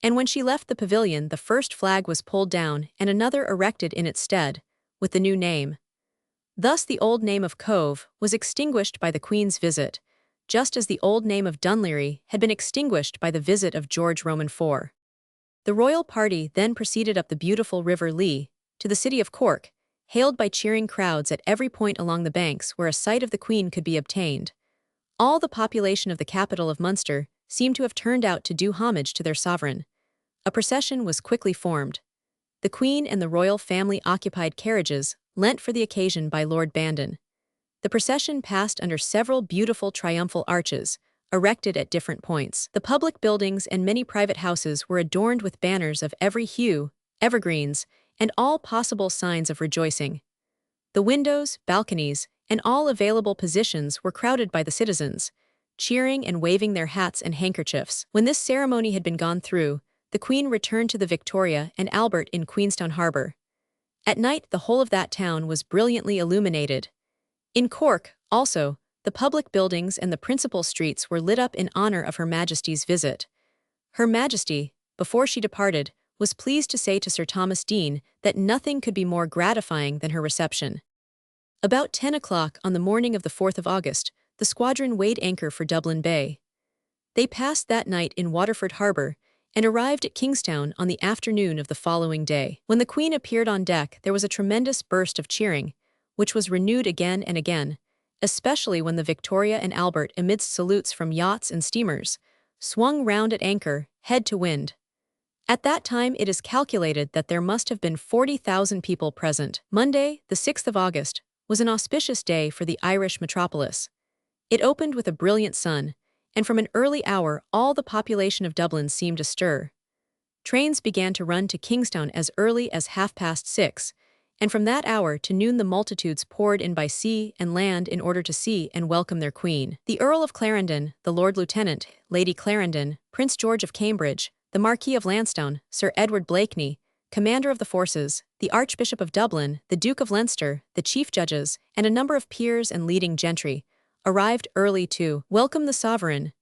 and when she left the pavilion the first flag was pulled down and another erected in its stead, with the new name. Thus the old name of Cove was extinguished by the Queen's visit, just as the old name of Dunleary had been extinguished by the visit of George Roman IV. The royal party then proceeded up the beautiful River Lee to the city of Cork, hailed by cheering crowds at every point along the banks where a sight of the Queen could be obtained. All the population of the capital of Munster seemed to have turned out to do homage to their sovereign. A procession was quickly formed. The Queen and the royal family occupied carriages, lent for the occasion by Lord Bandon. The procession passed under several beautiful triumphal arches, erected at different points. The public buildings and many private houses were adorned with banners of every hue, evergreens, and all possible signs of rejoicing. The windows, balconies, and all available positions were crowded by the citizens, cheering and waving their hats and handkerchiefs. When this ceremony had been gone through, the Queen returned to the Victoria and Albert in Queenstown Harbour. At night the whole of that town was brilliantly illuminated. In Cork, also, the public buildings and the principal streets were lit up in honour of Her Majesty's visit. Her Majesty, before she departed, was pleased to say to Sir Thomas Deane that nothing could be more gratifying than her reception. About 10 o'clock on the morning of the 4th of August, the squadron weighed anchor for Dublin Bay. They passed that night in Waterford Harbour and arrived at Kingstown on the afternoon of the following day. When the Queen appeared on deck there was a tremendous burst of cheering, which was renewed again and again, especially when the Victoria and Albert, amidst salutes from yachts and steamers, swung round at anchor, head to wind. At that time it is calculated that there must have been 40,000 people present. Monday, the 6th of August, was an auspicious day for the Irish metropolis. It opened with a brilliant sun, and from an early hour all the population of Dublin seemed astir. Trains began to run to Kingstown as early as 6:30, and from that hour to noon the multitudes poured in by sea and land in order to see and welcome their Queen. The Earl of Clarendon, the Lord Lieutenant, Lady Clarendon, Prince George of Cambridge, the Marquis of Lansdowne, Sir Edward Blakeney, Commander of the Forces, the Archbishop of Dublin, the Duke of Leinster, the Chief Judges, and a number of peers and leading gentry, arrived early to welcome the sovereign.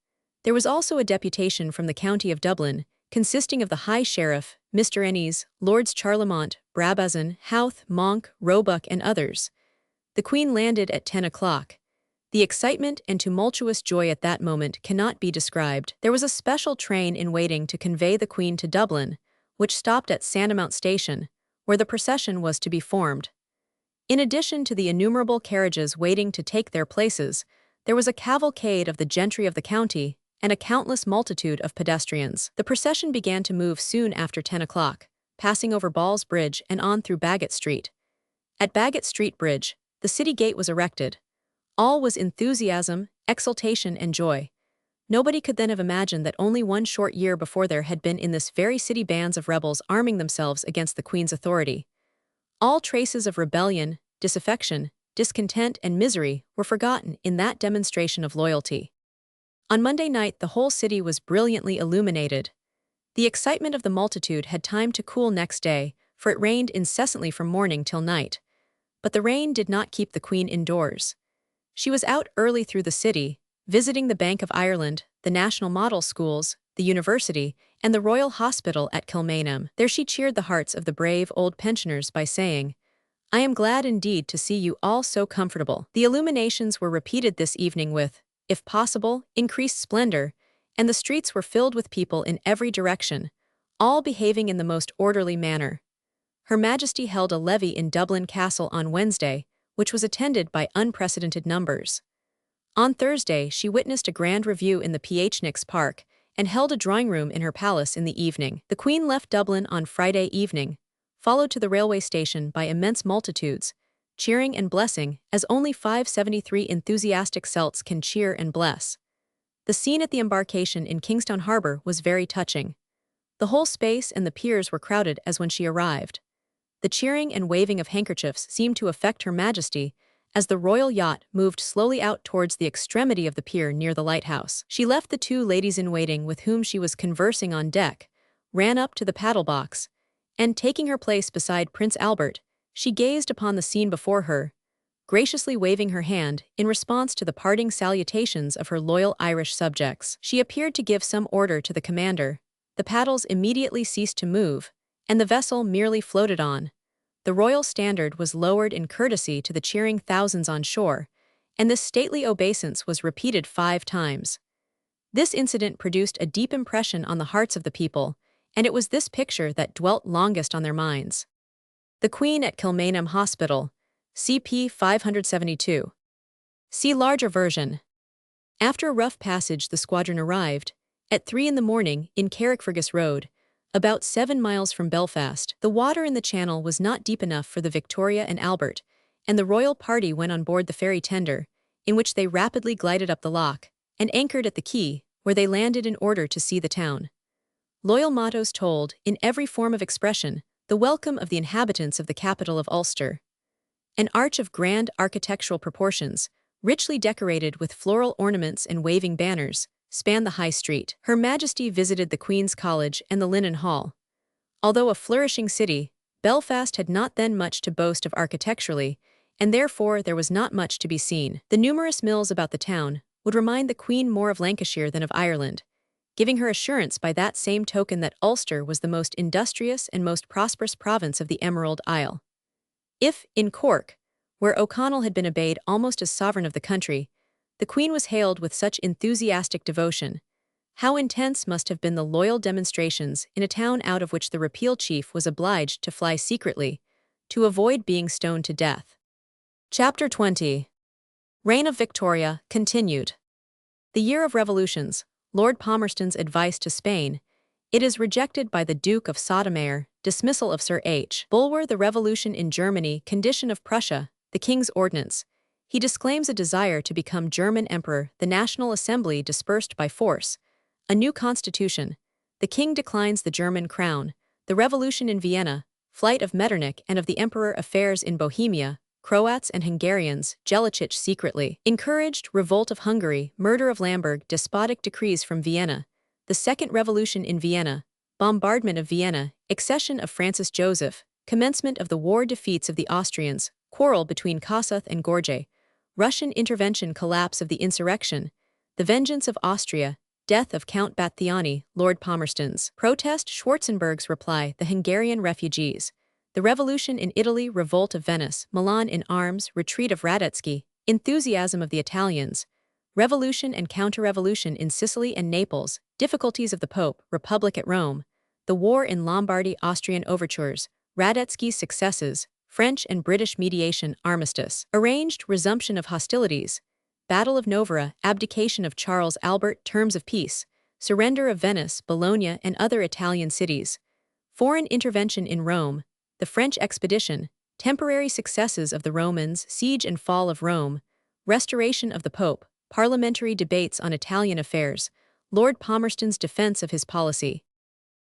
There was also a deputation from the county of Dublin, consisting of the High Sheriff, Mr. Ennis, Lords Charlemont, Brabazon, Howth, Monk, Roebuck, and others. The Queen landed at 10 o'clock. The excitement and tumultuous joy at that moment cannot be described. There was a special train in waiting to convey the Queen to Dublin, which stopped at Sandymount Station, where the procession was to be formed. In addition to the innumerable carriages waiting to take their places, there was a cavalcade of the gentry of the county and a countless multitude of pedestrians. The procession began to move soon after 10 o'clock, passing over Ball's Bridge and on through Baggot Street. At Baggot Street Bridge, the city gate was erected. All was enthusiasm, exultation, and joy. Nobody could then have imagined that only one short year before there had been in this very city bands of rebels arming themselves against the Queen's authority. All traces of rebellion, disaffection, discontent, and misery were forgotten in that demonstration of loyalty. On Monday night the whole city was brilliantly illuminated. The excitement of the multitude had time to cool next day, for it rained incessantly from morning till night. But the rain did not keep the Queen indoors. She was out early through the city, visiting the Bank of Ireland, the National Model Schools, the university, and the Royal Hospital at Kilmainham. There she cheered the hearts of the brave old pensioners by saying, "I am glad indeed to see you all so comfortable." The illuminations were repeated this evening with, if possible, increased splendor, and the streets were filled with people in every direction, all behaving in the most orderly manner. Her Majesty held a levee in Dublin Castle on Wednesday, which was attended by unprecedented numbers. On Thursday, she witnessed a grand review in the PHNX Park and held a drawing room in her palace in the evening. The Queen left Dublin on Friday evening, followed to the railway station by immense multitudes, cheering and blessing as only 573 enthusiastic Celts can cheer and bless. The scene at the embarkation in Kingstown Harbour was very touching. The whole space and the piers were crowded as when she arrived. The cheering and waving of handkerchiefs seemed to affect Her Majesty as the royal yacht moved slowly out towards the extremity of the pier near the lighthouse. She left the two ladies-in-waiting with whom she was conversing on deck, ran up to the paddle box, and taking her place beside Prince Albert, she gazed upon the scene before her, graciously waving her hand in response to the parting salutations of her loyal Irish subjects. She appeared to give some order to the commander. The paddles immediately ceased to move, and the vessel merely floated on. The royal standard was lowered in courtesy to the cheering thousands on shore, and this stately obeisance was repeated 5 times. This incident produced a deep impression on the hearts of the people, and it was this picture that dwelt longest on their minds. The Queen at Kilmainham Hospital, CP 572. See larger version. After a rough passage, the squadron arrived, at 3 in the morning, in Carrickfergus Road, about 7 miles from Belfast. The water in the channel was not deep enough for the Victoria and Albert, and the royal party went on board the ferry tender, in which they rapidly glided up the loch, and anchored at the quay, where they landed in order to see the town. Loyal mottos told, in every form of expression, the welcome of the inhabitants of the capital of Ulster. An arch of grand architectural proportions, richly decorated with floral ornaments and waving banners, spanned the high street. Her Majesty visited the Queen's College and the Linen Hall. Although a flourishing city, Belfast had not then much to boast of architecturally, and therefore there was not much to be seen. The numerous mills about the town would remind the Queen more of Lancashire than of Ireland, giving her assurance by that same token that Ulster was the most industrious and most prosperous province of the Emerald Isle. If, in Cork, where O'Connell had been obeyed almost as sovereign of the country, the Queen was hailed with such enthusiastic devotion, how intense must have been the loyal demonstrations in a town out of which the Repeal chief was obliged to fly secretly, to avoid being stoned to death. Chapter 20. Reign of Victoria, continued. The year of revolutions, Lord Palmerston's advice to Spain, it is rejected by the Duke of Sotomayor, dismissal of Sir H. Bulwer, the revolution in Germany, condition of Prussia, the King's ordinance. He disclaims a desire to become German emperor, the National Assembly dispersed by force, a new constitution, the King declines the German crown, the revolution in Vienna, flight of Metternich and of the emperor, affairs in Bohemia, Croats and Hungarians, Jelacic secretly encouraged, revolt of Hungary, murder of Lamberg, despotic decrees from Vienna, the Second Revolution in Vienna, bombardment of Vienna, accession of Francis Joseph, commencement of the war, defeats of the Austrians, quarrel between Kossuth and Gorge, Russian intervention, collapse of the insurrection, the vengeance of Austria, death of Count Bathiani, Lord Palmerston's protest, Schwarzenberg's reply, the Hungarian refugees, the revolution in Italy, revolt of Venice, Milan in arms, retreat of Radetzky, enthusiasm of the Italians, revolution and counter-revolution in Sicily and Naples, difficulties of the Pope, republic at Rome, the war in Lombardy, Austrian overtures, Radetzky's successes, French and British mediation, armistice, arranged, resumption of hostilities, Battle of Novara, abdication of Charles Albert, terms of peace, surrender of Venice, Bologna and other Italian cities, foreign intervention in Rome, the French expedition, temporary successes of the Romans, siege and fall of Rome, restoration of the Pope, parliamentary debates on Italian affairs, Lord Palmerston's defense of his policy.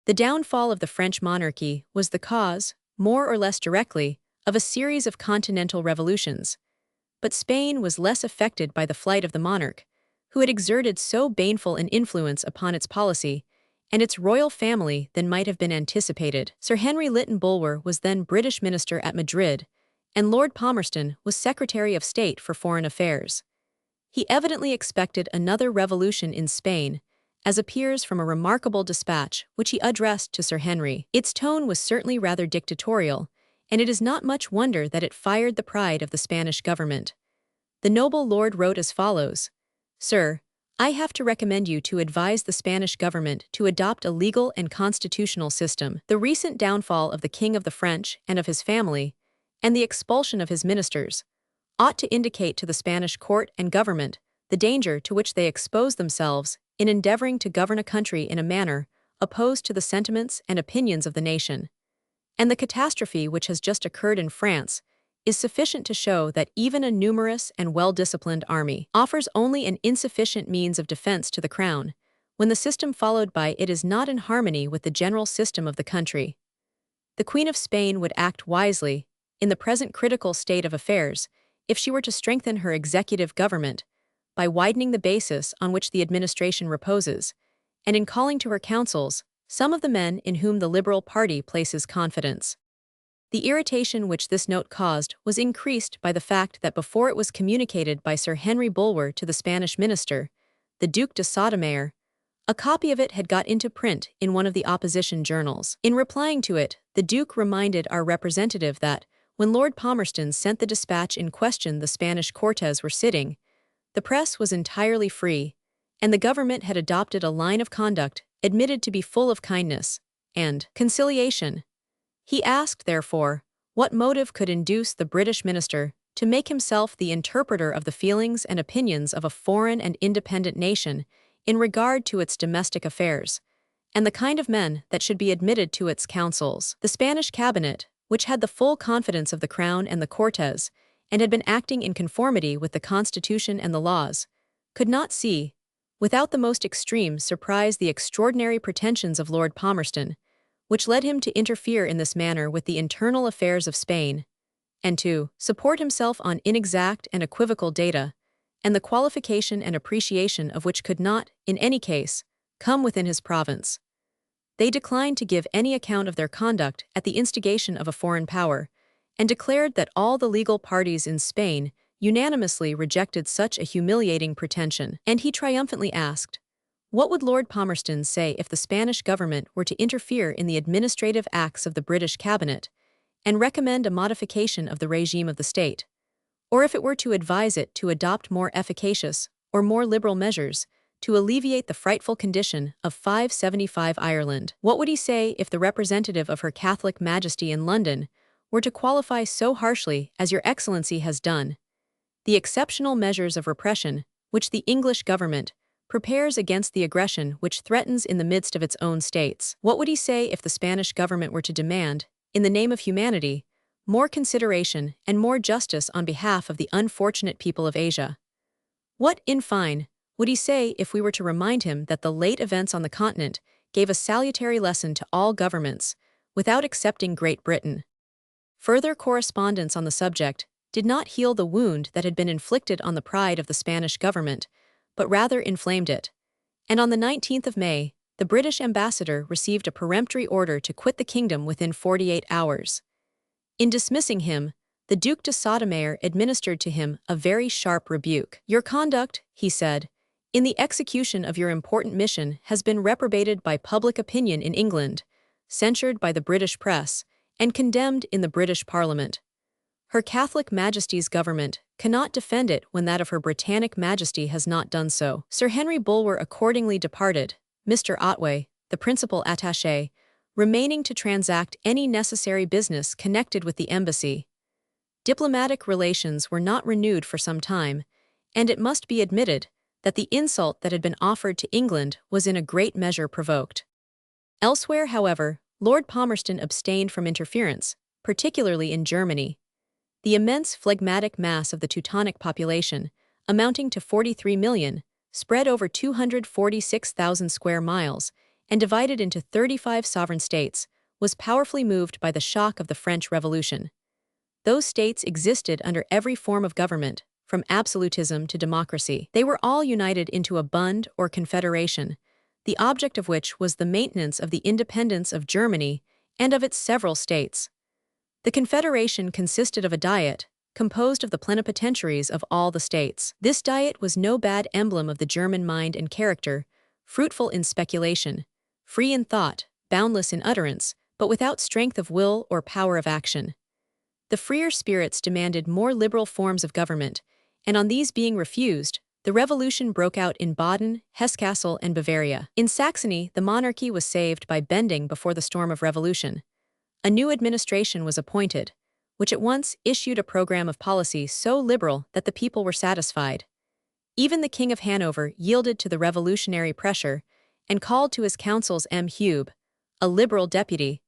The downfall of the French monarchy was the cause, more or less directly, of a series of continental revolutions. But Spain was less affected by the flight of the monarch, who had exerted so baneful an influence upon its policy and its royal family than might have been anticipated. Sir Henry Lytton Bulwer was then British minister at Madrid, and Lord Palmerston was Secretary of State for Foreign Affairs. He evidently expected another revolution in Spain, as appears from a remarkable dispatch which he addressed to Sir Henry. Its tone was certainly rather dictatorial, and it is not much wonder that it fired the pride of the Spanish government. The noble lord wrote as follows: "Sir, I have to recommend you to advise the Spanish government to adopt a legal and constitutional system. The recent downfall of the King of the French and of his family, and the expulsion of his ministers, ought to indicate to the Spanish court and government the danger to which they expose themselves in endeavoring to govern a country in a manner opposed to the sentiments and opinions of the nation. And the catastrophe which has just occurred in France is sufficient to show that even a numerous and well-disciplined army offers only an insufficient means of defense to the crown, when the system followed by it is not in harmony with the general system of the country. The Queen of Spain would act wisely, in the present critical state of affairs, if she were to strengthen her executive government, by widening the basis on which the administration reposes, and in calling to her councils some of the men in whom the Liberal party places confidence." The irritation which this note caused was increased by the fact that before it was communicated by Sir Henry Bulwer to the Spanish minister, the Duc de Sotomayor, a copy of it had got into print in one of the opposition journals. In replying to it, the Duke reminded our representative that, when Lord Palmerston sent the dispatch in question the Spanish Cortes were sitting, the press was entirely free, and the government had adopted a line of conduct admitted to be full of kindness and conciliation. He asked, therefore, what motive could induce the British minister to make himself the interpreter of the feelings and opinions of a foreign and independent nation in regard to its domestic affairs, and the kind of men that should be admitted to its councils. The Spanish cabinet, which had the full confidence of the Crown and the Cortes, and had been acting in conformity with the Constitution and the laws, could not see, without the most extreme surprise, the extraordinary pretensions of Lord Palmerston, which led him to interfere in this manner with the internal affairs of Spain, and to support himself on inexact and equivocal data, and the qualification and appreciation of which could not, in any case, come within his province. They declined to give any account of their conduct at the instigation of a foreign power, and declared that all the legal parties in Spain unanimously rejected such a humiliating pretension. And he triumphantly asked, what would Lord Palmerston say if the Spanish government were to interfere in the administrative acts of the British cabinet, and recommend a modification of the regime of the state, or if it were to advise it to adopt more efficacious or more liberal measures to alleviate the frightful condition of 575 Ireland? What would he say if the representative of Her Catholic Majesty in London were to qualify so harshly as Your Excellency has done the exceptional measures of repression which the English government prepares against the aggression which threatens in the midst of its own states? What would he say if the Spanish government were to demand, in the name of humanity, more consideration and more justice on behalf of the unfortunate people of Asia? What, in fine, would he say if we were to remind him that the late events on the continent gave a salutary lesson to all governments, without excepting Great Britain? Further correspondence on the subject did not heal the wound that had been inflicted on the pride of the Spanish government, but rather inflamed it, and on the 19th of May, the British ambassador received a peremptory order to quit the kingdom within 48 hours. In dismissing him, the Duc de Sotomayor administered to him a very sharp rebuke. Your conduct, he said, in the execution of your important mission has been reprobated by public opinion in England, censured by the British press, and condemned in the British Parliament. Her Catholic Majesty's government cannot defend it when that of Her Britannic Majesty has not done so. Sir Henry Bulwer accordingly departed, Mr. Otway, the principal attaché, remaining to transact any necessary business connected with the embassy. Diplomatic relations were not renewed for some time, and it must be admitted that the insult that had been offered to England was in a great measure provoked. Elsewhere, however, Lord Palmerston abstained from interference, particularly in Germany. The immense phlegmatic mass of the Teutonic population, amounting to 43 million, spread over 246,000 square miles, and divided into 35 sovereign states, was powerfully moved by the shock of the French Revolution. Those states existed under every form of government, from absolutism to democracy. They were all united into a bund or confederation, the object of which was the maintenance of the independence of Germany and of its several states. The confederation consisted of a diet, composed of the plenipotentiaries of all the states. This diet was no bad emblem of the German mind and character, fruitful in speculation, free in thought, boundless in utterance, but without strength of will or power of action. The freer spirits demanded more liberal forms of government, and on these being refused, the revolution broke out in Baden, Hesse-Cassel, and Bavaria. In Saxony, the monarchy was saved by bending before the storm of revolution. A new administration was appointed, which at once issued a program of policy so liberal that the people were satisfied. Even the King of Hanover yielded to the revolutionary pressure and called to his councils M. Hube, a liberal deputy,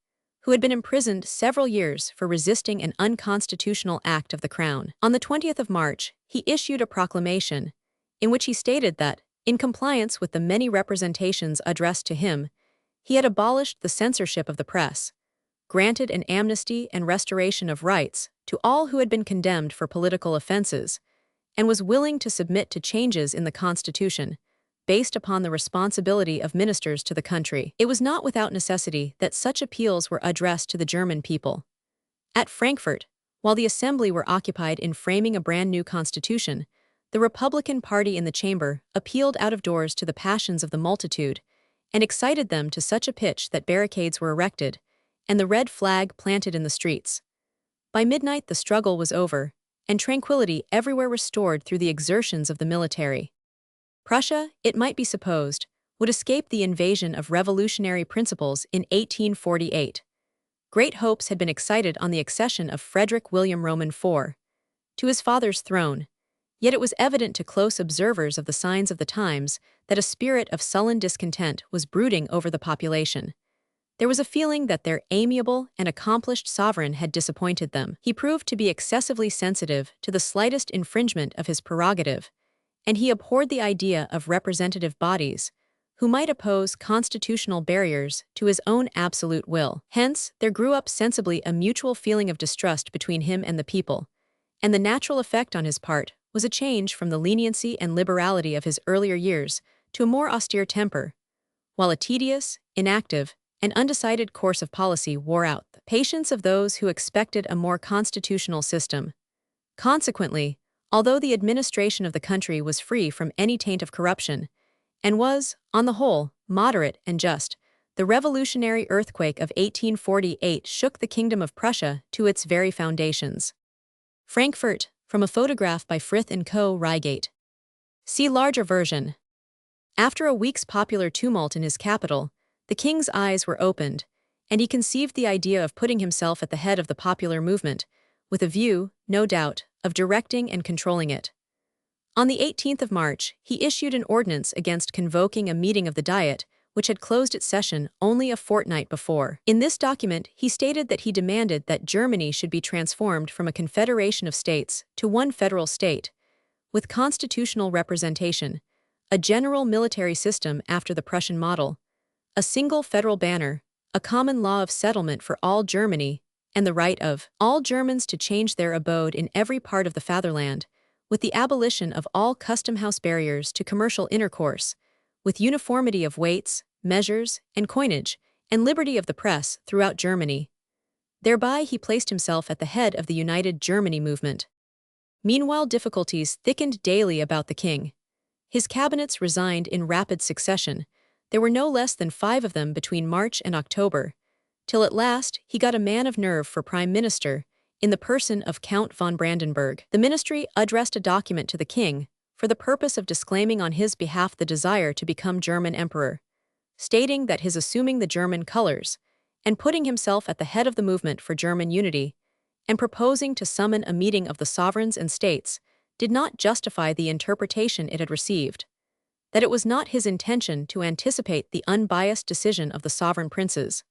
who had been imprisoned several years for resisting an unconstitutional act of the Crown. On the 20th of March, he issued a proclamation, in which he stated that, in compliance with the many representations addressed to him, he had abolished the censorship of the press, granted an amnesty and restoration of rights to all who had been condemned for political offenses, and was willing to submit to changes in the Constitution, based upon the responsibility of ministers to the country. It was not without necessity that such appeals were addressed to the German people. At Frankfurt, while the Assembly were occupied in framing a brand new constitution, the Republican Party in the chamber appealed out of doors to the passions of the multitude and excited them to such a pitch that barricades were erected and the red flag planted in the streets. By midnight the struggle was over, and tranquility everywhere restored through the exertions of the military. Prussia, it might be supposed, would escape the invasion of revolutionary principles in 1848. Great hopes had been excited on the accession of Frederick William Roman IV to his father's throne, yet it was evident to close observers of the signs of the times that a spirit of sullen discontent was brooding over the population. There was a feeling that their amiable and accomplished sovereign had disappointed them. He proved to be excessively sensitive to the slightest infringement of his prerogative, and he abhorred the idea of representative bodies, who might oppose constitutional barriers to his own absolute will. Hence, there grew up sensibly a mutual feeling of distrust between him and the people, and the natural effect on his part was a change from the leniency and liberality of his earlier years to a more austere temper, while a tedious, inactive, and undecided course of policy wore out the patience of those who expected a more constitutional system. Consequently, although the administration of the country was free from any taint of corruption, and was, on the whole, moderate and just, the revolutionary earthquake of 1848 shook the Kingdom of Prussia to its very foundations. Frankfurt, from a photograph by Frith & Co. Reigate. See larger version. After a week's popular tumult in his capital, the king's eyes were opened, and he conceived the idea of putting himself at the head of the popular movement, with a view, no doubt, of directing and controlling it. On the 18th of March, he issued an ordinance against convoking a meeting of the Diet, which had closed its session only a fortnight before. In this document, he stated that he demanded that Germany should be transformed from a confederation of states to one federal state, with constitutional representation, a general military system after the Prussian model, a single federal banner, a common law of settlement for all Germany, and the right of all Germans to change their abode in every part of the fatherland, with the abolition of all custom-house barriers to commercial intercourse, with uniformity of weights, measures, and coinage, and liberty of the press throughout Germany. Thereby he placed himself at the head of the United Germany movement. Meanwhile difficulties thickened daily about the king. His cabinets resigned in rapid succession. There were no less than 5 of them between March and October, till at last he got a man of nerve for prime minister, in the person of Count von Brandenburg. The ministry addressed a document to the king, for the purpose of disclaiming on his behalf the desire to become German emperor, stating that his assuming the German colors, and putting himself at the head of the movement for German unity, and proposing to summon a meeting of the sovereigns and states, did not justify the interpretation it had received, that it was not his intention to anticipate the unbiased decision of the sovereign princes,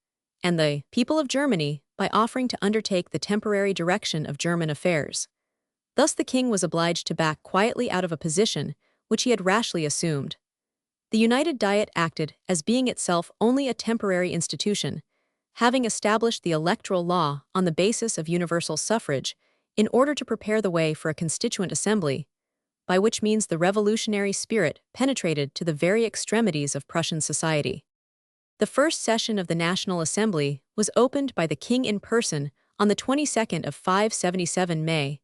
and the people of Germany by offering to undertake the temporary direction of German affairs. Thus the king was obliged to back quietly out of a position which he had rashly assumed. The United Diet acted as being itself only a temporary institution, having established the electoral law on the basis of universal suffrage in order to prepare the way for a constituent assembly, by which means the revolutionary spirit penetrated to the very extremities of Prussian society. The first session of the National Assembly was opened by the king in person on the 22nd of 577 May,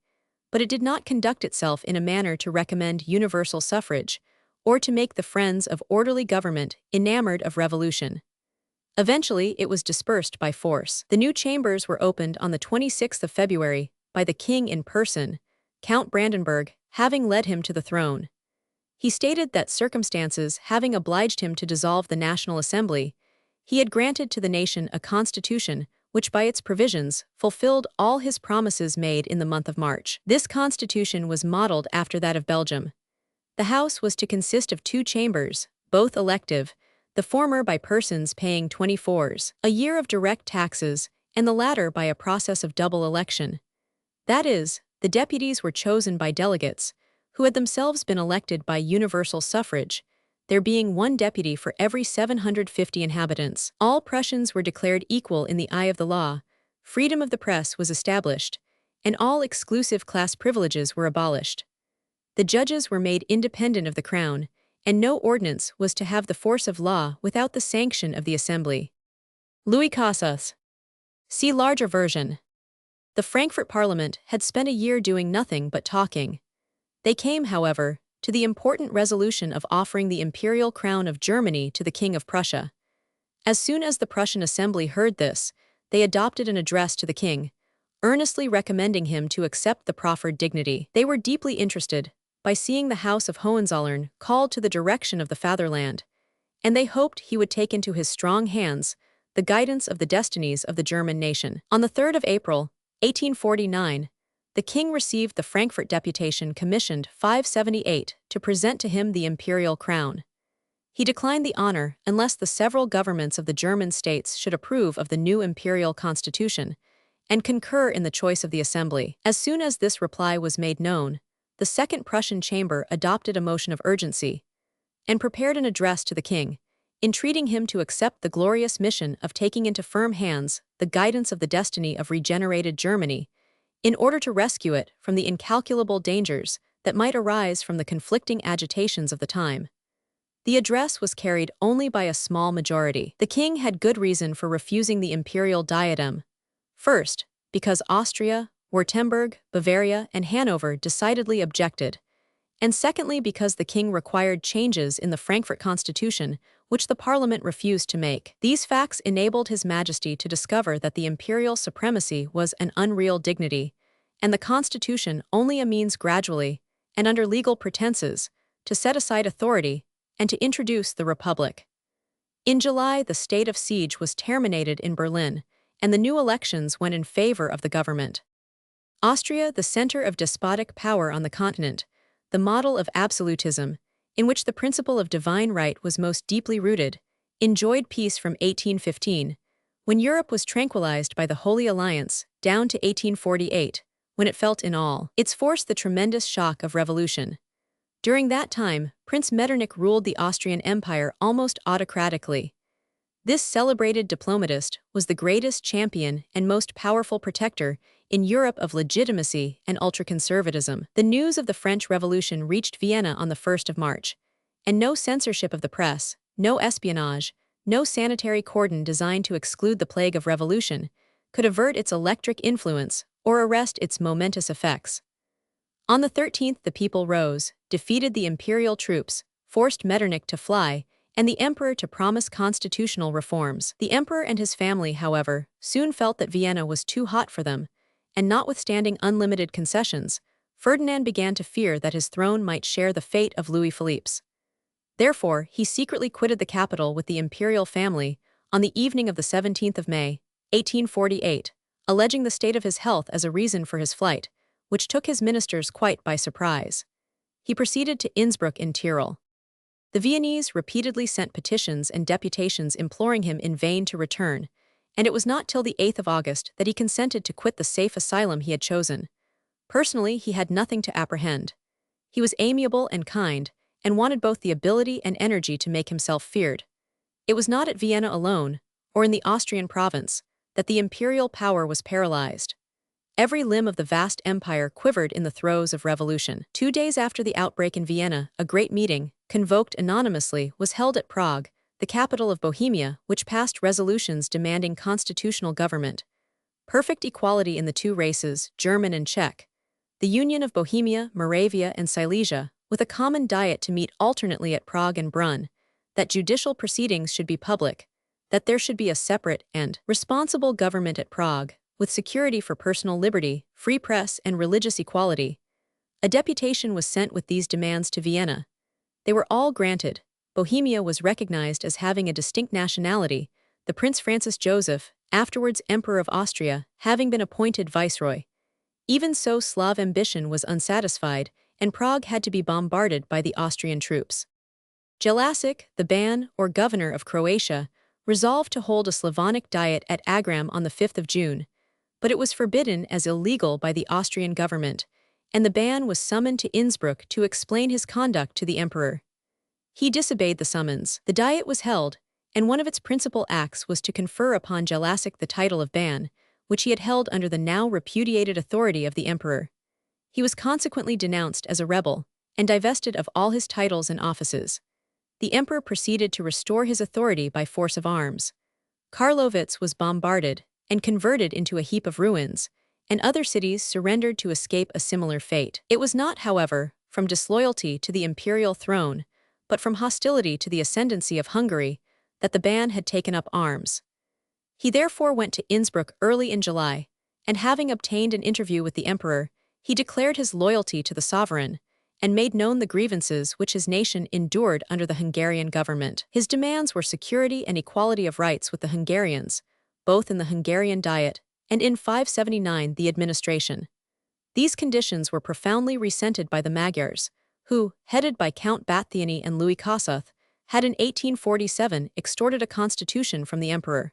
but it did not conduct itself in a manner to recommend universal suffrage or to make the friends of orderly government enamored of revolution. Eventually, it was dispersed by force. The new chambers were opened on the 26th of February by the king in person, Count Brandenburg having led him to the throne. He stated that circumstances having obliged him to dissolve the National Assembly, he had granted to the nation a constitution which by its provisions fulfilled all his promises made in the month of March. This constitution was modeled after that of Belgium. The House was to consist of 2 chambers, both elective, the former by persons paying 24s a year of direct taxes, and the latter by a process of double election. That is, the deputies were chosen by delegates, who had themselves been elected by universal suffrage, there being 1 deputy for every 750 inhabitants. All Prussians were declared equal in the eye of the law, freedom of the press was established, and all exclusive class privileges were abolished. The judges were made independent of the crown, and no ordinance was to have the force of law without the sanction of the Assembly. Louis Cassell. See larger version. The Frankfurt Parliament had spent a year doing nothing but talking. They came, however, to the important resolution of offering the imperial crown of Germany to the King of Prussia. As soon as the Prussian Assembly heard this, they adopted an address to the king, earnestly recommending him to accept the proffered dignity. They were deeply interested by seeing the House of Hohenzollern called to the direction of the fatherland, and they hoped he would take into his strong hands the guidance of the destinies of the German nation. On the 3rd of April, 1849, the king received the Frankfurt deputation commissioned 578 to present to him the imperial crown. He declined the honor unless the several governments of the German states should approve of the new imperial constitution and concur in the choice of the assembly. As soon as this reply was made known, the Second Prussian Chamber adopted a motion of urgency and prepared an address to the king, entreating him to accept the glorious mission of taking into firm hands the guidance of the destiny of regenerated Germany, in order to rescue it from the incalculable dangers that might arise from the conflicting agitations of the time. The address was carried only by a small majority. The king had good reason for refusing the imperial diadem. First, because Austria, Württemberg, Bavaria, and Hanover decidedly objected, and secondly because the king required changes in the Frankfurt Constitution, which the Parliament refused to make. These facts enabled His Majesty to discover that the imperial supremacy was an unreal dignity, and the Constitution only a means gradually, and under legal pretenses, to set aside authority and to introduce the Republic. In July, the state of siege was terminated in Berlin, and the new elections went in favor of the government. Austria, the center of despotic power on the continent, the model of absolutism, in which the principle of divine right was most deeply rooted, enjoyed peace from 1815, when Europe was tranquilized by the Holy Alliance, down to 1848, when it felt in all its force the tremendous shock of revolution. During that time, Prince Metternich ruled the Austrian Empire almost autocratically. This celebrated diplomatist was the greatest champion and most powerful protector in Europe of legitimacy and ultraconservatism. The news of the French Revolution reached Vienna on the 1st of March, and no censorship of the press, no espionage, no sanitary cordon designed to exclude the plague of revolution could avert its electric influence or arrest its momentous effects. On the 13th, the people rose, defeated the imperial troops, forced Metternich to fly, and the emperor to promise constitutional reforms. The emperor and his family, however, soon felt that Vienna was too hot for them, and notwithstanding unlimited concessions, Ferdinand began to fear that his throne might share the fate of Louis Philippe's. Therefore, he secretly quitted the capital with the imperial family on the evening of the 17th of May, 1848, alleging the state of his health as a reason for his flight, which took his ministers quite by surprise. He proceeded to Innsbruck in Tyrol. The Viennese repeatedly sent petitions and deputations imploring him in vain to return, and it was not till the 8th of August that he consented to quit the safe asylum he had chosen. Personally, he had nothing to apprehend. He was amiable and kind, and wanted both the ability and energy to make himself feared. It was not at Vienna alone, or in the Austrian province, that the imperial power was paralyzed. Every limb of the vast empire quivered in the throes of revolution. 2 days after the outbreak in Vienna, a great meeting, convoked anonymously, was held at Prague, the capital of Bohemia, which passed resolutions demanding constitutional government. perfect equality in the two races, German and Czech, the union of Bohemia, Moravia, and Silesia, with a common diet to meet alternately at Prague and Brunn, that judicial proceedings should be public, that there should be a separate and responsible government at Prague, with security for personal liberty, free press, and religious equality. A deputation was sent with these demands to Vienna. They were all granted. Bohemia was recognized as having a distinct nationality, the Prince Francis Joseph, afterwards Emperor of Austria, having been appointed viceroy. Even so, Slav ambition was unsatisfied, and Prague had to be bombarded by the Austrian troops. Jelačić, the Ban, or governor of Croatia, resolved to hold a Slavonic diet at Agram on the 5th of June, but it was forbidden as illegal by the Austrian government, and the Ban was summoned to Innsbruck to explain his conduct to the emperor. He disobeyed the summons. The diet was held, and one of its principal acts was to confer upon Jelačić the title of Ban, which he had held under the now repudiated authority of the emperor. He was consequently denounced as a rebel, and divested of all his titles and offices. The emperor proceeded to restore his authority by force of arms. Karlovitz was bombarded and converted into a heap of ruins, and other cities surrendered to escape a similar fate. It was not, however, from disloyalty to the imperial throne, but from hostility to the ascendancy of Hungary, that the Ban had taken up arms. He therefore went to Innsbruck early in July, and having obtained an interview with the emperor, he declared his loyalty to the sovereign, and made known the grievances which his nation endured under the Hungarian government. His demands were security and equality of rights with the Hungarians, both in the Hungarian Diet and in 579 the administration. These conditions were profoundly resented by the Magyars, who, headed by Count Bathyany and Louis Kossuth, had in 1847 extorted a constitution from the emperor.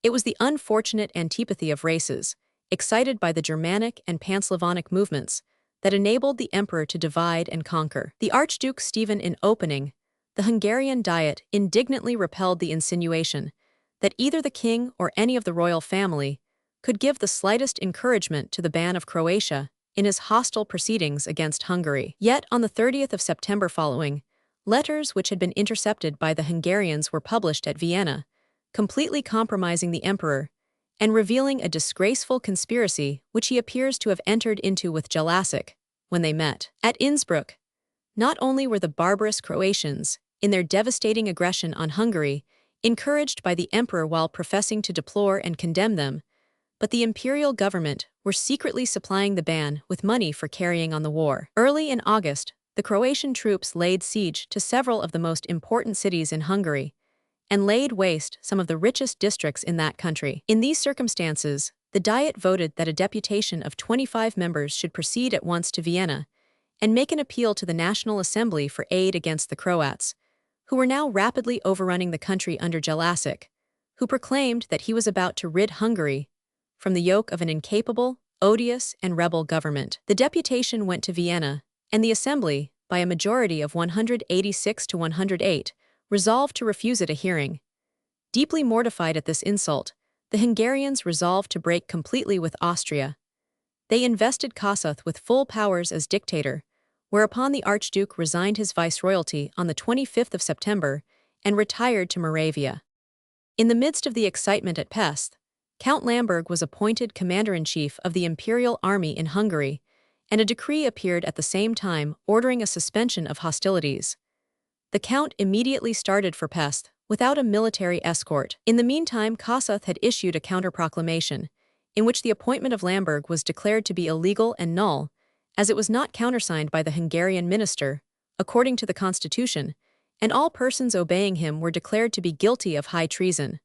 It was the unfortunate antipathy of races, excited by the Germanic and Pan-Slavonic movements, that enabled the emperor to divide and conquer. The Archduke Stephen, in opening the Hungarian Diet, indignantly repelled the insinuation that either the king or any of the royal family could give the slightest encouragement to the Ban of Croatia in his hostile proceedings against Hungary. Yet, on the 30th of September following, letters which had been intercepted by the Hungarians were published at Vienna, completely compromising the emperor and revealing a disgraceful conspiracy which he appears to have entered into with Jelačić when they met. At Innsbruck, not only were the barbarous Croatians, in their devastating aggression on Hungary, encouraged by the emperor while professing to deplore and condemn them, but the imperial government were secretly supplying the Ban with money for carrying on the war. Early in August, the Croatian troops laid siege to several of the most important cities in Hungary, and laid waste some of the richest districts in that country. In these circumstances, the Diet voted that a deputation of 25 members should proceed at once to Vienna and make an appeal to the National Assembly for aid against the Croats, who were now rapidly overrunning the country under Jelačić, who proclaimed that he was about to rid Hungary from the yoke of an incapable, odious, and rebel government. The deputation went to Vienna, and the Assembly, by a majority of 186 to 108, resolved to refuse it a hearing. Deeply mortified at this insult, the Hungarians resolved to break completely with Austria. They invested Kossuth with full powers as dictator, whereupon the Archduke resigned his viceroyalty on the 25th of September and retired to Moravia. In the midst of the excitement at Pest, Count Lamberg was appointed commander-in-chief of the imperial army in Hungary, and a decree appeared at the same time ordering a suspension of hostilities. The count immediately started for Pest, without a military escort. In the meantime, Kossuth had issued a counter-proclamation, in which the appointment of Lamberg was declared to be illegal and null, as it was not countersigned by the Hungarian minister, according to the constitution, and all persons obeying him were declared to be guilty of high treason.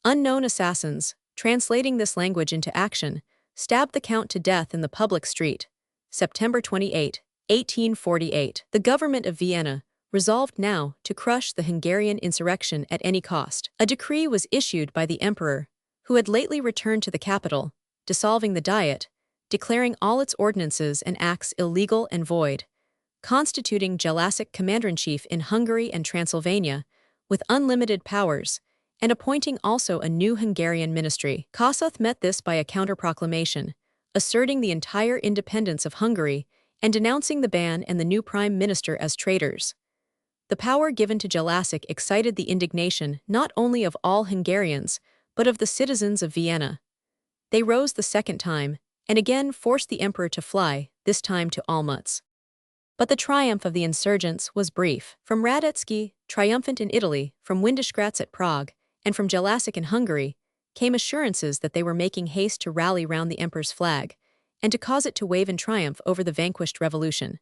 Unknown assassins, translating this language into action, stabbed the count to death in the public street, September 28, 1848. The government of Vienna resolved now to crush the Hungarian insurrection at any cost. A decree was issued by the emperor, who had lately returned to the capital, dissolving the Diet, declaring all its ordinances and acts illegal and void, constituting Jelačić commander-in-chief in Hungary and Transylvania, with unlimited powers, and appointing also a new Hungarian ministry. Kossuth met this by a counter-proclamation, asserting the entire independence of Hungary and denouncing the Ban and the new prime minister as traitors. The power given to Jelačić excited the indignation not only of all Hungarians, but of the citizens of Vienna. They rose the second time, and again forced the emperor to fly, this time to Olmütz. But the triumph of the insurgents was brief. From Radetzky, triumphant in Italy, from Windesgratz at Prague, and from Jelasik in Hungary, came assurances that they were making haste to rally round the emperor's flag, and to cause it to wave in triumph over the vanquished revolution.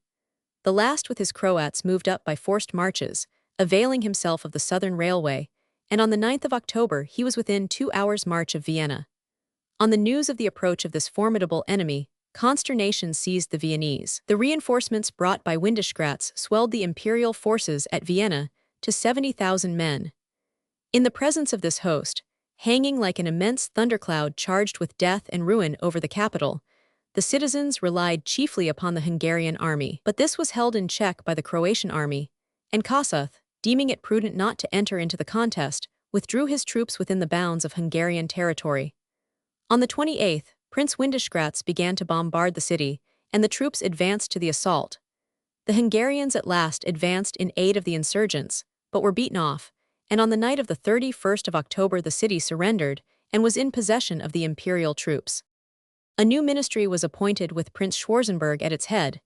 The last with his Croats moved up by forced marches, availing himself of the southern railway, and on the 9th of October he was within 2 hours' march of Vienna. On the news of the approach of this formidable enemy, consternation seized the Viennese. The reinforcements brought by Windesgratz swelled the imperial forces at Vienna to 70,000 men. In the presence of this host, hanging like an immense thundercloud charged with death and ruin over the capital, the citizens relied chiefly upon the Hungarian army. But this was held in check by the Croatian army, and Cassell, deeming it prudent not to enter into the contest, withdrew his troops within the bounds of Hungarian territory. On the 28th, Prince Windesgratz began to bombard the city, and the troops advanced to the assault. The Hungarians at last advanced in aid of the insurgents, but were beaten off, and on the night of the 31st of October the city surrendered and was in possession of the imperial troops. A new ministry was appointed with Prince Schwarzenberg at its head,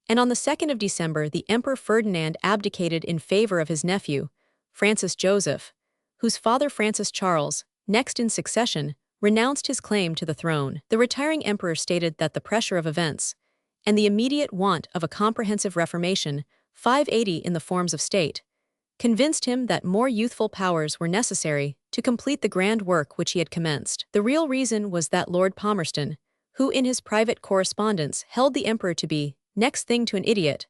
and on the 2nd of December the Emperor Ferdinand abdicated in favor of his nephew, Francis Joseph, whose father Francis Charles, next in succession, renounced his claim to the throne. The retiring emperor stated that the pressure of events, and the immediate want of a comprehensive reformation, 580 in the forms of state, convinced him that more youthful powers were necessary to complete the grand work which he had commenced. The real reason was that Lord Palmerston, who in his private correspondence held the emperor to be next thing to an idiot,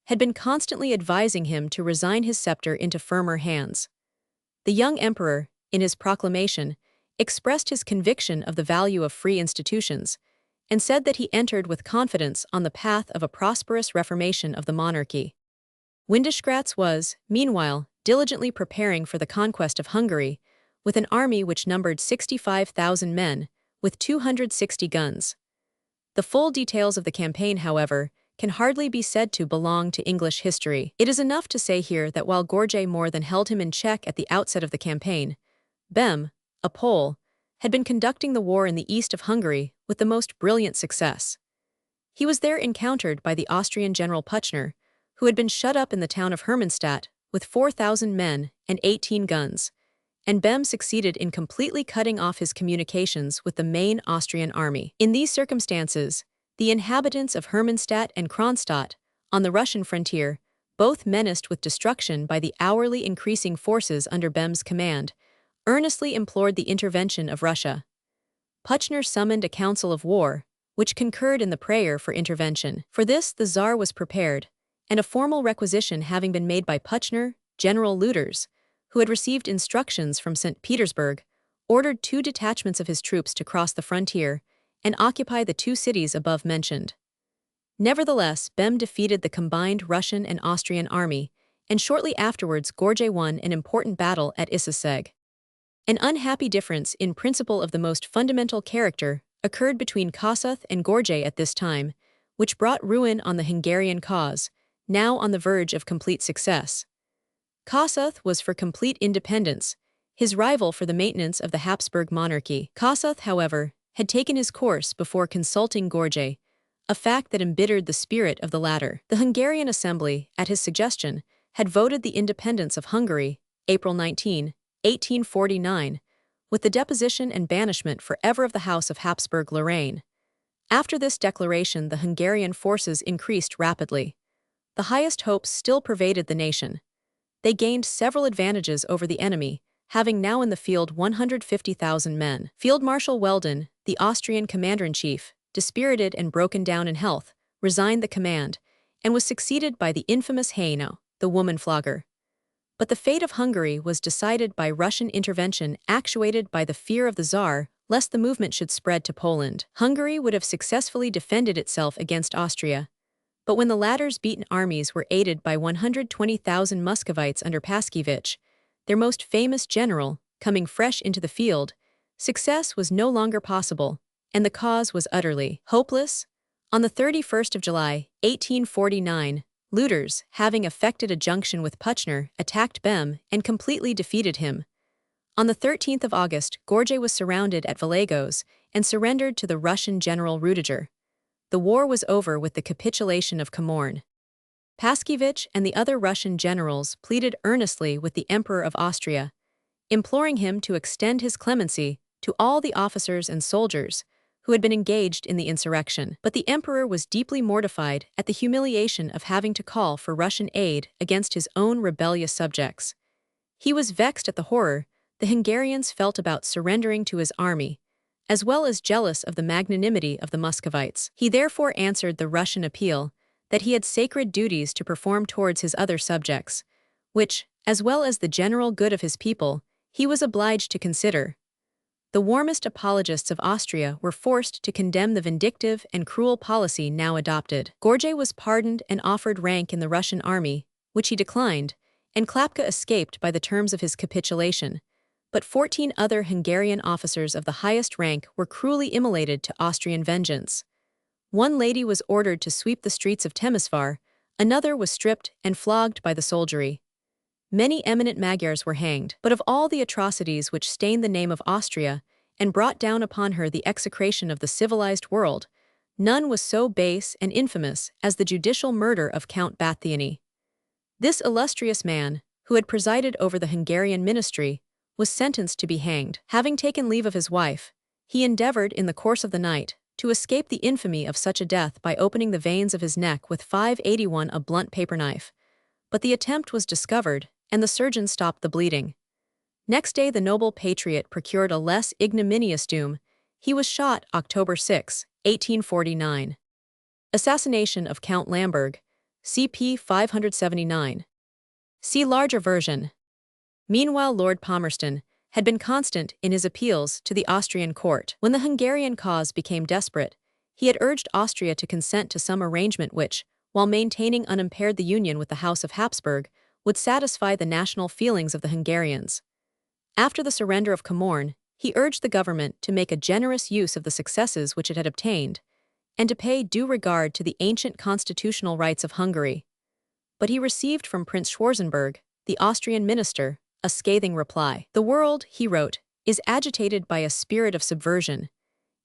had been constantly advising him to resign his scepter into firmer hands. The young emperor, in his proclamation, expressed his conviction of the value of free institutions, and said that he entered with confidence on the path of a prosperous reformation of the monarchy. Windesgratz was, meanwhile, diligently preparing for the conquest of Hungary, with an army which numbered 65,000 men, with 260 guns. The full details of the campaign, however, can hardly be said to belong to English history. It is enough to say here that while Gorge more than held him in check at the outset of the campaign, Bem, a Pole, had been conducting the war in the east of Hungary with the most brilliant success. He was there encountered by the Austrian General Puchner, who had been shut up in the town of Hermannstadt with 4,000 men and 18 guns, and Bem succeeded in completely cutting off his communications with the main Austrian army. In these circumstances, the inhabitants of Hermannstadt and Kronstadt, on the Russian frontier, both menaced with destruction by the hourly increasing forces under Bem's command, earnestly implored the intervention of Russia. Puchner summoned a council of war, which concurred in the prayer for intervention. For this the Tsar was prepared, and a formal requisition having been made by Puchner, General Lüders, who had received instructions from St. Petersburg, ordered 2 detachments of his troops to cross the frontier and occupy the 2 cities above mentioned. Nevertheless, Bem defeated the combined Russian and Austrian army, and shortly afterwards Gorge won an important battle at Isseseg. An unhappy difference in principle of the most fundamental character occurred between Kossuth and Gorge at this time, which brought ruin on the Hungarian cause, now on the verge of complete success. Kossuth was for complete independence, his rival for the maintenance of the Habsburg monarchy. Kossuth, however, had taken his course before consulting Gorge, a fact that embittered the spirit of the latter. The Hungarian Assembly, at his suggestion, had voted the independence of Hungary, April 19, 1849, with the deposition and banishment forever of the House of Habsburg-Lorraine. After this declaration, the Hungarian forces increased rapidly. The highest hopes still pervaded the nation. They gained several advantages over the enemy, having now in the field 150,000 men. Field Marshal Weldon, the Austrian commander-in-chief, dispirited and broken down in health, resigned the command, and was succeeded by the infamous Haino, the woman flogger. But the fate of Hungary was decided by Russian intervention, actuated by the fear of the Tsar lest the movement should spread to Poland. Hungary would have successfully defended itself against Austria, but when the latter's beaten armies were aided by 120,000 Muscovites under Paskievich, their most famous general, coming fresh into the field, success was no longer possible, and the cause was utterly hopeless. On the 31st of July, 1849, Lüders, having effected a junction with Puchner, attacked Bem and completely defeated him. On the 13th of August, Gorge was surrounded at Valagos and surrendered to the Russian general Rudiger. The war was over with the capitulation of Comorn. Paskevich and the other Russian generals pleaded earnestly with the Emperor of Austria, imploring him to extend his clemency to all the officers and soldiers who had been engaged in the insurrection. But the emperor was deeply mortified at the humiliation of having to call for Russian aid against his own rebellious subjects. He was vexed at the horror the Hungarians felt about surrendering to his army, as well as jealous of the magnanimity of the Muscovites. He therefore answered the Russian appeal that he had sacred duties to perform towards his other subjects, which, as well as the general good of his people, he was obliged to consider. The warmest apologists of Austria were forced to condemn the vindictive and cruel policy now adopted. Gorge was pardoned and offered rank in the Russian army, which he declined, and Klapka escaped by the terms of his capitulation. But 14 other Hungarian officers of the highest rank were cruelly immolated to Austrian vengeance. One lady was ordered to sweep the streets of Temesvar, another was stripped and flogged by the soldiery. Many eminent Magyars were hanged, but of all the atrocities which stained the name of Austria and brought down upon her the execration of the civilized world, none was so base and infamous as the judicial murder of Count Bathiany. This illustrious man, who had presided over the Hungarian ministry, was sentenced to be hanged. Having taken leave of his wife, he endeavored in the course of the night to escape the infamy of such a death by opening the veins of his neck with 581 a blunt paper knife. But the attempt was discovered, and the surgeon stopped the bleeding. Next day the noble patriot procured a less ignominious doom. He was shot October 6, 1849. Assassination of Count Lamberg, CP 579. See larger version. Meanwhile Lord Palmerston had been constant in his appeals to the Austrian court. When the Hungarian cause became desperate, he had urged Austria to consent to some arrangement which, while maintaining unimpaired the union with the House of Habsburg, would satisfy the national feelings of the Hungarians. After the surrender of Comorn, he urged the government to make a generous use of the successes which it had obtained, and to pay due regard to the ancient constitutional rights of Hungary. But he received from Prince Schwarzenberg, the Austrian minister, a scathing reply. The world, he wrote, is agitated by a spirit of subversion.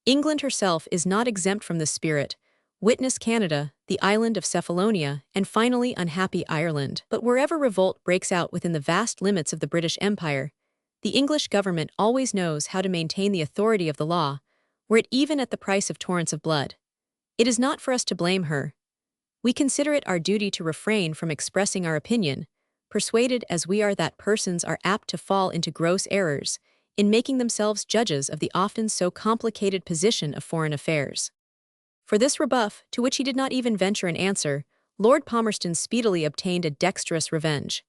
England herself is not exempt from this spirit. Witness Canada, the island of Cephalonia, and finally unhappy Ireland. But wherever revolt breaks out within the vast limits of the British Empire, the English government always knows how to maintain the authority of the law, were it even at the price of torrents of blood. It is not for us to blame her. We consider it our duty to refrain from expressing our opinion, persuaded as we are that persons are apt to fall into gross errors in making themselves judges of the often so complicated position of foreign affairs. For this rebuff, to which he did not even venture an answer, Lord Palmerston speedily obtained a dexterous revenge.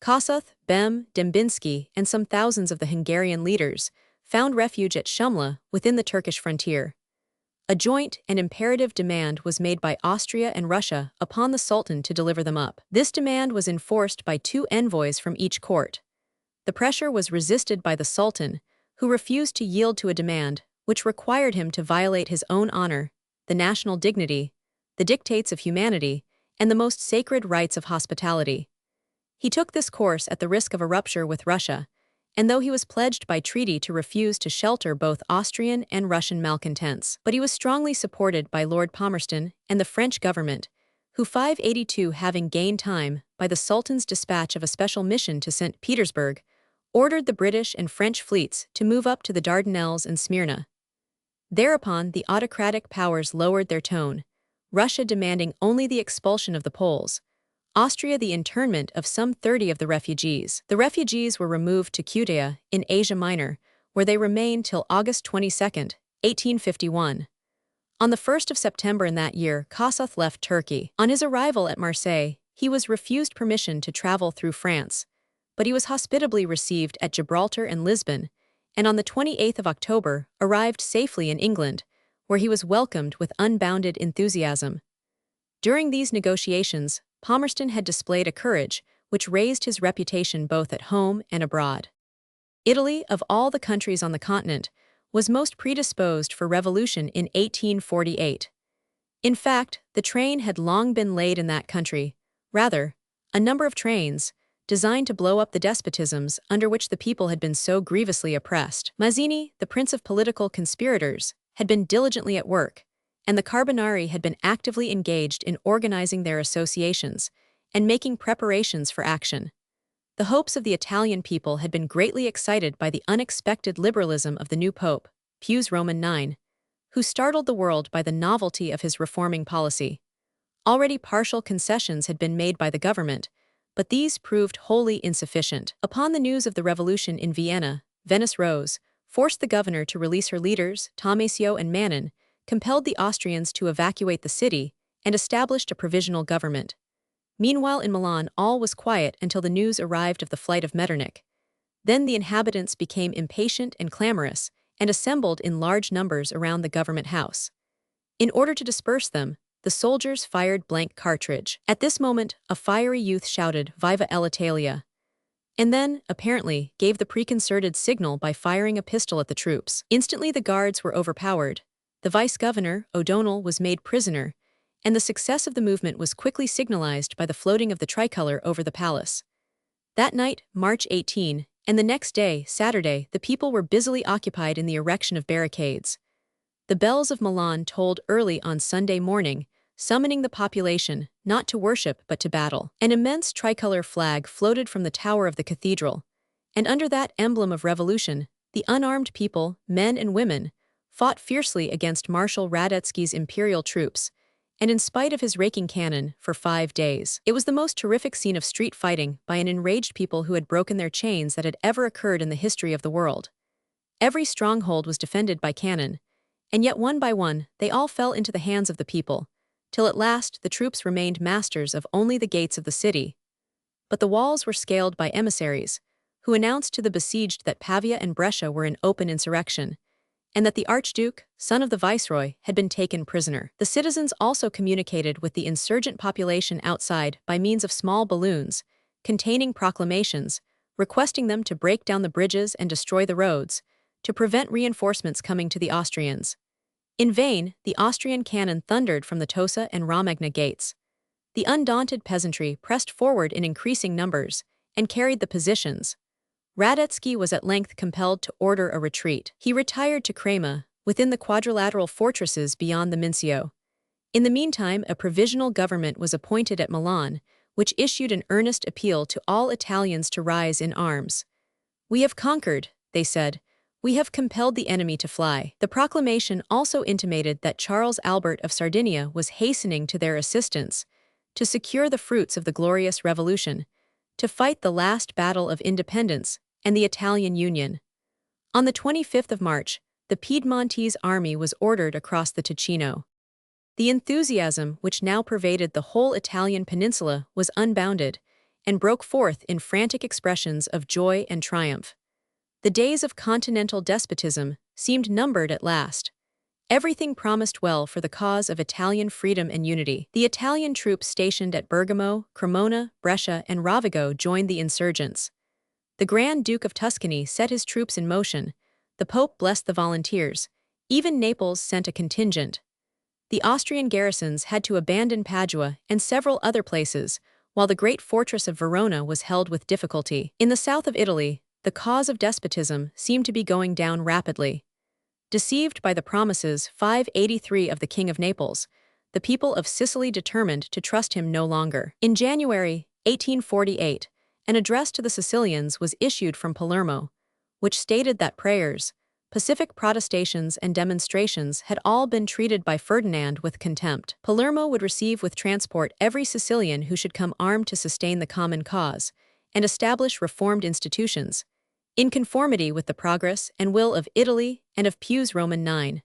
Kossuth, Bem, Dembinski, and some thousands of the Hungarian leaders found refuge at Shumla within the Turkish frontier. A joint and imperative demand was made by Austria and Russia upon the Sultan to deliver them up. This demand was enforced by 2 envoys from each court. The pressure was resisted by the Sultan, who refused to yield to a demand which required him to violate his own honor, the national dignity, the dictates of humanity, and the most sacred rights of hospitality. He took this course at the risk of a rupture with Russia, and though he was pledged by treaty to refuse to shelter both Austrian and Russian malcontents. But he was strongly supported by Lord Palmerston and the French government, who 582 having gained time by the Sultan's dispatch of a special mission to St. Petersburg, ordered the British and French fleets to move up to the Dardanelles and Smyrna. Thereupon the autocratic powers lowered their tone, Russia demanding only the expulsion of the Poles, Austria the internment of some 30 of the refugees. The refugees were removed to Ceuta in Asia Minor, where they remained till August 22, 1851. On the 1st of September in that year, Kossuth left Turkey. On his arrival at Marseille, he was refused permission to travel through France, but he was hospitably received at Gibraltar and Lisbon, and on the 28th of October arrived safely in England, where he was welcomed with unbounded enthusiasm. During these negotiations, Palmerston had displayed a courage which raised his reputation both at home and abroad. Italy, of all the countries on the continent, was most predisposed for revolution in 1848. In fact, the train had long been laid in that country. Rather, a number of trains, designed to blow up the despotisms under which the people had been so grievously oppressed. Mazzini, the prince of political conspirators, had been diligently at work, and the Carbonari had been actively engaged in organizing their associations and making preparations for action. The hopes of the Italian people had been greatly excited by the unexpected liberalism of the new pope, Pius Roman IX, who startled the world by the novelty of his reforming policy. Already partial concessions had been made by the government, but these proved wholly insufficient. Upon the news of the revolution in Vienna, Venice rose, forced the governor to release her leaders, Tomasio and Manin, compelled the Austrians to evacuate the city, and established a provisional government. Meanwhile in Milan all was quiet until the news arrived of the flight of Metternich. Then the inhabitants became impatient and clamorous, and assembled in large numbers around the government house. In order to disperse them, the soldiers fired blank cartridge. At this moment, a fiery youth shouted, "Viva l'Italia!" and then, apparently, gave the preconcerted signal by firing a pistol at the troops. Instantly the guards were overpowered. The vice-governor, O'Donnell, was made prisoner, and the success of the movement was quickly signalized by the floating of the tricolor over the palace. That night, March 18, and the next day, Saturday, the people were busily occupied in the erection of barricades. The bells of Milan tolled early on Sunday morning, summoning the population, not to worship but to battle. An immense tricolor flag floated from the tower of the cathedral, and under that emblem of revolution, the unarmed people, men and women, fought fiercely against Marshal Radetzky's imperial troops, and in spite of his raking cannon, for 5 days. It was the most terrific scene of street fighting by an enraged people who had broken their chains that had ever occurred in the history of the world. Every stronghold was defended by cannon, and yet one by one they all fell into the hands of the people, till at last the troops remained masters of only the gates of the city. But the walls were scaled by emissaries, who announced to the besieged that Pavia and Brescia were in open insurrection, and that the Archduke, son of the viceroy, had been taken prisoner. The citizens also communicated with the insurgent population outside by means of small balloons, containing proclamations, requesting them to break down the bridges and destroy the roads, to prevent reinforcements coming to the Austrians. In vain, the Austrian cannon thundered from the Tosa and Romagna gates. The undaunted peasantry pressed forward in increasing numbers, and carried the positions. Radetzky was at length compelled to order a retreat. He retired to Crema, within the quadrilateral fortresses beyond the Mincio. In the meantime, a provisional government was appointed at Milan, which issued an earnest appeal to all Italians to rise in arms. "We have conquered," they said. "We have compelled the enemy to fly." The proclamation also intimated that Charles Albert of Sardinia was hastening to their assistance, to secure the fruits of the glorious revolution, to fight the last battle of independence and the Italian Union. On the 25th of March, the Piedmontese army was ordered across the Ticino. The enthusiasm which now pervaded the whole Italian peninsula was unbounded, and broke forth in frantic expressions of joy and triumph. The days of continental despotism seemed numbered at last. Everything promised well for the cause of Italian freedom and unity. The Italian troops stationed at Bergamo, Cremona, Brescia, and Rovigo joined the insurgents. The Grand Duke of Tuscany set his troops in motion, the Pope blessed the volunteers, even Naples sent a contingent. The Austrian garrisons had to abandon Padua and several other places, while the great fortress of Verona was held with difficulty. In the south of Italy, the cause of despotism seemed to be going down rapidly. Deceived by the promises 583 of the King of Naples, the people of Sicily determined to trust him no longer. In January 1848, an address to the Sicilians was issued from Palermo, which stated that prayers, pacific protestations, and demonstrations had all been treated by Ferdinand with contempt. Palermo would receive with transport every Sicilian who should come armed to sustain the common cause, and establish reformed institutions, in conformity with the progress and will of Italy and of Pius Roman IX.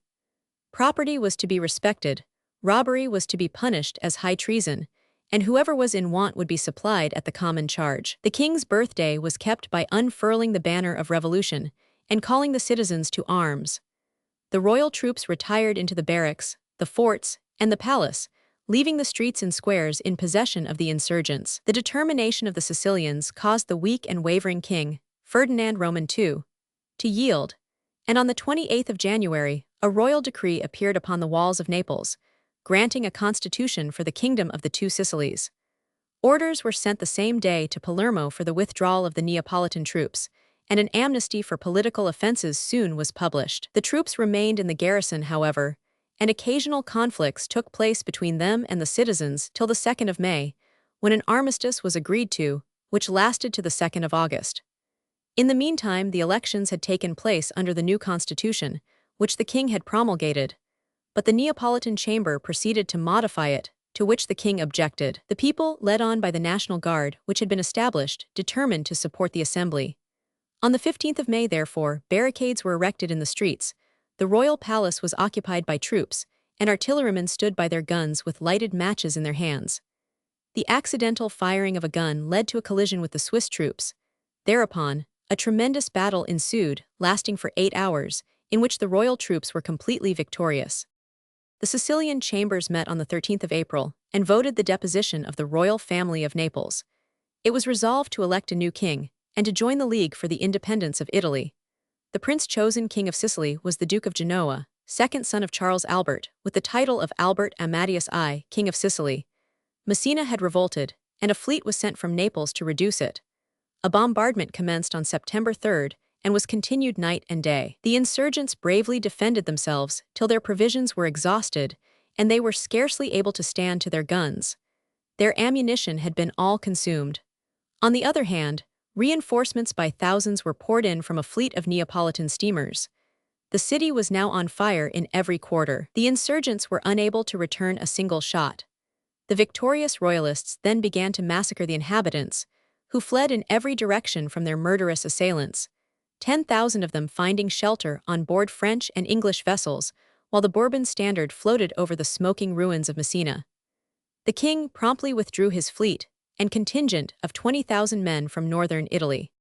Property was to be respected, robbery was to be punished as high treason, and whoever was in want would be supplied at the common charge. The king's birthday was kept by unfurling the banner of revolution and calling the citizens to arms. The royal troops retired into the barracks, the forts, and the palace, leaving the streets and squares in possession of the insurgents. The determination of the Sicilians caused the weak and wavering king, Ferdinand Roman II, to yield, and on the 28th of January, a royal decree appeared upon the walls of Naples, granting a constitution for the Kingdom of the Two Sicilies. Orders were sent the same day to Palermo for the withdrawal of the Neapolitan troops, and an amnesty for political offenses soon was published. The troops remained in the garrison, however, and occasional conflicts took place between them and the citizens till the 2nd of May, when an armistice was agreed to, which lasted to the 2nd of August. In the meantime, the elections had taken place under the new constitution, which the king had promulgated, but the Neapolitan Chamber proceeded to modify it, to which the king objected. The people, led on by the National Guard, which had been established, determined to support the assembly. On the 15th of May, therefore, barricades were erected in the streets, the royal palace was occupied by troops, and artillerymen stood by their guns with lighted matches in their hands. The accidental firing of a gun led to a collision with the Swiss troops. Thereupon, a tremendous battle ensued, lasting for 8 hours, in which the royal troops were completely victorious. The Sicilian chambers met on the 13th of April and voted the deposition of the royal family of Naples. It was resolved to elect a new king and to join the League for the independence of Italy. The prince chosen king of Sicily was the Duke of Genoa, second son of Charles Albert, with the title of Albert Amadeus I, King of Sicily. Messina had revolted, and a fleet was sent from Naples to reduce it. A bombardment commenced on September 3rd and was continued night and day. The insurgents bravely defended themselves till their provisions were exhausted, and they were scarcely able to stand to their guns. Their ammunition had been all consumed. On the other hand, reinforcements by thousands were poured in from a fleet of Neapolitan steamers. The city was now on fire in every quarter. The insurgents were unable to return a single shot. The victorious royalists then began to massacre the inhabitants, who fled in every direction from their murderous assailants, 10,000 of them finding shelter on board French and English vessels, while the Bourbon standard floated over the smoking ruins of Messina. The king promptly withdrew his fleet and contingent of 20,000 men from northern Italy.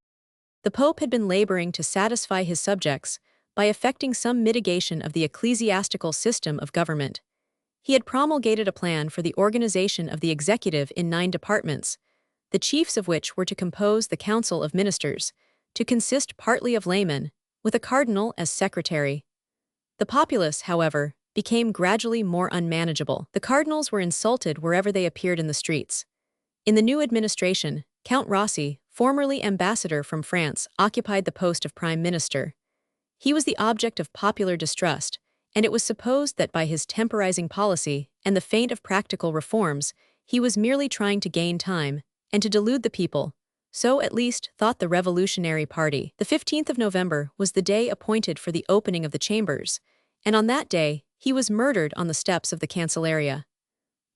The Pope had been laboring to satisfy his subjects by effecting some mitigation of the ecclesiastical system of government. He had promulgated a plan for the organization of the executive in 9 departments, the chiefs of which were to compose the Council of Ministers, to consist partly of laymen, with a cardinal as secretary. The populace, however, became gradually more unmanageable. The cardinals were insulted wherever they appeared in the streets. In the new administration, Count Rossi, formerly ambassador from France, occupied the post of prime minister. He was the object of popular distrust, and it was supposed that by his temporizing policy and the feint of practical reforms, he was merely trying to gain time and to delude the people. So at least thought the Revolutionary Party. The 15th of November was the day appointed for the opening of the chambers, and on that day he was murdered on the steps of the Cancelleria.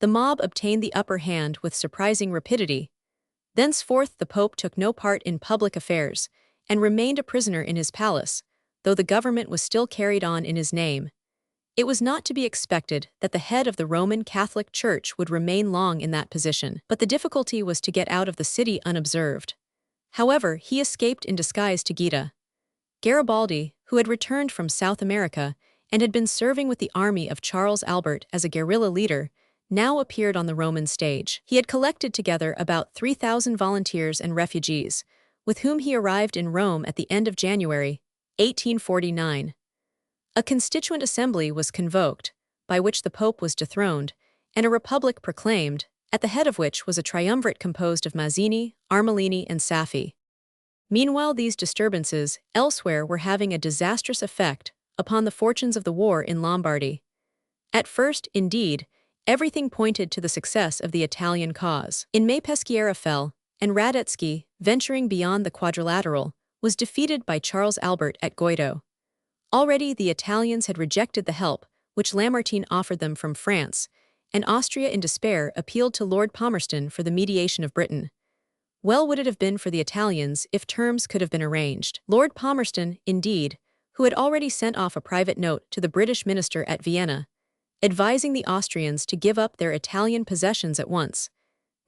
The mob obtained the upper hand with surprising rapidity. Thenceforth the Pope took no part in public affairs, and remained a prisoner in his palace, though the government was still carried on in his name. It was not to be expected that the head of the Roman Catholic Church would remain long in that position, but the difficulty was to get out of the city unobserved. However, he escaped in disguise to Gaeta. Garibaldi, who had returned from South America and had been serving with the army of Charles Albert as a guerrilla leader, now appeared on the Roman stage. He had collected together about 3,000 volunteers and refugees, with whom he arrived in Rome at the end of January, 1849. A constituent assembly was convoked, by which the Pope was dethroned, and a republic proclaimed, at the head of which was a triumvirate composed of Mazzini, Armellini, and Saffi. Meanwhile, these disturbances elsewhere were having a disastrous effect upon the fortunes of the war in Lombardy. At first, indeed, everything pointed to the success of the Italian cause. In May Peschiera fell, and Radetzky, venturing beyond the quadrilateral, was defeated by Charles Albert at Goito. Already the Italians had rejected the help which Lamartine offered them from France, and Austria in despair appealed to Lord Palmerston for the mediation of Britain. Well would it have been for the Italians if terms could have been arranged. Lord Palmerston, indeed, who had already sent off a private note to the British minister at Vienna, advising the Austrians to give up their Italian possessions at once,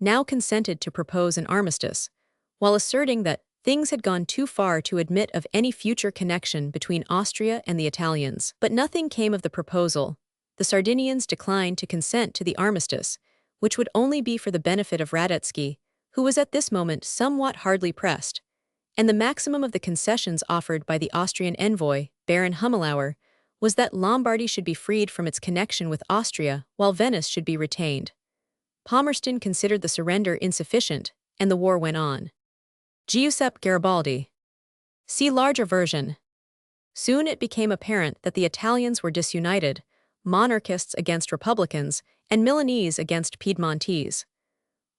now consented to propose an armistice, while asserting that things had gone too far to admit of any future connection between Austria and the Italians. But nothing came of the proposal. The Sardinians declined to consent to the armistice, which would only be for the benefit of Radetzky, who was at this moment somewhat hardly pressed, and the maximum of the concessions offered by the Austrian envoy, Baron Hummelauer, was that Lombardy should be freed from its connection with Austria while Venice should be retained. Palmerston considered the surrender insufficient, and the war went on. Giuseppe Garibaldi. See larger version. Soon it became apparent that the Italians were disunited, monarchists against republicans, and Milanese against Piedmontese.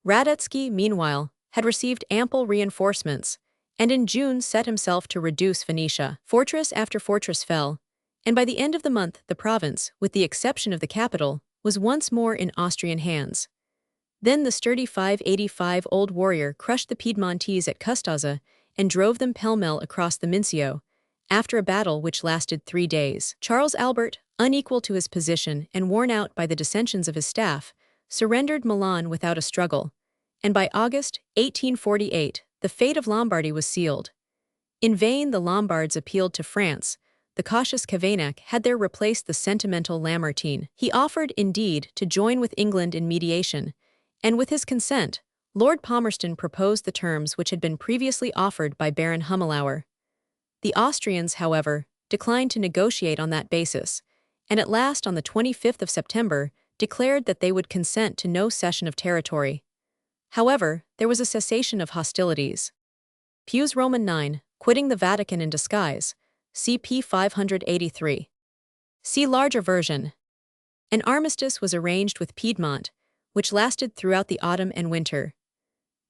Radetzky, meanwhile, had received ample reinforcements, and in June set himself to reduce Venetia. Fortress after fortress fell, and by the end of the month the province, with the exception of the capital, was once more in Austrian hands. Then the sturdy 585 old warrior crushed the Piedmontese at Custazza and drove them pell-mell across the Mincio, after a battle which lasted 3 days. Charles Albert, unequal to his position and worn out by the dissensions of his staff, surrendered Milan without a struggle, and by August 1848 the fate of Lombardy was sealed. In vain the Lombards appealed to France. The cautious Cavaignac had there replaced the sentimental Lamartine. He offered, indeed, to join with England in mediation, and with his consent, Lord Palmerston proposed the terms which had been previously offered by Baron Hummelauer. The Austrians, however, declined to negotiate on that basis, and at last on the 25th of September declared that they would consent to no cession of territory. However, there was a cessation of hostilities. Pius Roman IX, quitting the Vatican in disguise, CP 583. See larger version. An armistice was arranged with Piedmont, which lasted throughout the autumn and winter.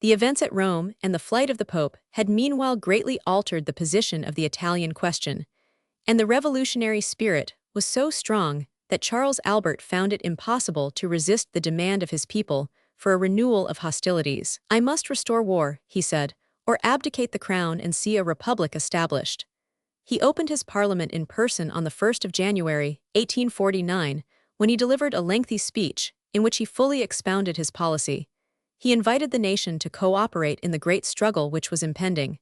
The events at Rome and the flight of the Pope had meanwhile greatly altered the position of the Italian question, and the revolutionary spirit was so strong that Charles Albert found it impossible to resist the demand of his people for a renewal of hostilities. "I must restore war," he said, "or abdicate the crown and see a republic established." He opened his parliament in person on the 1st of January, 1849, when he delivered a lengthy speech in which he fully expounded his policy. He invited the nation to cooperate in the great struggle which was impending.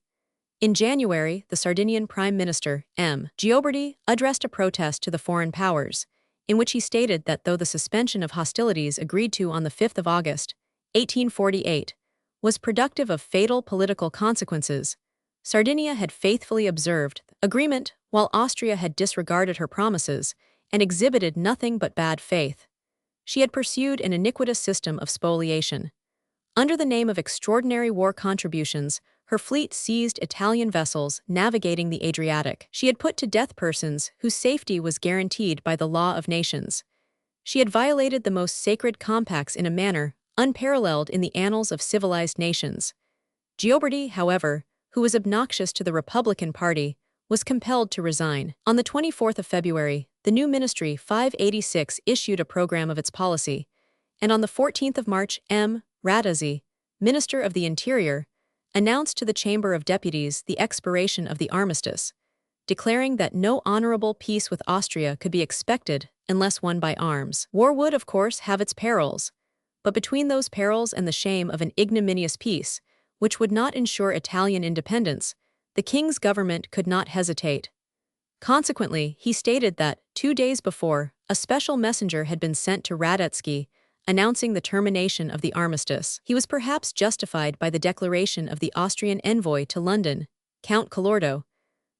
In January, the Sardinian Prime Minister, M. Gioberti, addressed a protest to the foreign powers, in which he stated that though the suspension of hostilities agreed to on the 5th of August, 1848, was productive of fatal political consequences, Sardinia had faithfully observed the agreement, while Austria had disregarded her promises and exhibited nothing but bad faith. She had pursued an iniquitous system of spoliation. Under the name of extraordinary war contributions, her fleet seized Italian vessels navigating the Adriatic. She had put to death persons whose safety was guaranteed by the law of nations. She had violated the most sacred compacts in a manner unparalleled in the annals of civilized nations. Gioberti, however, who was obnoxious to the Republican Party, was compelled to resign. On the 24th of February, the new Ministry 586 issued a program of its policy, and on the 14th of March, M. Radazzi, Minister of the Interior, announced to the Chamber of Deputies the expiration of the armistice, declaring that no honorable peace with Austria could be expected unless won by arms. War would, of course, have its perils, but between those perils and the shame of an ignominious peace, which would not ensure Italian independence, the king's government could not hesitate. Consequently, he stated that, 2 days before, a special messenger had been sent to Radetzky, announcing the termination of the armistice. He was perhaps justified by the declaration of the Austrian envoy to London, Count Colordo,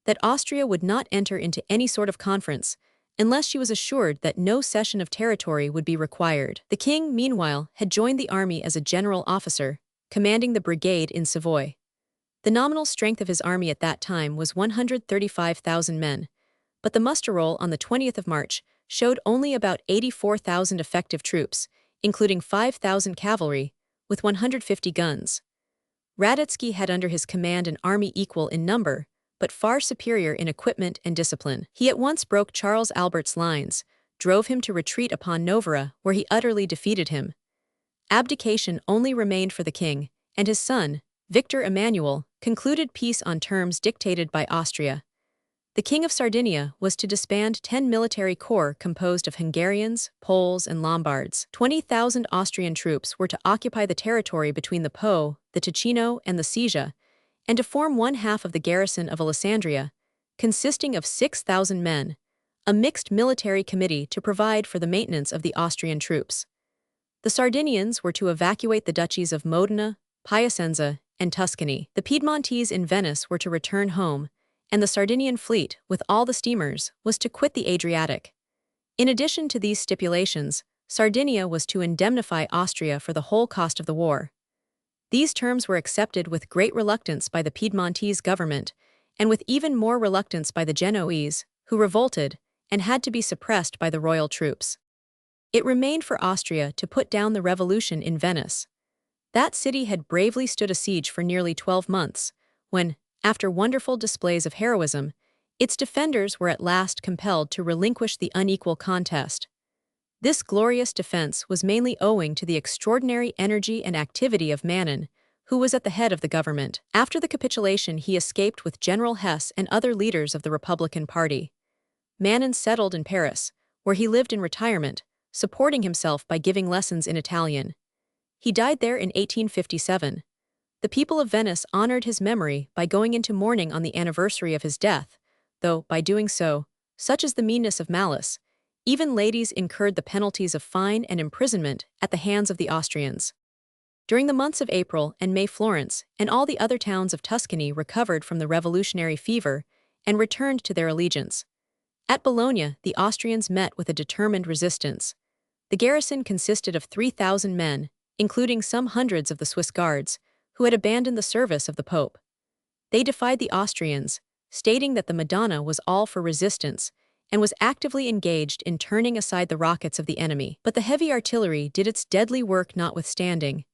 that Austria would not enter into any sort of conference unless she was assured that no cession of territory would be required. The king, meanwhile, had joined the army as a general officer, commanding the brigade in Savoy. The nominal strength of his army at that time was 135,000 men, but the muster roll on the 20th of March showed only about 84,000 effective troops, including 5,000 cavalry, with 150 guns. Radetzky had under his command an army equal in number, but far superior in equipment and discipline. He at once broke Charles Albert's lines, drove him to retreat upon Novara, where he utterly defeated him. Abdication only remained for the king, and his son, Victor Emmanuel, concluded peace on terms dictated by Austria. The King of Sardinia was to disband 10 military corps composed of Hungarians, Poles, and Lombards. 20,000 Austrian troops were to occupy the territory between the Po, the Ticino, and the Sesia, and to form one half of the garrison of Alessandria, consisting of 6,000 men, a mixed military committee to provide for the maintenance of the Austrian troops. The Sardinians were to evacuate the duchies of Modena, Piacenza, and Tuscany. The Piedmontese in Venice were to return home, and the Sardinian fleet, with all the steamers, was to quit the Adriatic. In addition to these stipulations, Sardinia was to indemnify Austria for the whole cost of the war. These terms were accepted with great reluctance by the Piedmontese government, and with even more reluctance by the Genoese, who revolted and had to be suppressed by the royal troops. It remained for Austria to put down the revolution in Venice. That city had bravely stood a siege for nearly 12 months, when, after wonderful displays of heroism, its defenders were at last compelled to relinquish the unequal contest. This glorious defense was mainly owing to the extraordinary energy and activity of Manin, who was at the head of the government. After the capitulation, he escaped with General Hesse and other leaders of the Republican Party. Manin settled in Paris, where he lived in retirement, supporting himself by giving lessons in Italian. He died there in 1857. The people of Venice honored his memory by going into mourning on the anniversary of his death, though, by doing so, such is the meanness of malice, even ladies incurred the penalties of fine and imprisonment at the hands of the Austrians. During the months of April and May, Florence and all the other towns of Tuscany recovered from the revolutionary fever and returned to their allegiance. At Bologna, the Austrians met with a determined resistance. The garrison consisted of 3,000 men, including some hundreds of the Swiss guards, who had abandoned the service of the Pope. They defied the Austrians, stating that the Madonna was all for resistance and was actively engaged in turning aside the rockets of the enemy. But the heavy artillery did its deadly work notwithstanding,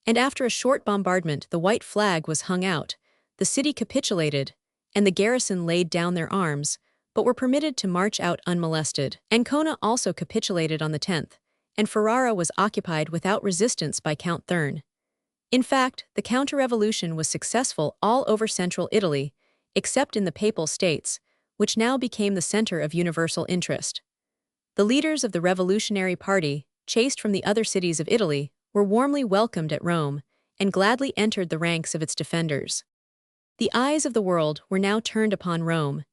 and after a short bombardment the white flag was hung out, the city capitulated, and the garrison laid down their arms, but were permitted to march out unmolested. Ancona also capitulated on the 10th, and Ferrara was occupied without resistance by Count Thurn. In fact, the counter-revolution was successful all over central Italy, except in the Papal States, which now became the center of universal interest. The leaders of the Revolutionary Party, chased from the other cities of Italy, were warmly welcomed at Rome and gladly entered the ranks of its defenders. The eyes of the world were now turned upon Rome.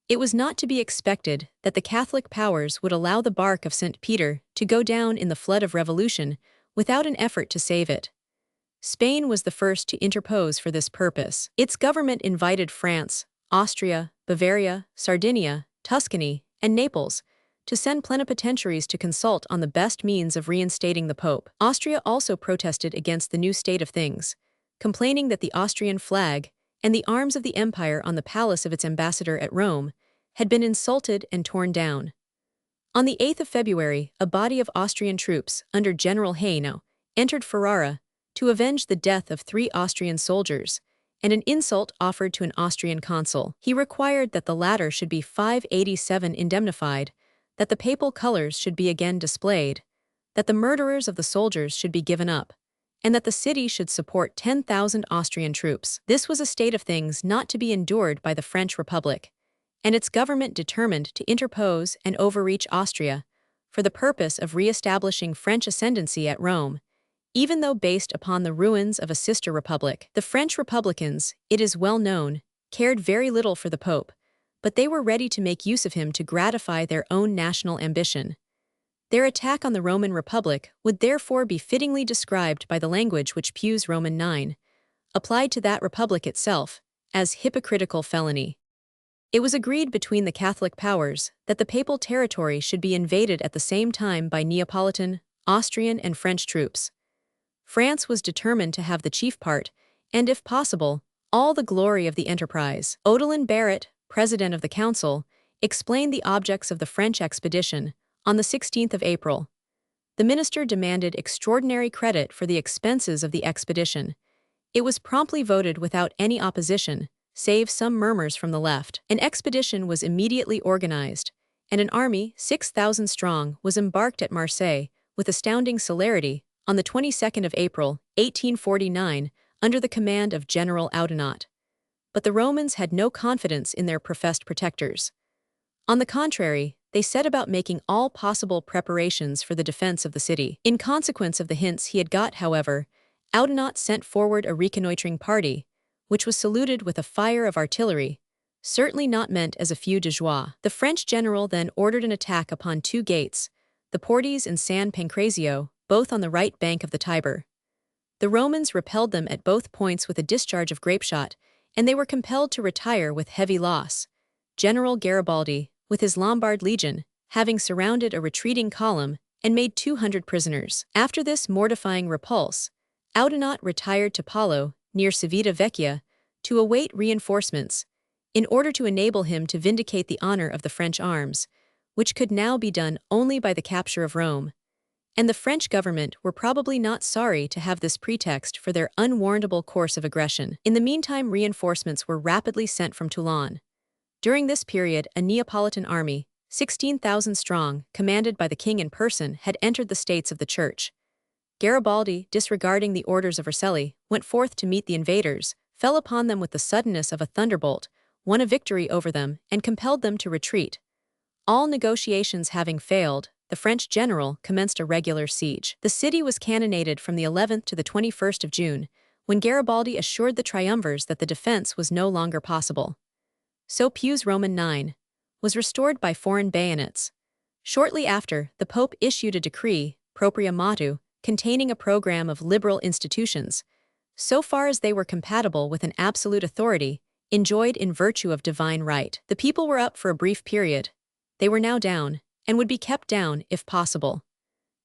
It was not to be expected that the Catholic powers would allow the bark of St. Peter to go down in the flood of revolution without an effort to save it. Spain was the first to interpose for this purpose. Its government invited France, Austria, Bavaria, Sardinia, Tuscany, and Naples to send plenipotentiaries to consult on the best means of reinstating the Pope. Austria also protested against the new state of things, complaining that the Austrian flag and the arms of the empire on the palace of its ambassador at Rome had been insulted and torn down. On the 8th of February, a body of Austrian troops under General Haino entered Ferrara to avenge the death of 3 Austrian soldiers and an insult offered to an Austrian consul. He required that the latter should be 587 indemnified, that the papal colors should be again displayed, that the murderers of the soldiers should be given up, and that the city should support 10,000 Austrian troops. This was a state of things not to be endured by the French Republic, and its government determined to interpose and overreach Austria for the purpose of re-establishing French ascendancy at Rome, even though based upon the ruins of a sister republic. The French Republicans, it is well known, cared very little for the Pope, but they were ready to make use of him to gratify their own national ambition. Their attack on the Roman Republic would therefore be fittingly described by the language which Pius Roman IX applied to that republic itself, as hypocritical felony. It was agreed between the Catholic powers that the papal territory should be invaded at the same time by Neapolitan, Austrian, and French troops. France was determined to have the chief part, and if possible, all the glory of the enterprise. Odelin Barrett, president of the council, explained the objects of the French expedition on the 16th of April. The minister demanded extraordinary credit for the expenses of the expedition. It was promptly voted without any opposition, save some murmurs from the left. An expedition was immediately organized, and an army, 6,000 strong, was embarked at Marseille with astounding celerity on the 22nd of April, 1849, under the command of General Oudinot. But the Romans had no confidence in their professed protectors. On the contrary, they set about making all possible preparations for the defense of the city. In consequence of the hints he had got, however, Oudinot sent forward a reconnoitring party, which was saluted with a fire of artillery, certainly not meant as a feu de joie. The French general then ordered an attack upon 2 gates, the Portes and San Pancrazio, both on the right bank of the Tiber. The Romans repelled them at both points with a discharge of grapeshot, and they were compelled to retire with heavy loss. General Garibaldi, with his Lombard legion, having surrounded a retreating column and made 200 prisoners. After this mortifying repulse, Oudinot retired to Palo, near Civita Vecchia, to await reinforcements, in order to enable him to vindicate the honor of the French arms, which could now be done only by the capture of Rome. And the French government were probably not sorry to have this pretext for their unwarrantable course of aggression. In the meantime, reinforcements were rapidly sent from Toulon. During this period, a Neapolitan army, 16,000 strong, commanded by the king in person, had entered the States of the Church. Garibaldi, disregarding the orders of Rosselli, went forth to meet the invaders, fell upon them with the suddenness of a thunderbolt, won a victory over them, and compelled them to retreat. All negotiations having failed, the French general commenced a regular siege. The city was cannonaded from the 11th to the 21st of June, when Garibaldi assured the triumvirs that the defense was no longer possible. So Pius Roman IX was restored by foreign bayonets. Shortly after, the Pope issued a decree, propria motu, containing a program of liberal institutions, so far as they were compatible with an absolute authority, enjoyed in virtue of divine right. The people were up for a brief period. They were now down, and would be kept down if possible.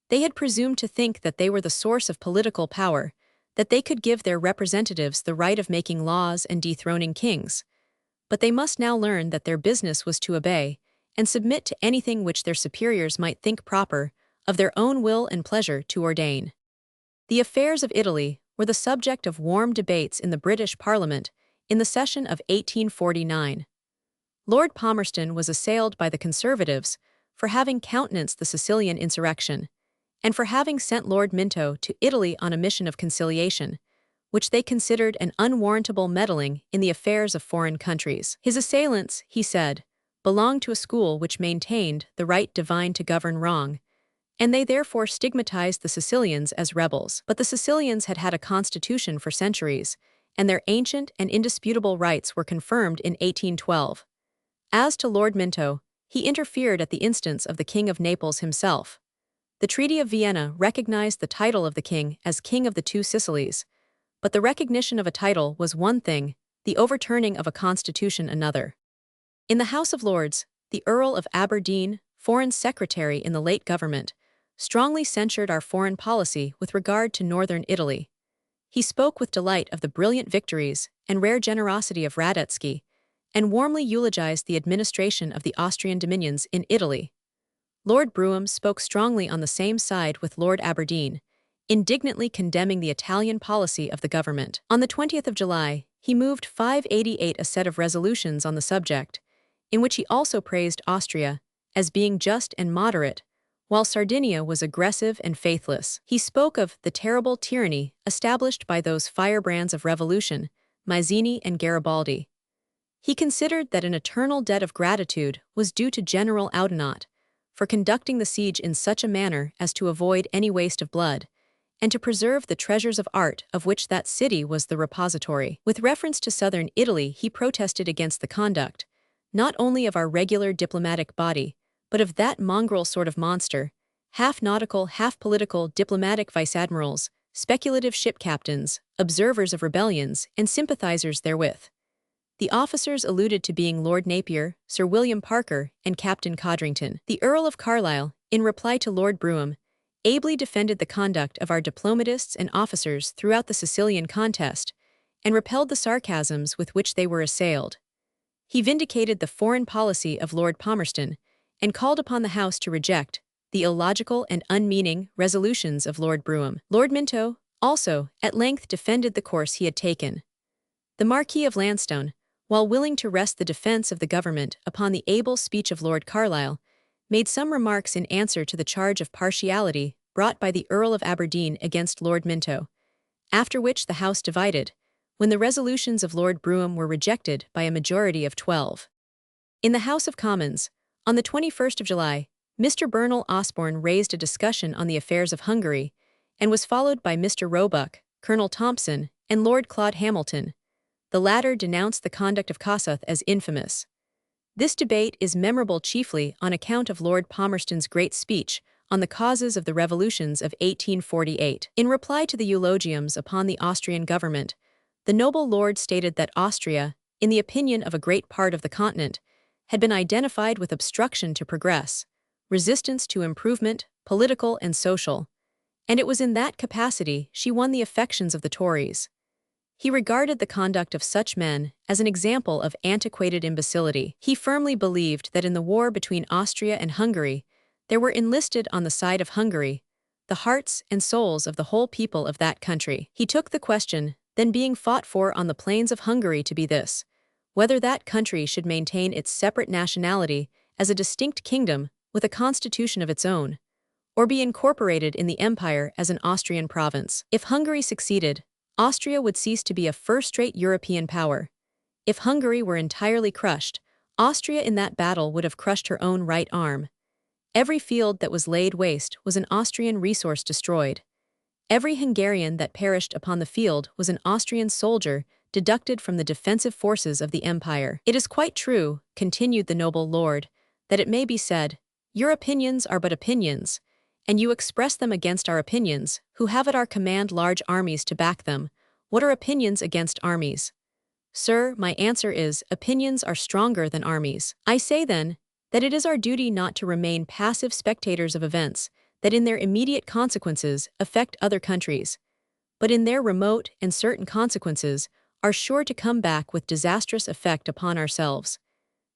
They had presumed to think that they were the source of political power, that they could give their representatives the right of making laws and dethroning kings. But they must now learn that their business was to obey, and submit to anything which their superiors might think proper, of their own will and pleasure, to ordain. The affairs of Italy were the subject of warm debates in the British Parliament in the session of 1849. Lord Palmerston was assailed by the Conservatives for having countenanced the Sicilian insurrection, and for having sent Lord Minto to Italy on a mission of conciliation, which they considered an unwarrantable meddling in the affairs of foreign countries. His assailants, he said, belonged to a school which maintained the right divine to govern wrong, and they therefore stigmatized the Sicilians as rebels. But the Sicilians had had a constitution for centuries, and their ancient and indisputable rights were confirmed in 1812. As to Lord Minto, he interfered at the instance of the King of Naples himself. The Treaty of Vienna recognized the title of the king as King of the Two Sicilies, but the recognition of a title was one thing, the overturning of a constitution another. In the House of Lords, the Earl of Aberdeen, Foreign Secretary in the late government, strongly censured our foreign policy with regard to northern Italy. He spoke with delight of the brilliant victories and rare generosity of Radetzky, and warmly eulogized the administration of the Austrian dominions in Italy. Lord Brougham spoke strongly on the same side with Lord Aberdeen, indignantly condemning the Italian policy of the government. On the 20th of July, he moved 588 a set of resolutions on the subject, in which he also praised Austria as being just and moderate, while Sardinia was aggressive and faithless. He spoke of the terrible tyranny established by those firebrands of revolution, Mazzini and Garibaldi. He considered that an eternal debt of gratitude was due to General Oudinot for conducting the siege in such a manner as to avoid any waste of blood, and to preserve the treasures of art of which that city was the repository. With reference to southern Italy, he protested against the conduct, not only of our regular diplomatic body, but of that mongrel sort of monster, half nautical, half political diplomatic vice-admirals, speculative ship captains, observers of rebellions, and sympathizers therewith. The officers alluded to being Lord Napier, Sir William Parker, and Captain Codrington. The Earl of Carlisle, in reply to Lord Brougham, ably defended the conduct of our diplomatists and officers throughout the Sicilian contest, and repelled the sarcasms with which they were assailed. He vindicated the foreign policy of Lord Palmerston, and called upon the House to reject the illogical and unmeaning resolutions of Lord Brougham. Lord Minto, also, at length defended the course he had taken. The Marquis of Lansdowne, while willing to rest the defense of the government upon the able speech of Lord Carlisle, made some remarks in answer to the charge of partiality brought by the Earl of Aberdeen against Lord Minto, after which the House divided, when the resolutions of Lord Brougham were rejected by a majority of 12. In the House of Commons, on the 21st of July, Mr. Bernal Osborne raised a discussion on the affairs of Hungary, and was followed by Mr. Roebuck, Colonel Thompson, and Lord Claude Hamilton. The latter denounced the conduct of Cassell as infamous. This debate is memorable chiefly on account of Lord Palmerston's great speech on the causes of the revolutions of 1848. In reply to the eulogiums upon the Austrian government, the noble lord stated that Austria, in the opinion of a great part of the continent, had been identified with obstruction to progress, resistance to improvement, political and social, and it was in that capacity she won the affections of the Tories. He regarded the conduct of such men as an example of antiquated imbecility. He firmly believed that in the war between Austria and Hungary, there were enlisted on the side of Hungary the hearts and souls of the whole people of that country. He took the question, then being fought for on the plains of Hungary, to be this: whether that country should maintain its separate nationality as a distinct kingdom with a constitution of its own, or be incorporated in the empire as an Austrian province. If Hungary succeeded, Austria would cease to be a first-rate European power. If Hungary were entirely crushed, Austria in that battle would have crushed her own right arm. Every field that was laid waste was an Austrian resource destroyed. Every Hungarian that perished upon the field was an Austrian soldier deducted from the defensive forces of the empire. It is quite true, continued the noble lord, that it may be said, your opinions are but opinions, and you express them against our opinions, who have at our command large armies to back them. What are opinions against armies? Sir, my answer is, opinions are stronger than armies. I say then, that it is our duty not to remain passive spectators of events that in their immediate consequences affect other countries, but in their remote and certain consequences are sure to come back with disastrous effect upon ourselves.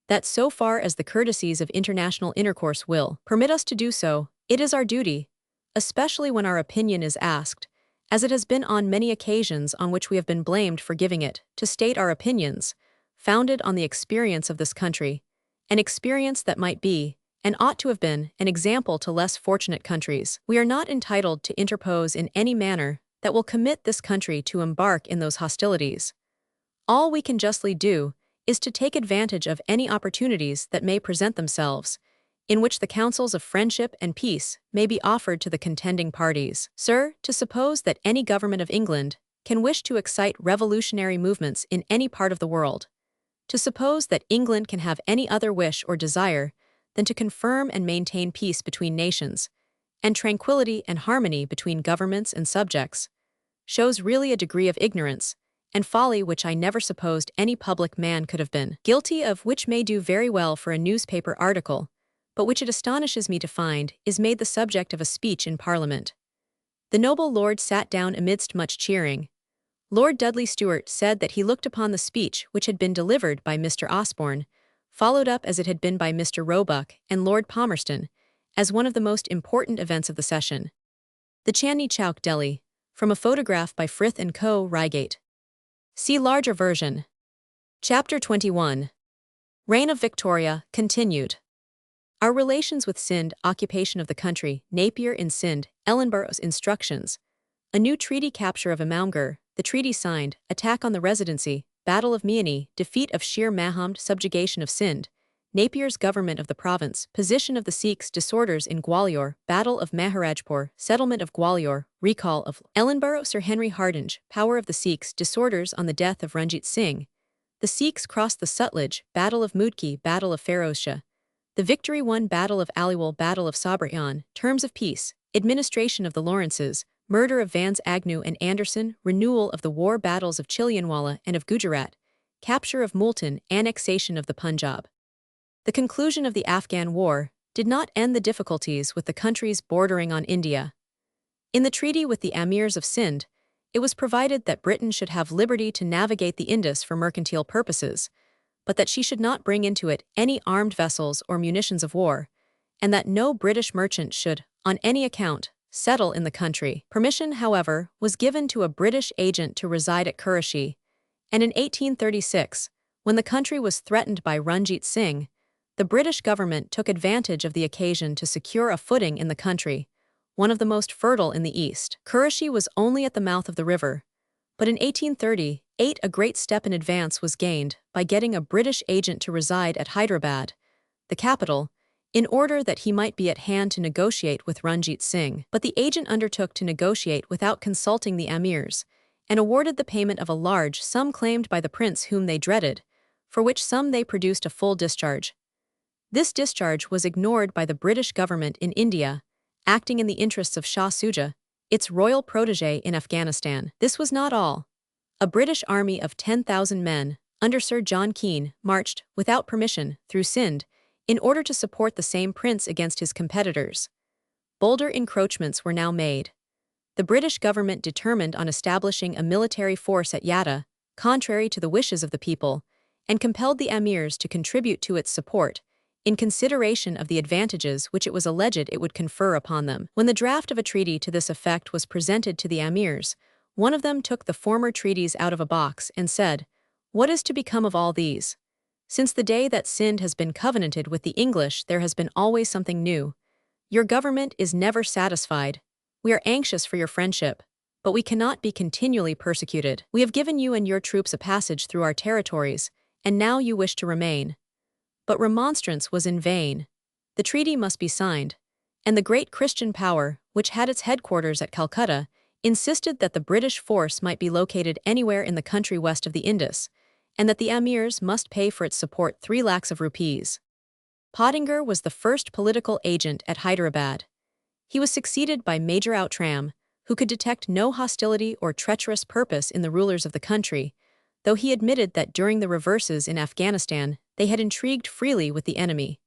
That so far as the courtesies of international intercourse will permit us to do so, it is our duty, especially when our opinion is asked, as it has been on many occasions on which we have been blamed for giving it, to state our opinions, founded on the experience of this country, an experience that might be, and ought to have been, an example to less fortunate countries. We are not entitled to interpose in any manner that will commit this country to embark in those hostilities. All we can justly do is to take advantage of any opportunities that may present themselves, in which the counsels of friendship and peace may be offered to the contending parties. Sir, to suppose that any government of England can wish to excite revolutionary movements in any part of the world, to suppose that England can have any other wish or desire than to confirm and maintain peace between nations, and tranquility and harmony between governments and subjects, shows really a degree of ignorance and folly which I never supposed any public man could have been guilty of, which may do very well for a newspaper article, but which it astonishes me to find is made the subject of a speech in Parliament. The noble lord sat down amidst much cheering. Lord Dudley Stewart said that he looked upon the speech which had been delivered by Mr. Osborne, followed up as it had been by Mr. Roebuck and Lord Palmerston, as one of the most important events of the session. The Chandni Chowk, Delhi, from a photograph by Frith & Co., Reigate. See larger version. Chapter 21. Reign of Victoria, continued. Our relations with Sind, occupation of the country, Napier in Sind, Ellenborough's instructions, a new treaty, capture of Imamgarh, the treaty signed, attack on the Residency, Battle of Miani, defeat of Sher Mahmud, subjugation of Sind, Napier's government of the province, position of the Sikhs, disorders in Gwalior, Battle of Maharajpur, settlement of Gwalior, recall of Ellenborough, Sir Henry Hardinge, power of the Sikhs, disorders on the death of Ranjit Singh, the Sikhs crossed the Sutlej, Battle of Mudki, Battle of Ferozshah, the victory won, Battle of Aliwal, Battle of Sabrayan, terms of peace, administration of the Lawrences, murder of Vans Agnew and Anderson, renewal of the war, battles of Chilianwala and of Gujarat, capture of Multan, annexation of the Punjab. The conclusion of the Afghan War did not end the difficulties with the countries bordering on India. In the treaty with the Amirs of Sind, it was provided that Britain should have liberty to navigate the Indus for mercantile purposes, but that she should not bring into it any armed vessels or munitions of war, and that no British merchant should, on any account, settle in the country. Permission, however, was given to a British agent to reside at Kurashi, and in 1836, when the country was threatened by Ranjit Singh, the British government took advantage of the occasion to secure a footing in the country, one of the most fertile in the East. Kurashi was only at the mouth of the river, but in 1838 a great step in advance was gained by getting a British agent to reside at Hyderabad, the capital, in order that he might be at hand to negotiate with Ranjit Singh. But the agent undertook to negotiate without consulting the amirs, and awarded the payment of a large sum claimed by the prince whom they dreaded, for which sum they produced a full discharge. This discharge was ignored by the British government in India, acting in the interests of Shah Shuja, its royal protégé in Afghanistan. This was not all. A British army of 10,000 men, under Sir John Keane, marched, without permission, through Sind, in order to support the same prince against his competitors. bolder encroachments were now made. The British government determined on establishing a military force at Yatta, contrary to the wishes of the people, and compelled the emirs to contribute to its support, in consideration of the advantages which it was alleged it would confer upon them. When the draft of a treaty to this effect was presented to the emirs, one of them took the former treaties out of a box and said, "What is to become of all these? Since the day that Sind has been covenanted with the English, there has been always something new. Your government is never satisfied. We are anxious for your friendship, but we cannot be continually persecuted. We have given you and your troops a passage through our territories, and now you wish to remain." But remonstrance was in vain. The treaty must be signed, and the great Christian power, which had its headquarters at Calcutta, insisted that the British force might be located anywhere in the country west of the Indus, and that the emirs must pay for its support 3 lakhs of rupees. Pottinger was the first political agent at Hyderabad. He was succeeded by Major Outram, who could detect no hostility or treacherous purpose in the rulers of the country, though he admitted that during the reverses in Afghanistan, they had intrigued freely with the enemy.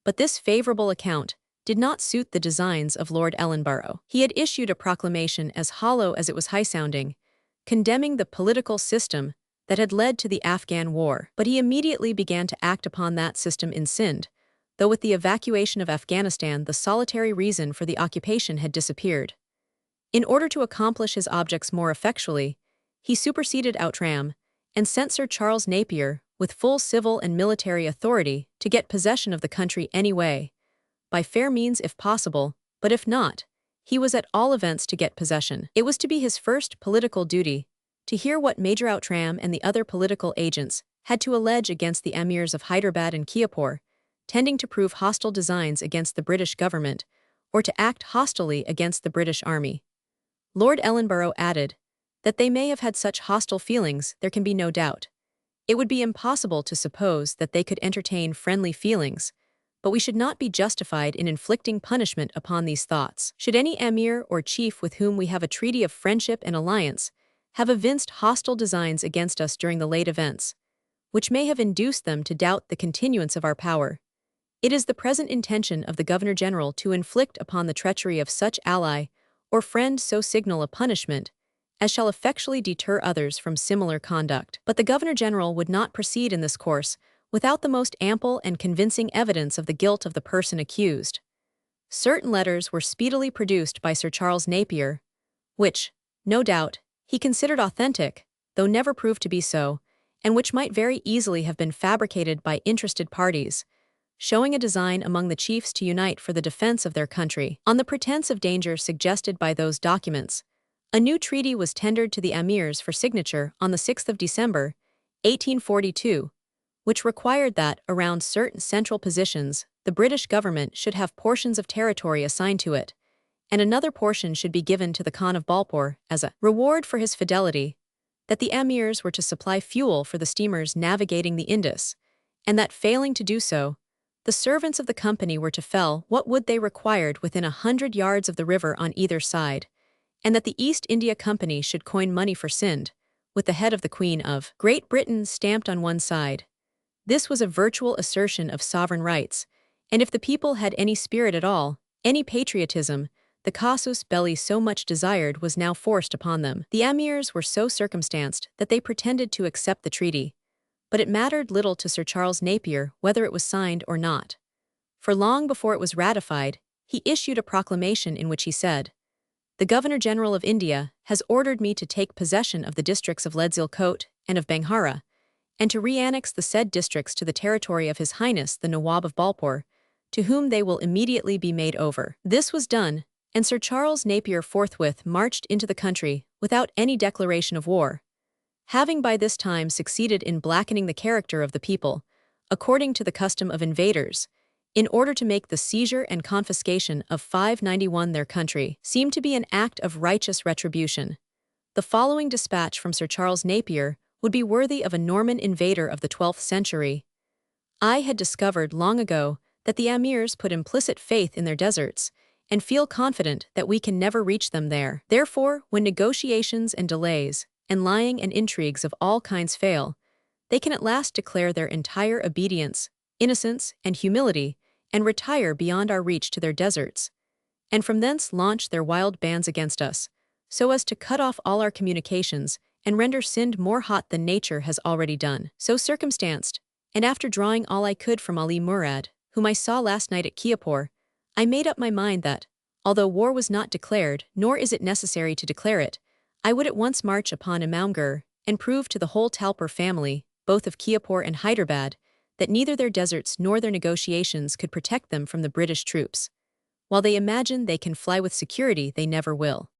But this favorable account did not suit the designs of Lord Ellenborough. He had issued a proclamation as hollow as it was high-sounding, condemning the political system that had led to the Afghan war. But he immediately began to act upon that system in Sind, though with the evacuation of Afghanistan the solitary reason for the occupation had disappeared. In order to accomplish his objects more effectually, he superseded Outram and sent Sir Charles Napier, with full civil and military authority, to get possession of the country anyway, by fair means if possible, but if not, he was at all events to get possession. It was to be his first political duty to hear what Major Outram and the other political agents had to allege against the emirs of Hyderabad and Kiapur, tending to prove hostile designs against the British government, or to act hostilely against the British army. Lord Ellenborough added that they may have had such hostile feelings, there can be no doubt. It would be impossible to suppose that they could entertain friendly feelings, but we should not be justified in inflicting punishment upon these thoughts. Should any emir or chief with whom we have a treaty of friendship and alliance have evinced hostile designs against us during the late events, which may have induced them to doubt the continuance of our power, it is the present intention of the Governor-General to inflict upon the treachery of such ally or friend so signal a punishment as shall effectually deter others from similar conduct. But the Governor-General would not proceed in this course without the most ample and convincing evidence of the guilt of the person accused. Certain letters were speedily produced by Sir Charles Napier, which, no doubt, he considered authentic, though never proved to be so, and which might very easily have been fabricated by interested parties, showing a design among the chiefs to unite for the defense of their country. On the pretense of danger suggested by those documents, a new treaty was tendered to the emirs for signature on the 6th of December, 1842, which required that, around certain central positions, the British government should have portions of territory assigned to it, and another portion should be given to the Khan of Balpur as a reward for his fidelity, that the emirs were to supply fuel for the steamers navigating the Indus, and that failing to do so, the servants of the company were to fell what wood they required within 100 yards of the river on either side, and that the East India Company should coin money for Sind, with the head of the Queen of Great Britain stamped on one side. This was a virtual assertion of sovereign rights, and if the people had any spirit at all, any patriotism, the casus belli so much desired was now forced upon them. The emirs were so circumstanced that they pretended to accept the treaty, but it mattered little to Sir Charles Napier whether it was signed or not. For long before it was ratified, he issued a proclamation in which he said, "The Governor-General of India has ordered me to take possession of the districts of Ledzil Cote and of Banghara, and to re-annex the said districts to the territory of His Highness the Nawab of Balpur, to whom they will immediately be made over." This was done, and Sir Charles Napier forthwith marched into the country without any declaration of war, having by this time succeeded in blackening the character of the people, according to the custom of invaders, in order to make the seizure and confiscation of 591 their country seem to be an act of righteous retribution. The following dispatch from Sir Charles Napier would be worthy of a Norman invader of the 12th century. "I had discovered long ago that the emirs put implicit faith in their deserts, and feel confident that we can never reach them there. Therefore, when negotiations and delays, and lying and intrigues of all kinds fail, they can at last declare their entire obedience, innocence, and humility, and retire beyond our reach to their deserts. and from thence launch their wild bands against us, so as to cut off all our communications, and render Sind more hot than nature has already done. So circumstanced, and after drawing all I could from Ali Murad, whom I saw last night at Kiapur, I made up my mind that, although war was not declared, nor is it necessary to declare it, I would at once march upon Imamgarh, and prove to the whole Talpur family, both of Kiapur and Hyderabad, that neither their deserts nor their negotiations could protect them from the British troops. While they imagine they can fly with security, they never will.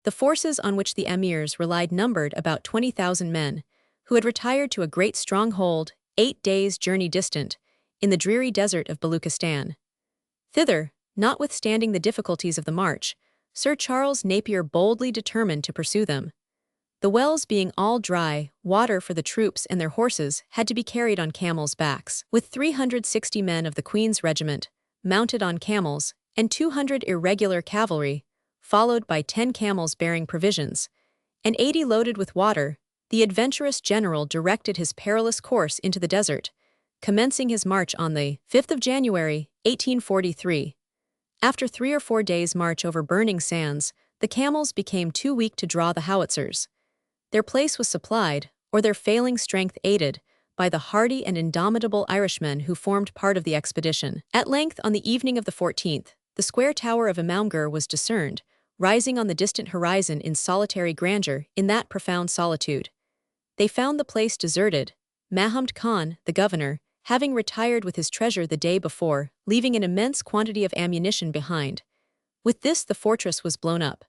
The forces on which the emirs relied numbered about 20,000 men, who had retired to a great stronghold, 8 days' journey distant, in the dreary desert of Baluchistan. Thither, notwithstanding the difficulties of the march, Sir Charles Napier boldly determined to pursue them. The wells being all dry, water for the troops and their horses had to be carried on camels' backs. With 360 men of the Queen's regiment, mounted on camels, and 200 irregular cavalry, followed by 10 camels bearing provisions, and 80 loaded with water, the adventurous general directed his perilous course into the desert, commencing his march on the 5th of January, 1843. After 3 or 4 days' march over burning sands, the camels became too weak to draw the howitzers. Their place was supplied, or their failing strength aided, by the hardy and indomitable Irishmen who formed part of the expedition. At length, on the evening of the 14th, the square tower of Imamgarh was discerned, rising on the distant horizon in solitary grandeur, in that profound solitude. They found the place deserted, Mahmud Khan, the governor, having retired with his treasure the day before, leaving an immense quantity of ammunition behind. With this the fortress was blown up.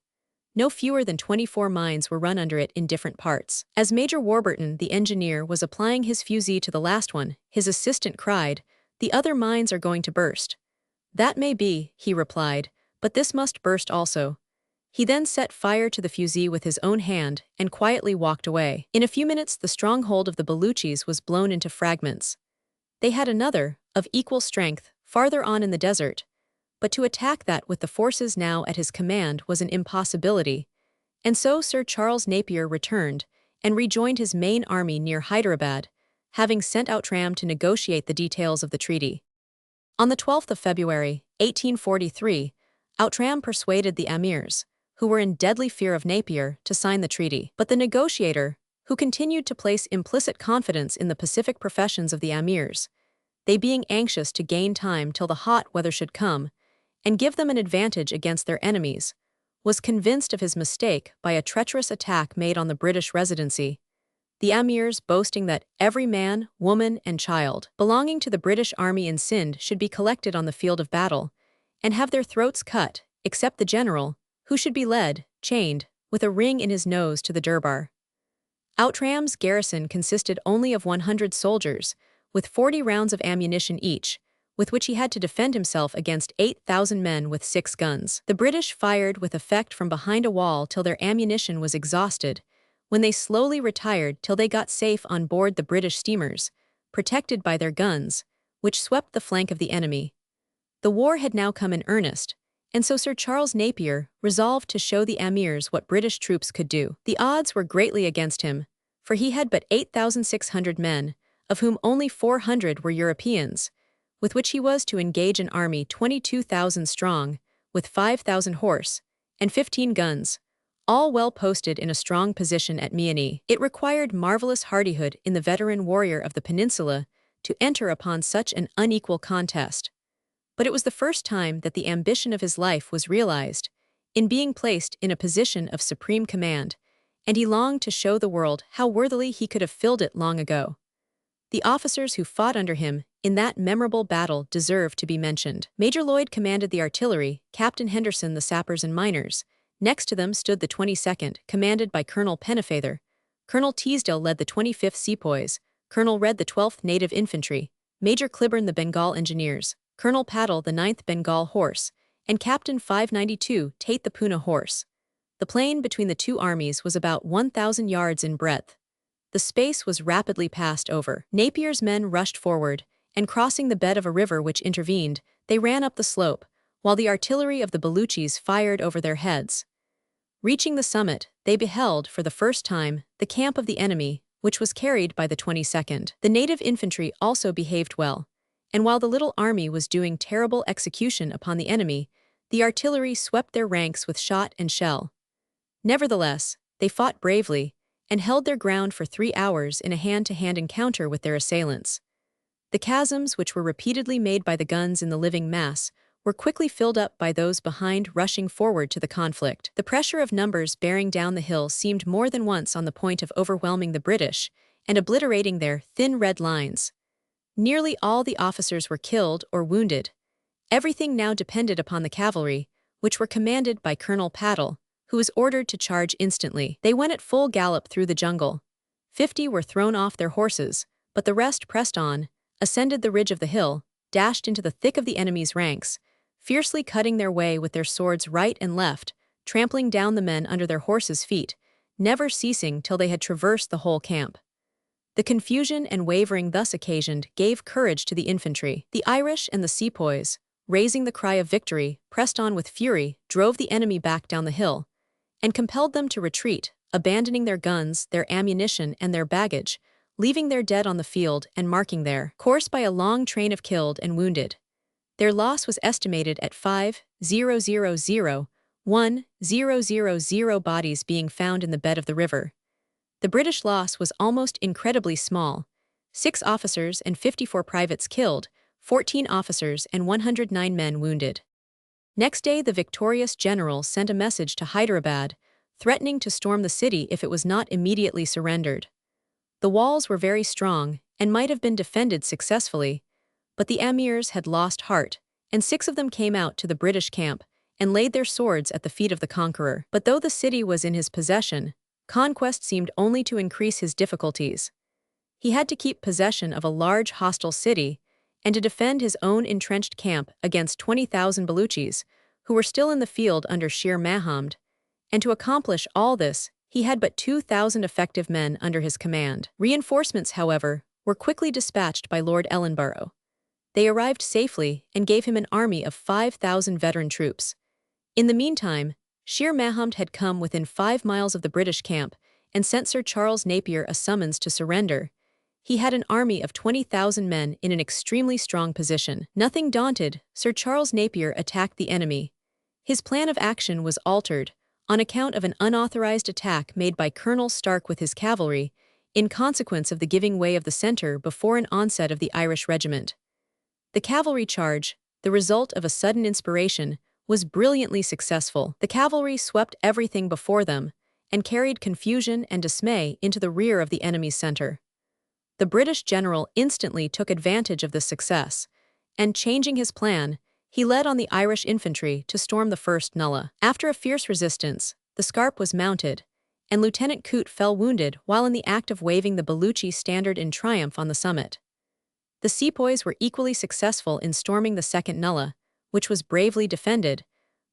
No fewer than 24 mines were run under it in different parts. As Major Warburton, the engineer, was applying his fusee to the last one, his assistant cried, "The other mines are going to burst." "That may be," he replied, "but this must burst also." He then set fire to the fusee with his own hand and quietly walked away. In a few minutes the stronghold of the Baluchis was blown into fragments. They had another, of equal strength, farther on in the desert, but to attack that with the forces now at his command was an impossibility, and so Sir Charles Napier returned and rejoined his main army near Hyderabad, having sent Outram to negotiate the details of the treaty. On the 12th of February, 1843, Outram persuaded the emirs, who were in deadly fear of Napier, to sign the treaty. But the negotiator, who continued to place implicit confidence in the pacific professions of the emirs, they being anxious to gain time till the hot weather should come, and give them an advantage against their enemies, was convinced of his mistake by a treacherous attack made on the British residency, the emirs boasting that every man, woman, and child belonging to the British army in Sind should be collected on the field of battle, and have their throats cut, except the general, who should be led, chained, with a ring in his nose to the durbar. Outram's garrison consisted only of 100 soldiers, with 40 rounds of ammunition each, with which he had to defend himself against 8,000 men with 6 guns. The British fired with effect from behind a wall till their ammunition was exhausted, when they slowly retired till they got safe on board the British steamers, protected by their guns, which swept the flank of the enemy. The war had now come in earnest, and so Sir Charles Napier resolved to show the emirs what British troops could do. The odds were greatly against him, for he had but 8,600 men, of whom only 400 were Europeans, with which he was to engage an army 22,000 strong, with 5,000 horse, and 15 guns, all well posted in a strong position at Miani. It required marvelous hardihood in the veteran warrior of the peninsula to enter upon such an unequal contest. But it was the first time that the ambition of his life was realized, in being placed in a position of supreme command, and he longed to show the world how worthily he could have filled it long ago. The officers who fought under him in that memorable battle deserve to be mentioned. Major Lloyd commanded the artillery, Captain Henderson the sappers and miners. Next to them stood the 22nd, commanded by Colonel Pennefather. Colonel Teasdale led the 25th Sepoys, Colonel Red the 12th Native Infantry, Major Cliburn the Bengal Engineers, Colonel Paddle the 9th Bengal Horse, and Captain 592 Tate the Poona Horse. The plain between the two armies was about 1,000 yards in breadth. The space was rapidly passed over. Napier's men rushed forward, and crossing the bed of a river which intervened, they ran up the slope, while the artillery of the Baluchis fired over their heads. Reaching the summit, they beheld, for the first time, the camp of the enemy, which was carried by the 22nd. The native infantry also behaved well, and while the little army was doing terrible execution upon the enemy, The artillery swept their ranks with shot and shell. Nevertheless, they fought bravely and held their ground for 3 hours in a hand-to-hand encounter with their assailants. The chasms which were repeatedly made by the guns in the living mass were quickly filled up by those behind rushing forward to the conflict. The pressure of numbers bearing down the hill seemed more than once on the point of overwhelming the British and obliterating their thin red lines. Nearly all the officers were killed or wounded. Everything now depended upon the cavalry, which were commanded by Colonel Paddle, who was ordered to charge instantly. They went at full gallop through the jungle. 50 were thrown off their horses, but the rest pressed on, ascended the ridge of the hill, dashed into the thick of the enemy's ranks, fiercely cutting their way with their swords right and left, trampling down the men under their horses' feet, never ceasing till they had traversed the whole camp. The confusion and wavering thus occasioned gave courage to the infantry. The Irish and the sepoys, raising the cry of victory, pressed on with fury, drove the enemy back down the hill, and compelled them to retreat, abandoning their guns, their ammunition, and their baggage, leaving their dead on the field and marking their course by a long train of killed and wounded. Their loss was estimated at 5,000 bodies being found in the bed of the river. The British loss was almost incredibly small: 6 officers and 54 privates killed, 14 officers and 109 men wounded. Next day the victorious general sent a message to Hyderabad, threatening to storm the city if it was not immediately surrendered. The walls were very strong and might have been defended successfully, but the emirs had lost heart, and 6 of them came out to the British camp and laid their swords at the feet of the conqueror. But though the city was in his possession, conquest seemed only to increase his difficulties. He had to keep possession of a large hostile city and to defend his own entrenched camp against 20,000 Baluchis, who were still in the field under Sher Mahamd, and to accomplish all this, he had but 2,000 effective men under his command. Reinforcements, however, were quickly dispatched by Lord Ellenborough. They arrived safely and gave him an army of 5,000 veteran troops. In the meantime, Sher Mahamd had come within 5 miles of the British camp and sent Sir Charles Napier a summons to surrender. He had an army of 20,000 men in an extremely strong position. Nothing daunted, Sir Charles Napier attacked the enemy. His plan of action was altered on account of an unauthorized attack made by Colonel Stark with his cavalry, in consequence of the giving way of the centre before an onset of the Irish regiment. The cavalry charge, the result of a sudden inspiration, was brilliantly successful. The cavalry swept everything before them and carried confusion and dismay into the rear of the enemy's centre. The British general instantly took advantage of this success, and, changing his plan, he led on the Irish infantry to storm the first nullah. After a fierce resistance, the Scarp was mounted, and Lieutenant Coote fell wounded while in the act of waving the Baluchi standard in triumph on the summit. The sepoys were equally successful in storming the second nullah, which was bravely defended,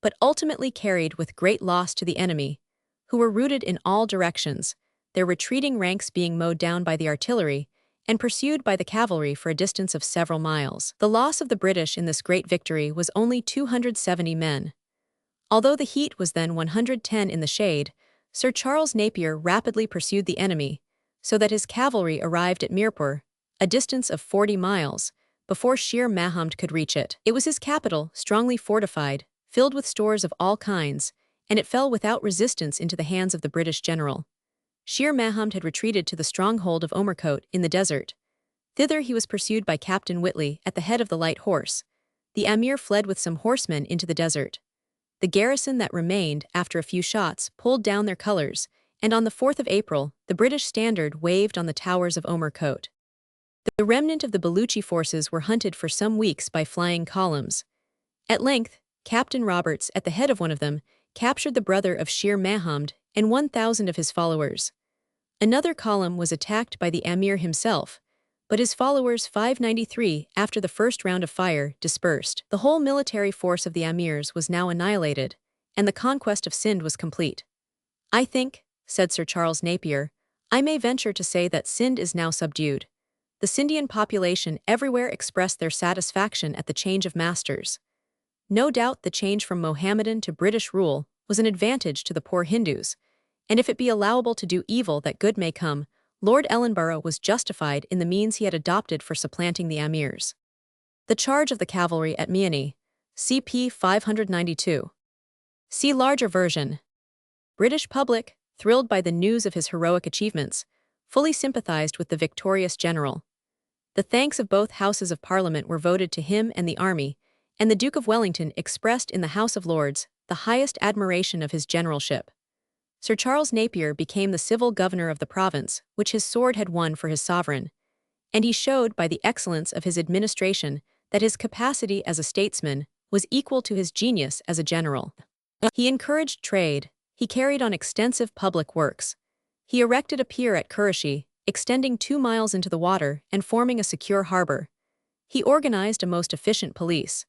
but ultimately carried with great loss to the enemy, who were routed in all directions, their retreating ranks being mowed down by the artillery and pursued by the cavalry for a distance of several miles. The loss of the British in this great victory was only 270 men. Although the heat was then 110 in the shade, Sir Charles Napier rapidly pursued the enemy, so that his cavalry arrived at Mirpur, a distance of 40 miles, before Sher Mahamd could reach it. It was his capital, strongly fortified, filled with stores of all kinds, and it fell without resistance into the hands of the British general. Sher Mahamd had retreated to the stronghold of Omercote in the desert. Thither he was pursued by Captain Whitley at the head of the light horse. The emir fled with some horsemen into the desert. The garrison that remained, after a few shots, pulled down their colours, and on the 4th of April, the British standard waved on the towers of Omercote. The remnant of the Baluchi forces were hunted for some weeks by flying columns. At length, Captain Roberts, at the head of one of them, captured the brother of Sher Mahamd and 1,000 of his followers. Another column was attacked by the emir himself, but his followers, 593, after the first round of fire, dispersed. The whole military force of the emirs was now annihilated, and the conquest of Sind was complete. "I think," said Sir Charles Napier, "I may venture to say that Sind is now subdued." The Scindian population everywhere expressed their satisfaction at the change of masters. No doubt the change from Mohammedan to British rule was an advantage to the poor Hindus, and if it be allowable to do evil that good may come, Lord Ellenborough was justified in the means he had adopted for supplanting the emirs. The charge of the cavalry at Miani, CP 592. See larger version. British public, thrilled by the news of his heroic achievements, fully sympathized with the victorious general. The thanks of both Houses of Parliament were voted to him and the army, and the Duke of Wellington expressed in the House of Lords the highest admiration of his generalship. Sir Charles Napier became the civil governor of the province, which his sword had won for his sovereign, and he showed by the excellence of his administration that his capacity as a statesman was equal to his genius as a general. He encouraged trade, he carried on extensive public works. He erected a pier at Currachie, extending 2 miles into the water and forming a secure harbor. He organized a most efficient police.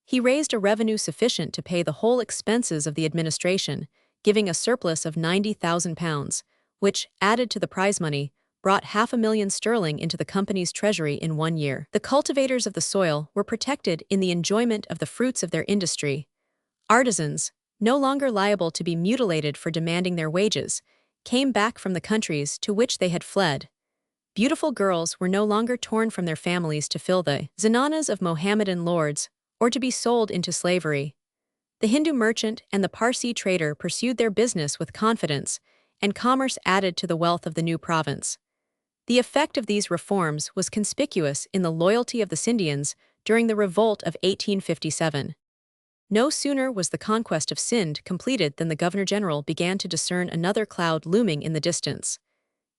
He raised a revenue sufficient to pay the whole expenses of the administration, giving a surplus of £90,000, which, added to the prize money, brought £500,000 into the company's treasury in 1 year. The cultivators of the soil were protected in the enjoyment of the fruits of their industry. Artisans, no longer liable to be mutilated for demanding their wages, came back from the countries to which they had fled. Beautiful girls were no longer torn from their families to fill the zananas of Mohammedan lords, or to be sold into slavery. The Hindu merchant and the Parsi trader pursued their business with confidence, and commerce added to the wealth of the new province. The effect of these reforms was conspicuous in the loyalty of the Scindians during the revolt of 1857. No sooner was the conquest of Sind completed than the Governor-General began to discern another cloud looming in the distance.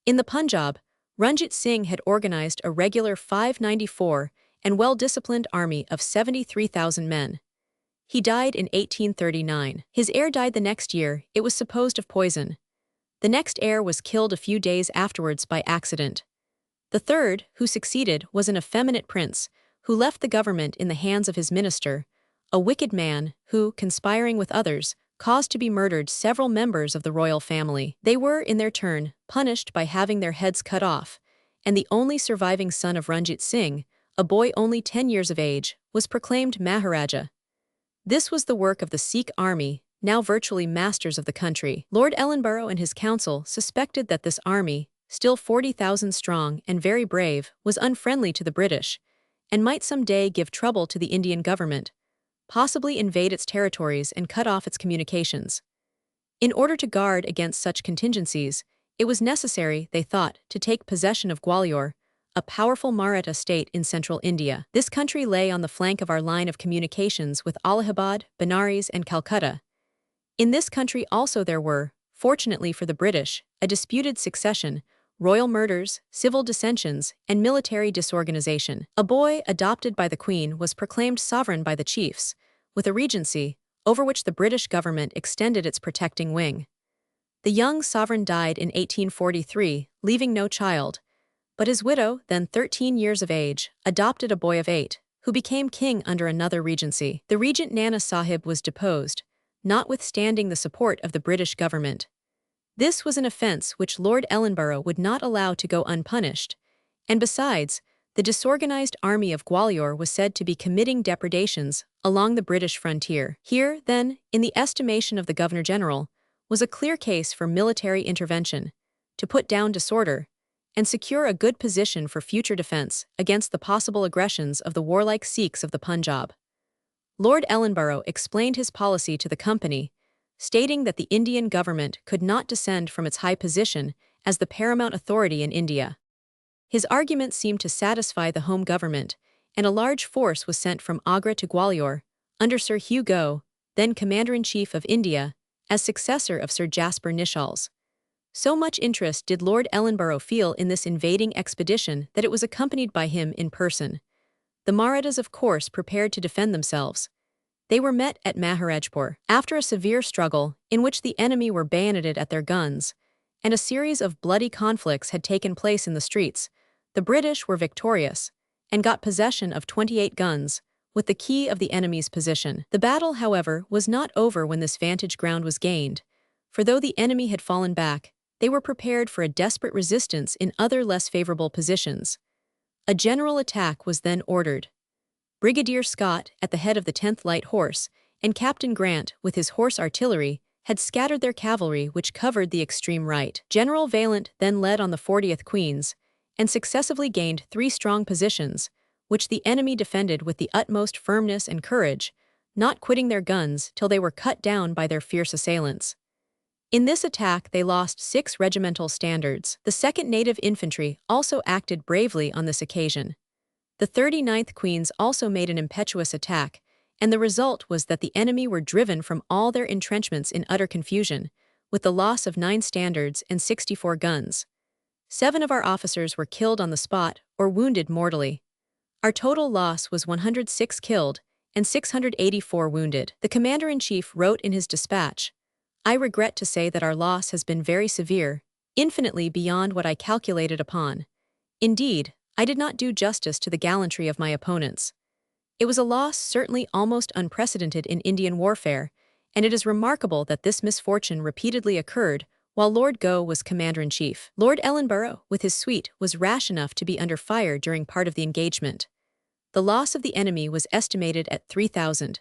In the Punjab, Ranjit Singh had organized a regular 594 and well-disciplined army of 73,000 men. He died in 1839. His heir died the next year, it was supposed of poison. The next heir was killed a few days afterwards by accident. The third, who succeeded, was an effeminate prince, who left the government in the hands of his minister, a wicked man who, conspiring with others, caused to be murdered several members of the royal family. They were, in their turn, punished by having their heads cut off, and the only surviving son of Ranjit Singh, a boy only 10 years of age, was proclaimed Maharaja. This was the work of the Sikh army, now virtually masters of the country. Lord Ellenborough and his council suspected that this army, still 40,000 strong and very brave, was unfriendly to the British, and might some day give trouble to the Indian government, possibly invade its territories and cut off its communications. In order to guard against such contingencies, it was necessary, they thought, to take possession of Gwalior, a powerful Maratha state in central India. This country lay on the flank of our line of communications with Allahabad, Benares, and Calcutta. In this country also there were, fortunately for the British, a disputed succession, royal murders, civil dissensions, and military disorganization. A boy adopted by the Queen was proclaimed sovereign by the chiefs, with a regency, over which the British government extended its protecting wing. The young sovereign died in 1843, leaving no child, but his widow, then 13 years of age, adopted a boy of 8, who became king under another regency. The regent Nana Sahib was deposed, notwithstanding the support of the British government. This was an offence which Lord Ellenborough would not allow to go unpunished, and besides, the disorganized army of Gwalior was said to be committing depredations along the British frontier. Here, then, in the estimation of the Governor-General, was a clear case for military intervention, to put down disorder, and secure a good position for future defense against the possible aggressions of the warlike Sikhs of the Punjab. Lord Ellenborough explained his policy to the company, stating that the Indian government could not descend from its high position as the paramount authority in India. His argument seemed to satisfy the home government, and a large force was sent from Agra to Gwalior, under Sir Hugh Gough, then Commander-in-Chief of India, as successor of Sir Jasper Nichols. So much interest did Lord Ellenborough feel in this invading expedition that it was accompanied by him in person. The Marathas, of course, prepared to defend themselves. They were met at Maharajpur. After a severe struggle, in which the enemy were bayoneted at their guns, and a series of bloody conflicts had taken place in the streets, the British were victorious, and got possession of 28 guns, with the key of the enemy's position. The battle, however, was not over when this vantage ground was gained, for though the enemy had fallen back, they were prepared for a desperate resistance in other less favorable positions. A general attack was then ordered. Brigadier Scott, at the head of the 10th Light Horse, and Captain Grant, with his horse artillery, had scattered their cavalry which covered the extreme right. General Vaillant then led on the 40th Queens, and successively gained 3 strong positions, which the enemy defended with the utmost firmness and courage, not quitting their guns till they were cut down by their fierce assailants. In this attack they lost 6 regimental standards. The 2nd Native Infantry also acted bravely on this occasion. The 39th Queens also made an impetuous attack, and the result was that the enemy were driven from all their entrenchments in utter confusion, with the loss of 9 standards and 64 guns. 7 of our officers were killed on the spot or wounded mortally. Our total loss was 106 killed and 684 wounded. The commander-in-chief wrote in his dispatch, "I regret to say that our loss has been very severe, infinitely beyond what I calculated upon. Indeed, I did not do justice to the gallantry of my opponents. It was a loss certainly almost unprecedented in Indian warfare, and it is remarkable that this misfortune repeatedly occurred while Lord Gough was commander-in-chief. Lord Ellenborough, with his suite, was rash enough to be under fire during part of the engagement. The loss of the enemy was estimated at 3,000.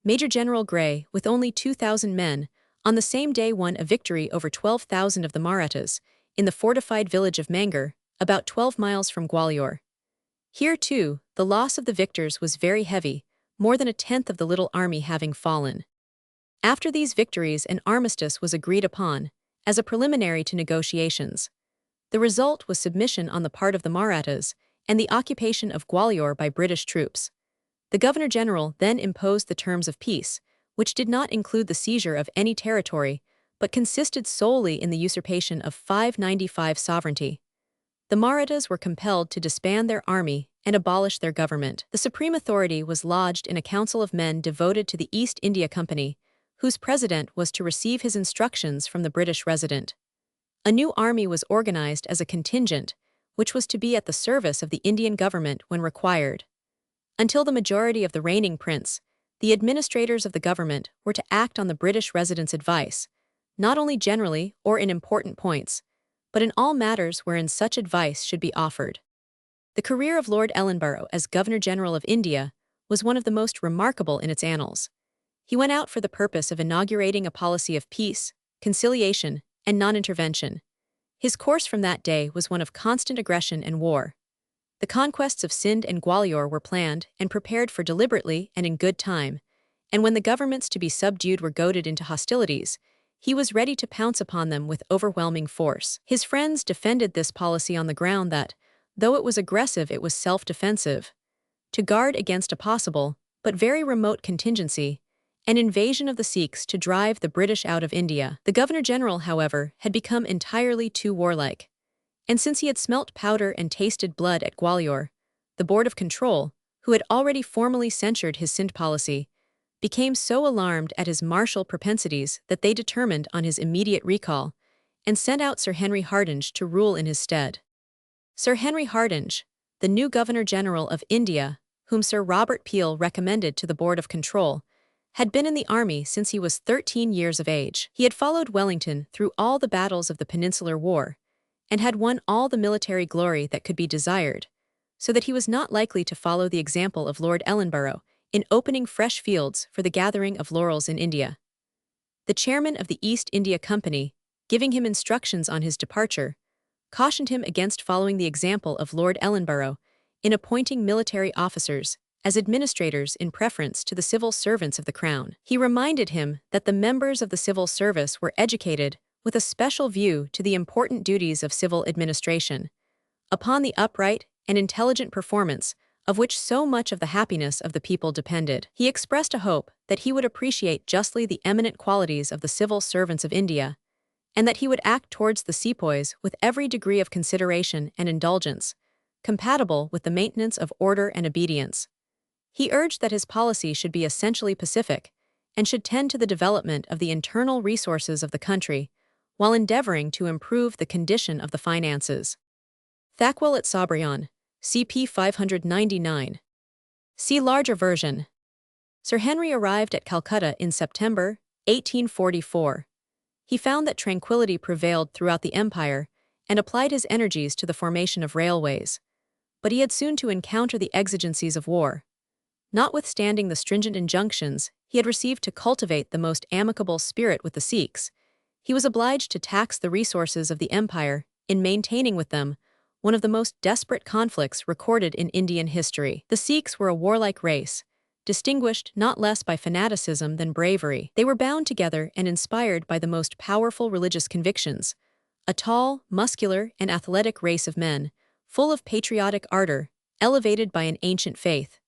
Major General Grey, with only 2,000 men, on the same day won a victory over 12,000 of the Marathas, in the fortified village of Mangur, about 12 miles from Gwalior. Here, too, the loss of the victors was very heavy, more than a tenth of the little army having fallen. After these victories an armistice was agreed upon, as a preliminary to negotiations. The result was submission on the part of the Marathas, and the occupation of Gwalior by British troops. The Governor-General then imposed the terms of peace, which did not include the seizure of any territory, but consisted solely in the usurpation of 595 sovereignty. The Marathas were compelled to disband their army and abolish their government. The supreme authority was lodged in a council of men devoted to the East India Company, whose president was to receive his instructions from the British resident. A new army was organized as a contingent, which was to be at the service of the Indian government when required. Until the majority of the reigning prince, the administrators of the government were to act on the British resident's advice, not only generally or in important points, but in all matters wherein such advice should be offered. The career of Lord Ellenborough as Governor-General of India was one of the most remarkable in its annals. He went out for the purpose of inaugurating a policy of peace, conciliation, and non-intervention. His course from that day was one of constant aggression and war. The conquests of Sindh and Gwalior were planned and prepared for deliberately and in good time, and when the governments to be subdued were goaded into hostilities, he was ready to pounce upon them with overwhelming force. His friends defended this policy on the ground that, though it was aggressive, it was self-defensive. To guard against a possible, but very remote contingency, an invasion of the Sikhs to drive the British out of India. The Governor-General, however, had become entirely too warlike. And since he had smelt powder and tasted blood at Gwalior, the Board of Control, who had already formally censured his Sindh policy, became so alarmed at his martial propensities that they determined on his immediate recall and sent out Sir Henry Hardinge to rule in his stead. Sir Henry Hardinge, the new Governor-General of India, whom Sir Robert Peel recommended to the Board of Control, had been in the army since he was 13 years of age. He had followed Wellington through all the battles of the Peninsular War, and had won all the military glory that could be desired, so that he was not likely to follow the example of Lord Ellenborough in opening fresh fields for the gathering of laurels in India. The chairman of the East India Company, giving him instructions on his departure, cautioned him against following the example of Lord Ellenborough in appointing military officers as administrators in preference to the civil servants of the Crown. He reminded him that the members of the civil service were educated with a special view to the important duties of civil administration, upon the upright and intelligent performance of which so much of the happiness of the people depended. He expressed a hope that he would appreciate justly the eminent qualities of the civil servants of India, and that he would act towards the sepoys with every degree of consideration and indulgence, compatible with the maintenance of order and obedience. He urged that his policy should be essentially pacific, and should tend to the development of the internal resources of the country, while endeavoring to improve the condition of the finances. Thackwell at Sobrion, CP 599. See larger version. Sir Henry arrived at Calcutta in September 1844. He found that tranquility prevailed throughout the empire and applied his energies to the formation of railways. But he had soon to encounter the exigencies of war. Notwithstanding the stringent injunctions he had received to cultivate the most amicable spirit with the Sikhs, he was obliged to tax the resources of the empire in maintaining with them one of the most desperate conflicts recorded in Indian history. The Sikhs were a warlike race, distinguished not less by fanaticism than bravery. They were bound together and inspired by the most powerful religious convictions, a tall, muscular, and athletic race of men, full of patriotic ardor, elevated by an ancient faith.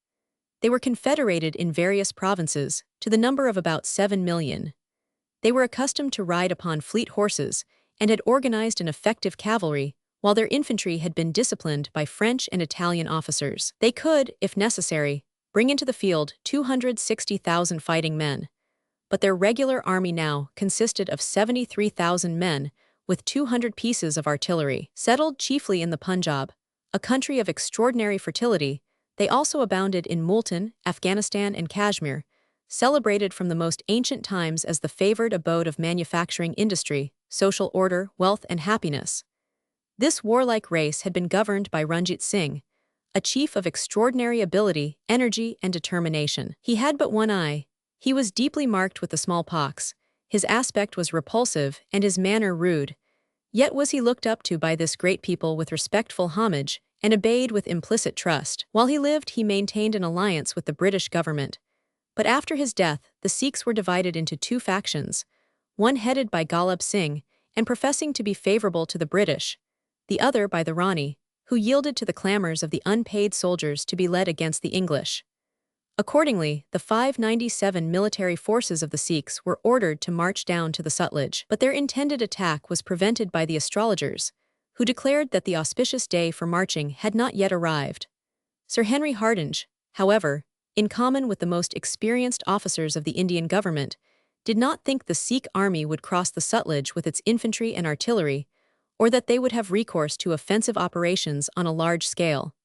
They were confederated in various provinces, to the number of about 7 million. They were accustomed to ride upon fleet horses and had organized an effective cavalry, while their infantry had been disciplined by French and Italian officers. They could, if necessary, bring into the field 260,000 fighting men. But their regular army now consisted of 73,000 men, with 200 pieces of artillery. Settled chiefly in the Punjab, a country of extraordinary fertility, they also abounded in Multan, Afghanistan, and Kashmir, celebrated from the most ancient times as the favored abode of manufacturing industry, social order, wealth, and happiness. This warlike race had been governed by Ranjit Singh, a chief of extraordinary ability, energy, and determination. He had but one eye. He was deeply marked with the smallpox. His aspect was repulsive and his manner rude. Yet was he looked up to by this great people with respectful homage and obeyed with implicit trust. While he lived, he maintained an alliance with the British government. But after his death, the Sikhs were divided into two factions, one headed by Ghalib Singh and professing to be favorable to the British, the other by the Rani, who yielded to the clamors of the unpaid soldiers to be led against the English. Accordingly, the 597 military forces of the Sikhs were ordered to march down to the Sutlej, but their intended attack was prevented by the astrologers, who declared that the auspicious day for marching had not yet arrived. Sir Henry Hardinge, however, in common with the most experienced officers of the Indian government, did not think the Sikh army would cross the Sutlej with its infantry and artillery, or that they would have recourse to offensive operations on a large scale.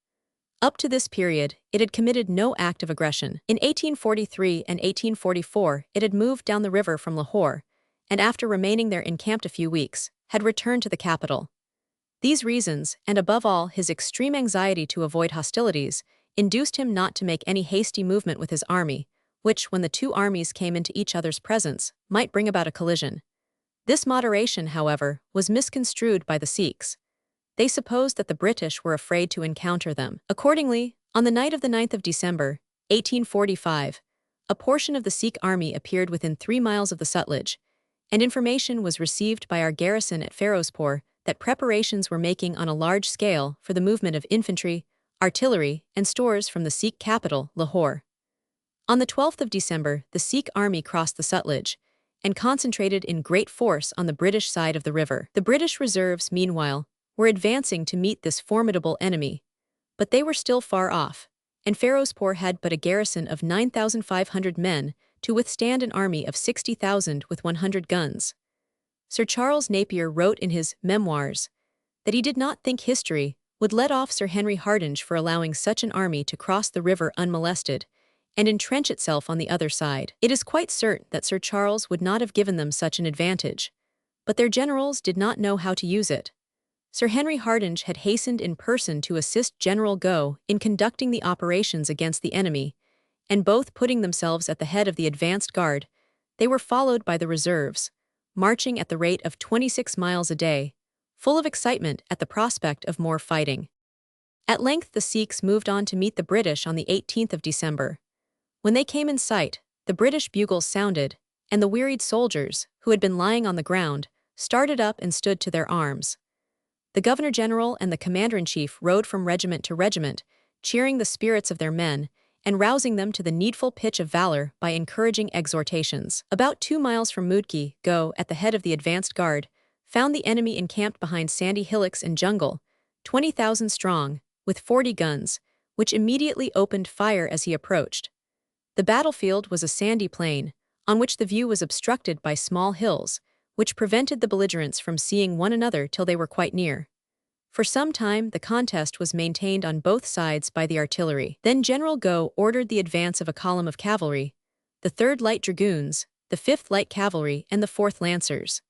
Up to this period, it had committed no act of aggression. In 1843 and 1844, it had moved down the river from Lahore, and after remaining there encamped a few weeks, had returned to the capital. These reasons, and above all his extreme anxiety to avoid hostilities, induced him not to make any hasty movement with his army, which, when the two armies came into each other's presence, might bring about a collision. This moderation, however, was misconstrued by the Sikhs. They supposed that the British were afraid to encounter them. Accordingly, on the night of the 9th of December, 1845, a portion of the Sikh army appeared within 3 miles of the Sutlej, and information was received by our garrison at Ferozpur that preparations were making on a large scale for the movement of infantry, artillery, and stores from the Sikh capital, Lahore. On the 12th of December, the Sikh army crossed the Sutlej and concentrated in great force on the British side of the river. The British reserves, meanwhile, were advancing to meet this formidable enemy, but they were still far off, and Ferozpur had but a garrison of 9,500 men to withstand an army of 60,000 with 100 guns. Sir Charles Napier wrote in his Memoirs that he did not think history would let off Sir Henry Hardinge for allowing such an army to cross the river unmolested and entrench itself on the other side. It is quite certain that Sir Charles would not have given them such an advantage, but their generals did not know how to use it. Sir Henry Hardinge had hastened in person to assist General Gough in conducting the operations against the enemy, and both putting themselves at the head of the advanced guard, they were followed by the reserves, marching at the rate of 26 miles a day, full of excitement at the prospect of more fighting. At length the Sikhs moved on to meet the British on the 18th of December. When they came in sight, the British bugles sounded, and the wearied soldiers, who had been lying on the ground, started up and stood to their arms. The Governor-General and the Commander-in-Chief rode from regiment to regiment, cheering the spirits of their men, and rousing them to the needful pitch of valor by encouraging exhortations. About 2 miles from Mudki, Gough, at the head of the advanced guard, found the enemy encamped behind sandy hillocks and jungle, 20,000 strong, with 40 guns, which immediately opened fire as he approached. The battlefield was a sandy plain, on which the view was obstructed by small hills, which prevented the belligerents from seeing one another till they were quite near. For some time the contest was maintained on both sides by the artillery. Then General Gough ordered the advance of a column of cavalry, the 3rd Light Dragoons, the 5th Light Cavalry, and the 4th Lancers.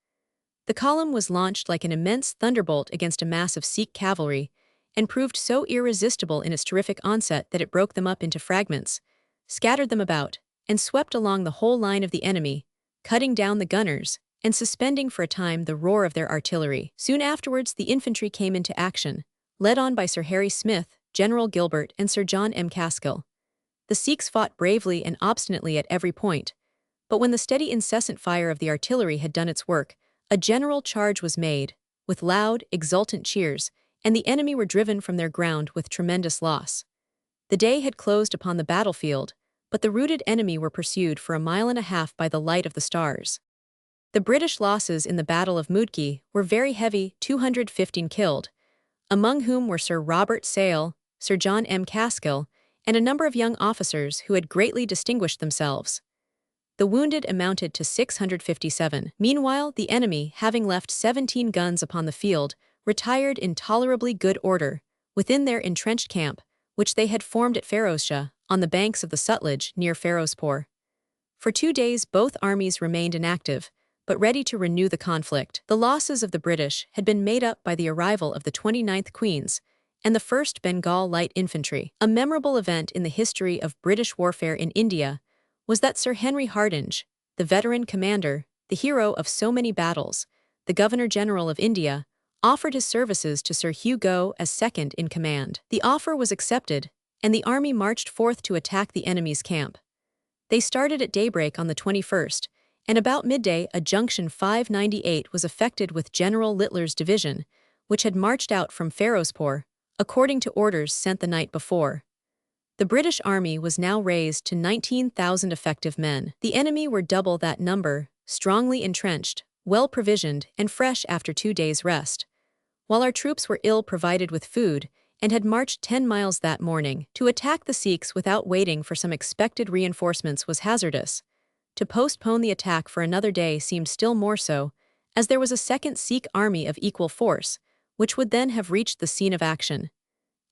The column was launched like an immense thunderbolt against a mass of Sikh cavalry, and proved so irresistible in its terrific onset that it broke them up into fragments, scattered them about, and swept along the whole line of the enemy, cutting down the gunners, and suspending for a time the roar of their artillery. Soon afterwards the infantry came into action, led on by Sir Harry Smith, General Gilbert, and Sir John M. Cassell. The Sikhs fought bravely and obstinately at every point, but when the steady incessant fire of the artillery had done its work, a general charge was made, with loud, exultant cheers, and the enemy were driven from their ground with tremendous loss. The day had closed upon the battlefield, but the routed enemy were pursued for a mile and a half by the light of the stars. The British losses in the Battle of Moodkee were very heavy, 215 killed, among whom were Sir Robert Sale, Sir John M. Cassell, and a number of young officers who had greatly distinguished themselves. The wounded amounted to 657. Meanwhile, the enemy, having left 17 guns upon the field, retired in tolerably good order, within their entrenched camp, which they had formed at Ferozshah, on the banks of the Sutlej near Ferozpur. For 2 days both armies remained inactive, but ready to renew the conflict. The losses of the British had been made up by the arrival of the 29th Queens and the 1st Bengal Light Infantry. A memorable event in the history of British warfare in India was that Sir Henry Hardinge, the veteran commander, the hero of so many battles, the Governor-General of India, offered his services to Sir Hugo as second in command. The offer was accepted, and the army marched forth to attack the enemy's camp. They started at daybreak on the 21st, and about midday a junction 598 was effected with General Littler's division, which had marched out from Ferozpur, according to orders sent the night before. The British army was now raised to 19,000 effective men. The enemy were double that number, strongly entrenched, well provisioned, and fresh after 2 days' rest, while our troops were ill provided with food and had marched 10 miles that morning. To attack the Sikhs without waiting for some expected reinforcements was hazardous. To postpone the attack for another day seemed still more so, as there was a second Sikh army of equal force, which would then have reached the scene of action.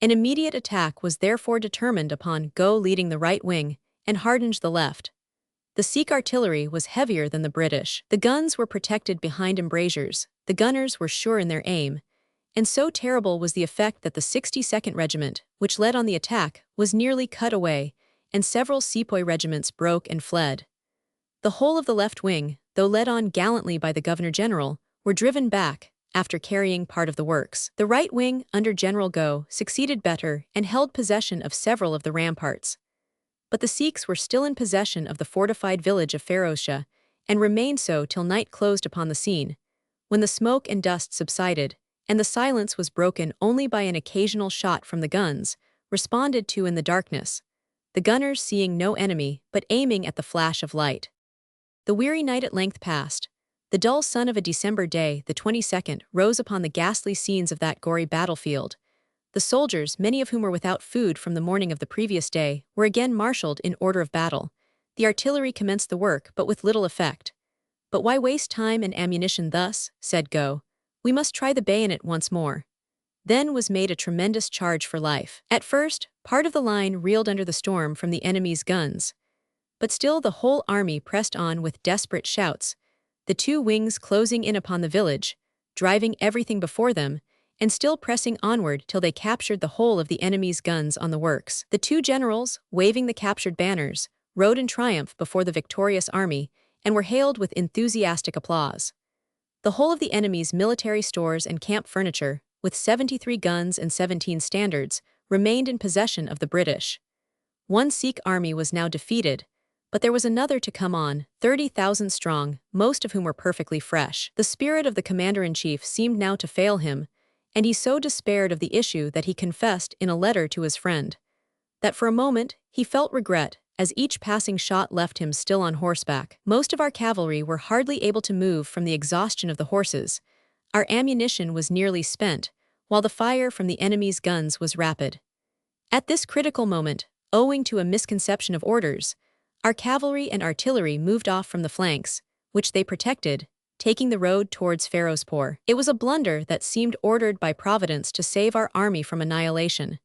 An immediate attack was therefore determined upon, Go leading the right wing, and Hardinge the left. The Sikh artillery was heavier than the British. The guns were protected behind embrasures, the gunners were sure in their aim, and so terrible was the effect that the 62nd Regiment, which led on the attack, was nearly cut away, and several sepoy regiments broke and fled. The whole of the left wing, though led on gallantly by the Governor-General, were driven back, after carrying part of the works. The right wing, under General Gough, succeeded better and held possession of several of the ramparts. But the Sikhs were still in possession of the fortified village of Ferozshah, and remained so till night closed upon the scene, when the smoke and dust subsided, and the silence was broken only by an occasional shot from the guns, responded to in the darkness, the gunners seeing no enemy, but aiming at the flash of light. The weary night at length passed. The dull sun of a December day, the 22nd, rose upon the ghastly scenes of that gory battlefield. The soldiers, many of whom were without food from the morning of the previous day, were again marshaled in order of battle. The artillery commenced the work, but with little effect. "But why waste time and ammunition thus?" said Gough. "We must try the bayonet once more." Then was made a tremendous charge for life. At first, part of the line reeled under the storm from the enemy's guns. But still the whole army pressed on with desperate shouts, the 2 wings closing in upon the village, driving everything before them, and still pressing onward till they captured the whole of the enemy's guns on the works. The 2 generals, waving the captured banners, rode in triumph before the victorious army, and were hailed with enthusiastic applause. The whole of the enemy's military stores and camp furniture, with 73 guns and 17 standards, remained in possession of the British. 1 Sikh army was now defeated, but there was another to come on, 30,000 strong, most of whom were perfectly fresh. The spirit of the commander-in-chief seemed now to fail him, and he so despaired of the issue that he confessed in a letter to his friend that for a moment he felt regret, as each passing shot left him still on horseback. "Most of our cavalry were hardly able to move from the exhaustion of the horses. Our ammunition was nearly spent, while the fire from the enemy's guns was rapid. At this critical moment, owing to a misconception of orders, our cavalry and artillery moved off from the flanks, which they protected, taking the road towards Ferozpur. It was a blunder that seemed ordered by Providence to save our army from annihilation.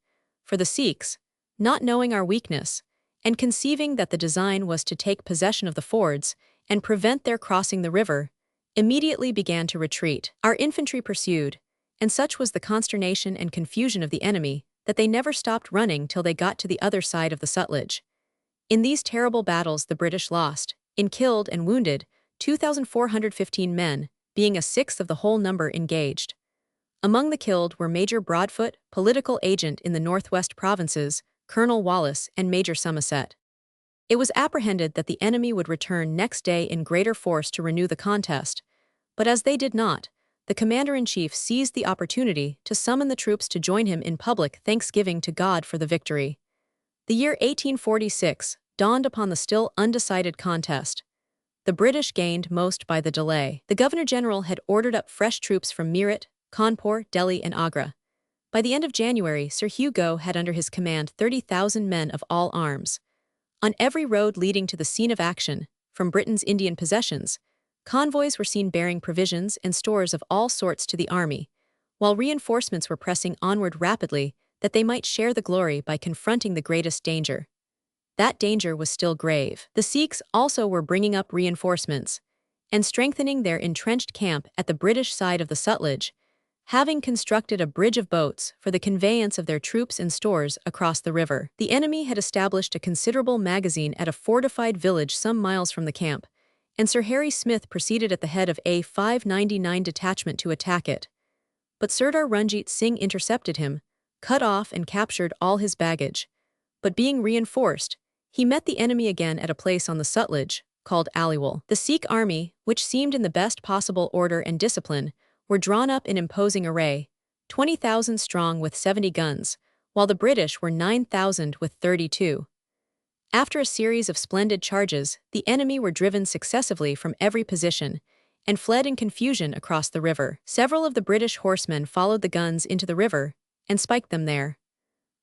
For the Sikhs, not knowing our weakness, and conceiving that the design was to take possession of the fords and prevent their crossing the river, immediately began to retreat. Our infantry pursued, and such was the consternation and confusion of the enemy that they never stopped running till they got to the other side of the Sutlej. In these terrible battles the British lost, in killed and wounded, 2,415 men, being a sixth of the whole number engaged. Among the killed were Major Broadfoot, political agent in the northwest provinces, Colonel Wallace, and Major Somerset. It was apprehended that the enemy would return next day in greater force to renew the contest, but as they did not, the commander-in-chief seized the opportunity to summon the troops to join him in public thanksgiving to God for the victory. The year 1846 dawned upon the still undecided contest. The British gained most by the delay. The Governor-General had ordered up fresh troops from Meerut, Cawnpore, Delhi, and Agra. By the end of January, Sir Hugo had under his command 30,000 men of all arms. On every road leading to the scene of action, from Britain's Indian possessions, convoys were seen bearing provisions and stores of all sorts to the army, while reinforcements were pressing onward rapidly that they might share the glory by confronting the greatest danger. That danger was still grave. The Sikhs also were bringing up reinforcements and strengthening their entrenched camp at the British side of the Sutlej, having constructed a bridge of boats for the conveyance of their troops and stores across the river. The enemy had established a considerable magazine at a fortified village some miles from the camp, and Sir Harry Smith proceeded at the head of a 599 detachment to attack it. But Sardar Ranjit Singh intercepted him, cut off and captured all his baggage. But being reinforced, he met the enemy again at a place on the Sutlej, called Aliwal. The Sikh army, which seemed in the best possible order and discipline, were drawn up in imposing array, 20,000 strong with 70 guns, while the British were 9,000 with 32. After a series of splendid charges, the enemy were driven successively from every position and fled in confusion across the river. Several of the British horsemen followed the guns into the river and spiked them there.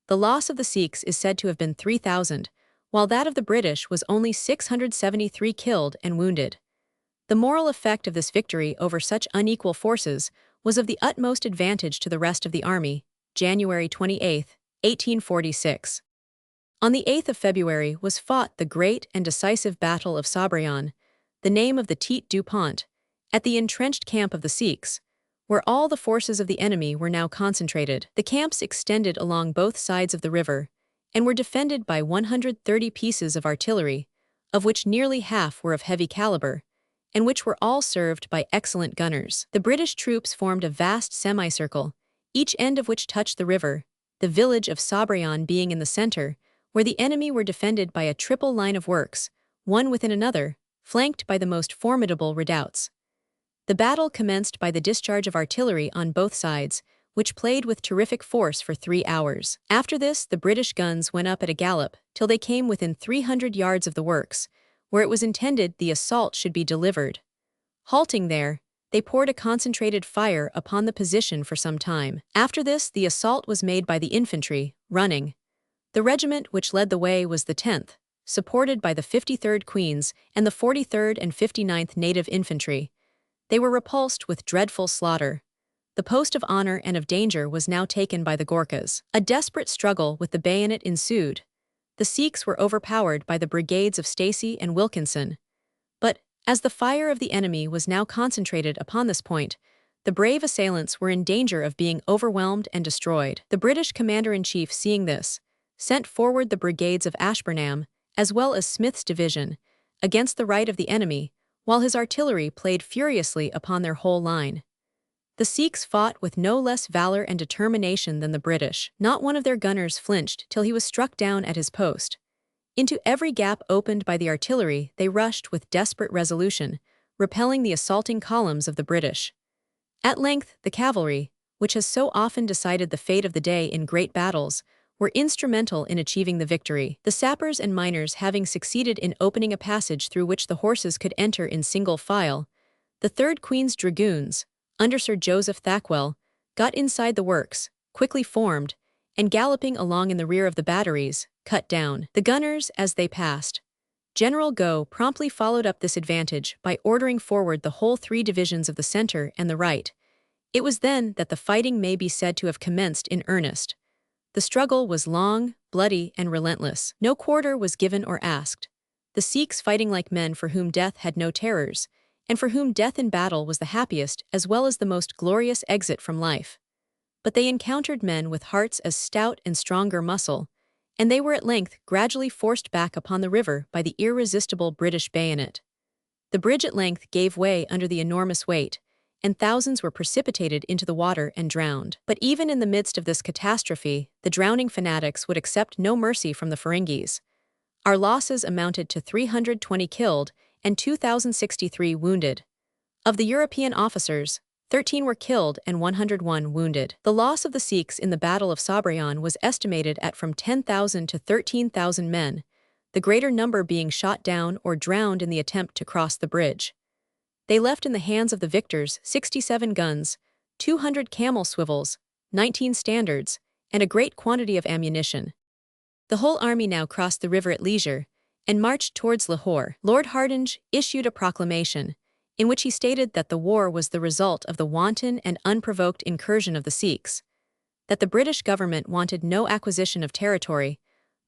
The loss of the Sikhs is said to have been 3,000, while that of the British was only 673 killed and wounded. The moral effect of this victory over such unequal forces was of the utmost advantage to the rest of the army. January 28, 1846. On the 8th of February was fought the great and decisive Battle of Sabrayan, the name of the Tete du Pont, at the entrenched camp of the Sikhs, where all the forces of the enemy were now concentrated. The camps extended along both sides of the river and were defended by 130 pieces of artillery, of which nearly half were of heavy caliber, and which were all served by excellent gunners. The British troops formed a vast semicircle, each end of which touched the river, the village of Sabrayan being in the center, where the enemy were defended by a triple line of works, one within another, flanked by the most formidable redoubts. The battle commenced by the discharge of artillery on both sides, which played with terrific force for 3 hours. After this, the British guns went up at a gallop till they came within 300 yards of the works, where it was intended the assault should be delivered. Halting there, they poured a concentrated fire upon the position for some time. After this, the assault was made by the infantry, running. The regiment which led the way was the 10th, supported by the 53rd Queens and the 43rd and 59th Native Infantry. They were repulsed with dreadful slaughter. The post of honor and of danger was now taken by the Gorkhas. A desperate struggle with the bayonet ensued. The Sikhs were overpowered by the brigades of Stacey and Wilkinson. But, as the fire of the enemy was now concentrated upon this point, the brave assailants were in danger of being overwhelmed and destroyed. The British commander-in-chief, seeing this, sent forward the brigades of Ashburnham, as well as Smith's division, against the right of the enemy, while his artillery played furiously upon their whole line. The Sikhs fought with no less valor and determination than the British. Not one of their gunners flinched till he was struck down at his post. Into every gap opened by the artillery they rushed with desperate resolution, repelling the assaulting columns of the British. At length, the cavalry, which has so often decided the fate of the day in great battles, were instrumental in achieving the victory. The sappers and miners having succeeded in opening a passage through which the horses could enter in single file, the 3rd Queen's Dragoons, under Sir Joseph Thackwell, got inside the works, quickly formed, and galloping along in the rear of the batteries, cut down the gunners as they passed. General Gough promptly followed up this advantage by ordering forward the whole 3 divisions of the center and the right. It was then that the fighting may be said to have commenced in earnest. The struggle was long, bloody, and relentless. No quarter was given or asked. The Sikhs fighting like men for whom death had no terrors, and for whom death in battle was the happiest as well as the most glorious exit from life. But they encountered men with hearts as stout and stronger muscle, and they were at length gradually forced back upon the river by the irresistible British bayonet. The bridge at length gave way under the enormous weight, and thousands were precipitated into the water and drowned. But even in the midst of this catastrophe, the drowning fanatics would accept no mercy from the Ferengis. Our losses amounted to 320 killed and 2,063 wounded. Of the European officers, 13 were killed and 101 wounded. The loss of the Sikhs in the Battle of Sabrayan was estimated at from 10,000 to 13,000 men, the greater number being shot down or drowned in the attempt to cross the bridge. They left in the hands of the victors 67 guns, 200 camel swivels, 19 standards, and a great quantity of ammunition. The whole army now crossed the river at leisure and marched towards Lahore. Lord Hardinge issued a proclamation in which he stated that the war was the result of the wanton and unprovoked incursion of the Sikhs, that the British government wanted no acquisition of territory,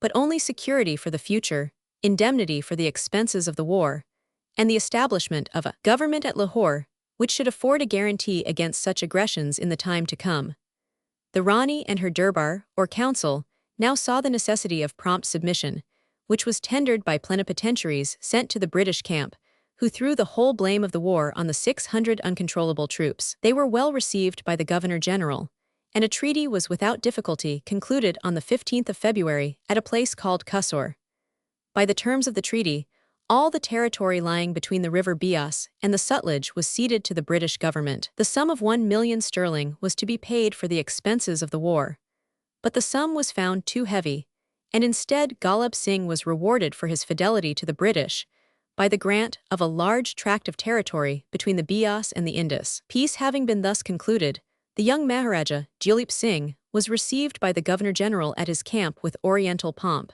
but only security for the future, indemnity for the expenses of the war, and the establishment of a government at Lahore which should afford a guarantee against such aggressions in the time to come. The Rani and her Durbar, or council, now saw the necessity of prompt submission, which was tendered by plenipotentiaries sent to the British camp, who threw the whole blame of the war on the 600 uncontrollable troops. They were well received by the Governor-General, and a treaty was without difficulty concluded on the 15th of February at a place called Cassell. By the terms of the treaty, all the territory lying between the river Beas and the Sutlej was ceded to the British government. The sum of 1 million sterling was to be paid for the expenses of the war. But the sum was found too heavy, and instead Ghalib Singh was rewarded for his fidelity to the British by the grant of a large tract of territory between the Beas and the Indus. Peace having been thus concluded, the young Maharaja, Ghalib Singh, was received by the Governor-General at his camp with oriental pomp.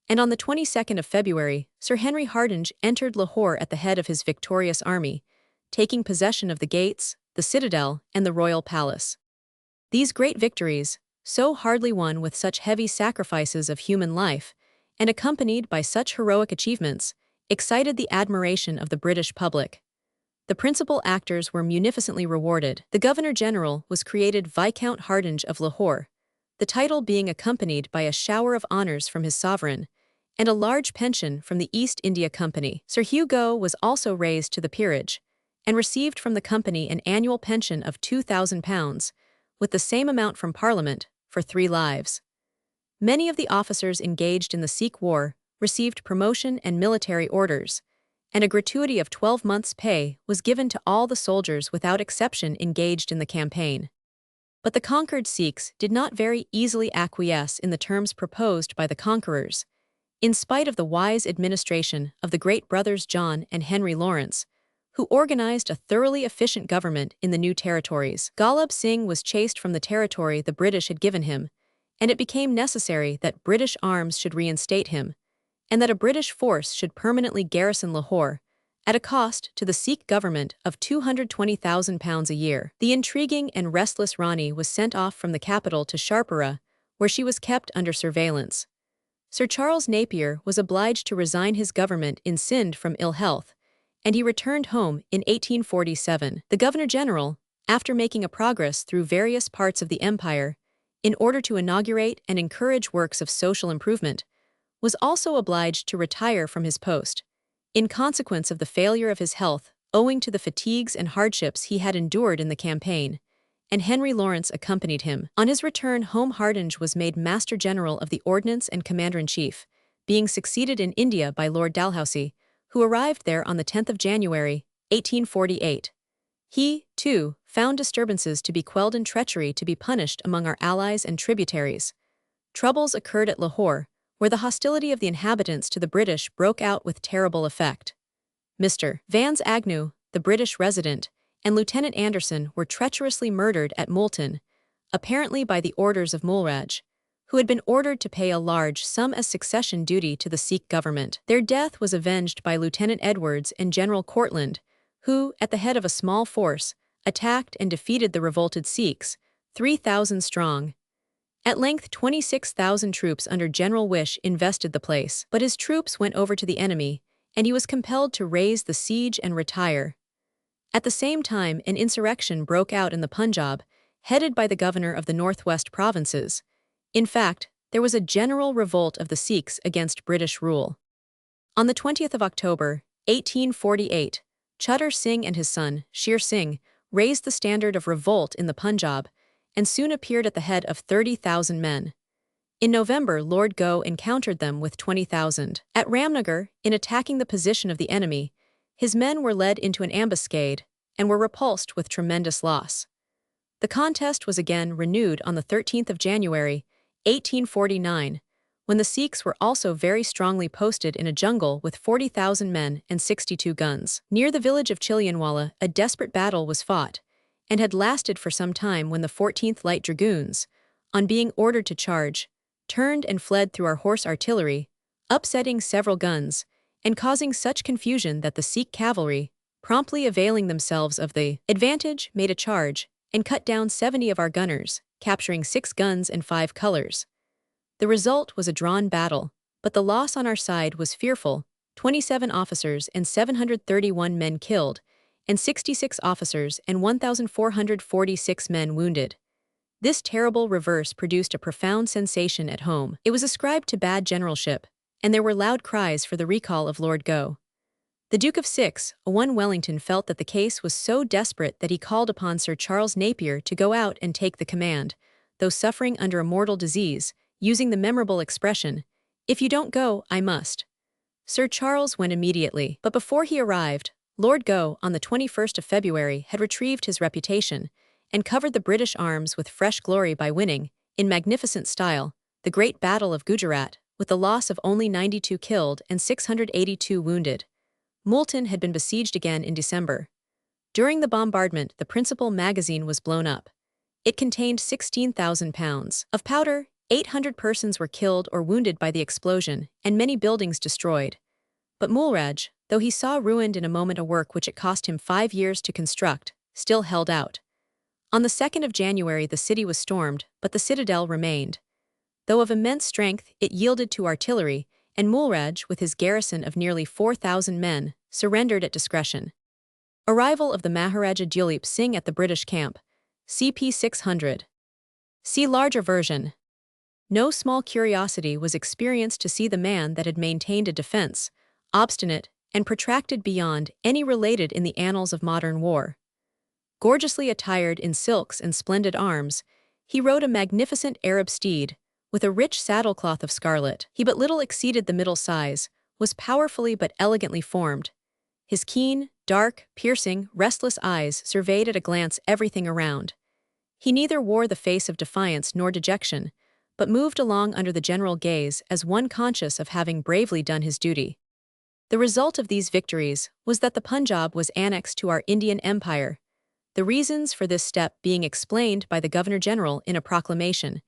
And on the 22nd of February, Sir Henry Hardinge entered Lahore at the head of his victorious army, taking possession of the gates, the citadel, and the royal palace. These great victories, so hardly won with such heavy sacrifices of human life, and accompanied by such heroic achievements, excited the admiration of the British public. The principal actors were munificently rewarded. The Governor-General was created Viscount Hardinge of Lahore, the title being accompanied by a shower of honours from his sovereign, and a large pension from the East India Company. Sir Hugo was also raised to the peerage, and received from the company an annual pension of £2,000, with the same amount from Parliament, for 3 lives. Many of the officers engaged in the Sikh War received promotion and military orders, and a gratuity of 12 months' pay was given to all the soldiers without exception engaged in the campaign. But the conquered Sikhs did not very easily acquiesce in the terms proposed by the conquerors, in spite of the wise administration of the great brothers John and Henry Lawrence, who organized a thoroughly efficient government in the new territories. Ghalib Singh was chased from the territory the British had given him, and it became necessary that British arms should reinstate him, and that a British force should permanently garrison Lahore, at a cost to the Sikh government of £220,000 a year. The intriguing and restless Rani was sent off from the capital to Sharpura, where she was kept under surveillance. Sir Charles Napier was obliged to resign his government in Sindh from ill health, and he returned home in 1847. The Governor-General, after making a progress through various parts of the empire, in order to inaugurate and encourage works of social improvement, was also obliged to retire from his post, in consequence of the failure of his health owing to the fatigues and hardships he had endured in the campaign, and Henry Lawrence accompanied him. On his return home, Hardinge was made Master General of the Ordnance and Commander-in-Chief, being succeeded in India by Lord Dalhousie, who arrived there on the 10th of January, 1848. He, too, found disturbances to be quelled and treachery to be punished among our allies and tributaries. Troubles occurred at Lahore, where the hostility of the inhabitants to the British broke out with terrible effect. Mr. Vans Agnew, the British resident, and Lieutenant Anderson were treacherously murdered at Moulton, apparently by the orders of Mulraj, who had been ordered to pay a large sum as succession duty to the Sikh government. Their death was avenged by Lieutenant Edwards and General Cortland, who, at the head of a small force, attacked and defeated the revolted Sikhs, 3,000 strong. At length 26,000 troops under General Wish invested the place, but his troops went over to the enemy, and he was compelled to raise the siege and retire. At the same time, an insurrection broke out in the Punjab, headed by the governor of the northwest provinces. In fact, there was a general revolt of the Sikhs against British rule. On the 20th of October, 1848, Chutter Singh and his son, Sher Singh, raised the standard of revolt in the Punjab, and soon appeared at the head of 30,000 men. In November, Lord Gough encountered them with 20,000. At Ramnagar, in attacking the position of the enemy, his men were led into an ambuscade and were repulsed with tremendous loss. The contest was again renewed on the 13th of January, 1849, when the Sikhs were also very strongly posted in a jungle with 40,000 men and 62 guns. Near the village of Chilianwala, a desperate battle was fought, and had lasted for some time when the 14th Light Dragoons, on being ordered to charge, turned and fled through our horse artillery, upsetting several guns, and causing such confusion that the Sikh cavalry, promptly availing themselves of the advantage, made a charge, and cut down 70 of our gunners, capturing 6 guns and 5 colors. The result was a drawn battle, but the loss on our side was fearful: 27 officers and 731 men killed, and 66 officers and 1,446 men wounded. This terrible reverse produced a profound sensation at home. It was ascribed to bad generalship, and there were loud cries for the recall of Lord Gough. The Duke of Six, one Wellington, felt that the case was so desperate that he called upon Sir Charles Napier to go out and take the command, though suffering under a mortal disease, using the memorable expression, "If you don't go, I must." Sir Charles went immediately, but before he arrived, Lord Gough, on the 21st of February, had retrieved his reputation, and covered the British arms with fresh glory by winning, in magnificent style, the great Battle of Gujarat, with the loss of only 92 killed and 682 wounded. Multan had been besieged again in December. During the bombardment, the principal magazine was blown up. It contained 16,000 pounds of powder, 800 persons were killed or wounded by the explosion, and many buildings destroyed. But Mulraj, though he saw ruined in a moment a work which it cost him 5 years to construct, still held out. On the 2nd of January the city was stormed, but the citadel remained. Though of immense strength, it yielded to artillery, and Mulraj, with his garrison of nearly 4,000 men, surrendered at discretion. Arrival of the Maharaja Duleep Singh at the British camp. CP 600. See larger version. No small curiosity was experienced to see the man that had maintained a defense, obstinate, and protracted beyond any related in the annals of modern war. Gorgeously attired in silks and splendid arms, he rode a magnificent Arab steed, with a rich saddlecloth of scarlet. He but little exceeded the middle size, was powerfully but elegantly formed. His keen, dark, piercing, restless eyes surveyed at a glance everything around. He neither wore the face of defiance nor dejection, but moved along under the general gaze as one conscious of having bravely done his duty. The result of these victories was that the Punjab was annexed to our Indian Empire, the reasons for this step being explained by the Governor-General in a proclamation,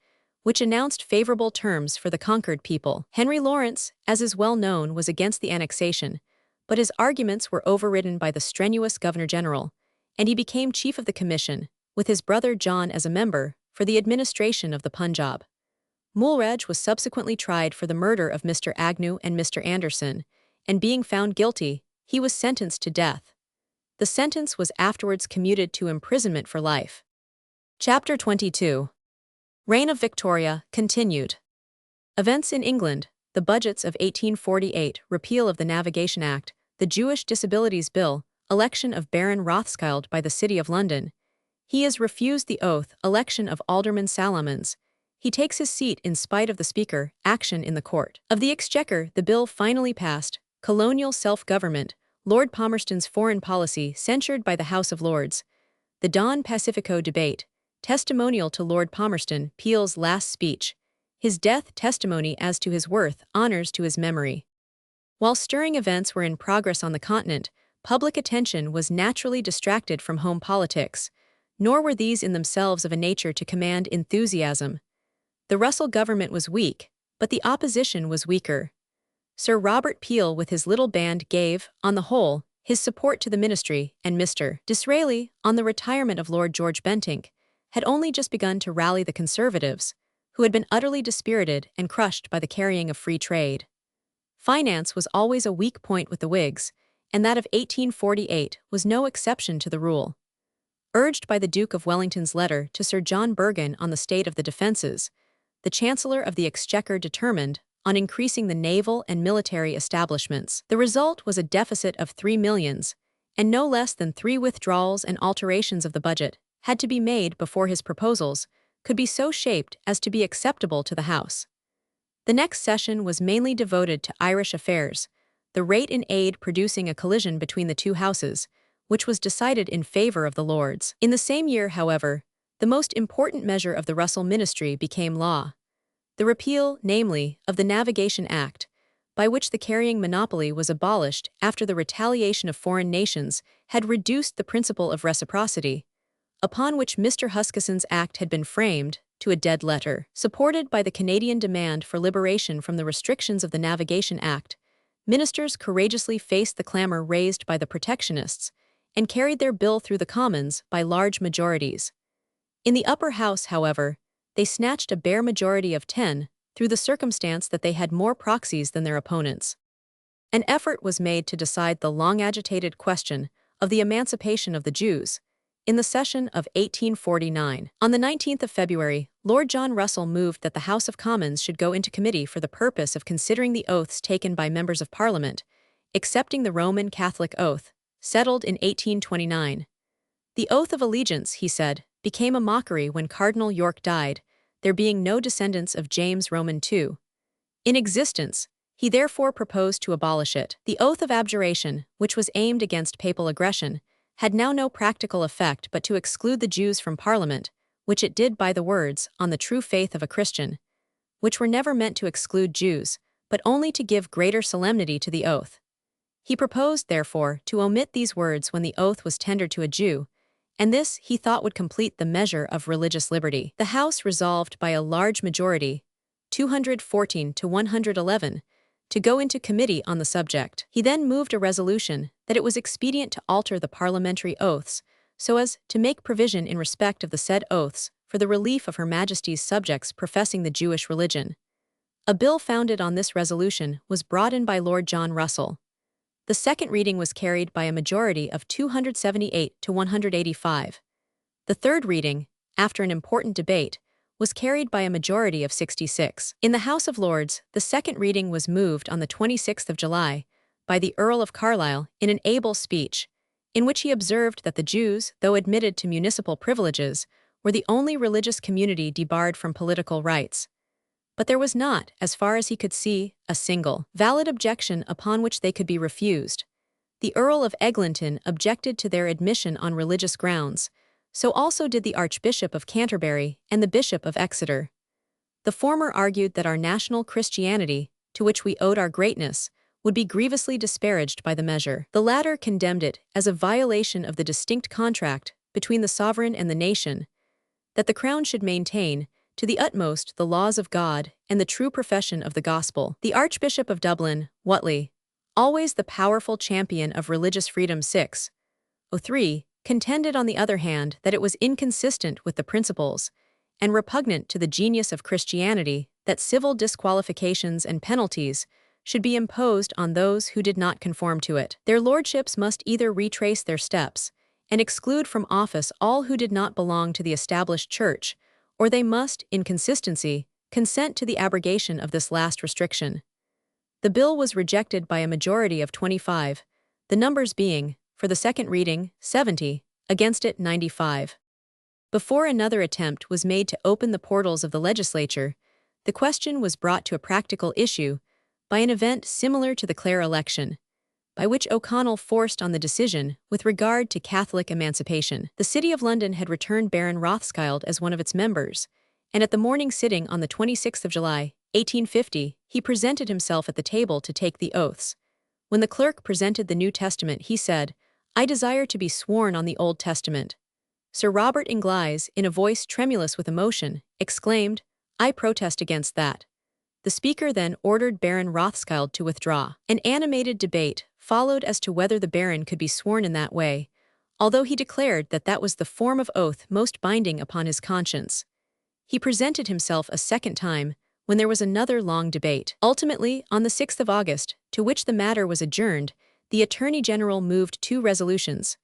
which announced favorable terms for the conquered people. Henry Lawrence, as is well known, was against the annexation, but his arguments were overridden by the strenuous Governor-General, and he became chief of the commission, with his brother John as a member, for the administration of the Punjab. Mulraj was subsequently tried for the murder of Mr. Agnew and Mr. Anderson, and being found guilty, he was sentenced to death. The sentence was afterwards commuted to imprisonment for life. Chapter 22. Reign of Victoria continued. Events in England, the budgets of 1848, repeal of the Navigation Act, the Jewish Disabilities Bill, election of Baron Rothschild by the City of London. He is refused the oath, election of Alderman Salamans. He takes his seat in spite of the Speaker, action in the Court of the Exchequer. The bill finally passed. Colonial self-government, Lord Palmerston's foreign policy censured by the House of Lords. The Don Pacifico debate, testimonial to Lord Palmerston, Peel's last speech. His death, testimony as to his worth, honors to his memory. While stirring events were in progress on the continent, public attention was naturally distracted from home politics, nor were these in themselves of a nature to command enthusiasm. The Russell government was weak, but the opposition was weaker. Sir Robert Peel with his little band gave, on the whole, his support to the ministry, and Mr. Disraeli, on the retirement of Lord George Bentinck, had only just begun to rally the Conservatives, who had been utterly dispirited and crushed by the carrying of free trade. Finance was always a weak point with the Whigs, and that of 1848 was no exception to the rule. Urged by the Duke of Wellington's letter to Sir John Bergen on the state of the defences, the Chancellor of the Exchequer determined on increasing the naval and military establishments. The result was a deficit of 3 millions, and no less than 3 withdrawals and alterations of the budget had to be made before his proposals could be so shaped as to be acceptable to the House. The next session was mainly devoted to Irish affairs, the rate in aid producing a collision between the two houses, which was decided in favor of the Lords. In the same year, however, the most important measure of the Russell ministry became law. The repeal, namely, of the Navigation Act, by which the carrying monopoly was abolished after the retaliation of foreign nations had reduced the principle of reciprocity, upon which Mr. Huskisson's act had been framed, to a dead letter. Supported by the Canadian demand for liberation from the restrictions of the Navigation Act, ministers courageously faced the clamor raised by the protectionists and carried their bill through the Commons by large majorities. In the upper house, however, they snatched a bare majority of 10 through the circumstance that they had more proxies than their opponents. An effort was made to decide the long-agitated question of the emancipation of the Jews in the session of 1849. On the 19th of February, Lord John Russell moved that the House of Commons should go into committee for the purpose of considering the oaths taken by members of Parliament, excepting the Roman Catholic oath, settled in 1829. The oath of allegiance, he said, became a mockery when Cardinal York died, there being no descendants of James Roman II in existence. He therefore proposed to abolish it. The oath of abjuration, which was aimed against papal aggression, had now no practical effect but to exclude the Jews from Parliament, which it did by the words, "on the true faith of a Christian," which were never meant to exclude Jews, but only to give greater solemnity to the oath. He proposed, therefore, to omit these words when the oath was tendered to a Jew, and this he thought would complete the measure of religious liberty. The House resolved by a large majority, 214 to 111, to go into committee on the subject. He then moved a resolution that it was expedient to alter the parliamentary oaths so as to make provision in respect of the said oaths for the relief of Her Majesty's subjects professing the Jewish religion. A bill founded on this resolution was brought in by Lord John Russell. The second reading was carried by a majority of 278 to 185. The third reading, after an important debate, was carried by a majority of 66. In the House of Lords, the second reading was moved on the 26th of July by the Earl of Carlisle in an able speech, in which he observed that the Jews, though admitted to municipal privileges, were the only religious community debarred from political rights. But there was not, as far as he could see, a single valid objection upon which they could be refused. The Earl of Eglinton objected to their admission on religious grounds, so also did the Archbishop of Canterbury and the Bishop of Exeter. The former argued that our national Christianity, to which we owed our greatness, would be grievously disparaged by the measure. The latter condemned it as a violation of the distinct contract between the sovereign and the nation, that the Crown should maintain, to the utmost, the laws of God and the true profession of the gospel. The Archbishop of Dublin, Whately, always the powerful champion of religious freedom 603, contended on the other hand that it was inconsistent with the principles and repugnant to the genius of Christianity that civil disqualifications and penalties should be imposed on those who did not conform to it. Their lordships must either retrace their steps and exclude from office all who did not belong to the established church, or they must, in consistency, consent to the abrogation of this last restriction. The bill was rejected by a majority of 25, the numbers being, for the second reading, 70, against it 95. Before another attempt was made to open the portals of the legislature, the question was brought to a practical issue by an event similar to the Clare election, by which O'Connell forced on the decision with regard to Catholic emancipation. The City of London had returned Baron Rothschild as one of its members, and at the morning sitting on the 26th of July, 1850, he presented himself at the table to take the oaths. When the clerk presented the New Testament, he said, "I desire to be sworn on the Old Testament." Sir Robert Inglis, in a voice tremulous with emotion, exclaimed, "I protest against that." The speaker then ordered Baron Rothschild to withdraw. An animated debate followed as to whether the Baron could be sworn in that way, although he declared that that was the form of oath most binding upon his conscience. He presented himself a second time, when there was another long debate. Ultimately, on the 6th of August, to which the matter was adjourned, the Attorney General moved 2 resolutions.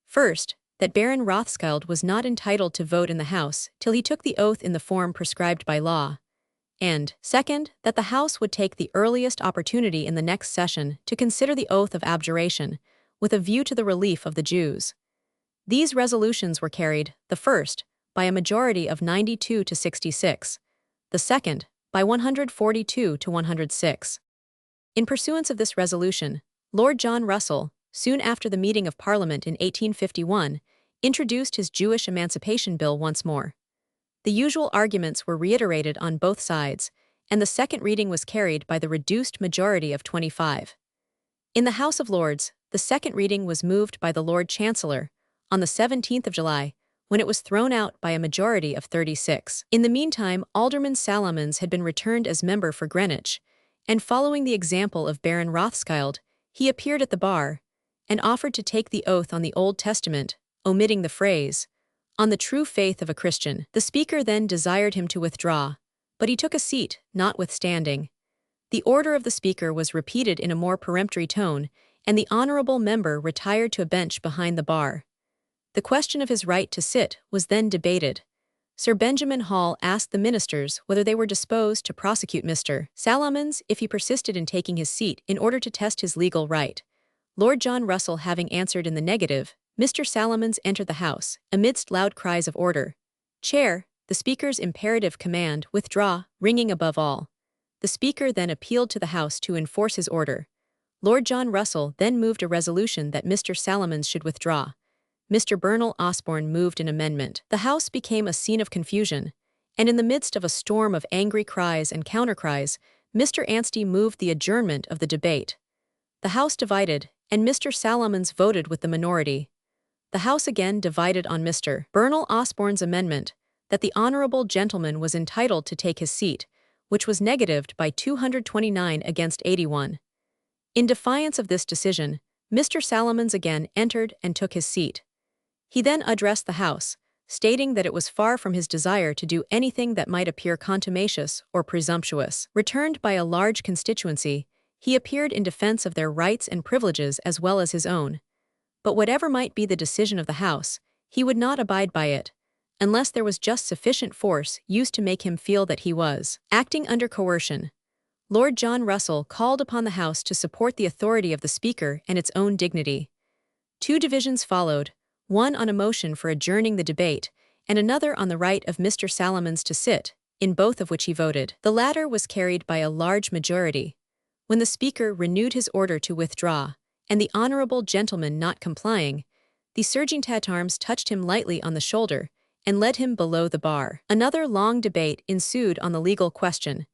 First, that Baron Rothschild was not entitled to vote in the House till he took the oath in the form prescribed by law, and, second, that the House would take the earliest opportunity in the next session to consider the oath of abjuration, with a view to the relief of the Jews. These resolutions were carried, the first, by a majority of 92 to 66, the second, by 142 to 106. In pursuance of this resolution, Lord John Russell, soon after the meeting of Parliament in 1851, introduced his Jewish Emancipation Bill once more. The usual arguments were reiterated on both sides, and the second reading was carried by the reduced majority of 25. In the House of Lords, the second reading was moved by the Lord Chancellor on the 17th of July, when it was thrown out by a majority of 36. In the meantime, Alderman Salomons had been returned as member for Greenwich, and following the example of Baron Rothschild, he appeared at the bar and offered to take the oath on the Old Testament, omitting the phrase, "on the true faith of a Christian." The Speaker then desired him to withdraw, but he took a seat, notwithstanding. The order of the Speaker was repeated in a more peremptory tone, and the honourable member retired to a bench behind the bar. The question of his right to sit was then debated. Sir Benjamin Hall asked the ministers whether they were disposed to prosecute Mr. Salomons if he persisted in taking his seat in order to test his legal right. Lord John Russell having answered in the negative, Mr. Salomons entered the House, amidst loud cries of order. Chair, the Speaker's imperative command, withdraw, ringing above all. The Speaker then appealed to the House to enforce his order. Lord John Russell then moved a resolution that Mr. Salomons should withdraw. Mr. Bernal Osborne moved an amendment. The House became a scene of confusion, and in the midst of a storm of angry cries and countercries, Mr. Anstey moved the adjournment of the debate. The House divided, and Mr. Salomons voted with the minority. The House again divided on Mr. Bernal Osborne's amendment that the honourable gentleman was entitled to take his seat, which was negatived by 229 against 81. In defiance of this decision, Mr. Salomons again entered and took his seat. He then addressed the House, stating that it was far from his desire to do anything that might appear contumacious or presumptuous. Returned by a large constituency, he appeared in defense of their rights and privileges as well as his own. But whatever might be the decision of the House, he would not abide by it, unless there was just sufficient force used to make him feel that he was acting under coercion. Lord John Russell called upon the House to support the authority of the Speaker and its own dignity. Two divisions followed, one on a motion for adjourning the debate, and another on the right of Mr. Salomons to sit, in both of which he voted. The latter was carried by a large majority. When the Speaker renewed his order to withdraw, and the honourable gentleman not complying, the surging Tatarms touched him lightly on the shoulder and led him below the bar. Another long debate ensued on the legal question,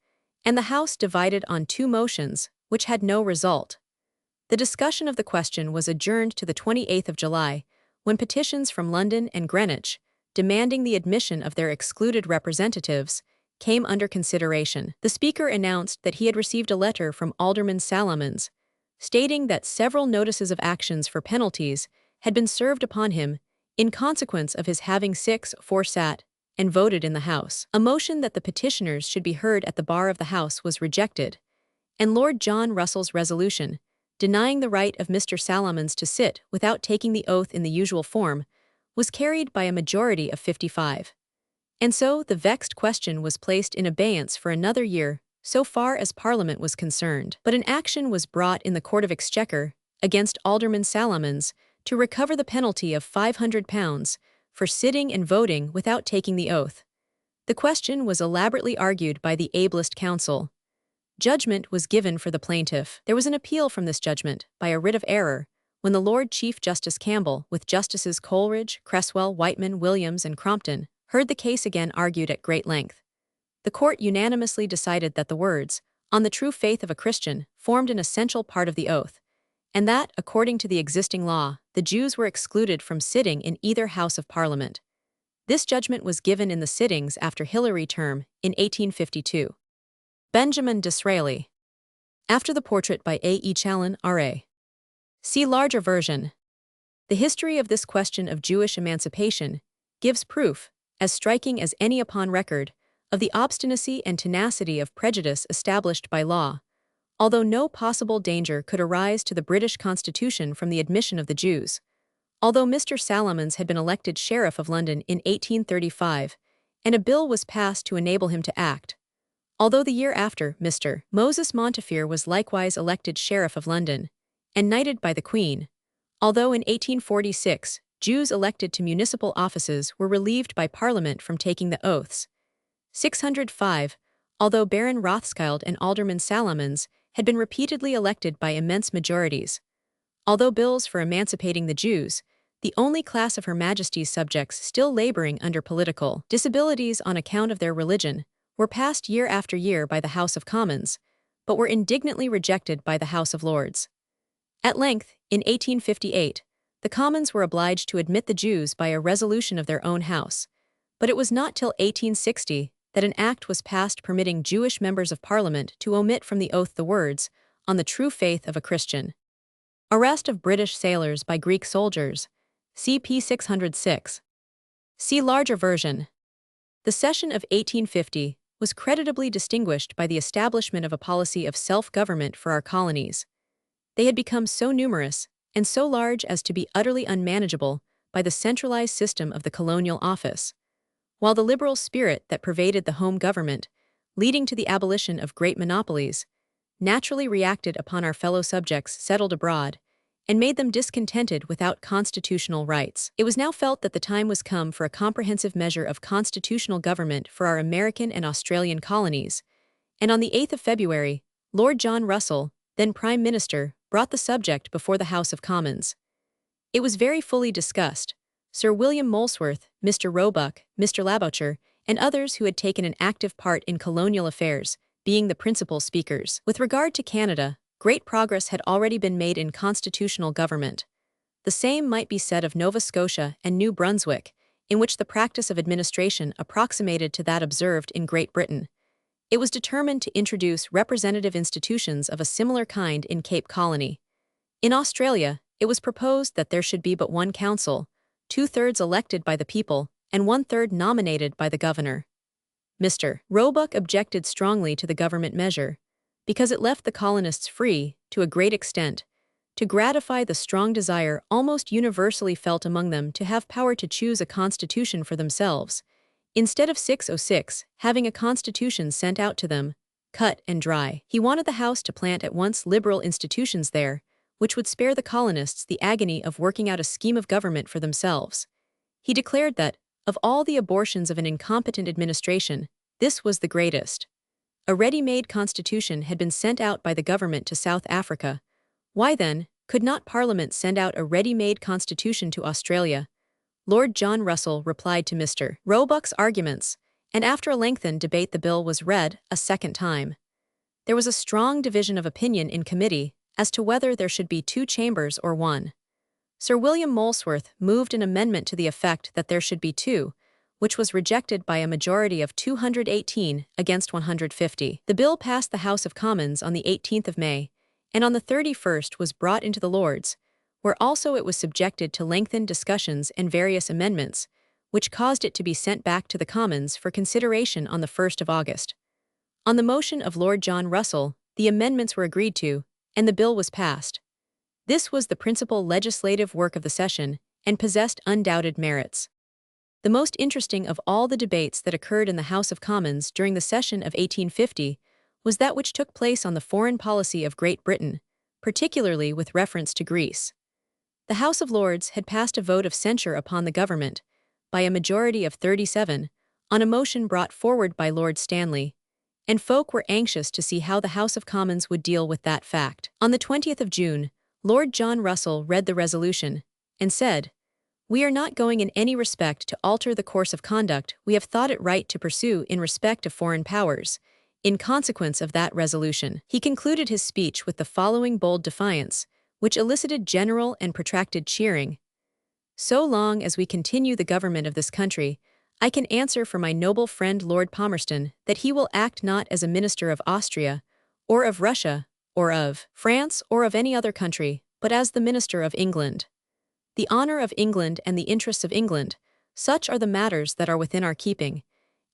and the House divided on two motions, which had no result. The discussion of the question was adjourned to the 28th of July, when petitions from London and Greenwich, demanding the admission of their excluded representatives, came under consideration. The Speaker announced that he had received a letter from Alderman Salomons, stating that several notices of actions for penalties had been served upon him in consequence of his having 6-4 sat and voted in the House. A motion that the petitioners should be heard at the bar of the House was rejected, and Lord John Russell's resolution, denying the right of Mr. Salomons to sit without taking the oath in the usual form, was carried by a majority of 55. And so the vexed question was placed in abeyance for another year, so far as Parliament was concerned. But an action was brought in the Court of Exchequer against Alderman Salomons to recover the penalty of £500 for sitting and voting without taking the oath. The question was elaborately argued by the ablest counsel. Judgment was given for the plaintiff. There was an appeal from this judgment, by a writ of error, when the Lord Chief Justice Campbell, with Justices Coleridge, Cresswell, Whiteman, Williams, and Crompton, heard the case again argued at great length. The court unanimously decided that the words, "on the true faith of a Christian," formed an essential part of the oath, and that, according to the existing law, the Jews were excluded from sitting in either House of Parliament. This judgment was given in the sittings after Hilary term, in 1852. Benjamin Disraeli. After the portrait by A. E. Challen, R.A. See larger version. The history of this question of Jewish emancipation gives proof, as striking as any upon record, of the obstinacy and tenacity of prejudice established by law, although no possible danger could arise to the British Constitution from the admission of the Jews. Although Mr. Salomons had been elected Sheriff of London in 1835, and a bill was passed to enable him to act. Although the year after, Mr. Moses Montefiore was likewise elected Sheriff of London, and knighted by the Queen. Although in 1846, Jews elected to municipal offices were relieved by Parliament from taking the oaths. 605, although Baron Rothschild and Alderman Salamans had been repeatedly elected by immense majorities. Although bills for emancipating the Jews, the only class of Her Majesty's subjects still laboring under political disabilities on account of their religion, were passed year after year by the House of Commons, but were indignantly rejected by the House of Lords. At length, in 1858, the Commons were obliged to admit the Jews by a resolution of their own House, but it was not till 1860 that an act was passed permitting Jewish members of Parliament to omit from the oath the words, "on the true faith of a Christian." Arrest of British sailors by Greek soldiers. CP 606. See larger version. The session of 1850 was creditably distinguished by the establishment of a policy of self-government for our colonies. They had become so numerous and so large as to be utterly unmanageable by the centralized system of the colonial office, while the liberal spirit that pervaded the home government, leading to the abolition of great monopolies, naturally reacted upon our fellow subjects settled abroad and made them discontented without constitutional rights. It was now felt that the time was come for a comprehensive measure of constitutional government for our American and Australian colonies, and on the 8th of February, Lord John Russell, then Prime Minister, brought the subject before the House of Commons. It was very fully discussed. Sir William Molesworth, Mr. Roebuck, Mr. Laboucher, and others who had taken an active part in colonial affairs, being the principal speakers. With regard to Canada, great progress had already been made in constitutional government. The same might be said of Nova Scotia and New Brunswick, in which the practice of administration approximated to that observed in Great Britain. It was determined to introduce representative institutions of a similar kind in Cape Colony. In Australia, it was proposed that there should be but one council, 2/3 elected by the people and 1/3 nominated by the governor. Mr. Roebuck objected strongly to the government measure, because it left the colonists free, to a great extent, to gratify the strong desire almost universally felt among them to have power to choose a constitution for themselves, instead of 606 having a constitution sent out to them, cut and dry. He wanted the House to plant at once liberal institutions there, which would spare the colonists the agony of working out a scheme of government for themselves. He declared that, of all the abortions of an incompetent administration, this was the greatest. A ready-made constitution had been sent out by the government to South Africa. Why then, could not Parliament send out a ready-made constitution to Australia? Lord John Russell replied to Mr. Roebuck's arguments, and after a lengthened debate the bill was read a second time. There was a strong division of opinion in committee as to whether there should be 2 chambers or 1. Sir William Molesworth moved an amendment to the effect that there should be 2, which was rejected by a majority of 218 against 150. The bill passed the House of Commons on the 18th of May, and on the 31st was brought into the Lords, where also it was subjected to lengthened discussions and various amendments, which caused it to be sent back to the Commons for consideration on the 1st of August. On the motion of Lord John Russell, the amendments were agreed to, and the bill was passed. This was the principal legislative work of the session, and possessed undoubted merits. The most interesting of all the debates that occurred in the House of Commons during the session of 1850 was that which took place on the foreign policy of Great Britain, particularly with reference to Greece. The House of Lords had passed a vote of censure upon the government, by a majority of 37, on a motion brought forward by Lord Stanley, and folk were anxious to see how the House of Commons would deal with that fact. On the 20th of June, Lord John Russell read the resolution, and said, "We are not going in any respect to alter the course of conduct we have thought it right to pursue in respect of foreign powers, in consequence of that resolution." He concluded his speech with the following bold defiance, which elicited general and protracted cheering. "So long as we continue the government of this country, I can answer for my noble friend Lord Palmerston that he will act not as a minister of Austria, or of Russia, or of France, or of any other country, but as the minister of England. The honor of England and the interests of England, such are the matters that are within our keeping,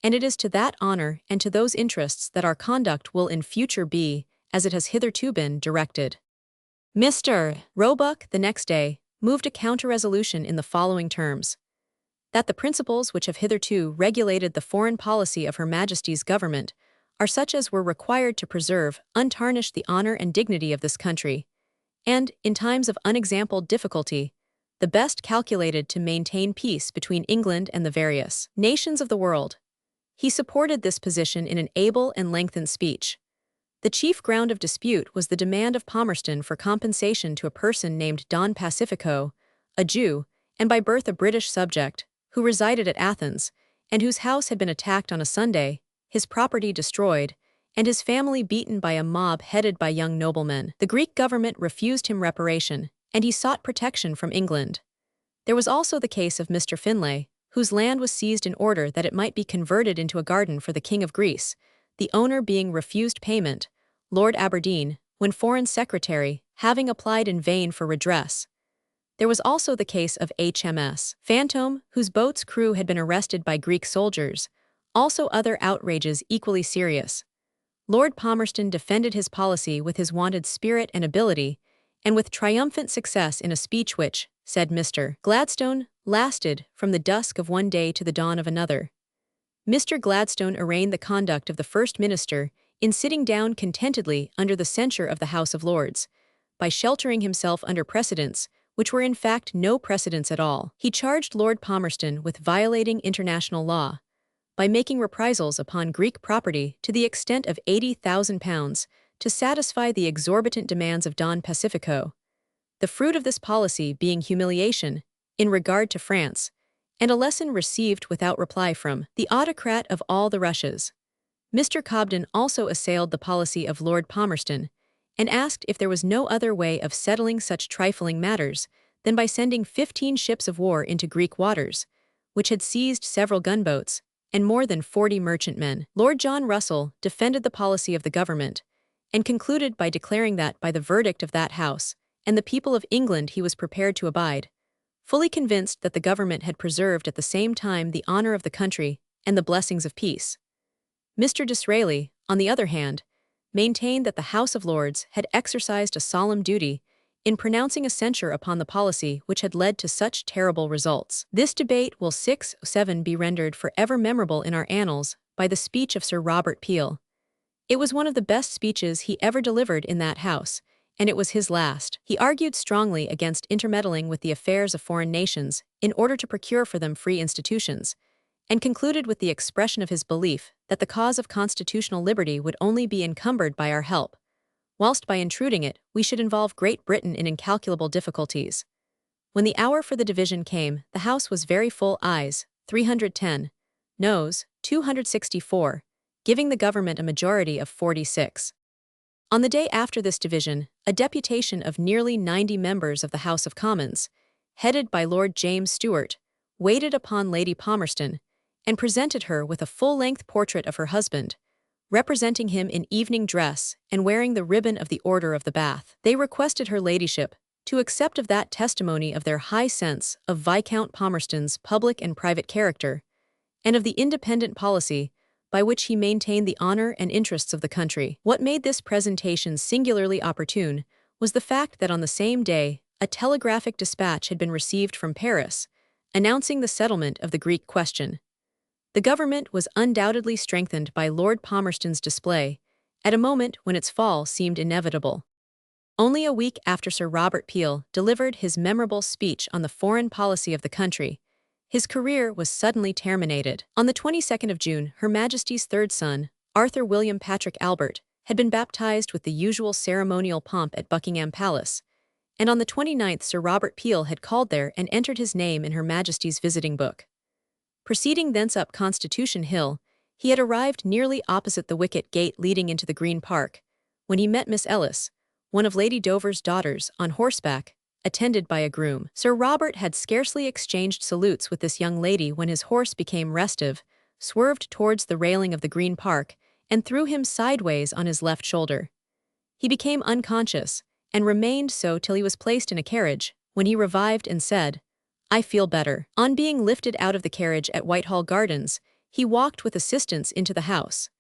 and it is to that honor and to those interests that our conduct will in future be, as it has hitherto been, directed." Mr. Roebuck, the next day, moved a counter-resolution in the following terms: that the principles which have hitherto regulated the foreign policy of Her Majesty's government are such as were required to preserve untarnished the honor and dignity of this country, and, in times of unexampled difficulty, the best calculated to maintain peace between England and the various nations of the world. He supported this position in an able and lengthened speech. The chief ground of dispute was the demand of Palmerston for compensation to a person named Don Pacifico, a Jew, and by birth a British subject, who resided at Athens, and whose house had been attacked on a Sunday, his property destroyed, and his family beaten by a mob headed by young noblemen. The Greek government refused him reparation, and he sought protection from England. There was also the case of Mr. Finlay, whose land was seized in order that it might be converted into a garden for the King of Greece, the owner being refused payment, Lord Aberdeen, when Foreign Secretary, having applied in vain for redress. There was also the case of HMS Phantom, whose boat's crew had been arrested by Greek soldiers, also other outrages equally serious. Lord Palmerston defended his policy with his wonted spirit and ability, and with triumphant success in a speech which, said Mr. Gladstone, lasted from the dusk of one day to the dawn of another. Mr. Gladstone arraigned the conduct of the First Minister in sitting down contentedly under the censure of the House of Lords, by sheltering himself under precedents which were in fact no precedents at all. He charged Lord Palmerston with violating international law, by making reprisals upon Greek property to the extent of £80,000 to satisfy the exorbitant demands of Don Pacifico, the fruit of this policy being humiliation, in regard to France, and a lesson received without reply from the autocrat of all the Russias. Mr. Cobden also assailed the policy of Lord Palmerston, and asked if there was no other way of settling such trifling matters than by sending 15 ships of war into Greek waters, which had seized several gunboats, and more than 40 merchantmen. Lord John Russell defended the policy of the government, and concluded by declaring that by the verdict of that House, and the people of England he was prepared to abide, fully convinced that the government had preserved at the same time the honor of the country and the blessings of peace. Mr. Disraeli, on the other hand, maintained that the House of Lords had exercised a solemn duty in pronouncing a censure upon the policy which had led to such terrible results. This debate will 6-7 be rendered forever memorable in our annals by the speech of Sir Robert Peel. It was one of the best speeches he ever delivered in that House, and it was his last. He argued strongly against intermeddling with the affairs of foreign nations in order to procure for them free institutions, and concluded with the expression of his belief that the cause of constitutional liberty would only be encumbered by our help, whilst by intruding it we should involve Great Britain in incalculable difficulties. When the hour for the division came, the House was very full, ayes 310, noes 264, giving the government a majority of 46. On the day after this division, a deputation of nearly 90 members of the House of Commons, headed by Lord James Stuart, waited upon Lady Palmerston, and presented her with a full-length portrait of her husband, representing him in evening dress and wearing the ribbon of the Order of the Bath. They requested her ladyship to accept of that testimony of their high sense of Viscount Palmerston's public and private character, and of the independent policy by which he maintained the honor and interests of the country. What made this presentation singularly opportune was the fact that on the same day a telegraphic dispatch had been received from Paris, announcing the settlement of the Greek question. The government was undoubtedly strengthened by Lord Palmerston's display, at a moment when its fall seemed inevitable. Only a week after Sir Robert Peel delivered his memorable speech on the foreign policy of the country, his career was suddenly terminated. On the 22nd of June, Her Majesty's third son, Arthur William Patrick Albert, had been baptized with the usual ceremonial pomp at Buckingham Palace, and on the 29th Sir Robert Peel had called there and entered his name in Her Majesty's visiting book. Proceeding thence up Constitution Hill, he had arrived nearly opposite the wicket gate leading into the Green Park, when he met Miss Ellis, one of Lady Dover's daughters, on horseback, attended by a groom. Sir Robert had scarcely exchanged salutes with this young lady when his horse became restive, swerved towards the railing of the Green Park, and threw him sideways on his left shoulder. He became unconscious, and remained so till he was placed in a carriage, when he revived and said, "I feel better." On being lifted out of the carriage at Whitehall Gardens, he walked with assistance into the house.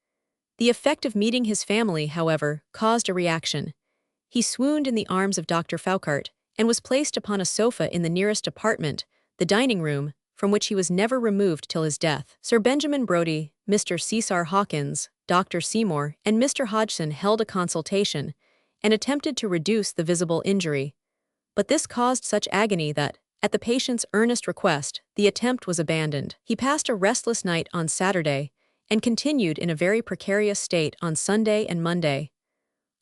The effect of meeting his family, however, caused a reaction. He swooned in the arms of Dr. Foucart, and was placed upon a sofa in the nearest apartment, the dining room, from which he was never removed till his death. Sir Benjamin Brodie, Mr. Cesar Hawkins, Dr. Seymour, and Mr. Hodgson held a consultation, and attempted to reduce the visible injury. But this caused such agony that, at the patient's earnest request, the attempt was abandoned. He passed a restless night on Saturday and continued in a very precarious state on Sunday and Monday.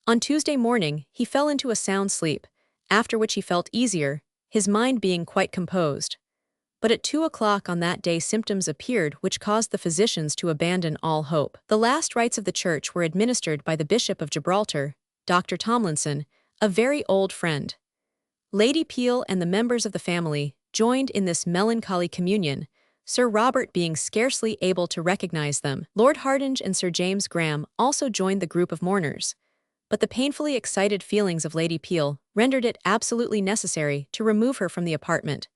On Tuesday morning, he fell into a sound sleep, after which he felt easier, his mind being quite composed. But at 2 o'clock on that day symptoms appeared which caused the physicians to abandon all hope. The last rites of the church were administered by the Bishop of Gibraltar, Dr. Tomlinson, a very old friend. Lady Peel and the members of the family joined in this melancholy communion, Sir Robert being scarcely able to recognize them. Lord Hardinge and Sir James Graham also joined the group of mourners, but the painfully excited feelings of Lady Peel rendered it absolutely necessary to remove her from the apartment.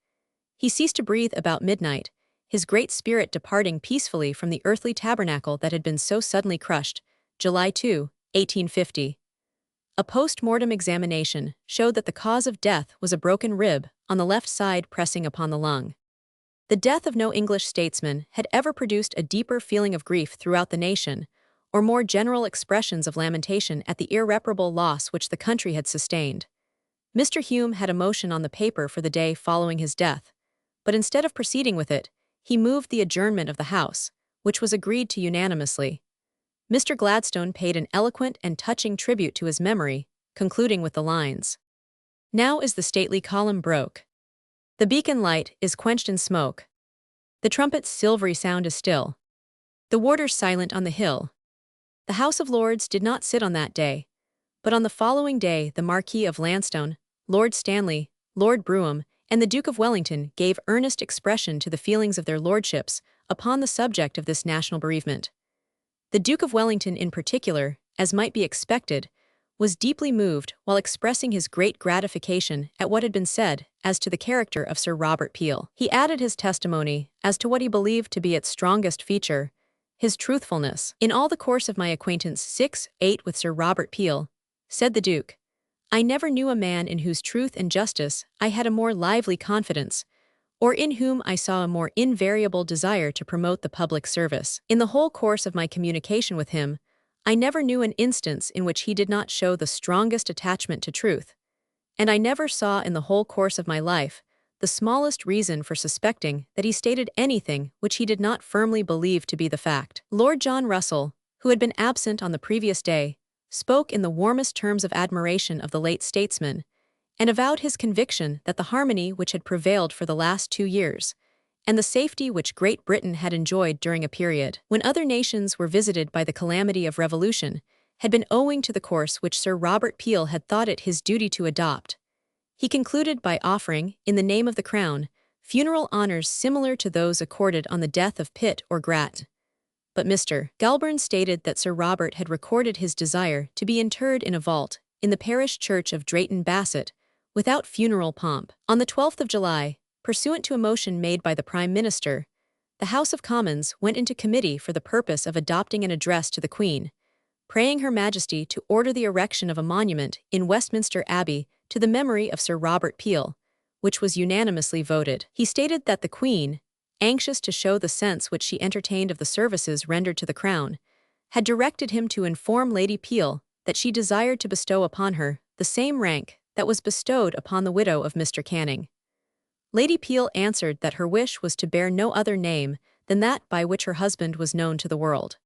He ceased to breathe about midnight, his great spirit departing peacefully from the earthly tabernacle that had been so suddenly crushed, July 2, 1850. A post-mortem examination showed that the cause of death was a broken rib on the left side pressing upon the lung. The death of no English statesman had ever produced a deeper feeling of grief throughout the nation, or more general expressions of lamentation at the irreparable loss which the country had sustained. Mr. Hume had a motion on the paper for the day following his death, but instead of proceeding with it, he moved the adjournment of the House, which was agreed to unanimously. Mr. Gladstone paid an eloquent and touching tribute to his memory, concluding with the lines, "Now is the stately column broke. The beacon light is quenched in smoke. The trumpet's silvery sound is still. The warders silent on the hill." The House of Lords did not sit on that day, but on the following day the Marquis of Lansdowne, Lord Stanley, Lord Brougham, and the Duke of Wellington gave earnest expression to the feelings of their lordships upon the subject of this national bereavement. The Duke of Wellington in particular, as might be expected, was deeply moved while expressing his great gratification at what had been said as to the character of Sir Robert Peel. He added his testimony as to what he believed to be its strongest feature, his truthfulness. "In all the course of my acquaintance 6-8 with Sir Robert Peel," said the Duke, "I never knew a man in whose truth and justice I had a more lively confidence, or in whom I saw a more invariable desire to promote the public service. In the whole course of my communication with him, I never knew an instance in which he did not show the strongest attachment to truth, and I never saw in the whole course of my life the smallest reason for suspecting that he stated anything which he did not firmly believe to be the fact." Lord John Russell, who had been absent on the previous day, spoke in the warmest terms of admiration of the late statesman, and avowed his conviction that the harmony which had prevailed for the last 2 years, and the safety which Great Britain had enjoyed during a period when other nations were visited by the calamity of revolution, had been owing to the course which Sir Robert Peel had thought it his duty to adopt. He concluded by offering, in the name of the Crown, funeral honours similar to those accorded on the death of Pitt or Grat. But Mr. Goulburn stated that Sir Robert had recorded his desire to be interred in a vault in the parish church of Drayton Bassett, without funeral pomp. On the 12th of July, pursuant to a motion made by the Prime Minister, the House of Commons went into committee for the purpose of adopting an address to the Queen, praying Her Majesty to order the erection of a monument in Westminster Abbey to the memory of Sir Robert Peel, which was unanimously voted. He stated that the Queen, anxious to show the sense which she entertained of the services rendered to the Crown, had directed him to inform Lady Peel that she desired to bestow upon her the same rank that was bestowed upon the widow of Mr. Canning. Lady Peel answered that her wish was to bear no other name than that by which her husband was known to the world.